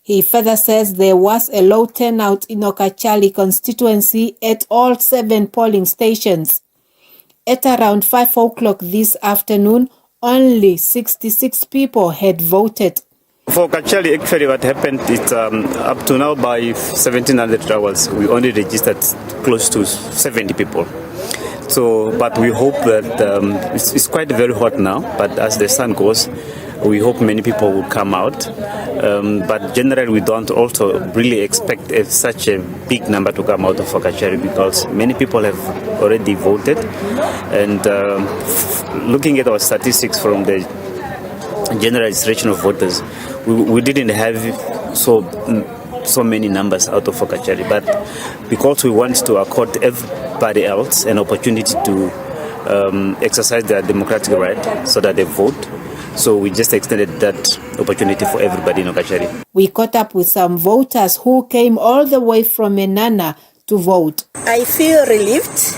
He further says there was a low turnout in Okachali constituency at all 7 polling stations. At around 5 o'clock this afternoon, only 66 people had voted. For Okachali, actually what happened is up to now by 1700 hours, we only registered close to 70 people. So, but we hope that it's quite very hot now, but as the sun goes, We hope many people will come out, but generally we don't also really expect such a big number to come out of Okachari because many people have already voted. And looking at our statistics from the general registration of voters, we didn't have so many numbers out of Okachari, but because we want to accord everybody else an opportunity to exercise their democratic right so that they vote. So we just extended that opportunity for everybody in Okachari. We caught up with some voters who came all the way from Enana to vote. I feel relieved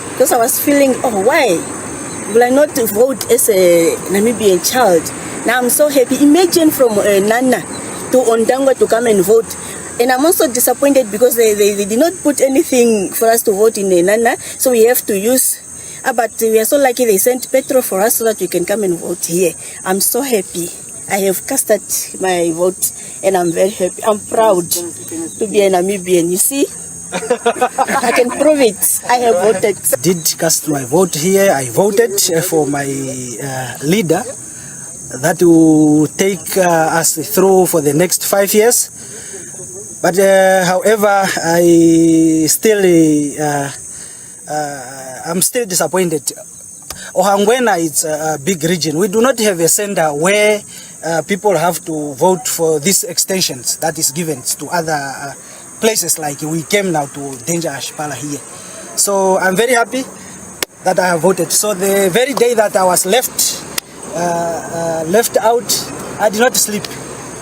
because I was feeling, why will I not vote as a Namibian child? Now I'm so happy. Imagine from Nana to Ondangwa to come and vote. And I'm also disappointed because they did not put anything for us to vote in Enana, so we have to use. But we are so lucky they sent petrol for us so that we can come and vote here. I'm so happy. I have casted my vote and I'm very happy. I'm proud to be a Namibian. You see, I can prove it. I have voted. Did cast my vote here. I voted for my leader that will take us through for the next 5 years. But however, I'm still disappointed. Ohangwena is a big region. We do not have a center where people have to vote for these extensions that is given to other places like we came now to Danger Ashpala here. So I'm very happy that I have voted. So the very day that I was left out, I did not sleep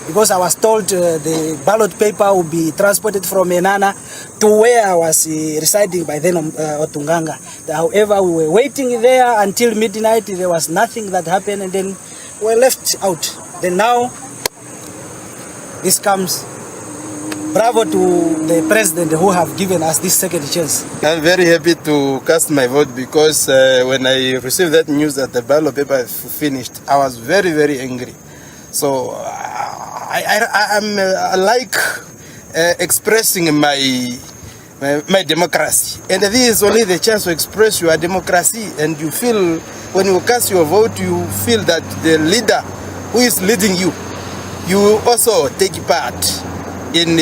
because I was told the ballot paper will be transported from Enana to where I was residing by then, Otunganga. However, we were waiting there until midnight. There was nothing that happened, and then we were left out. Then now, this comes. Bravo to the president who have given us this second chance. I'm very happy to cast my vote because when I received that news that the ballot paper is finished, I was very, very angry. So I'm like expressing my democracy. And this is only the chance to express your democracy. And you feel, when you cast your vote, you feel that the leader who is leading you, you also take part in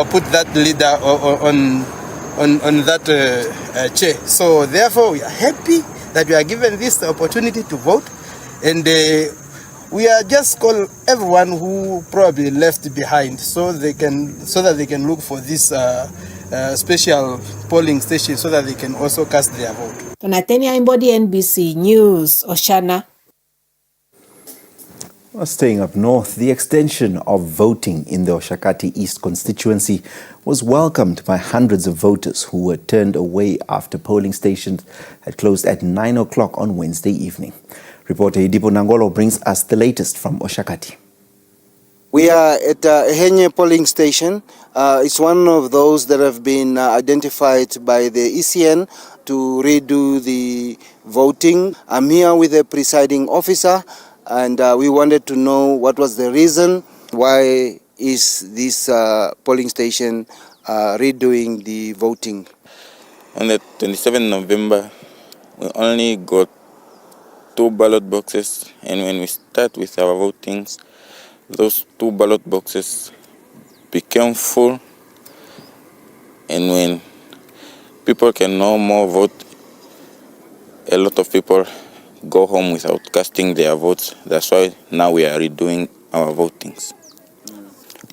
put that leader on that chair. So therefore, we are happy that we are given this opportunity to vote, and we are just call everyone who probably left behind so that they can look for this special polling station so that they can also cast their vote. Tonatenia Imbodi, NBC News, Oshana. Well, staying up north, the extension of voting in the Oshakati East constituency was welcomed by hundreds of voters who were turned away after polling stations had closed at 9 o'clock on Wednesday evening. Reporter Idipo Nangolo brings us the latest from Oshakati. We are at Henye polling station. It's one of those that have been identified by the ECN to redo the voting. I'm here with the presiding officer, and we wanted to know what was the reason why is this polling station redoing the voting. On the 27th November, we only got 2 ballot boxes, and when we start with our votings, those 2 ballot boxes became full, and when people can no more vote, a lot of people go home without casting their votes. That's why now we are redoing our votings.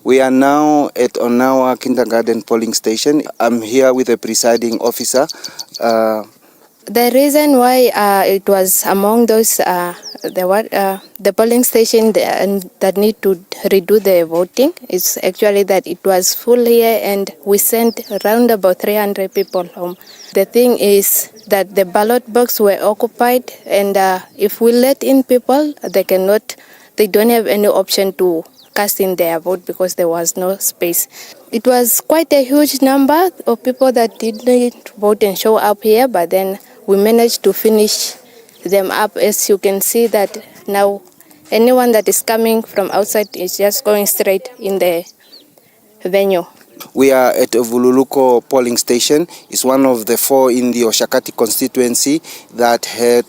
We are now at Onawa Kindergarten polling station. I'm here with the presiding officer. The reason why it was among those the polling station that need to redo the voting is actually that it was full here and we sent around about 300 people home. The thing is that the ballot box were occupied, and if we let in people, they don't have any option to cast in their vote because there was no space. It was quite a huge number of people that didn't vote and show up here, but then we managed to finish them up. As you can see that now anyone that is coming from outside is just going straight in the venue. We are at Vululuko polling station. It's one of the 4 in the Oshakati constituency that had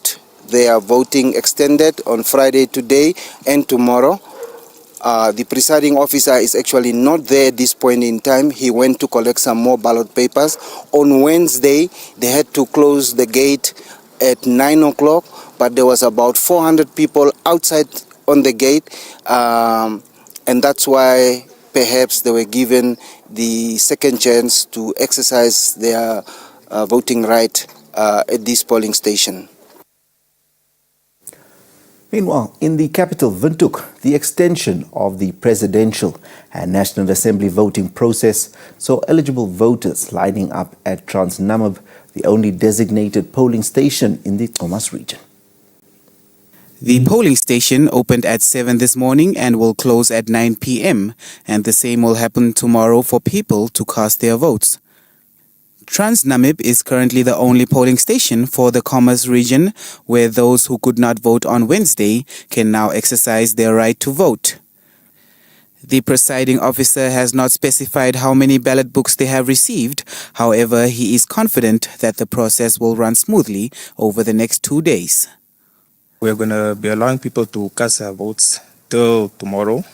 their voting extended on Friday today and tomorrow. The presiding officer is actually not there at this point in time. He went to collect some more ballot papers. On Wednesday, they had to close the gate at 9 o'clock, but there was about 400 people outside on the gate, and that's why perhaps they were given the second chance to exercise their voting right at this polling station. Meanwhile, in the capital, Windhoek, the extension of the presidential and National Assembly voting process saw eligible voters lining up at Namib, the only designated polling station in the Thomas region. The polling station opened at 7 this morning and will close at 9 p.m. and the same will happen tomorrow for people to cast their votes. Namib is currently the only polling station for the Commerce region where those who could not vote on Wednesday can now exercise their right to vote. The presiding officer has not specified how many ballot books they have received. However, he is confident that the process will run smoothly over the next 2 days. We're going to be allowing people to cast their votes till tomorrow.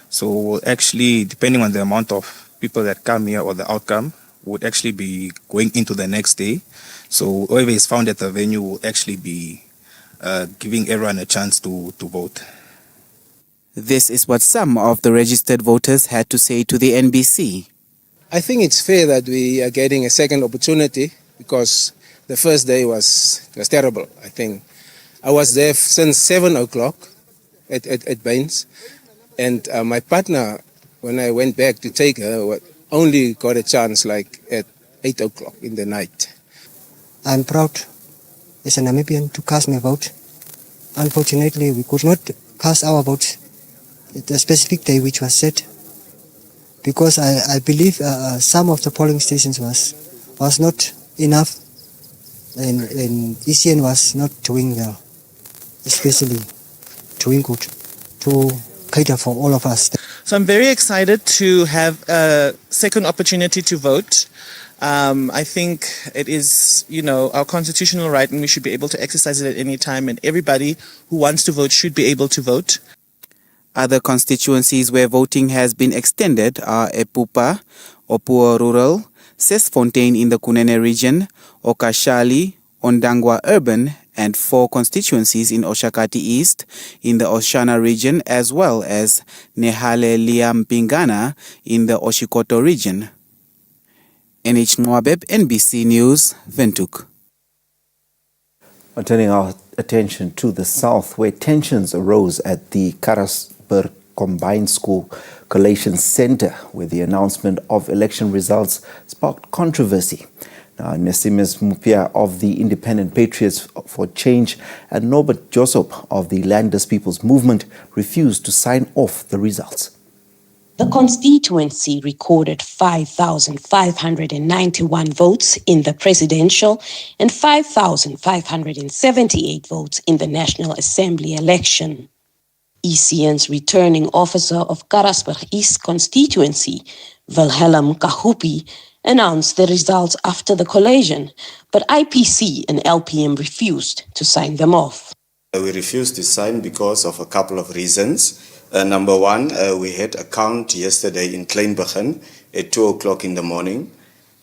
So we'll actually, depending on the amount of people that come here or the outcome, would actually be going into the next day. So whoever is found at the venue will actually be giving everyone a chance to vote. This is what some of the registered voters had to say to the NBC. I think it's fair that we are getting a second opportunity because the first day was terrible. I think I was there since 7 o'clock at Baines, and my partner, when I went back to take her, only got a chance like at 8 o'clock in the night. I'm proud as a Namibian to cast my vote. Unfortunately, we could not cast our votes at the specific day which was set because I believe some of the polling stations was not enough and ECN was not doing well, especially doing good to cater for all of us. So I'm very excited to have a second opportunity to vote. I think it is, our constitutional right and we should be able to exercise it at any time, and everybody who wants to vote should be able to vote. Other constituencies where voting has been extended are Epupa, Opuo Rural, Sesfontein in the Kunene region, Okashali, Ondangwa Urban, and 4 constituencies in Oshakati East in the Oshana region, as well as Nehale Liampingana in the Oshikoto region. NH Nwabeb, NBC News, Windhoek. Turning our attention to the south, where tensions arose at the Karasburg Combined School Collation Center, where the announcement of election results sparked controversy. Now, Nesimis Mupia of the Independent Patriots for Change and Norbert Josop of the Landers People's Movement refused to sign off the results. The constituency recorded 5,591 votes in the presidential and 5,578 votes in the National Assembly election. ECN's returning officer of Karasburg East constituency, Wilhelm Kahupi, announced the results after the collation, but IPC and LPM refused to sign them off. We refused to sign because of a couple of reasons. Number one, we had a count yesterday in Kleinbegin at 2 o'clock in the morning,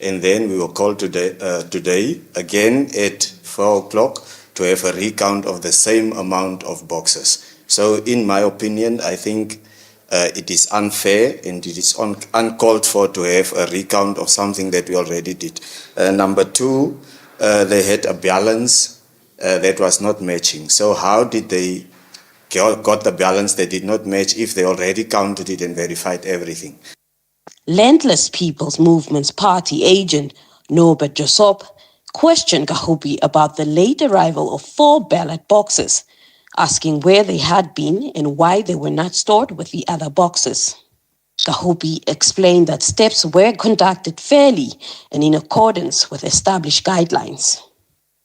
and then we were called today again at 4 o'clock to have a recount of the same amount of boxes. So in my opinion, I think it is unfair and it is uncalled for to have a recount of something that we already did. Number two, they had a balance that was not matching. So how did they got the balance that did not match if they already counted it and verified everything? Landless People's Movement's party agent, Norbert Josop, questioned Kahupi about the late arrival of 4 ballot boxes, asking where they had been and why they were not stored with the other boxes. Kahupi explained that steps were conducted fairly and in accordance with established guidelines.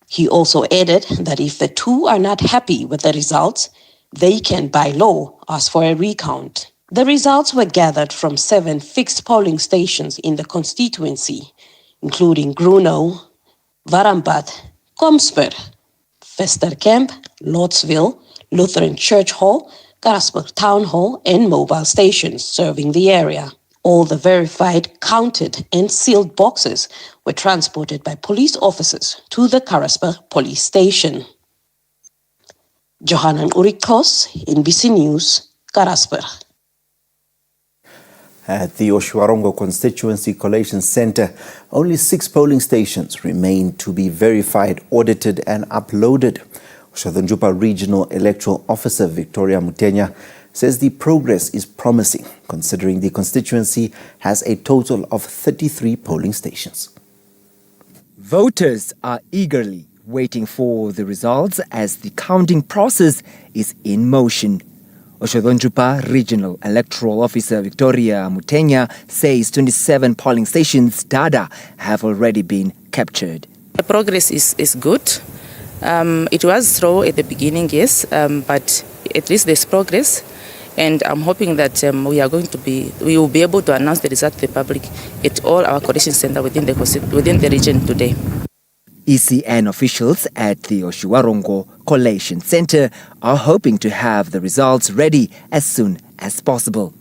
He also added that if the two are not happy with the results, they can, by law, ask for a recount. The results were gathered from 7 fixed polling stations in the constituency, including Gruno, Varambat, Komsper, Vesterkamp, Lordsville, Lutheran Church Hall, Karasburg Town Hall, and mobile stations serving the area. All the verified, counted, and sealed boxes were transported by police officers to the Karasburg police station. Johanna Urikos, NBC News, Karasburg. At the Oshuarongo Constituency Collation Center, only 6 polling stations remain to be verified, audited and uploaded. Oshadunjupa Regional Electoral Officer Victoria Mutenya says the progress is promising, considering the constituency has a total of 33 polling stations. Voters are eagerly waiting for the results as the counting process is in motion. Oshadunjupa Regional Electoral Officer Victoria Mutenya says 27 polling stations data have already been captured. The progress is good. It was slow at the beginning, yes, but at least there's progress. And I'm hoping that we will be able to announce the result to the public at all our collation centers within the region today. ECN officials at the Oshuarongo Collation Center are hoping to have the results ready as soon as possible.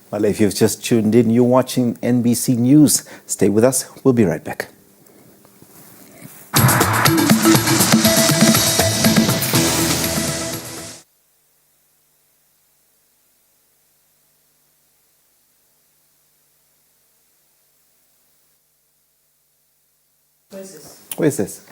Well, if you've just tuned in, you're watching NBC News. Stay with us. We'll be right back. Where is this?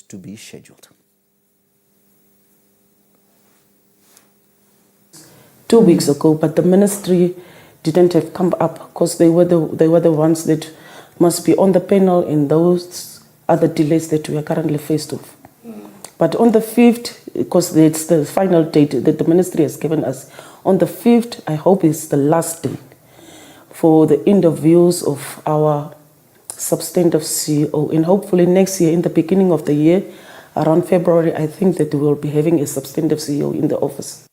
To be scheduled. 2 weeks ago, but the ministry didn't have come up because they were the ones that must be on the panel in those other delays that we are currently faced with. But on the 5th, because it's the final date that the ministry has given us, on the 5th, I hope is the last day for the interviews of our substantive CEO, and hopefully next year, in the beginning of the year, around February, I think that we will be having a substantive CEO in the office.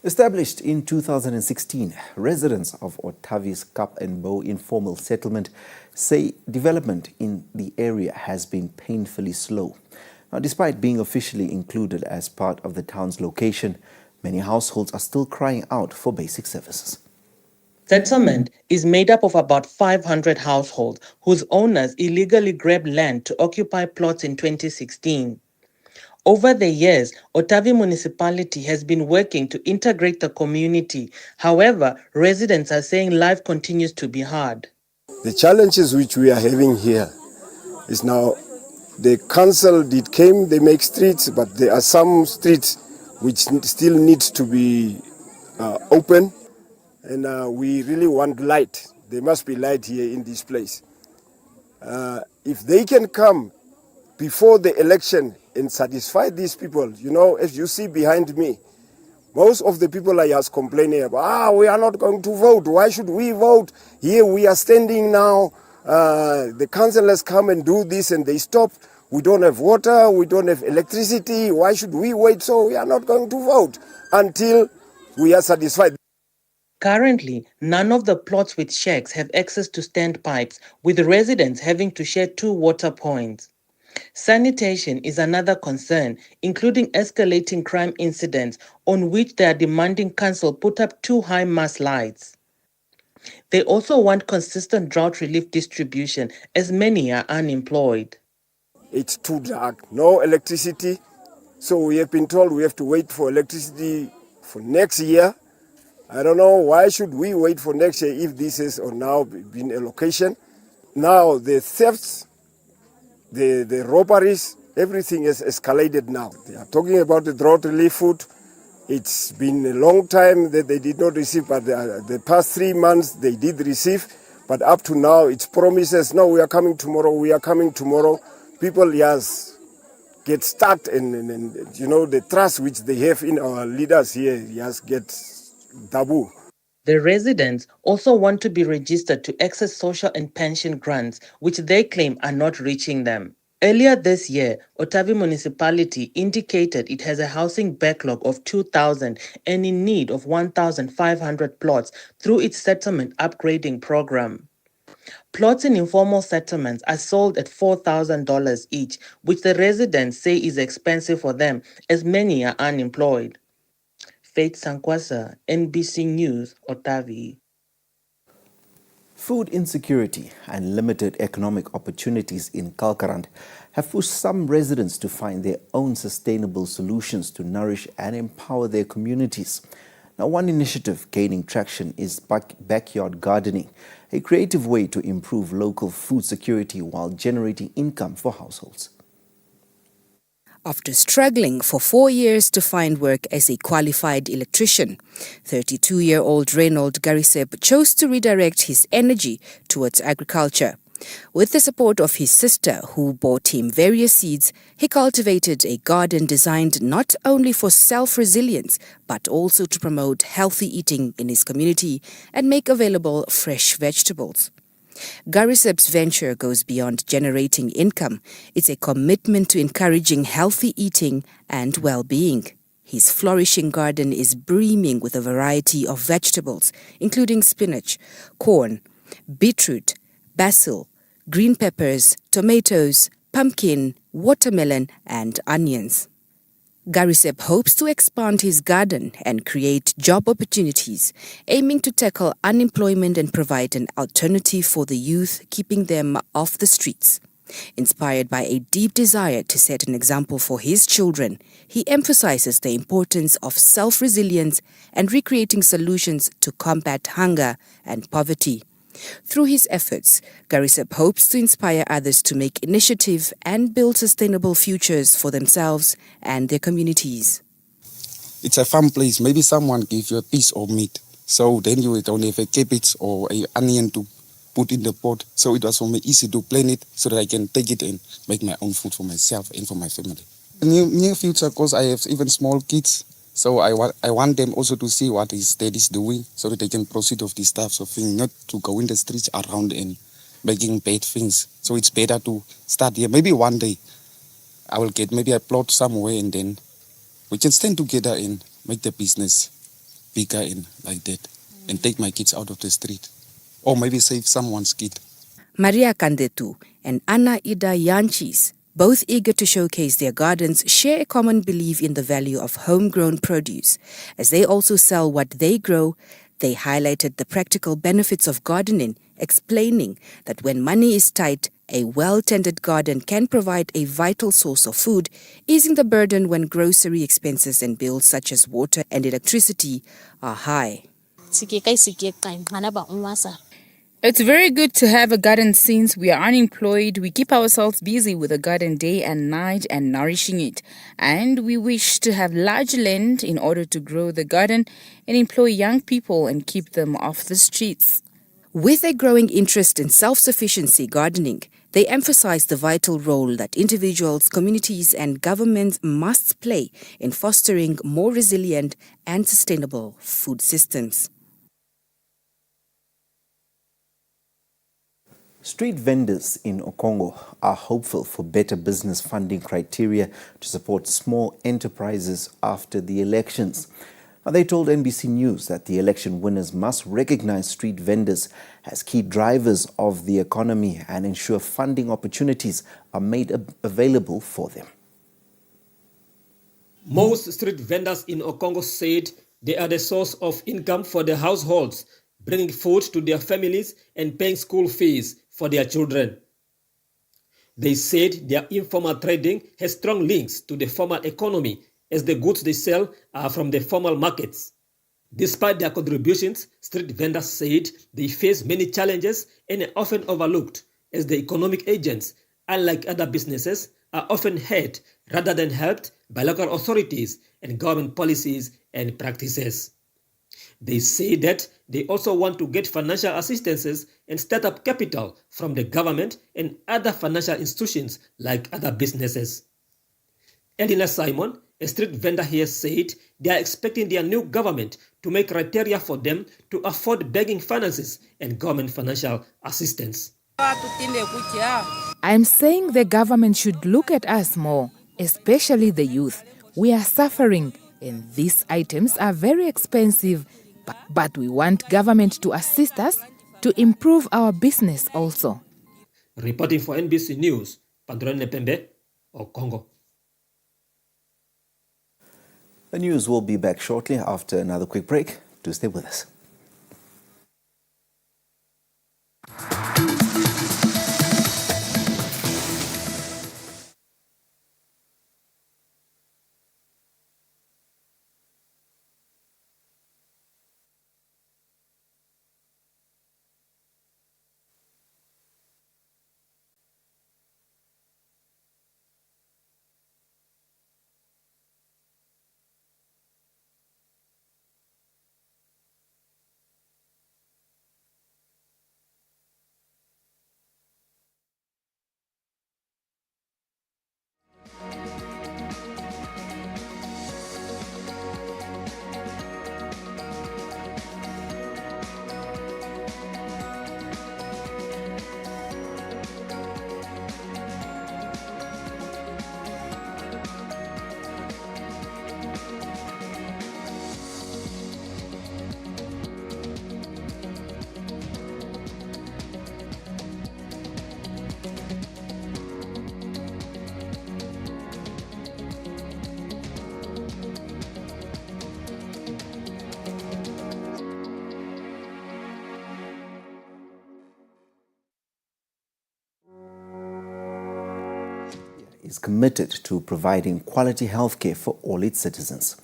Established in 2016, residents of Otavi's Cup and Bow informal settlement say development in the area has been painfully slow. Now, despite being officially included as part of the town's location, many households are still crying out for basic services. Settlement is made up of about 500 households whose owners illegally grabbed land to occupy plots in 2016. Over the years, Otavi municipality has been working to integrate the community. However, residents are saying life continues to be hard. The challenges which we are having here is now the council they make streets, but there are some streets which still need to be open. And we really want light. There must be light here in this place. If they can come before the election and satisfy these people, as you see behind me, Most of the people are just complaining about, we are not going to vote. Why should we vote? Here we are standing now. The councillors come and do this and they stop. We don't have water. We don't have electricity. Why should we wait? So we are not going to vote until we are satisfied. Currently, none of the plots with shacks have access to standpipes, with residents having to share 2 water points. Sanitation is another concern, including escalating crime incidents on which they are demanding council put up 2 high mast lights. They also want consistent drought relief distribution, as many are unemployed. It's too dark, no electricity. So we have been told we have to wait for electricity for next year. I don't know, why should we wait for next year if this has now been a location? Now the thefts, the robberies, everything has escalated now. They are talking about the drought relief food. It's been a long time that they did not receive, but the past 3 months they did receive. But up to now, it's promises, no, we are coming tomorrow, we are coming tomorrow. People just get stuck and the trust which they have in our leaders here just gets taboo. The residents also want to be registered to access social and pension grants, which they claim are not reaching them. Earlier this year, Otavi municipality indicated it has a housing backlog of 2,000 and in need of 1,500 plots through its settlement upgrading program. Plots in informal settlements are sold at $4,000 each, which the residents say is expensive for them, as many are unemployed. Faith Sankwasa, NBC News, Otavi. Food insecurity and limited economic opportunities in Kalkarand have pushed some residents to find their own sustainable solutions to nourish and empower their communities. Now, one initiative gaining traction is backyard gardening, a creative way to improve local food security while generating income for households. After struggling for 4 years to find work as a qualified electrician, 32-year-old Reynold Gariseb chose to redirect his energy towards agriculture. With the support of his sister, who bought him various seeds, he cultivated a garden designed not only for self-resilience, but also to promote healthy eating in his community and make available fresh vegetables. Gariseb's venture goes beyond generating income. It's a commitment to encouraging healthy eating and well-being. His flourishing garden is brimming with a variety of vegetables, including spinach, corn, beetroot, basil, green peppers, tomatoes, pumpkin, watermelon, and onions. Gariseb hopes to expand his garden and create job opportunities, aiming to tackle unemployment and provide an alternative for the youth, keeping them off the streets. Inspired by a deep desire to set an example for his children, he emphasizes the importance of self-resilience and recreating solutions to combat hunger and poverty. Through his efforts, Gariseb hopes to inspire others to make initiative and build sustainable futures for themselves and their communities. It's a fun place. Maybe someone give you a piece of meat, so then you don't have a cabbage or an onion to put in the pot. So it was for me easy to plan it so that I can take it and make my own food for myself and for my family. In the near future, because I have even small kids, so I want them also to see what his dad is doing so that they can proceed with these types of things, not to go in the streets around and making bad things. So it's better to start here. Maybe one day I will get maybe a plot somewhere and then we can stand together and make the business bigger and like that and take my kids out of the street or maybe save someone's kid. Maria Kandetu and Anna Ida Yanchis, both eager to showcase their gardens, share a common belief in the value of homegrown produce. As they also sell what they grow, they highlighted the practical benefits of gardening, explaining that when money is tight, a well-tended garden can provide a vital source of food, easing the burden when grocery expenses and bills such as water and electricity are high. It's very good to have a garden since we are unemployed. We keep ourselves busy with the garden day and night and nourishing it. And we wish to have large land in order to grow the garden and employ young people and keep them off the streets. With a growing interest in self-sufficiency gardening, they emphasize the vital role that individuals, communities and governments must play in fostering more resilient and sustainable food systems. Street vendors in Okongo are hopeful for better business funding criteria to support small enterprises after the elections. Now, they told NBC News that the election winners must recognize street vendors as key drivers of the economy and ensure funding opportunities are made available for them. Most street vendors in Okongo said they are the source of income for their households, bringing food to their families and paying school fees for their children. They said their informal trading has strong links to the formal economy as the goods they sell are from the formal markets. Despite their contributions, street vendors said they face many challenges and are often overlooked as the economic agents, unlike other businesses, are often hurt rather than helped by local authorities and government policies and practices. They say that they also want to get financial assistances and startup capital from the government and other financial institutions like other businesses. Edina Simon, a street vendor here, said they are expecting their new government to make criteria for them to afford begging finances and government financial assistance. I'm saying the government should look at us more, especially the youth. We are suffering and these items are very expensive, but we want government to assist us to improve our business also. Reporting for NBC News, Pandron Nepembe, Okongo. The news will be back shortly after another quick break. Do stay with us. Is committed to providing quality healthcare for all its citizens.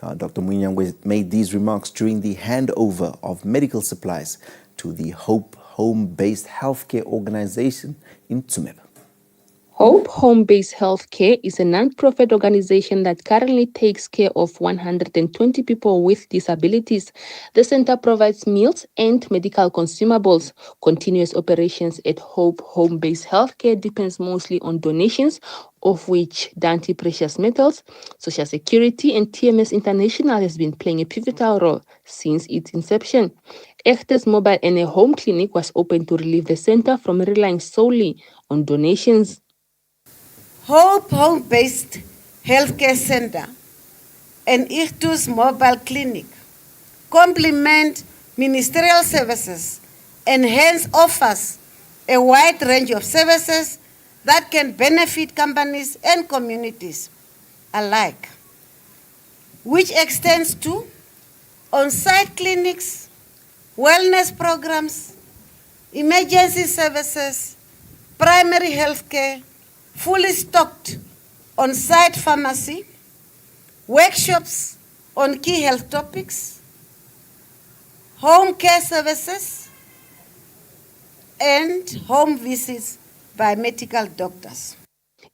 Now, Dr. Munyangwe made these remarks during the handover of medical supplies to the Hope Home-Based Healthcare Organization in Tsumeb. Hope Home-Based Healthcare is a non-profit organization that currently takes care of 120 people with disabilities. The center provides meals and medical consumables. Continuous operations at Hope Home-Based Healthcare depends mostly on donations, of which Dante Precious Metals, Social Security and TMS International has been playing a pivotal role since its inception. Echter's mobile and a home clinic was opened to relieve the center from relying solely on donations. Hope Home-Based Healthcare Center and IHTU's mobile clinic complement ministerial services and hence offers a wide range of services that can benefit companies and communities alike, which extends to on-site clinics, wellness programs, emergency services, primary health care, fully stocked on-site pharmacy, workshops on key health topics, home care services, and home visits by medical doctors.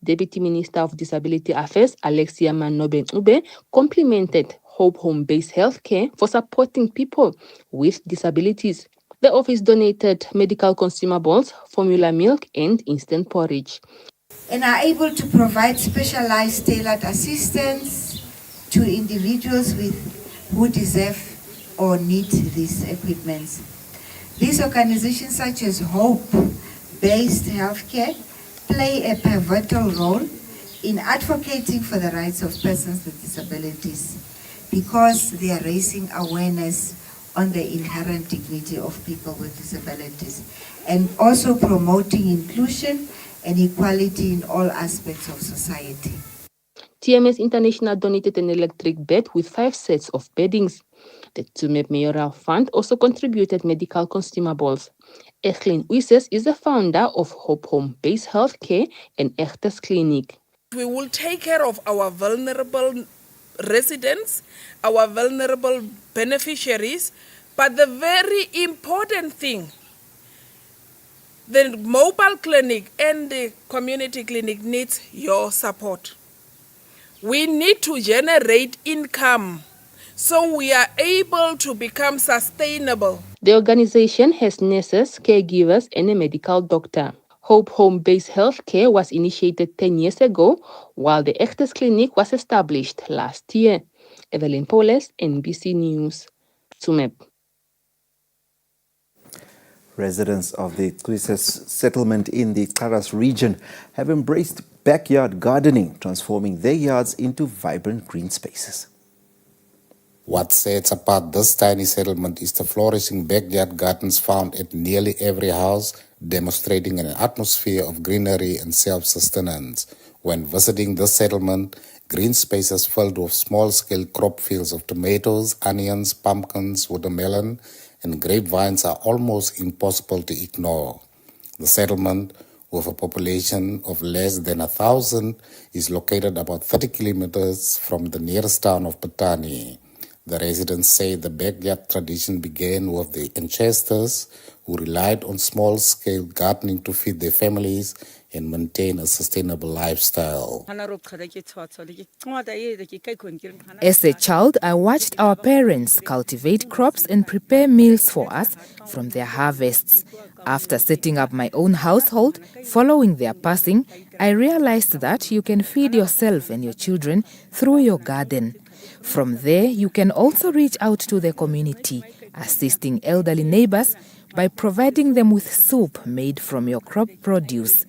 Deputy Minister of Disability Affairs, Alexia Manobe-Ube, complimented Hope Home-Based Healthcare for supporting people with disabilities. The office donated medical consumables, formula milk, and instant porridge. And are able to provide specialized tailored assistance to individuals who deserve or need these equipments. These organizations such as Hope-Based Healthcare play a pivotal role in advocating for the rights of persons with disabilities because they are raising awareness on the inherent dignity of people with disabilities and also promoting inclusion and equality in all aspects of society. TMS International donated an electric bed with 5 sets of beddings. The Tsumeb Mayoral Fund also contributed medical consumables. Echlin Uises is the founder of Hope Home-Based Healthcare and Echtes Clinic. We will take care of our vulnerable residents, our vulnerable beneficiaries, but the very important thing, the mobile clinic and the community clinic needs your support. We need to generate income so we are able to become sustainable. The organization has nurses, caregivers, and a medical doctor. Hope Home-Based Healthcare was initiated 10 years ago, while the Echtes Clinic was established last year. Evelyn Poles, NBC News, Tsumeb. Residents of the Krises settlement in the Karas region have embraced backyard gardening, transforming their yards into vibrant green spaces. What sets apart this tiny settlement is the flourishing backyard gardens found at nearly every house, demonstrating an atmosphere of greenery and self-sustenance. When visiting this settlement, green spaces filled with small-scale crop fields of tomatoes, onions, pumpkins, watermelon, and grapevines are almost impossible to ignore. The settlement, with a population of less than 1,000, is located about 30 kilometers from the nearest town of Patani. The residents say the backyard tradition began with the ancestors who relied on small-scale gardening to feed their families and maintain a sustainable lifestyle. As a child, I watched our parents cultivate crops and prepare meals for us from their harvests. After setting up my own household, following their passing, I realized that you can feed yourself and your children through your garden. From there, you can also reach out to the community, assisting elderly neighbors by providing them with soup made from your crop produce.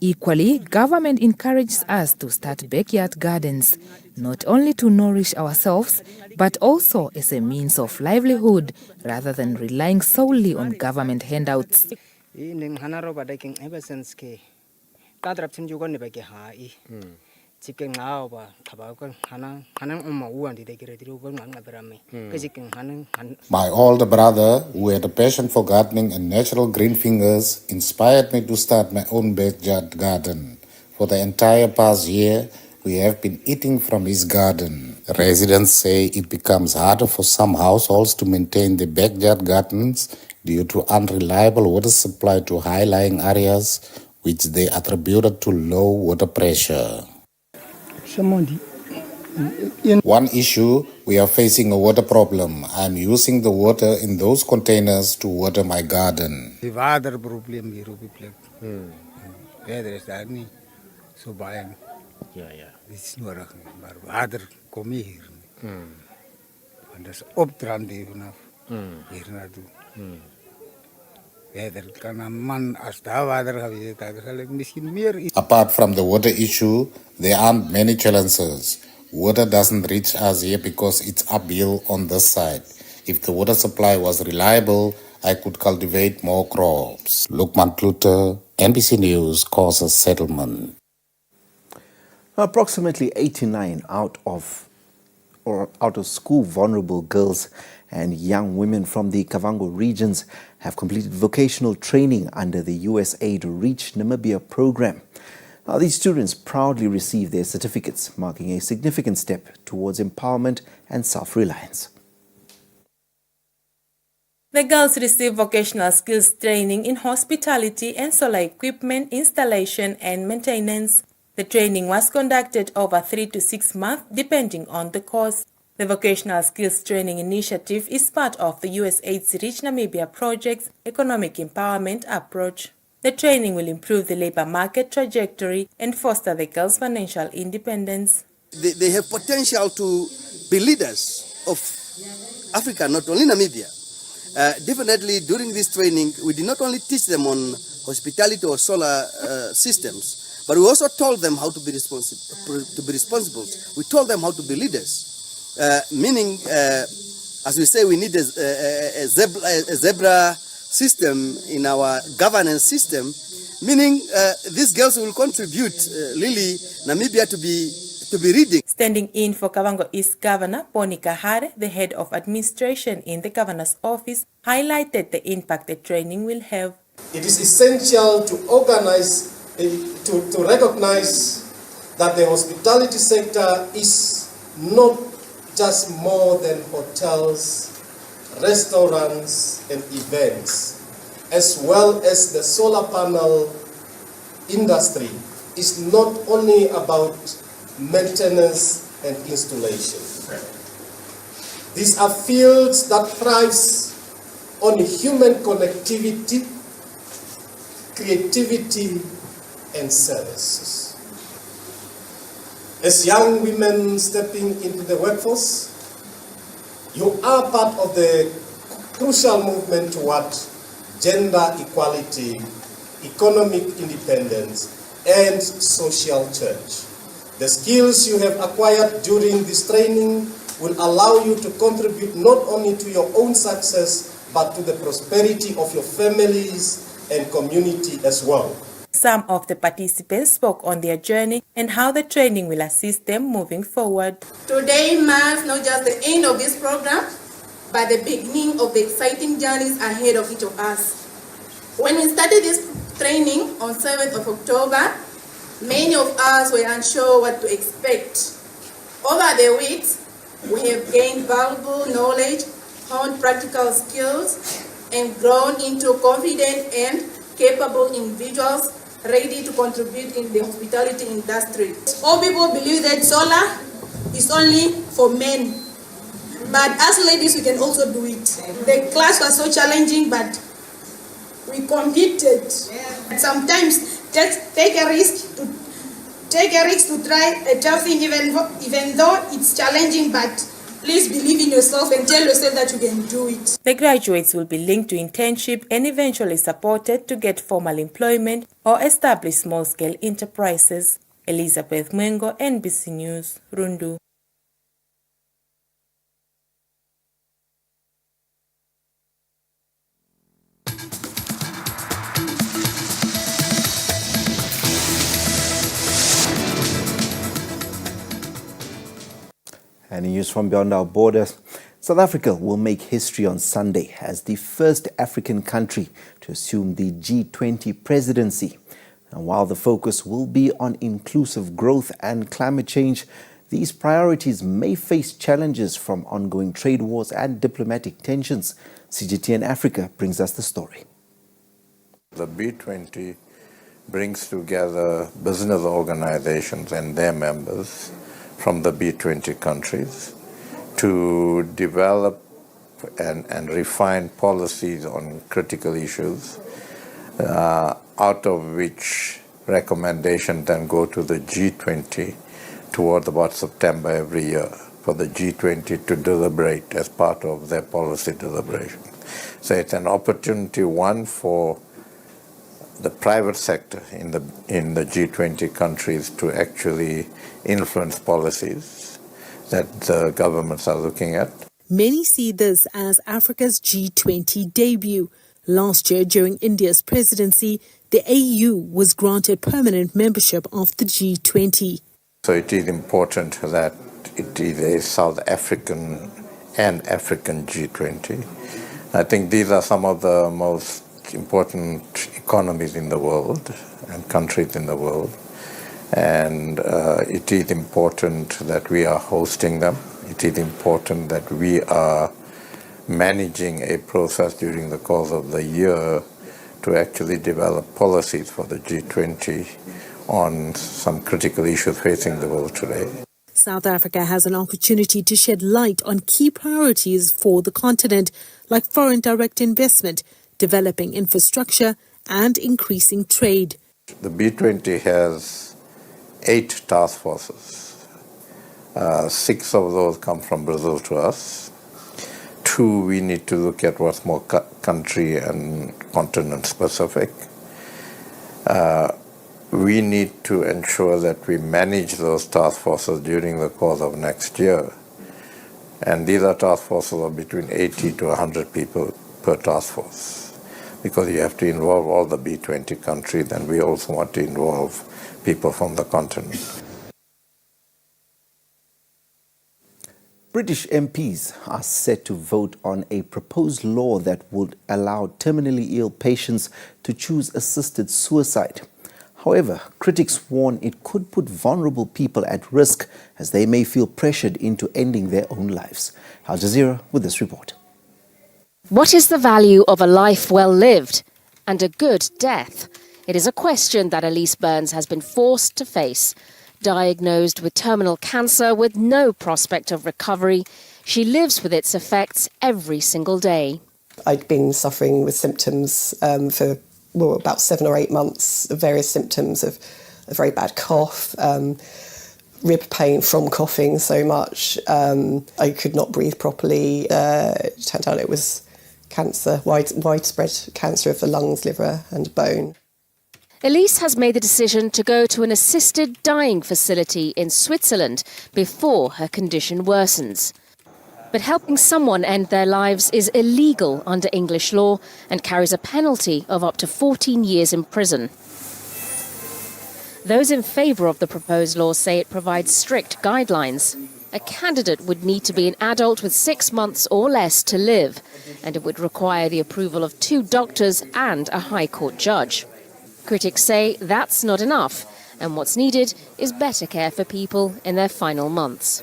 Equally, government encourages us to start backyard gardens, not only to nourish ourselves, but also as a means of livelihood rather than relying solely on government handouts. My older brother, who had a passion for gardening and natural green fingers, inspired me to start my own backyard garden. For the entire past year, we have been eating from his garden. Residents say it becomes harder for some households to maintain their backyard gardens due to unreliable water supply to high-lying areas, which they attributed to low water pressure. One issue, we are facing a water problem. I'm using the water in those containers to water my garden. The water problem hier op die plek. Water is daar niet zo baie. Ja. Dit is nodig, maar water kom nie hier nie. Want dat is opdrand hier vanaf hier naartoe. Water kan een man, als daar water geweest, dan zal ik misschien meer. Apart from the water issue, there aren't many challenges. Water doesn't reach us here because it's uphill on this side. If the water supply was reliable, I could cultivate more crops. Lukman Klute, NBC News, Causes Settlement. Approximately 89 out of school vulnerable girls and young women from the Kavango regions have completed vocational training under the USAID Reach Namibia program. Now, these students proudly received their certificates, marking a significant step towards empowerment and self-reliance. The girls received vocational skills training in hospitality and solar equipment installation and maintenance. The training was conducted over 3 to 6 months, depending on the course. The Vocational Skills Training Initiative is part of the USAID's Reach Namibia project's economic empowerment approach. The training will improve the labor market trajectory and foster the girls' financial independence. They have potential to be leaders of Africa, not only Namibia. Definitely during this training, we did not only teach them on hospitality or solar systems, but we also told them how to be responsible. We told them how to be leaders, meaning, as we say, we need a zebra system in our governance system, meaning these girls will contribute really Namibia to be reading. Standing in for Kavango East Governor Poni Kahare, the head of administration in the governor's office, highlighted the impact the training will have. It is essential to organize, to recognize that the hospitality sector is not just more than hotels, restaurants and events, as well as the solar panel industry is not only about maintenance and installation. These are fields that thrives on human connectivity, creativity and services. As young women stepping into the workforce, you are part of the crucial movement toward gender equality, economic independence, and social change. The skills you have acquired during this training will allow you to contribute not only to your own success, but to the prosperity of your families and community as well. Some of the participants spoke on their journey and how the training will assist them moving forward. Today marks not just the end of this program, but the beginning of the exciting journeys ahead of each of us. When we started this training on 7th of October, many of us were unsure what to expect. Over the weeks, we have gained valuable knowledge, honed practical skills, and grown into confident and capable individuals ready to contribute in the hospitality industry. All people believe that solar is only for men, but as ladies we can also do it. The class was so challenging, but we committed. Sometimes take a risk to try a tough thing, even though it's challenging, but please believe in yourself and tell yourself that you can do it. The graduates will be linked to internship and eventually supported to get formal employment or establish small-scale enterprises. Elizabeth Mwengo, NBC News, Rundu. And news from beyond our borders. South Africa will make history on Sunday as the first African country to assume the G20 presidency. And while the focus will be on inclusive growth and climate change, these priorities may face challenges from ongoing trade wars and diplomatic tensions. CGTN Africa brings us the story. The B20 brings together business organizations and their members from the B20 countries to develop and refine policies on critical issues, out of which recommendations then go to the G20 toward about September every year for the G20 to deliberate as part of their policy deliberation. So it's an opportunity, one, for the private sector in the G20 countries to actually influence policies that the governments are looking at. Many see this as Africa's G20 debut. Last year, during India's presidency, the AU was granted permanent membership of the G20. So it is important that it is a South African and African G20. I think these are some of the most important economies in the world and countries in the world. And it is important that we are hosting them. It is important that we are managing a process during the course of the year to actually develop policies for the G20 on some critical issues facing the world today. South Africa has an opportunity to shed light on key priorities for the continent, like foreign direct investment, developing infrastructure, and increasing trade. The B20 has 8 task forces. 6 of those come from Brazil to us. 2, we need to look at what's more country and continent specific. We need to ensure that we manage those task forces during the course of next year. And these are task forces of between 80 to 100 people per task force, because you have to involve all the B20 countries, and we also want to involve people from the continent. British MPs are set to vote on a proposed law that would allow terminally ill patients to choose assisted suicide. However, critics warn it could put vulnerable people at risk as they may feel pressured into ending their own lives. Al Jazeera with this report. What is the value of a life well lived and a good death? It is a question that Elise Burns has been forced to face. Diagnosed with terminal cancer with no prospect of recovery, she lives with its effects every single day. I'd been suffering with symptoms for about 7 or 8 months, of various symptoms of a very bad cough, rib pain from coughing so much. I could not breathe properly. It turned out it was cancer, widespread cancer of the lungs, liver and bone. Elise has made the decision to go to an assisted dying facility in Switzerland before her condition worsens. But helping someone end their lives is illegal under English law and carries a penalty of up to 14 years in prison. Those in favour of the proposed law say it provides strict guidelines. A candidate would need to be an adult with 6 months or less to live, and it would require the approval of 2 doctors and a High Court judge. Critics say that's not enough, and what's needed is better care for people in their final months.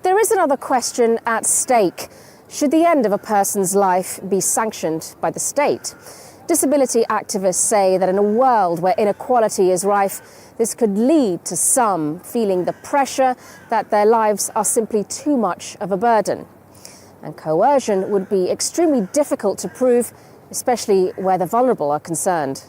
There is another question at stake. Should the end of a person's life be sanctioned by the state? Disability activists say that in a world where inequality is rife, this could lead to some feeling the pressure that their lives are simply too much of a burden. And coercion would be extremely difficult to prove, especially where the vulnerable are concerned.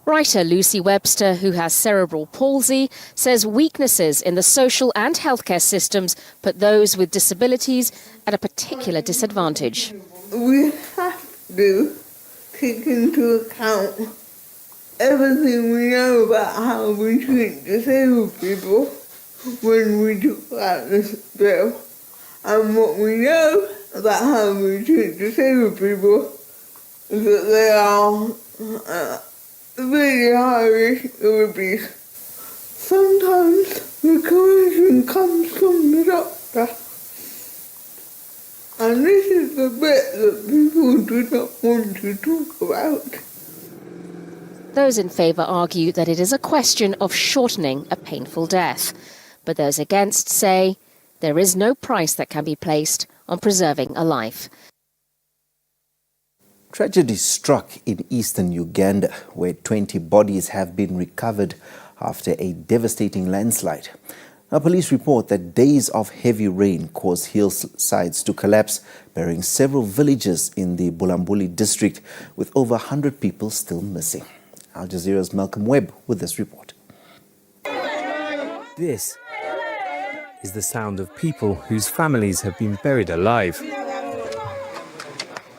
Writer Lucy Webster, who has cerebral palsy, says weaknesses in the social and healthcare systems put those with disabilities at a particular disadvantage. We have to take into account everything we know about how we treat disabled people when we talk about this bill. And what we know about how we treat disabled people is that they are really high risk of abuse. Sometimes the coercion comes from the doctor. And this is the bit that people do not want to talk about. Those in favour argue that it is a question of shortening a painful death. But those against say there is no price that can be placed on preserving a life. Tragedy struck in eastern Uganda, where 20 bodies have been recovered after a devastating landslide. Now, police report that days of heavy rain caused hillsides to collapse, burying several villages in the Bulambuli district, with over 100 people still missing. Al Jazeera's Malcolm Webb with this report. This is the sound of people whose families have been buried alive.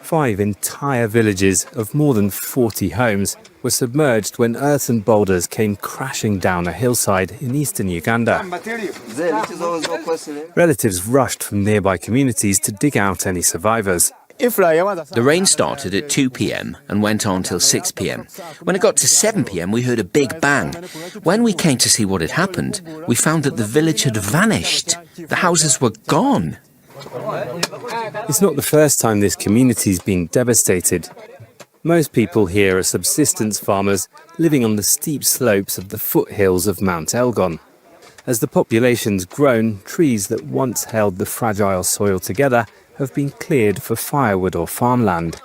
5 entire villages of more than 40 homes were submerged when earthen boulders came crashing down a hillside in eastern Uganda. Relatives rushed from nearby communities to dig out any survivors. The rain started at 2 p.m. and went on till 6 p.m. When it got to 7 p.m, we heard a big bang. When we came to see what had happened, we found that the village had vanished. The houses were gone. It's not the first time this community's been devastated. Most people here are subsistence farmers living on the steep slopes of the foothills of Mount Elgon. As the population's grown, trees that once held the fragile soil together have been cleared for firewood or farmland.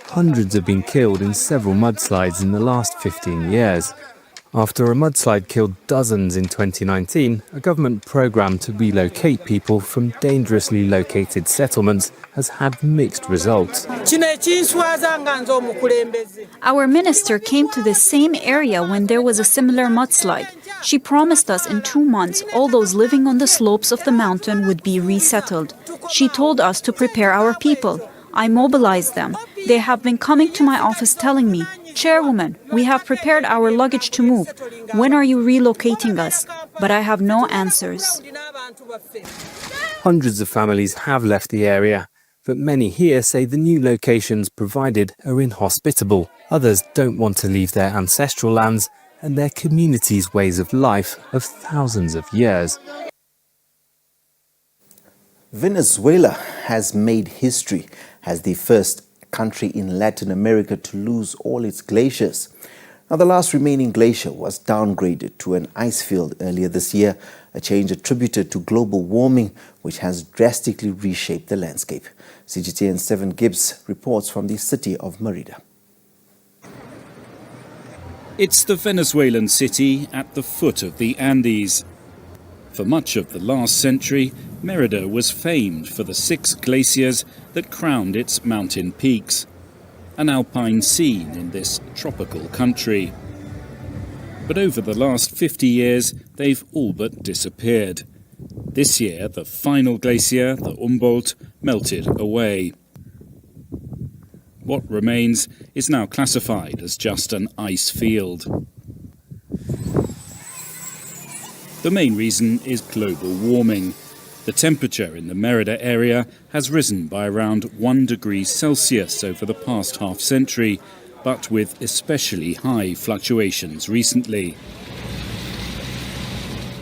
Hundreds have been killed in several mudslides in the last 15 years. After a mudslide killed dozens in 2019, a government programme to relocate people from dangerously located settlements has had mixed results. Our minister came to the same area when there was a similar mudslide. She promised us in 2 months all those living on the slopes of the mountain would be resettled. She told us to prepare our people. I mobilized them. They have been coming to my office telling me, "Chairwoman, we have prepared our luggage to move. When are you relocating us?" But I have no answers. Hundreds of families have left the area, but many here say the new locations provided are inhospitable. Others don't want to leave their ancestral lands and their communities' ways of life of thousands of years. Venezuela has made history as the first country in Latin America to lose all its glaciers. Now, the last remaining glacier was downgraded to an ice field earlier this year, a change attributed to global warming, which has drastically reshaped the landscape. CGTN's Seven Gibbs reports from the city of Merida. It's the Venezuelan city at the foot of the Andes. For much of the last century, Merida was famed for the 6 glaciers that crowned its mountain peaks, an alpine scene in this tropical country. But over the last 50 years, they've all but disappeared. This year, the final glacier, the Humboldt, melted away. What remains is now classified as just an ice field. The main reason is global warming. The temperature in the Merida area has risen by around 1 degree Celsius over the past half-century, but with especially high fluctuations recently.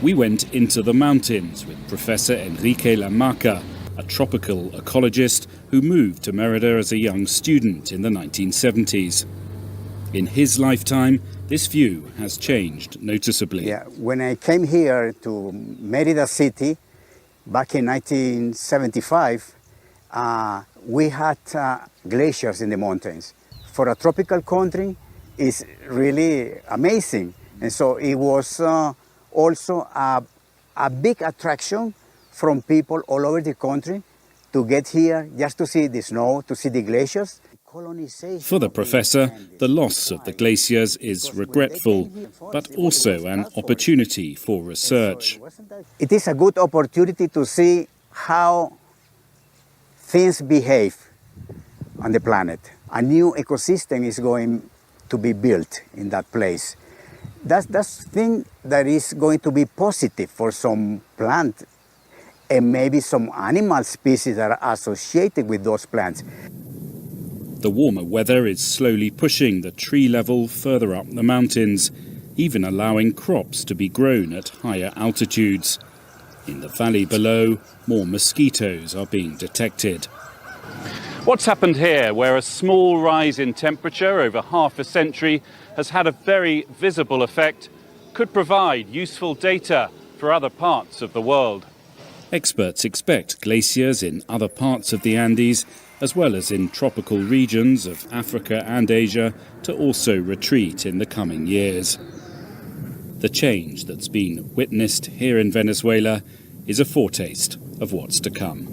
We went into the mountains with Professor Enrique Lamaca, a tropical ecologist who moved to Merida as a young student in the 1970s. In his lifetime, this view has changed noticeably. Yeah, when I came here to Merida City back in 1975, we had glaciers in the mountains. For a tropical country, it's really amazing. And so it was also a big attraction from people all over the country to get here just to see the snow, to see the glaciers. For the professor, the loss of the glaciers is regretful, but also an opportunity for research. It is a good opportunity to see how things behave on the planet. A new ecosystem is going to be built in that place. That's thing that is going to be positive for some plant and maybe some animal species that are associated with those plants. The warmer weather is slowly pushing the tree level further up the mountains, even allowing crops to be grown at higher altitudes. In the valley below, more mosquitoes are being detected. What's happened here, where a small rise in temperature over half a century has had a very visible effect, could provide useful data for other parts of the world. Experts expect glaciers in other parts of the Andes, as well as in tropical regions of Africa and Asia, to also retreat in the coming years. The change that's been witnessed here in Venezuela is a foretaste of what's to come.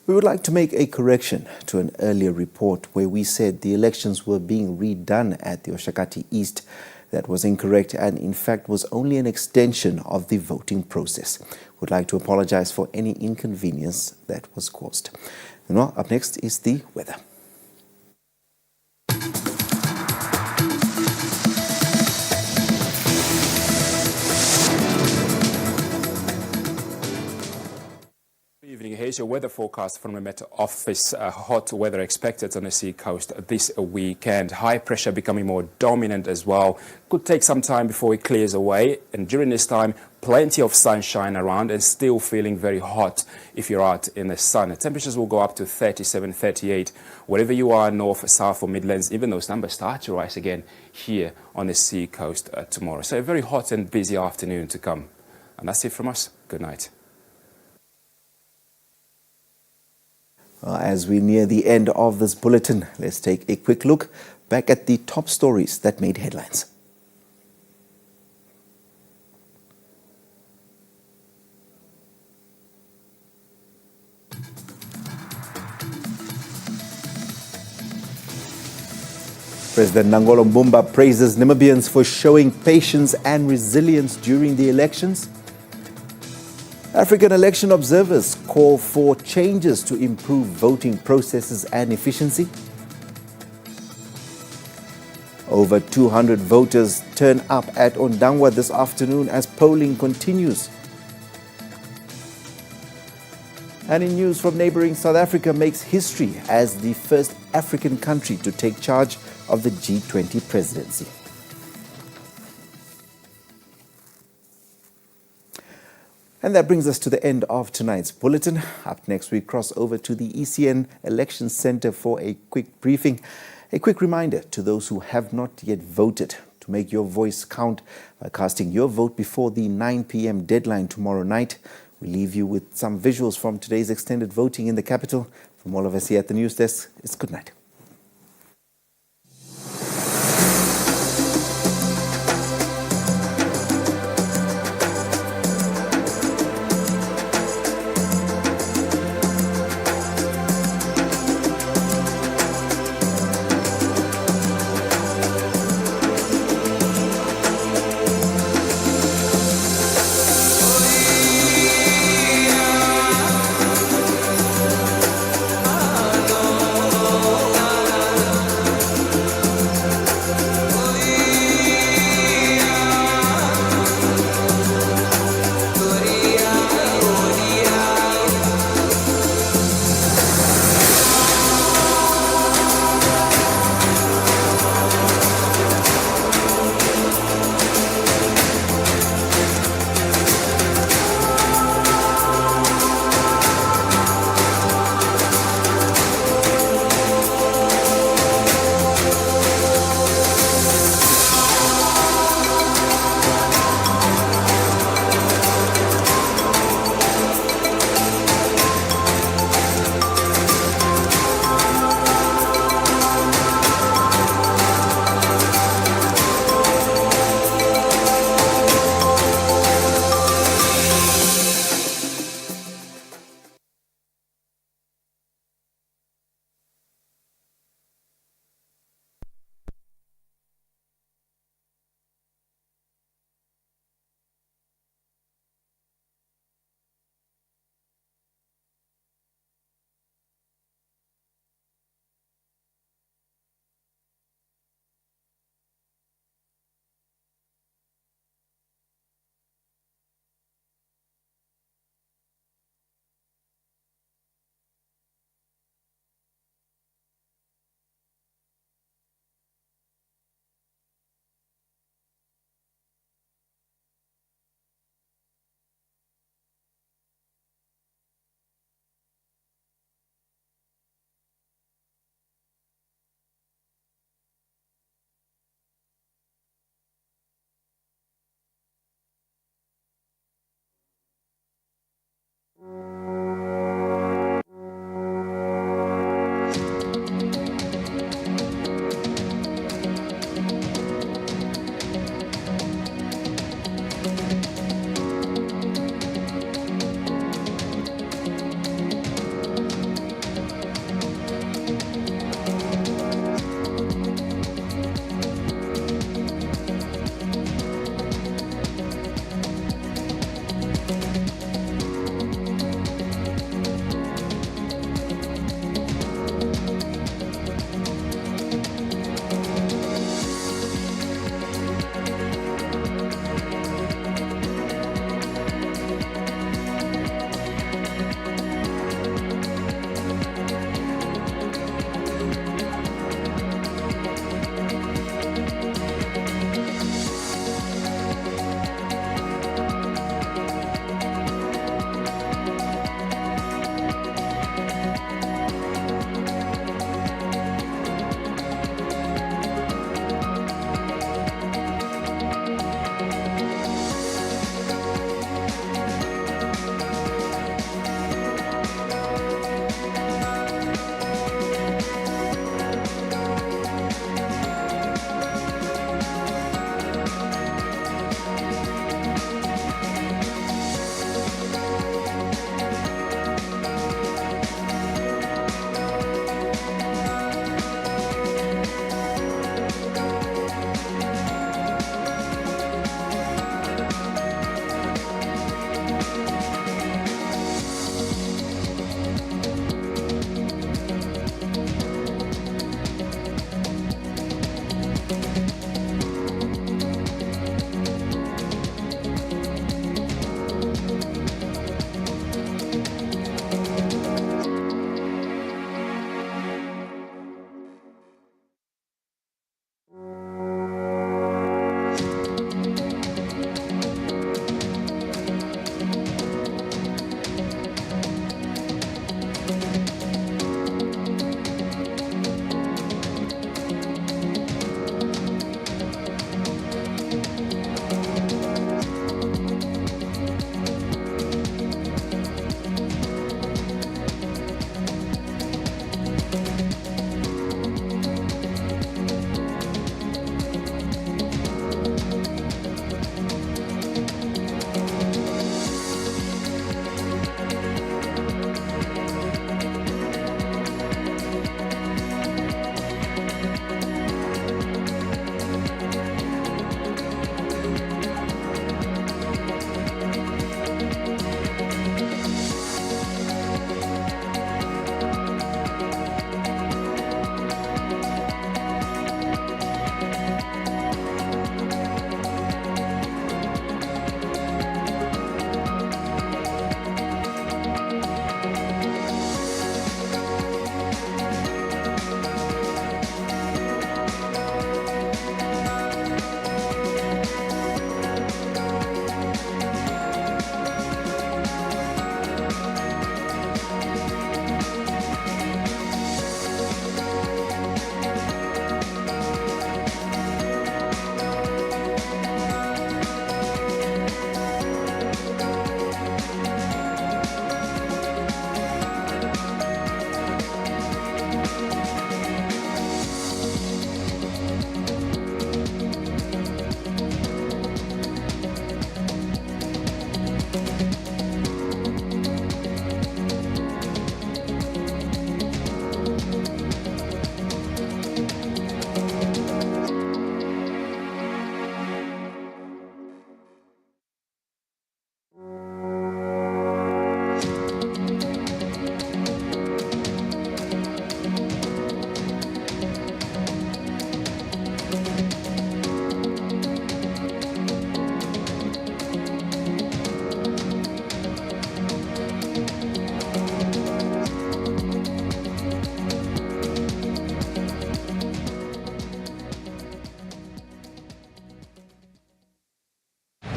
We would like to make a correction to an earlier report where we said the elections were being redone at the Oshakati East. That was incorrect and in fact was only an extension of the voting process. We'd like to apologize for any inconvenience that was caused. Now, up next is the weather. Good evening. Here's your weather forecast from the Met Office. Hot weather expected on the sea coast this weekend. High pressure becoming more dominant as well. Could take some time before it clears away. And during this time, plenty of sunshine around and still feeling very hot if you're out in the sun. The temperatures will go up to 37, 38. Wherever you are, north, south or Midlands, even those numbers start to rise again here on the sea coast tomorrow. So a very hot and busy afternoon to come. And that's it from us. Good night. As we near the end of this bulletin, let's take a quick look back at the top stories that made headlines. President Nangolo Mbumba praises Namibians for showing patience and resilience during the elections. African election observers call for changes to improve voting processes and efficiency. Over 200 voters turn up at Ondangwa this afternoon as polling continues. And in news from neighboring South Africa makes history as the first African country to take charge of the G20 presidency. And that brings us to the end of tonight's bulletin. Up next, we cross over to the ECN Election Center for a quick briefing. A quick reminder to those who have not yet voted to make your voice count by casting your vote before the 9 p.m. deadline tomorrow night. We leave you with some visuals from today's extended voting in the capital. From all of us here at the news desk, it's good night. Oh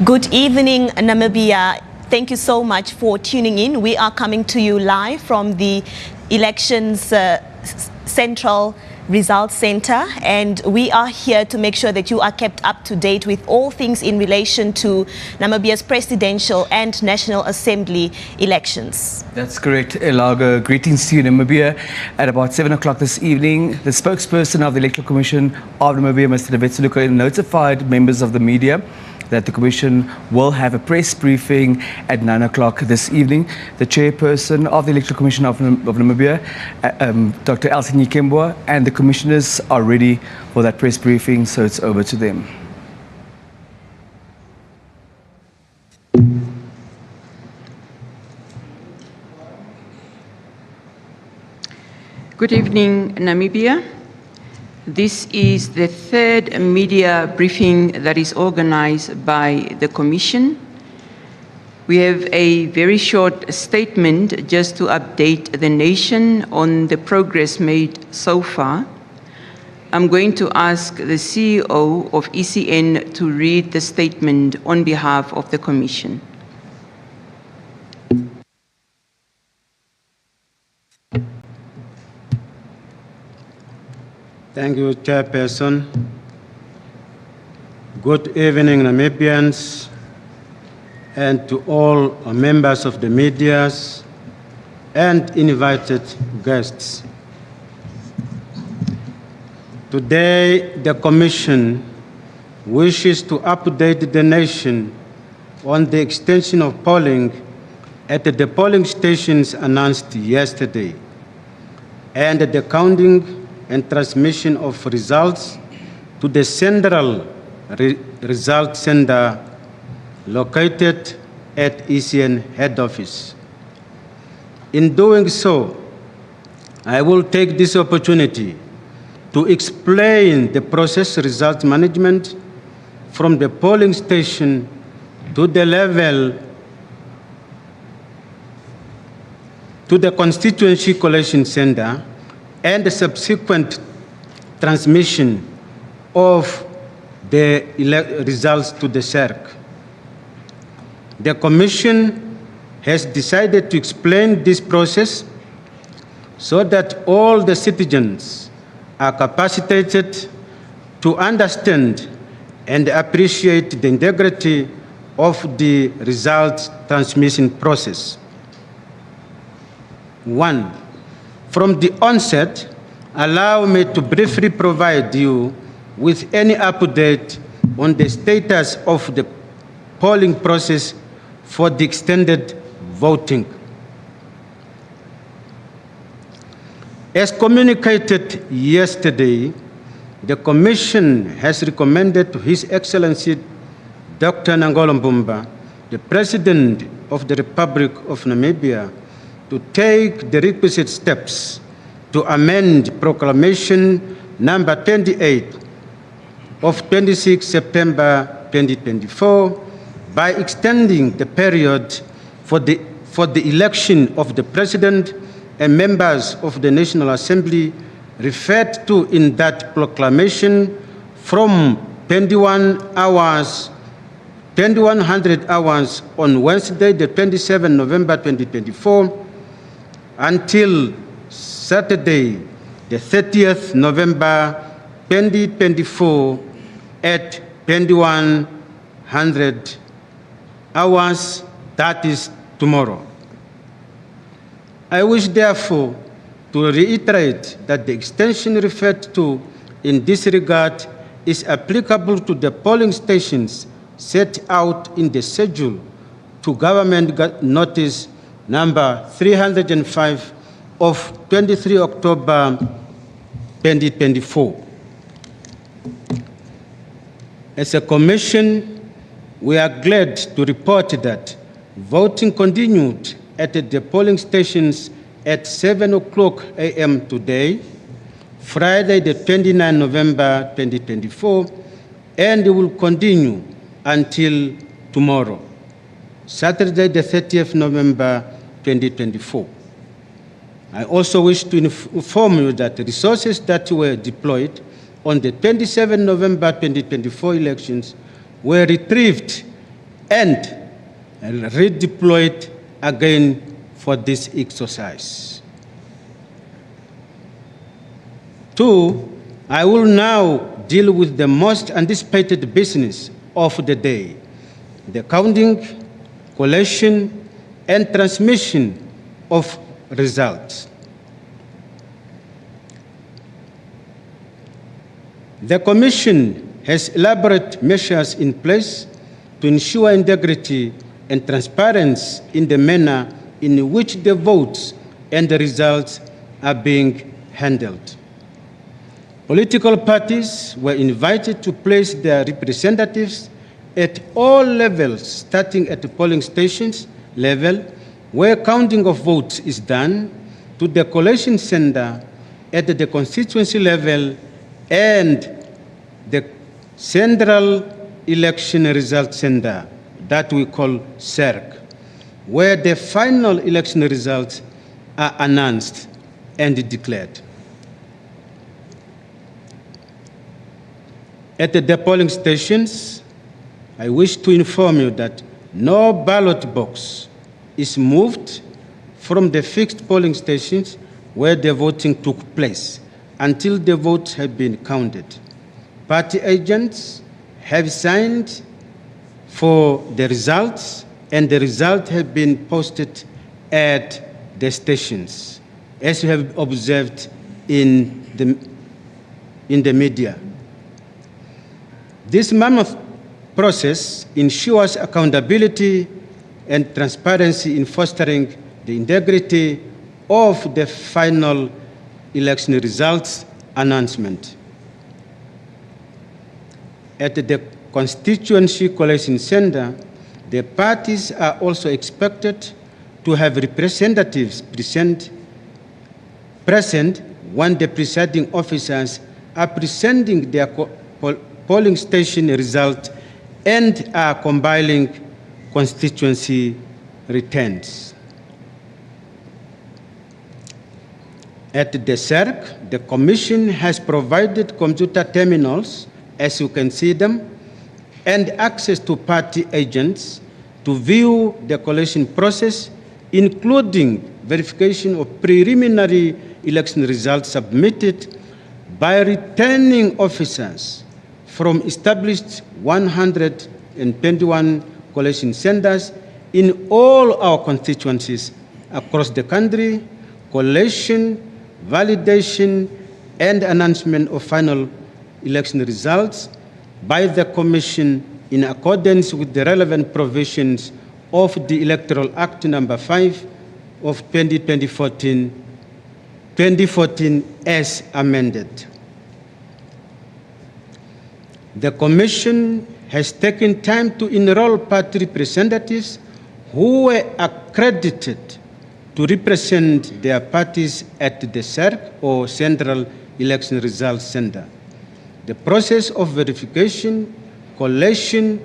Good evening, Namibia. Thank you so much for tuning in. We are coming to you live from the Elections Central Results Center, and we are here to make sure that you are kept up to date with all things in relation to Namibia's presidential and National Assembly elections. That's correct, Elaga. Greetings to you, Namibia. At about 7 o'clock this evening, the spokesperson of the Electoral Commission of Namibia, Mr. Ndebetseluka, notified members of the media that the Commission will have a press briefing at 9 o'clock this evening. The chairperson of the Electoral Commission of Namibia, Dr. Elsie Nyikembwa, and the commissioners are ready for that press briefing, so it's over to them. Good evening, Namibia. This is the third media briefing that is organized by the Commission. We have a very short statement just to update the nation on the progress made so far. I'm going to ask the CEO of ECN to read the statement on behalf of the Commission. Thank you, Chairperson. Good evening, Namibians, and to all members of the media and invited guests. Today, the Commission wishes to update the nation on the extension of polling at the polling stations announced yesterday, and the counting and transmission of results to the Central Result Center located at ECN head office. In doing so, I will take this opportunity to explain the process result management from the polling station to the level to the Constituency Collation Center and the subsequent transmission of the results to the CERC. The Commission has decided to explain this process so that all the citizens are capacitated to understand and appreciate the integrity of the results transmission process. 1. From the onset, allow me to briefly provide you with any update on the status of the polling process for the extended voting. As communicated yesterday, the Commission has recommended to His Excellency Dr. Nangolo Mbumba, the President of the Republic of Namibia, to take the requisite steps to amend Proclamation number 28 of 26 September 2024 by extending the period for the election of the President and members of the National Assembly referred to in that proclamation from 2100 hours on Wednesday, the 27th November 2024, until Saturday, the 30th November 2024 at 2100 hours, that is tomorrow. I wish, therefore, to reiterate that the extension referred to in this regard is applicable to the polling stations set out in the schedule to Government Notice number 305 of 23 October 2024. As a Commission, we are glad to report that voting continued at the polling stations at 7 o'clock a.m. today, Friday the 29th November 2024, and will continue until tomorrow, Saturday the 30th November 2024. I also wish to inform you that the resources that were deployed on the 27th November 2024 elections were retrieved and redeployed again for this exercise. 2, I will now deal with the most anticipated business of the day, the counting, collation, and transmission of results. The Commission has elaborate measures in place to ensure integrity and transparency in the manner in which the votes and the results are being handled. Political parties were invited to place their representatives at all levels, starting at the polling stations level, where counting of votes is done, to the collation center at the constituency level, and the Central Election Results Center that we call CERC, where the final election results are announced and declared. At the polling stations, I wish to inform you that no ballot box is moved from the fixed polling stations where the voting took place until the votes have been counted. Party agents have signed for the results, and the results have been posted at the stations, as you have observed in the media. This mammoth process ensures accountability and transparency in fostering the integrity of the final election results announcement. At the Constituency Collation Center, the parties are also expected to have representatives present when the presiding officers are presenting their polling station results and are compiling constituency returns. At the CERC, the Commission has provided computer terminals, as you can see them, and access to party agents to view the collation process, including verification of preliminary election results submitted by returning officers from established 121 collation centers in all our constituencies across the country. Collation, validation, and announcement of final election results by the Commission in accordance with the relevant provisions of the Electoral Act No. 5 of 2014 as amended. The Commission has taken time to enroll party representatives who were accredited to represent their parties at the CERC, or Central Election Results Center. The process of verification, collation,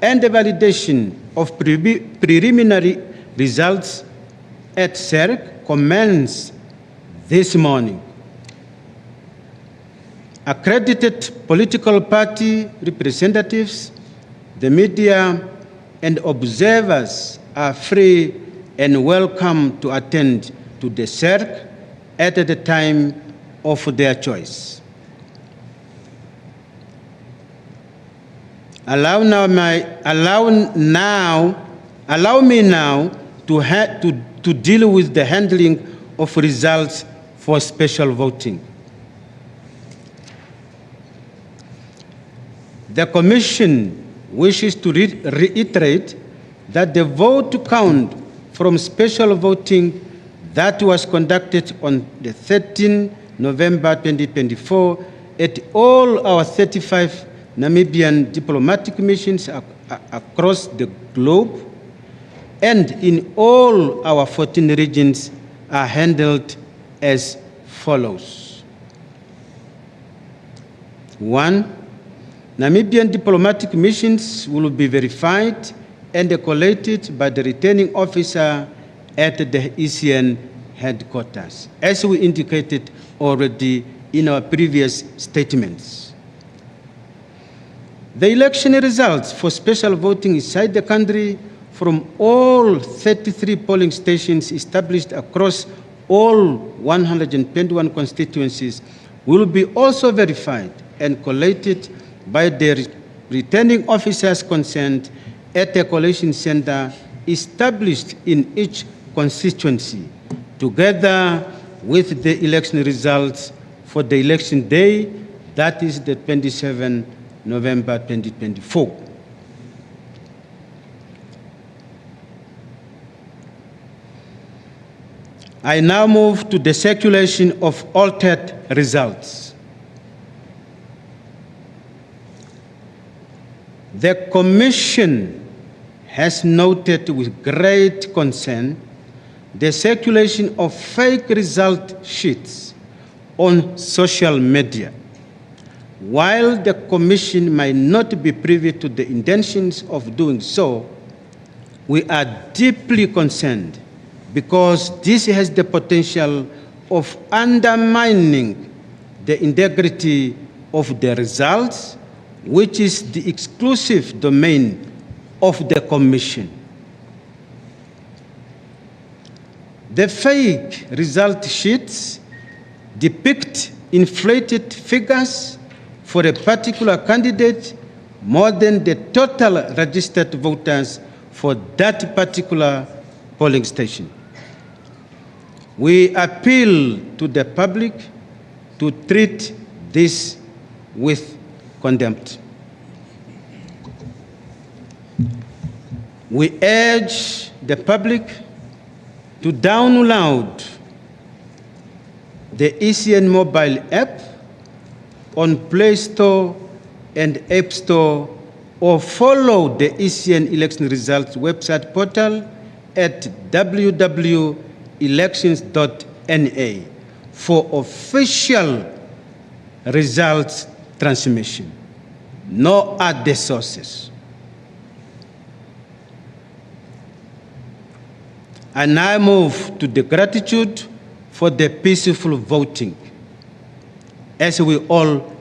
and the validation of preliminary results at CERC commenced this morning. Accredited political party representatives, the media, and observers are free and welcome to attend to the CERC at the time of their choice. Allow me now to deal with the handling of results for special voting. The Commission wishes to reiterate that the vote count from special voting that was conducted on the 13th November 2024 at all our 35 Namibian diplomatic missions across the globe and in all our 14 regions are handled as follows. 1. Namibian diplomatic missions will be verified and collated by the returning officer at the ECN headquarters, as we indicated already in our previous statements. The election results for special voting inside the country from all 33 polling stations established across all 121 constituencies will be also verified and collated by the returning officers concerned at a collation center established in each constituency, together with the election results for the election day, that is the 27th November 2024. I now move to the circulation of altered results. The Commission has noted with great concern the circulation of fake result sheets on social media. While the Commission might not be privy to the intentions of doing so, we are deeply concerned because this has the potential of undermining the integrity of the results, which is the exclusive domain of the Commission. The fake result sheets depict inflated figures for a particular candidate more than the total registered voters for that particular polling station. We appeal to the public to treat this with contempt. We urge the public to download the ECN mobile app on Play Store and App Store, or follow the ECN election results website portal at www.elections.na for official results transmission. No other sources. I now move to the gratitude for the peaceful voting, as we all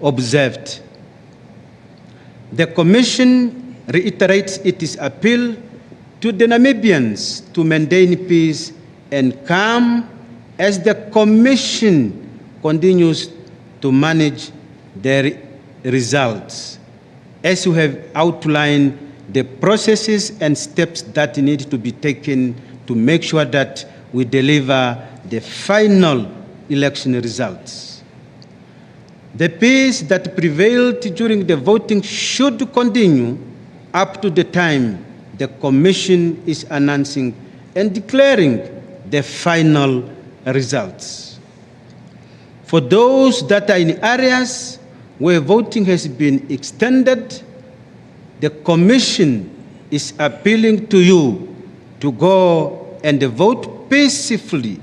observed. The Commission reiterates its appeal to the Namibians to maintain peace and calm as the Commission continues to manage their results, as we have outlined the processes and steps that need to be taken to make sure that we deliver the final election results. The peace that prevailed during the voting should continue up to the time the Commission is announcing and declaring the final results. For those that are in areas where voting has been extended, the Commission is appealing to you to go and vote peacefully.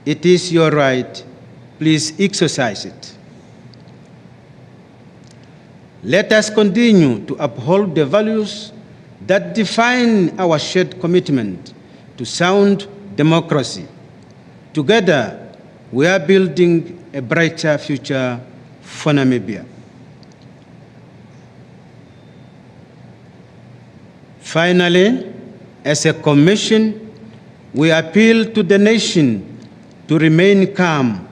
It is your right. Please exercise it. Let us continue to uphold the values that define our shared commitment to sound democracy. Together, we are building a brighter future for Namibia. Finally, as a Commission, we appeal to the nation to remain calm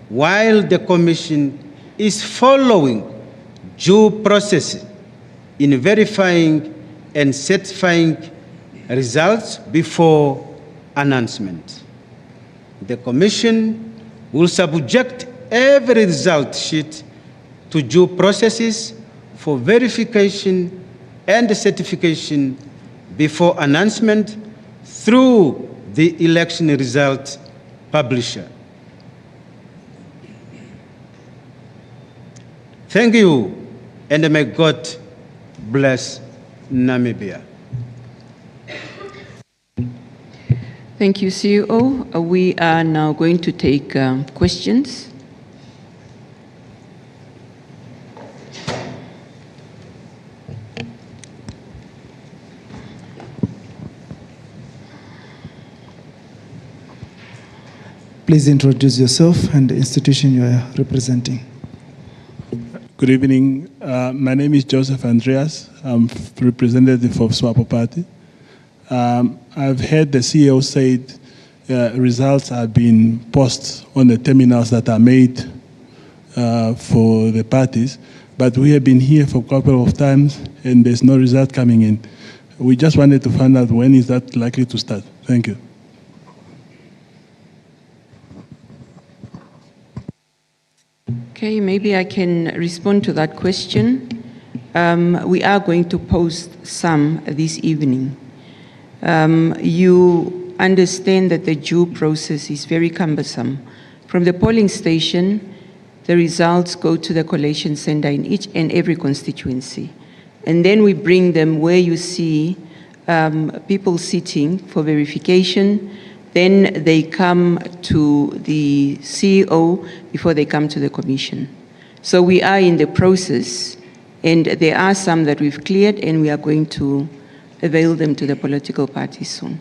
while the Commission is following due process in verifying and certifying results before announcement. The Commission will subject every result sheet to due processes for verification and certification before announcement through the election result publisher. Thank you, and may God bless Namibia. Thank you, CEO. We are now going to take questions. Please introduce yourself and the institution you are representing. Good evening. My name is Joseph Andreas. I'm representative of SWAPO Party. I've heard the CEO said results have been posted on the terminals that are made for the parties, but we have been here for a couple of times and there's no result coming in. We just wanted to find out when is that likely to start. Thank you. Okay, maybe I can respond to that question. We are going to post some this evening. You understand that the due process is very cumbersome. From the polling station, the results go to the collation center in each and every constituency. And then we bring them where you see people sitting for verification. Then they come to the CEO before they come to the commission. So we are in the process, and there are some that we've cleared, and we are going to avail them to the political parties soon.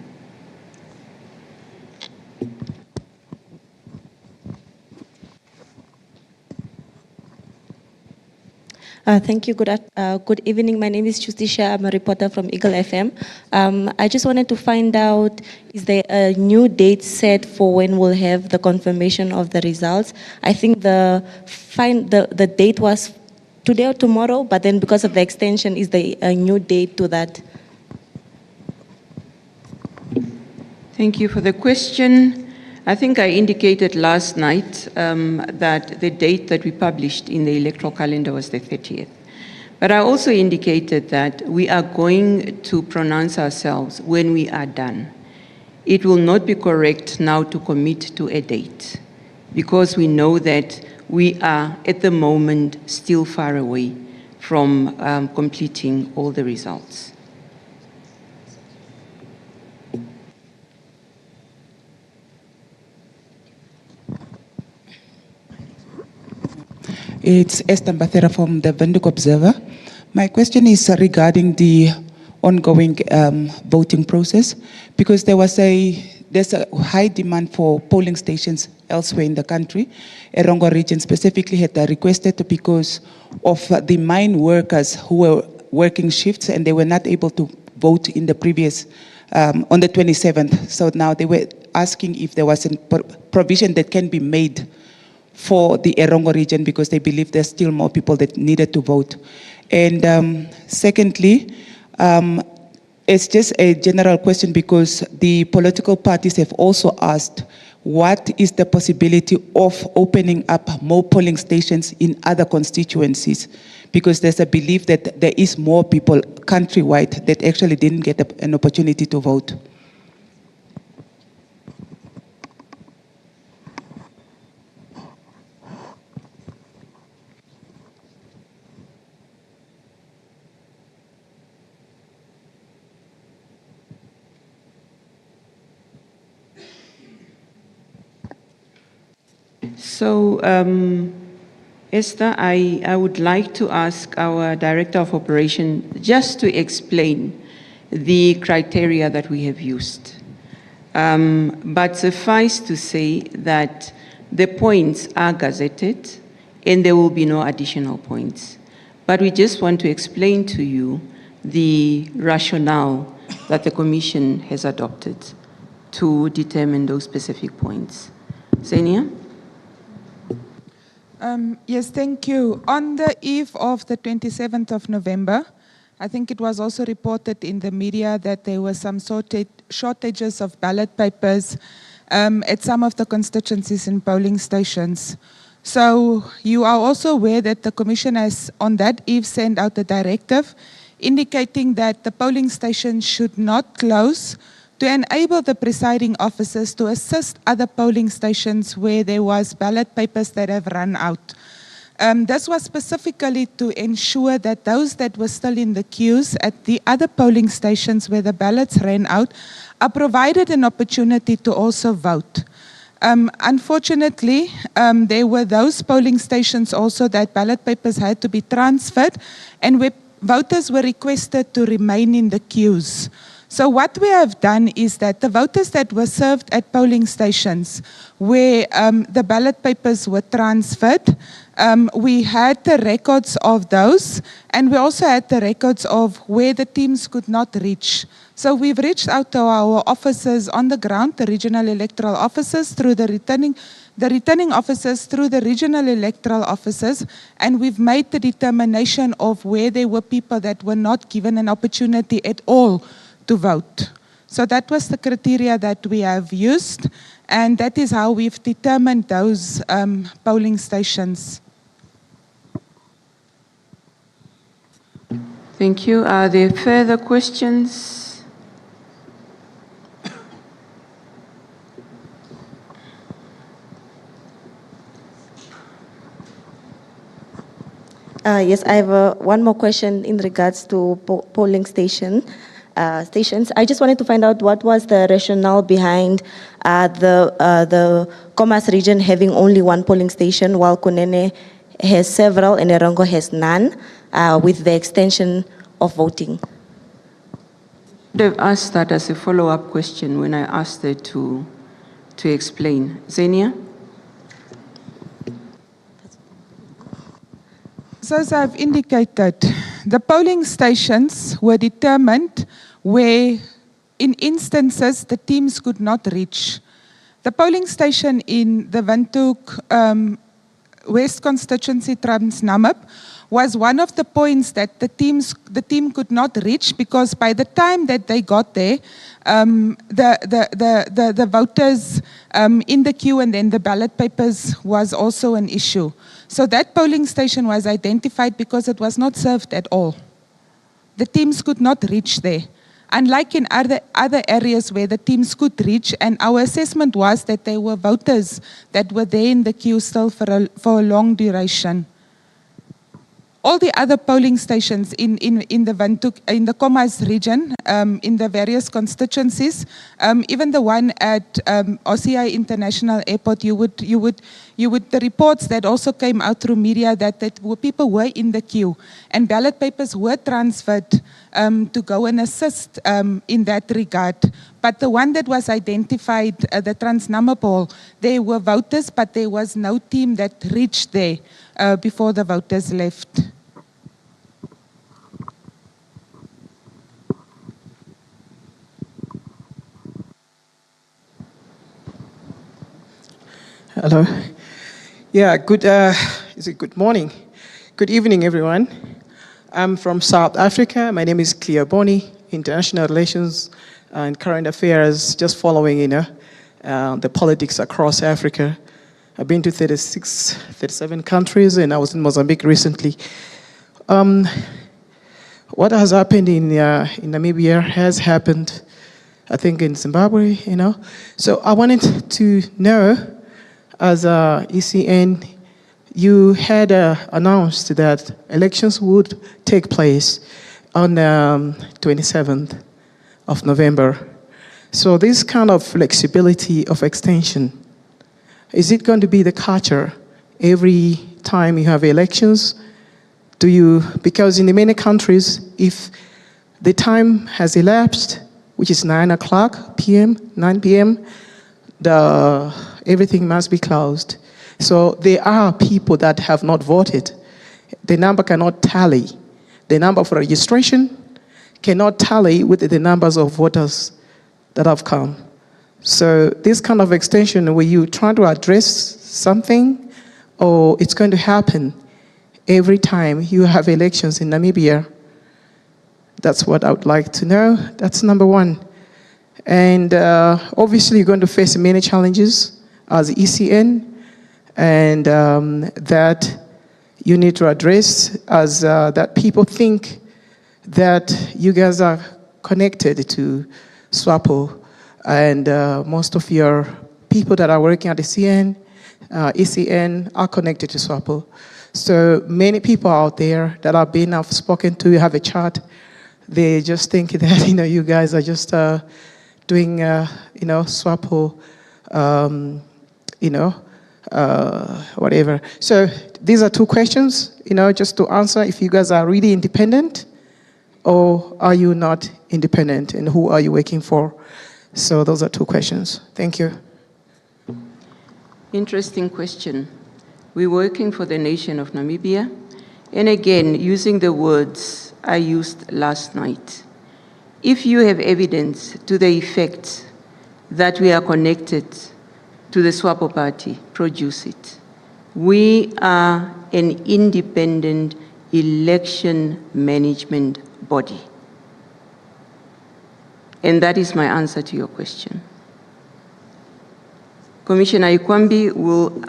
Thank you. Good evening. My name is Justisha. I'm a reporter from Eagle FM. I just wanted to find out, is there a new date set for when we'll have the confirmation of the results? I think the date was today or tomorrow, but then because of the extension, is there a new date to that? Thank you for the question. I think I indicated last night that the date that we published in the electoral calendar was the 30th. But I also indicated that we are going to pronounce ourselves when we are done. It will not be correct now to commit to a date because we know that we are at the moment still far away from completing all the results. It's Esther Mbathera from the Windhoek Observer. My question is regarding the ongoing voting process, because there's a high demand for polling stations elsewhere in the country. Erongo region specifically had requested because of the mine workers who were working shifts and they were not able to vote in the previous, on the 27th. So now they were asking if there was a provision that can be made for the Erongo region because they believe there's still more people that needed to vote. And secondly, it's just a general question because the political parties have also asked what is the possibility of opening up more polling stations in other constituencies, because there's a belief that there is more people countrywide that actually didn't get an opportunity to vote. So, Esther, I would like to ask our Director of Operation just to explain the criteria that we have used. But suffice to say that the points are gazetted and there will be no additional points. But we just want to explain to you the rationale that the Commission has adopted to determine those specific points. Zenia? Yes, thank you. On the eve of the 27th of November, I think it was also reported in the media that there were some shortages of ballot papers at some of the constituencies and polling stations. So you are also aware that the Commission has on that eve sent out a directive indicating that the polling stations should not close to enable the presiding officers to assist other polling stations where there was ballot papers that have run out. This was specifically to ensure that those that were still in the queues at the other polling stations where the ballots ran out are provided an opportunity to also vote. Unfortunately, there were those polling stations also that ballot papers had to be transferred and where voters were requested to remain in the queues. So what we have done is that the voters that were served at polling stations where the ballot papers were transferred, we had the records of those, and we also had the records of where the teams could not reach. So we've reached out to our officers on the ground, the regional electoral officers, through the returning officers, through the regional electoral officers, and we've made the determination of where there were people that were not given an opportunity at all to vote. So that was the criteria that we have used, and that is how we've determined those polling stations. Thank you. Are there further questions? Yes, I have one more question in regards to polling stations. I just wanted to find out what was the rationale behind the Khomas region having only one polling station, while Kunene has several and Erongo has none, with the extension of voting. They've asked that as a follow-up question when I asked her to explain. Zenia? So as I've indicated, the polling stations were determined where, in instances, the teams could not reach. The polling station in the Windhoek West Constituency, Trans-Namib, was one of the points that the team could not reach, because by the time that they got there, the voters in the queue and then the ballot papers was also an issue. So that polling station was identified because it was not served at all. The teams could not reach there. Unlike in other areas where the teams could reach, and our assessment was that there were voters that were there in the queue still for a long duration. All the other polling stations in the Windhoek, in the Khomas region, in the various constituencies, even the one at OCI International Airport, the reports that also came out through media that people were in the queue, and ballot papers were transferred to go and assist in that regard. But the one that was identified, the Trans-Namib Hall, there were voters, but there was no team that reached there before the voters left. Hello. Yeah, good morning. Good evening, everyone. I'm from South Africa. My name is Cleo Boni, International Relations and Current Affairs, just following, the politics across Africa. I've been to 37 countries, and I was in Mozambique recently. What has happened in Namibia has happened, I think, in Zimbabwe, So I wanted to know, as ECN, you had announced that elections would take place on 27th of November. So this kind of flexibility of extension, is it going to be the culture every time you have elections? Because in many countries, if the time has elapsed, which is 9 p.m., everything must be closed. So there are people that have not voted. The number cannot tally. The number for registration cannot tally with the numbers of voters that have come. So this kind of extension, were you trying to address something, or it's going to happen every time you have elections in Namibia? That's what I would like to know. That's number one. And obviously you're going to face many challenges as ECN, and that you need to address, as that people think that you guys are connected to SWAPO, and most of your people that are working at the ECN are connected to SWAPO. So many people out there that I've spoken to, have a chat, they just think that you guys are just doing SWAPO, whatever. So these are two questions, just to answer if you guys are really independent, or are you not independent, and who are you working for? So those are two questions. Thank you. Interesting question. We're working for the nation of Namibia, and again, using the words I used last night. If you have evidence to the effect that we are connected to the SWAPO party, produce it. We are an independent election management body. And that is my answer to your question. Commissioner Ikwambi will...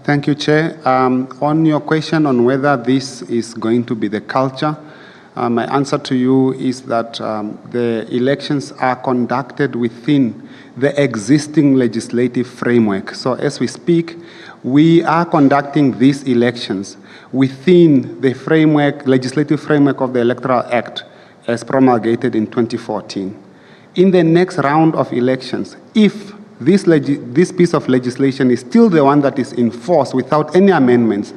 Thank you, Chair. On your question on whether this is going to be the culture, my answer to you is that the elections are conducted within the existing legislative framework. So as we speak, we are conducting these elections within the framework, legislative framework of the Electoral Act as promulgated in 2014. In the next round of elections, if this piece of legislation is still the one that is in force without any amendments,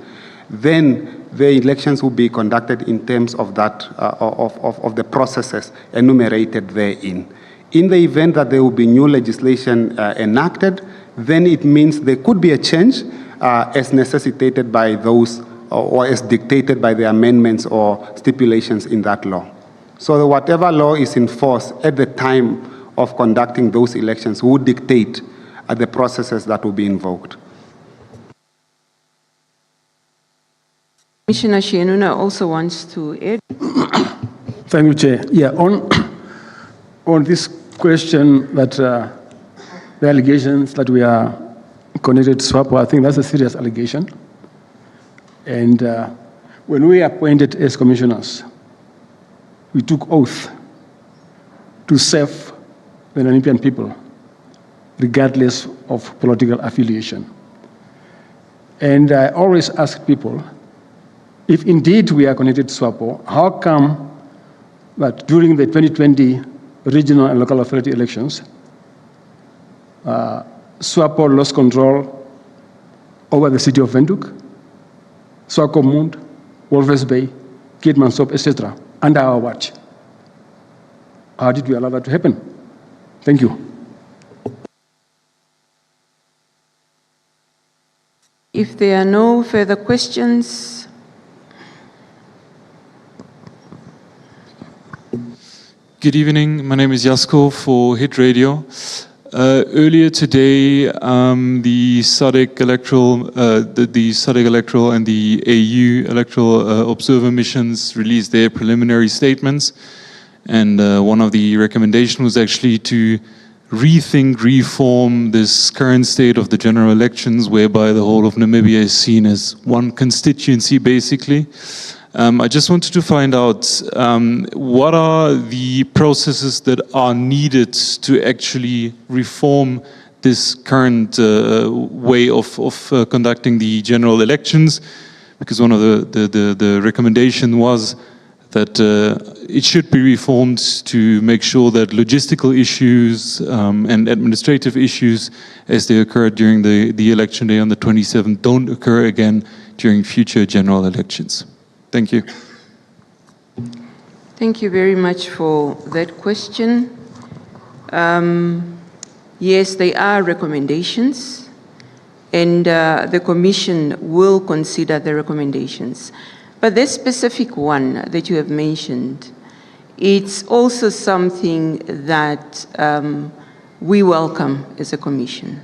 then the elections will be conducted in terms of that of the processes enumerated therein. In the event that there will be new legislation enacted, then it means there could be a change as necessitated by those or as dictated by the amendments or stipulations in that law. So whatever law is in force at the time of conducting those elections would dictate the processes that will be invoked. Commissioner Shienuna also wants to add. Thank you, Chair. Yeah, on this question that the allegations that we are connected to SWAPO, I think that's a serious allegation. And when we appointed as commissioners, we took oath to serve the Namibian people, regardless of political affiliation. And I always ask people, if indeed we are connected to SWAPO, how come that during the 2020 regional and local authority elections, SWAPO lost control over the city of Windhoek, Swakopmund, Walvis Bay, Keetmansop, etc., under our watch? How did we allow that to happen? Thank you. If there are no further questions. Good evening. My name is Jasko for Hit Radio. Earlier today, the SADC Electoral, the SADC Electoral and the AU Electoral Observer missions released their preliminary statements. And one of the recommendations was actually to rethink, reform this current state of the general elections, whereby the whole of Namibia is seen as one constituency, basically. I just wanted to find out what are the processes that are needed to actually reform this current way of conducting the general elections, because one of the recommendation was that it should be reformed to make sure that logistical issues and administrative issues as they occurred during the election day on the 27th don't occur again during future general elections. Thank you. Thank you very much for that question. Yes, they are recommendations, and the Commission will consider the recommendations. But this specific one that you have mentioned, it's also something that we welcome as a Commission,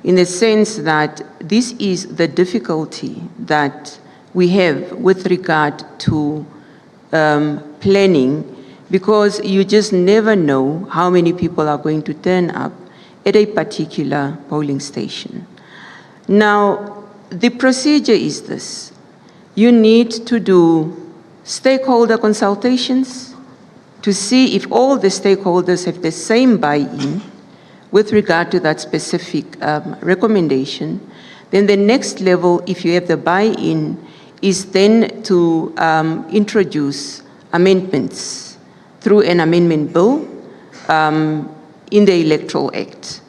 in the sense that this is the difficulty that we have with regard to planning, because you just never know how many people are going to turn up at a particular polling station. Now, the procedure is this. You need to do stakeholder consultations to see if all the stakeholders have the same buy-in with regard to that specific recommendation. Then the next level, if you have the buy-in, is then to introduce amendments through an amendment bill in the Electoral Act.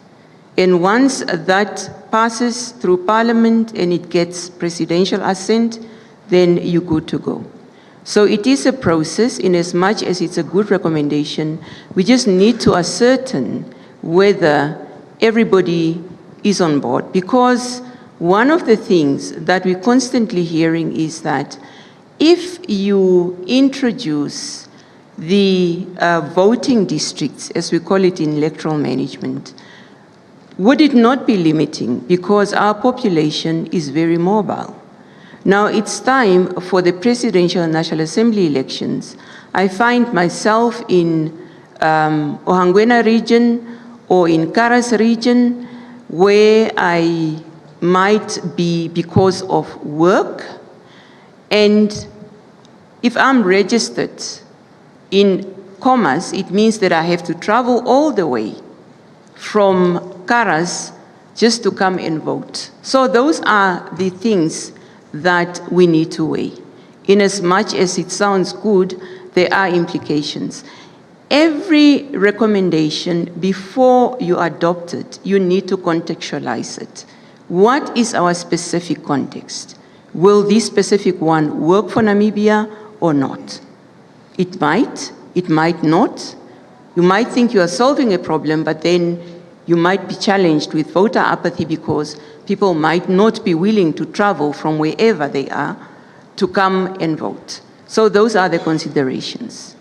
And once that passes through Parliament and it gets presidential assent, then you're good to go. So it is a process. In as much as it's a good recommendation, we just need to ascertain whether everybody is on board. Because one of the things that we're constantly hearing is that if you introduce the voting districts, as we call it in electoral management, would it not be limiting? Because our population is very mobile. Now it's time for the Presidential and National Assembly elections. I find myself in Ohangwena region or in Karas region where I might be because of work. And if I'm registered in Commerce, it means that I have to travel all the way from Karas just to come and vote. So those are the things that we need to weigh. In as much as it sounds good, there are implications. Every recommendation, before you adopt it, you need to contextualize it. What is our specific context? Will this specific one work for Namibia or not? It might not. You might think you are solving a problem, but then you might be challenged with voter apathy because people might not be willing to travel from wherever they are to come and vote. So those are the considerations.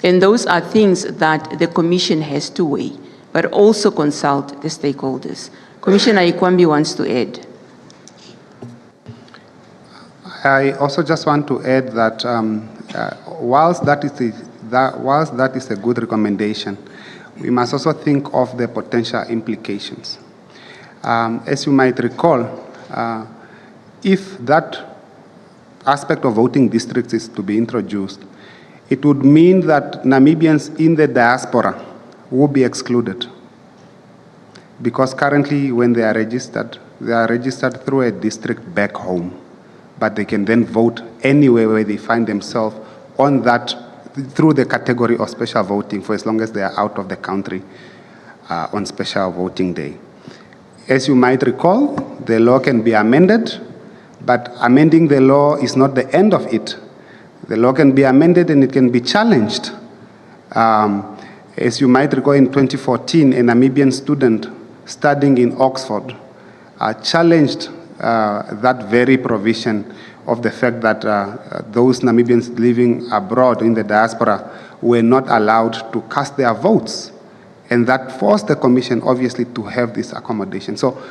And those are things that the Commission has to weigh, but also consult the stakeholders. Commissioner Ikwambi wants to add. I also just want to add that whilst that is a good recommendation, we must also think of the potential implications. As you might recall, if that aspect of voting districts is to be introduced, it would mean that Namibians in the diaspora will be excluded. Because currently when they are registered through a district back home, but they can then vote anywhere where they find themselves on that, through the category of special voting for as long as they are out of the country on special voting day. As you might recall, the law can be amended, but amending the law is not the end of it. The law can be amended and it can be challenged. As you might recall, in 2014, a Namibian student studying in Oxford challenged that very provision of the fact that those Namibians living abroad in the diaspora were not allowed to cast their votes. And that forced the Commission, obviously, to have this accommodation. So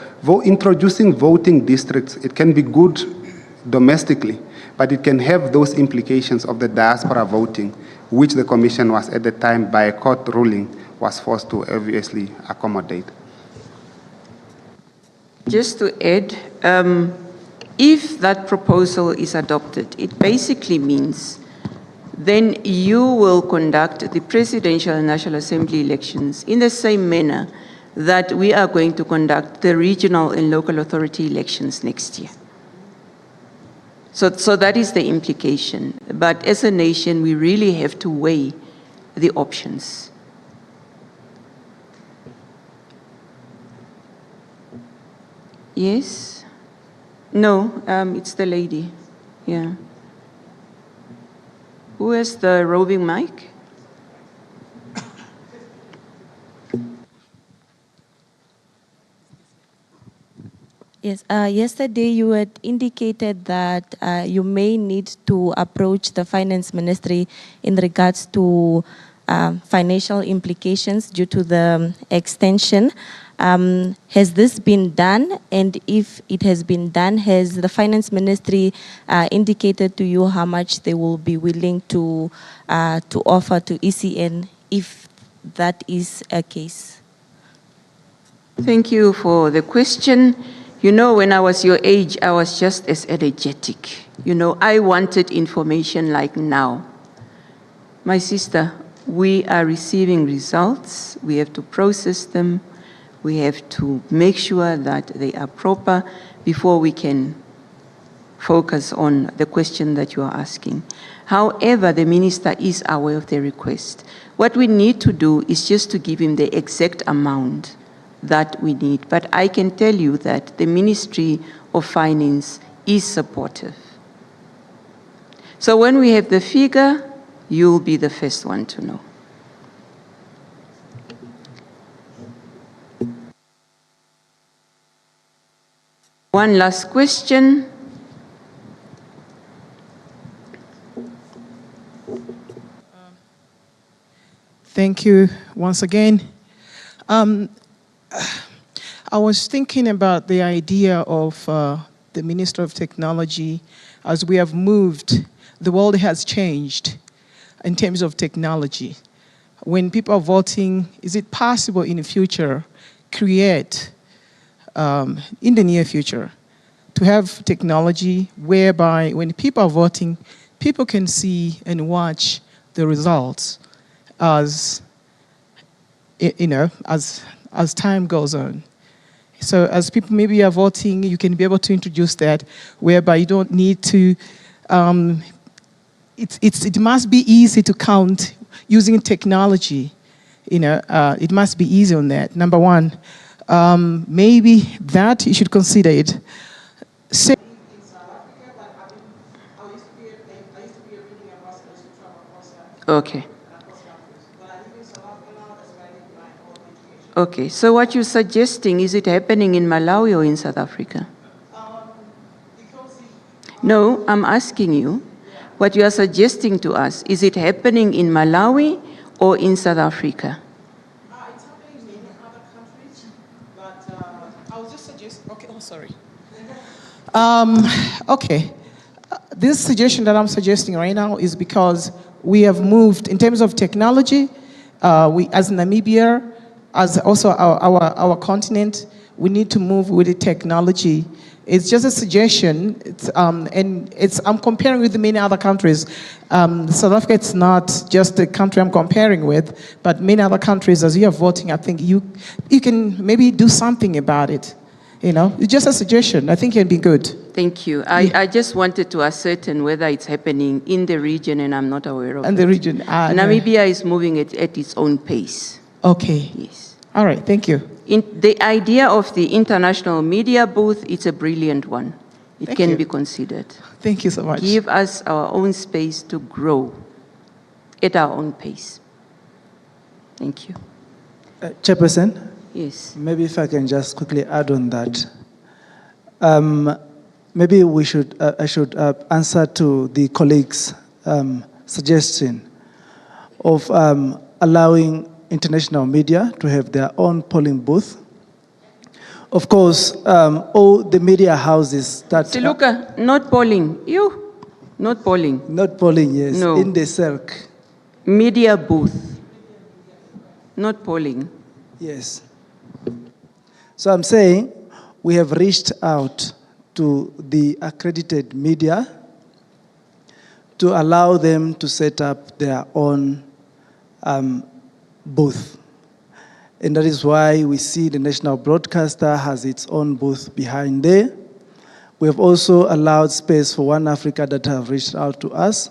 introducing voting districts, it can be good domestically, but it can have those implications of the diaspora voting, which the Commission was at the time, by a court ruling, was forced to obviously accommodate. Just to add, if that proposal is adopted, it basically means then you will conduct the Presidential and National Assembly elections in the same manner that we are going to conduct the regional and local authority elections next year. So that is the implication. But as a nation, we really have to weigh the options. Yes? No, it's the lady. Yeah. Who has the roving mic? Yes, yesterday you had indicated that you may need to approach the Finance Ministry in regards to financial implications due to the extension. Has this been done? And if it has been done, has the Finance Ministry indicated to you how much they will be willing to offer to ECN if that is a case? Thank you for the question. You know, when I was your age, I was just as energetic. You know, I wanted information like now. My sister, we are receiving results. We have to process them. We have to make sure that they are proper before we can focus on the question that you are asking. However, the minister is aware of the request. What we need to do is just to give him the exact amount that we need. But I can tell you that the Ministry of Finance is supportive. So when we have the figure, you'll be the first one to know. One last question. Thank you once again. I was thinking about the idea of the Minister of Technology. As we have moved, the world has changed in terms of technology. When people are voting, is it possible in the future, create, in the near future, to have technology whereby when people are voting, people can see and watch the results as, you know, as time goes on. So as people maybe are voting, you can be able to introduce that whereby you don't need to, it must be easy to count using technology. You know, it must be easy on that, number one. Maybe that you should consider it. Okay. Okay, so what you're suggesting, is it happening in Malawi or in South Africa? No, I'm asking you, what you are suggesting to us, is it happening in Malawi or in South Africa? It's happening in other countries, but I was just suggesting, okay, oh, sorry. Okay, this suggestion that I'm suggesting right now is because we have moved, in terms of technology, we, as Namibia, as also our continent, we need to move with the technology. It's just a suggestion, I'm comparing with many other countries. South Africa, it's not just the country I'm comparing with, but many other countries, as you are voting, I think you can maybe do something about it. You know, it's just a suggestion. I think it'd be good. Thank you. I just wanted to ascertain whether it's happening in the region, and I'm not aware of it. In the region. Namibia is moving at its own pace. Okay. Yes. All right, thank you. The idea of the international media booth, it's a brilliant one. It can be considered. Thank you so much. Give us our own space to grow at our own pace. Thank you. Chairperson? Yes. Maybe if I can just quickly add on that. Maybe we should, I should answer to the colleagues' suggestion of allowing international media to have their own polling booth. Of course, all the media houses that... Siluka, not polling. You? Not polling. Not polling, yes. No. In the circ. Media booth. Not polling. Yes. So I'm saying we have reached out to the accredited media to allow them to set up their own booth. And that is why we see the national broadcaster has its own booth behind there. We have also allowed space for One Africa that have reached out to us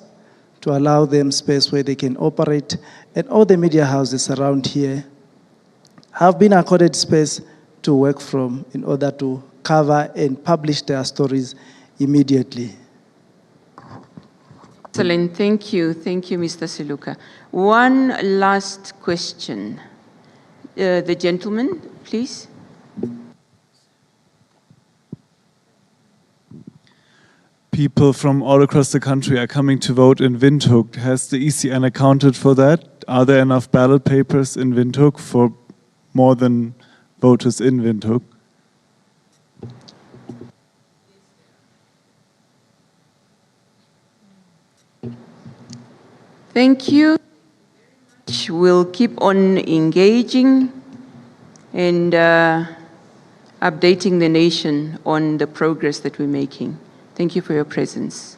to allow them space where they can operate. And all the media houses around here have been accorded space to work from in order to cover and publish their stories immediately. Excellent, thank you. Thank you, Mr. Siluka. One last question. The gentleman, please. People from all across the country are coming to vote in Windhoek. Has the ECN accounted for that? Are there enough ballot papers in Windhoek for more than voters in Windhoek? Thank you. We'll keep on engaging and updating the nation on the progress that we're making. Thank you for your presence.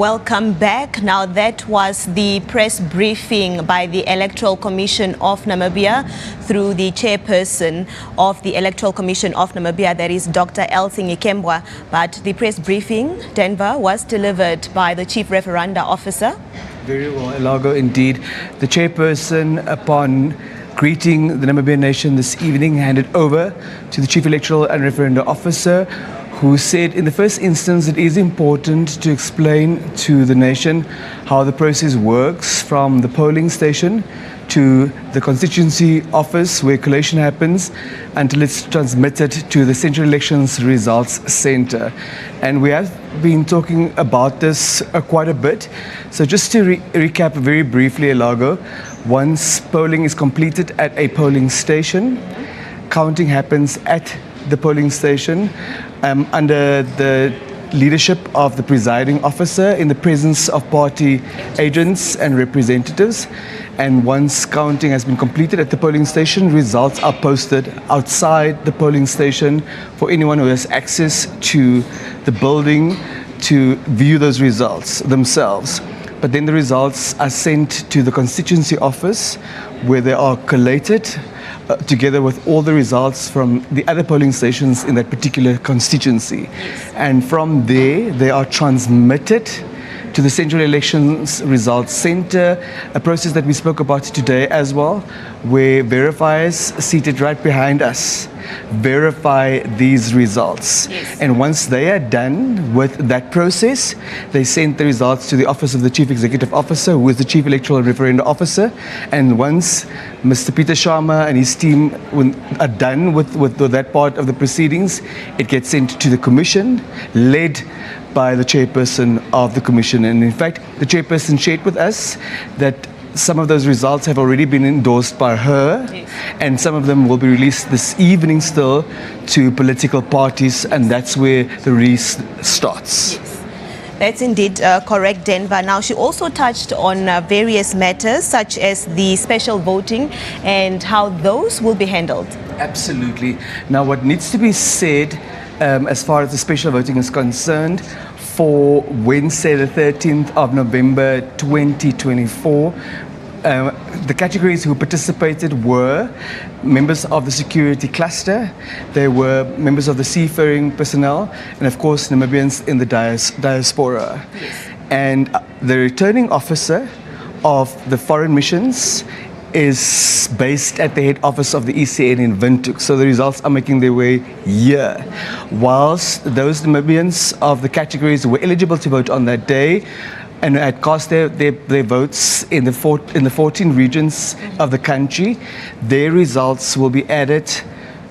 Welcome back. Now that was the press briefing by the Electoral Commission of Namibia through the chairperson of the Electoral Commission of Namibia, that is Dr. Elsie Ngikembwa. But the press briefing, Denver, was delivered by the Chief Referenda Officer. Very well, Elago, indeed. The chairperson, upon greeting the Namibian nation this evening, handed over to the Chief Electoral and Referenda Officer, who said in the first instance it is important to explain to the nation how the process works from the polling station to the constituency office where collation happens until it's transmitted to the Central Elections Results Centre. And we have been talking about this quite a bit. So just to recap very briefly, Elago, once polling is completed at a polling station, counting happens at the polling station under the leadership of the presiding officer in the presence of party agents and representatives. And once counting has been completed at the polling station, results are posted outside the polling station for anyone who has access to the building to view those results themselves. But then the results are sent to the constituency office where they are collated together with all the results from the other polling stations in that particular constituency. And from there, they are transmitted to the Central Elections Results Centre, a process that we spoke about today as well, where verifiers seated right behind us verify these results. And once they are done with that process, they send the results to the Office of the Chief Executive Officer, who is the Chief Electoral and Referenda Officer. And once Mr. Peter Sharma and his team are done with that part of the proceedings, it gets sent to the Commission, led by the chairperson of the Commission. And in fact, the chairperson shared with us that some of those results have already been endorsed by her, and some of them will be released this evening still to political parties, and that's where the race starts. That's indeed correct, Denver. Now, she also touched on various matters such as the special voting and how those will be handled. Absolutely. Now, what needs to be said as far as the special voting is concerned, for Wednesday the 13th of November 2024, the categories who participated were members of the security cluster, there were members of the seafaring personnel, and of course Namibians in the diaspora. And the returning officer of the foreign missions is based at the head office of the ECN in Windhoek. So the results are making their way here. Whilst those Namibians of the categories who were eligible to vote on that day and had cast their votes in the 14 regions of the country, their results will be added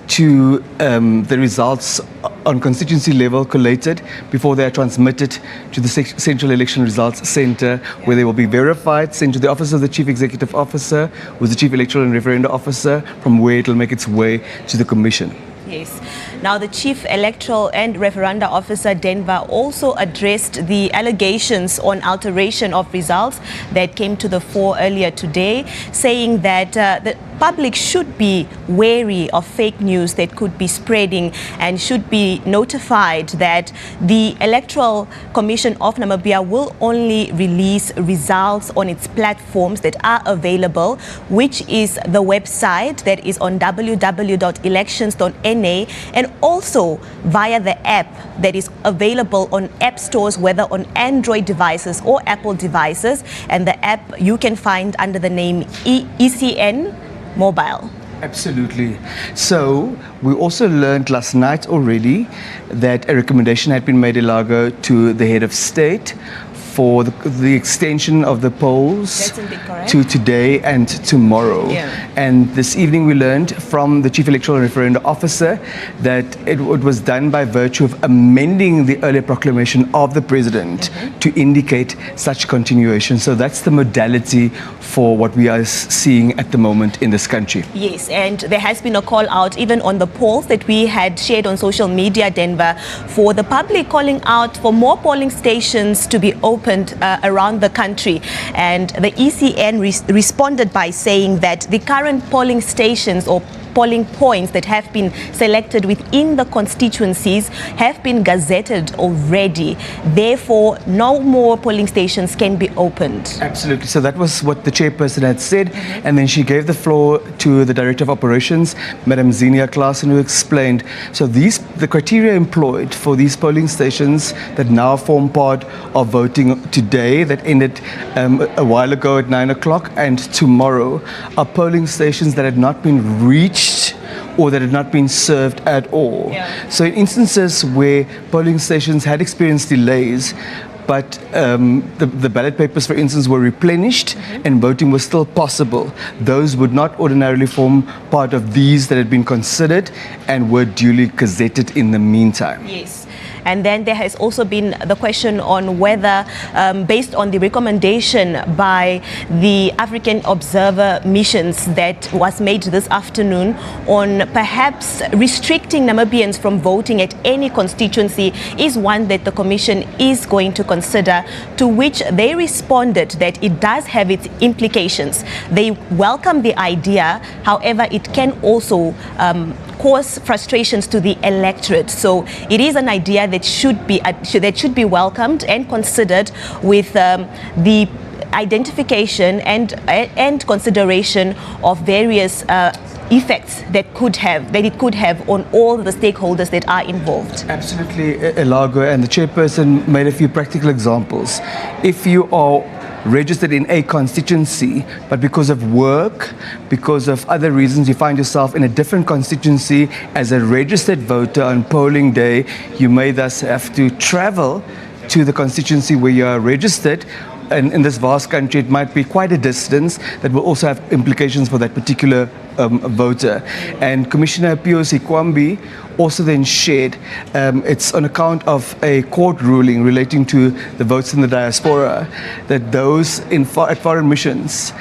to the results on constituency level collated before they are transmitted to the Central Election Results Centre, where they will be verified, sent to the Office of the Chief Executive Officer, who is the Chief Electoral and Referenda Officer, from where it will make its way to the Commission. Yes. Now, the Chief Electoral and Referenda Officer, Denver, also addressed the allegations on alteration of results that came to the fore earlier today, saying that the public should be wary of fake news that could be spreading and should be notified that the Electoral Commission of Namibia will only release results on its platforms that are available, which is the website that is on www.elections.na, and also via the app that is available on app stores, whether on Android devices or Apple devices. And the app you can find under the name ECN Mobile. Absolutely. So we also learned last night already that a recommendation had been made, Elago, to the head of state for the extension of the polls to today and tomorrow. And this evening we learned from the Chief Electoral and Referenda Officer that it was done by virtue of amending the earlier proclamation of the President to indicate such continuation. So that's the modality for what we are seeing at the moment in this country. Yes, and there has been a call out even on the polls that we had shared on social media, Denver, for the public calling out for more polling stations to be opened around the country. And the ECN responded by saying that the current polling stations or polling points that have been selected within the constituencies have been gazetted already. Therefore, no more polling stations can be opened. Absolutely. So that was what the chairperson had said. And then she gave the floor to the Director of Operations, Madam Xenia Klaassen, who explained, so the criteria employed for these polling stations that now form part of voting today, that ended a while ago at 9 o'clock, and tomorrow, are polling stations that had not been reached or that had not been served at all. So in instances where polling stations had experienced delays, but the ballot papers, for instance, were replenished and voting was still possible, those would not ordinarily form part of these that had been considered and were duly gazetted in the meantime. Yes. And then there has also been the question on whether, based on the recommendation by the African Observer missions that was made this afternoon on perhaps restricting Namibians from voting at any constituency, is one that the Commission is going to consider, to which they responded that it does have its implications. They welcome the idea, however, it can also cause frustrations to the electorate. So it is an idea that should be welcomed and considered with the identification and consideration of various effects that it could have on all the stakeholders that are involved. Absolutely, Elago, and the chairperson made a few practical examples. If you are registered in a constituency, but because of work, because of other reasons, you find yourself in a different constituency as a registered voter on polling day, you may thus have to travel to the constituency where you are registered. And in this vast country, it might be quite a distance that will also have implications for that particular voter. And Commissioner Piyosi Kwambi also then shared it's on account of a court ruling relating to the votes in the diaspora that those at foreign missions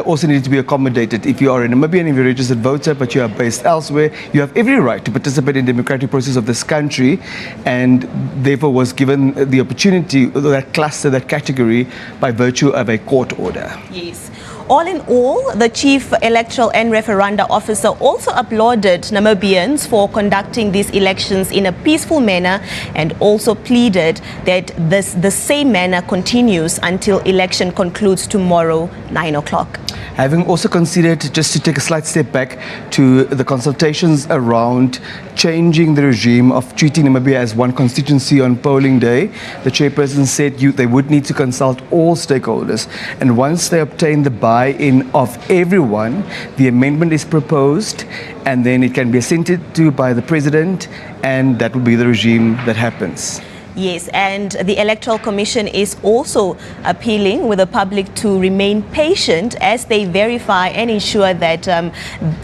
also need to be accommodated. If you are a Namibian, if you're a registered voter, but you are based elsewhere, you have every right to participate in the democratic process of this country, and therefore was given the opportunity, that cluster, that category, by virtue of a court order. Yes. All in all, the Chief Electoral and Referenda Officer also applauded Namibians for conducting these elections in a peaceful manner, and also pleaded that the same manner continues until election concludes tomorrow, 9 o'clock. Having also considered, just to take a slight step back, to the consultations around changing the regime of treating Namibia as one constituency on polling day, the chairperson said they would need to consult all stakeholders. And once they obtain the buy-in of everyone, the amendment is proposed, and then it can be assented to by the president, and that will be the regime that happens. Yes, and the Electoral Commission is also appealing with the public to remain patient as they verify and ensure that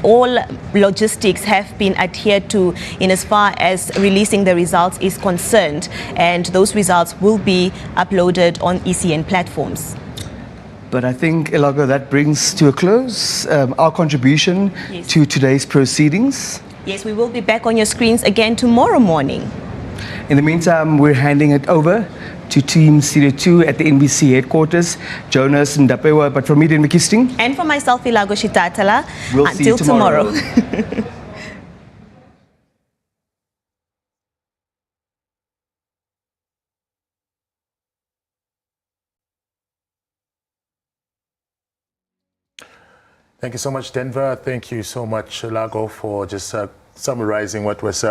all logistics have been adhered to in as far as releasing the results is concerned, and those results will be uploaded on ECN platforms. But I think, Elago, that brings to a close our contribution to today's proceedings. Yes, we will be back on your screens again tomorrow morning. In the meantime, we're handing it over to Team Studio 2 at the NBC headquarters, Jonas and Dapewa, but from me, Dean McKisting. And for myself, Elago Shitatala. We'll until see you tomorrow. Thank you so much, Denver. Thank you so much, Lago, for just summarizing what was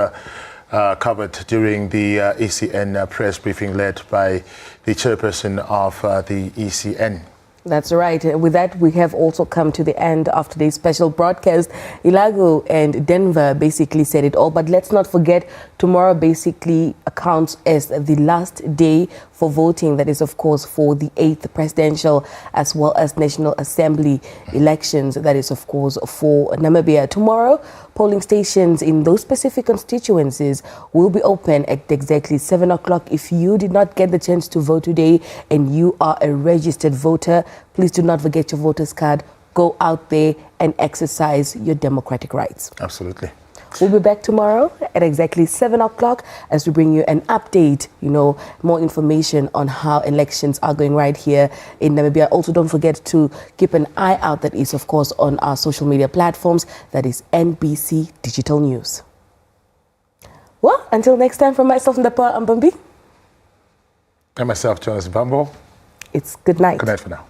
covered during the ECN press briefing led by the chairperson of the ECN. That's right. With that, we have also come to the end of today's special broadcast. Ilago and Denver basically said it all, but let's not forget, tomorrow basically accounts as the last day for voting. That is, of course, for the 8th presidential as well as National Assembly elections. That is, of course, for Namibia. Tomorrow, polling stations in those specific constituencies will be open at exactly 7 o'clock. If you did not get the chance to vote today and you are a registered voter, please do not forget your voter's card. Go out there and exercise your democratic rights. Absolutely. We'll be back tomorrow at exactly 7 o'clock as we bring you an update, more information on how elections are going right here in Namibia. Also, don't forget to keep an eye out, that is, of course, on our social media platforms. That is NBC Digital News. Well, until next time, from myself, Ndapa Ambambi. And myself, Jonas Bambo. It's good night. Good night for now.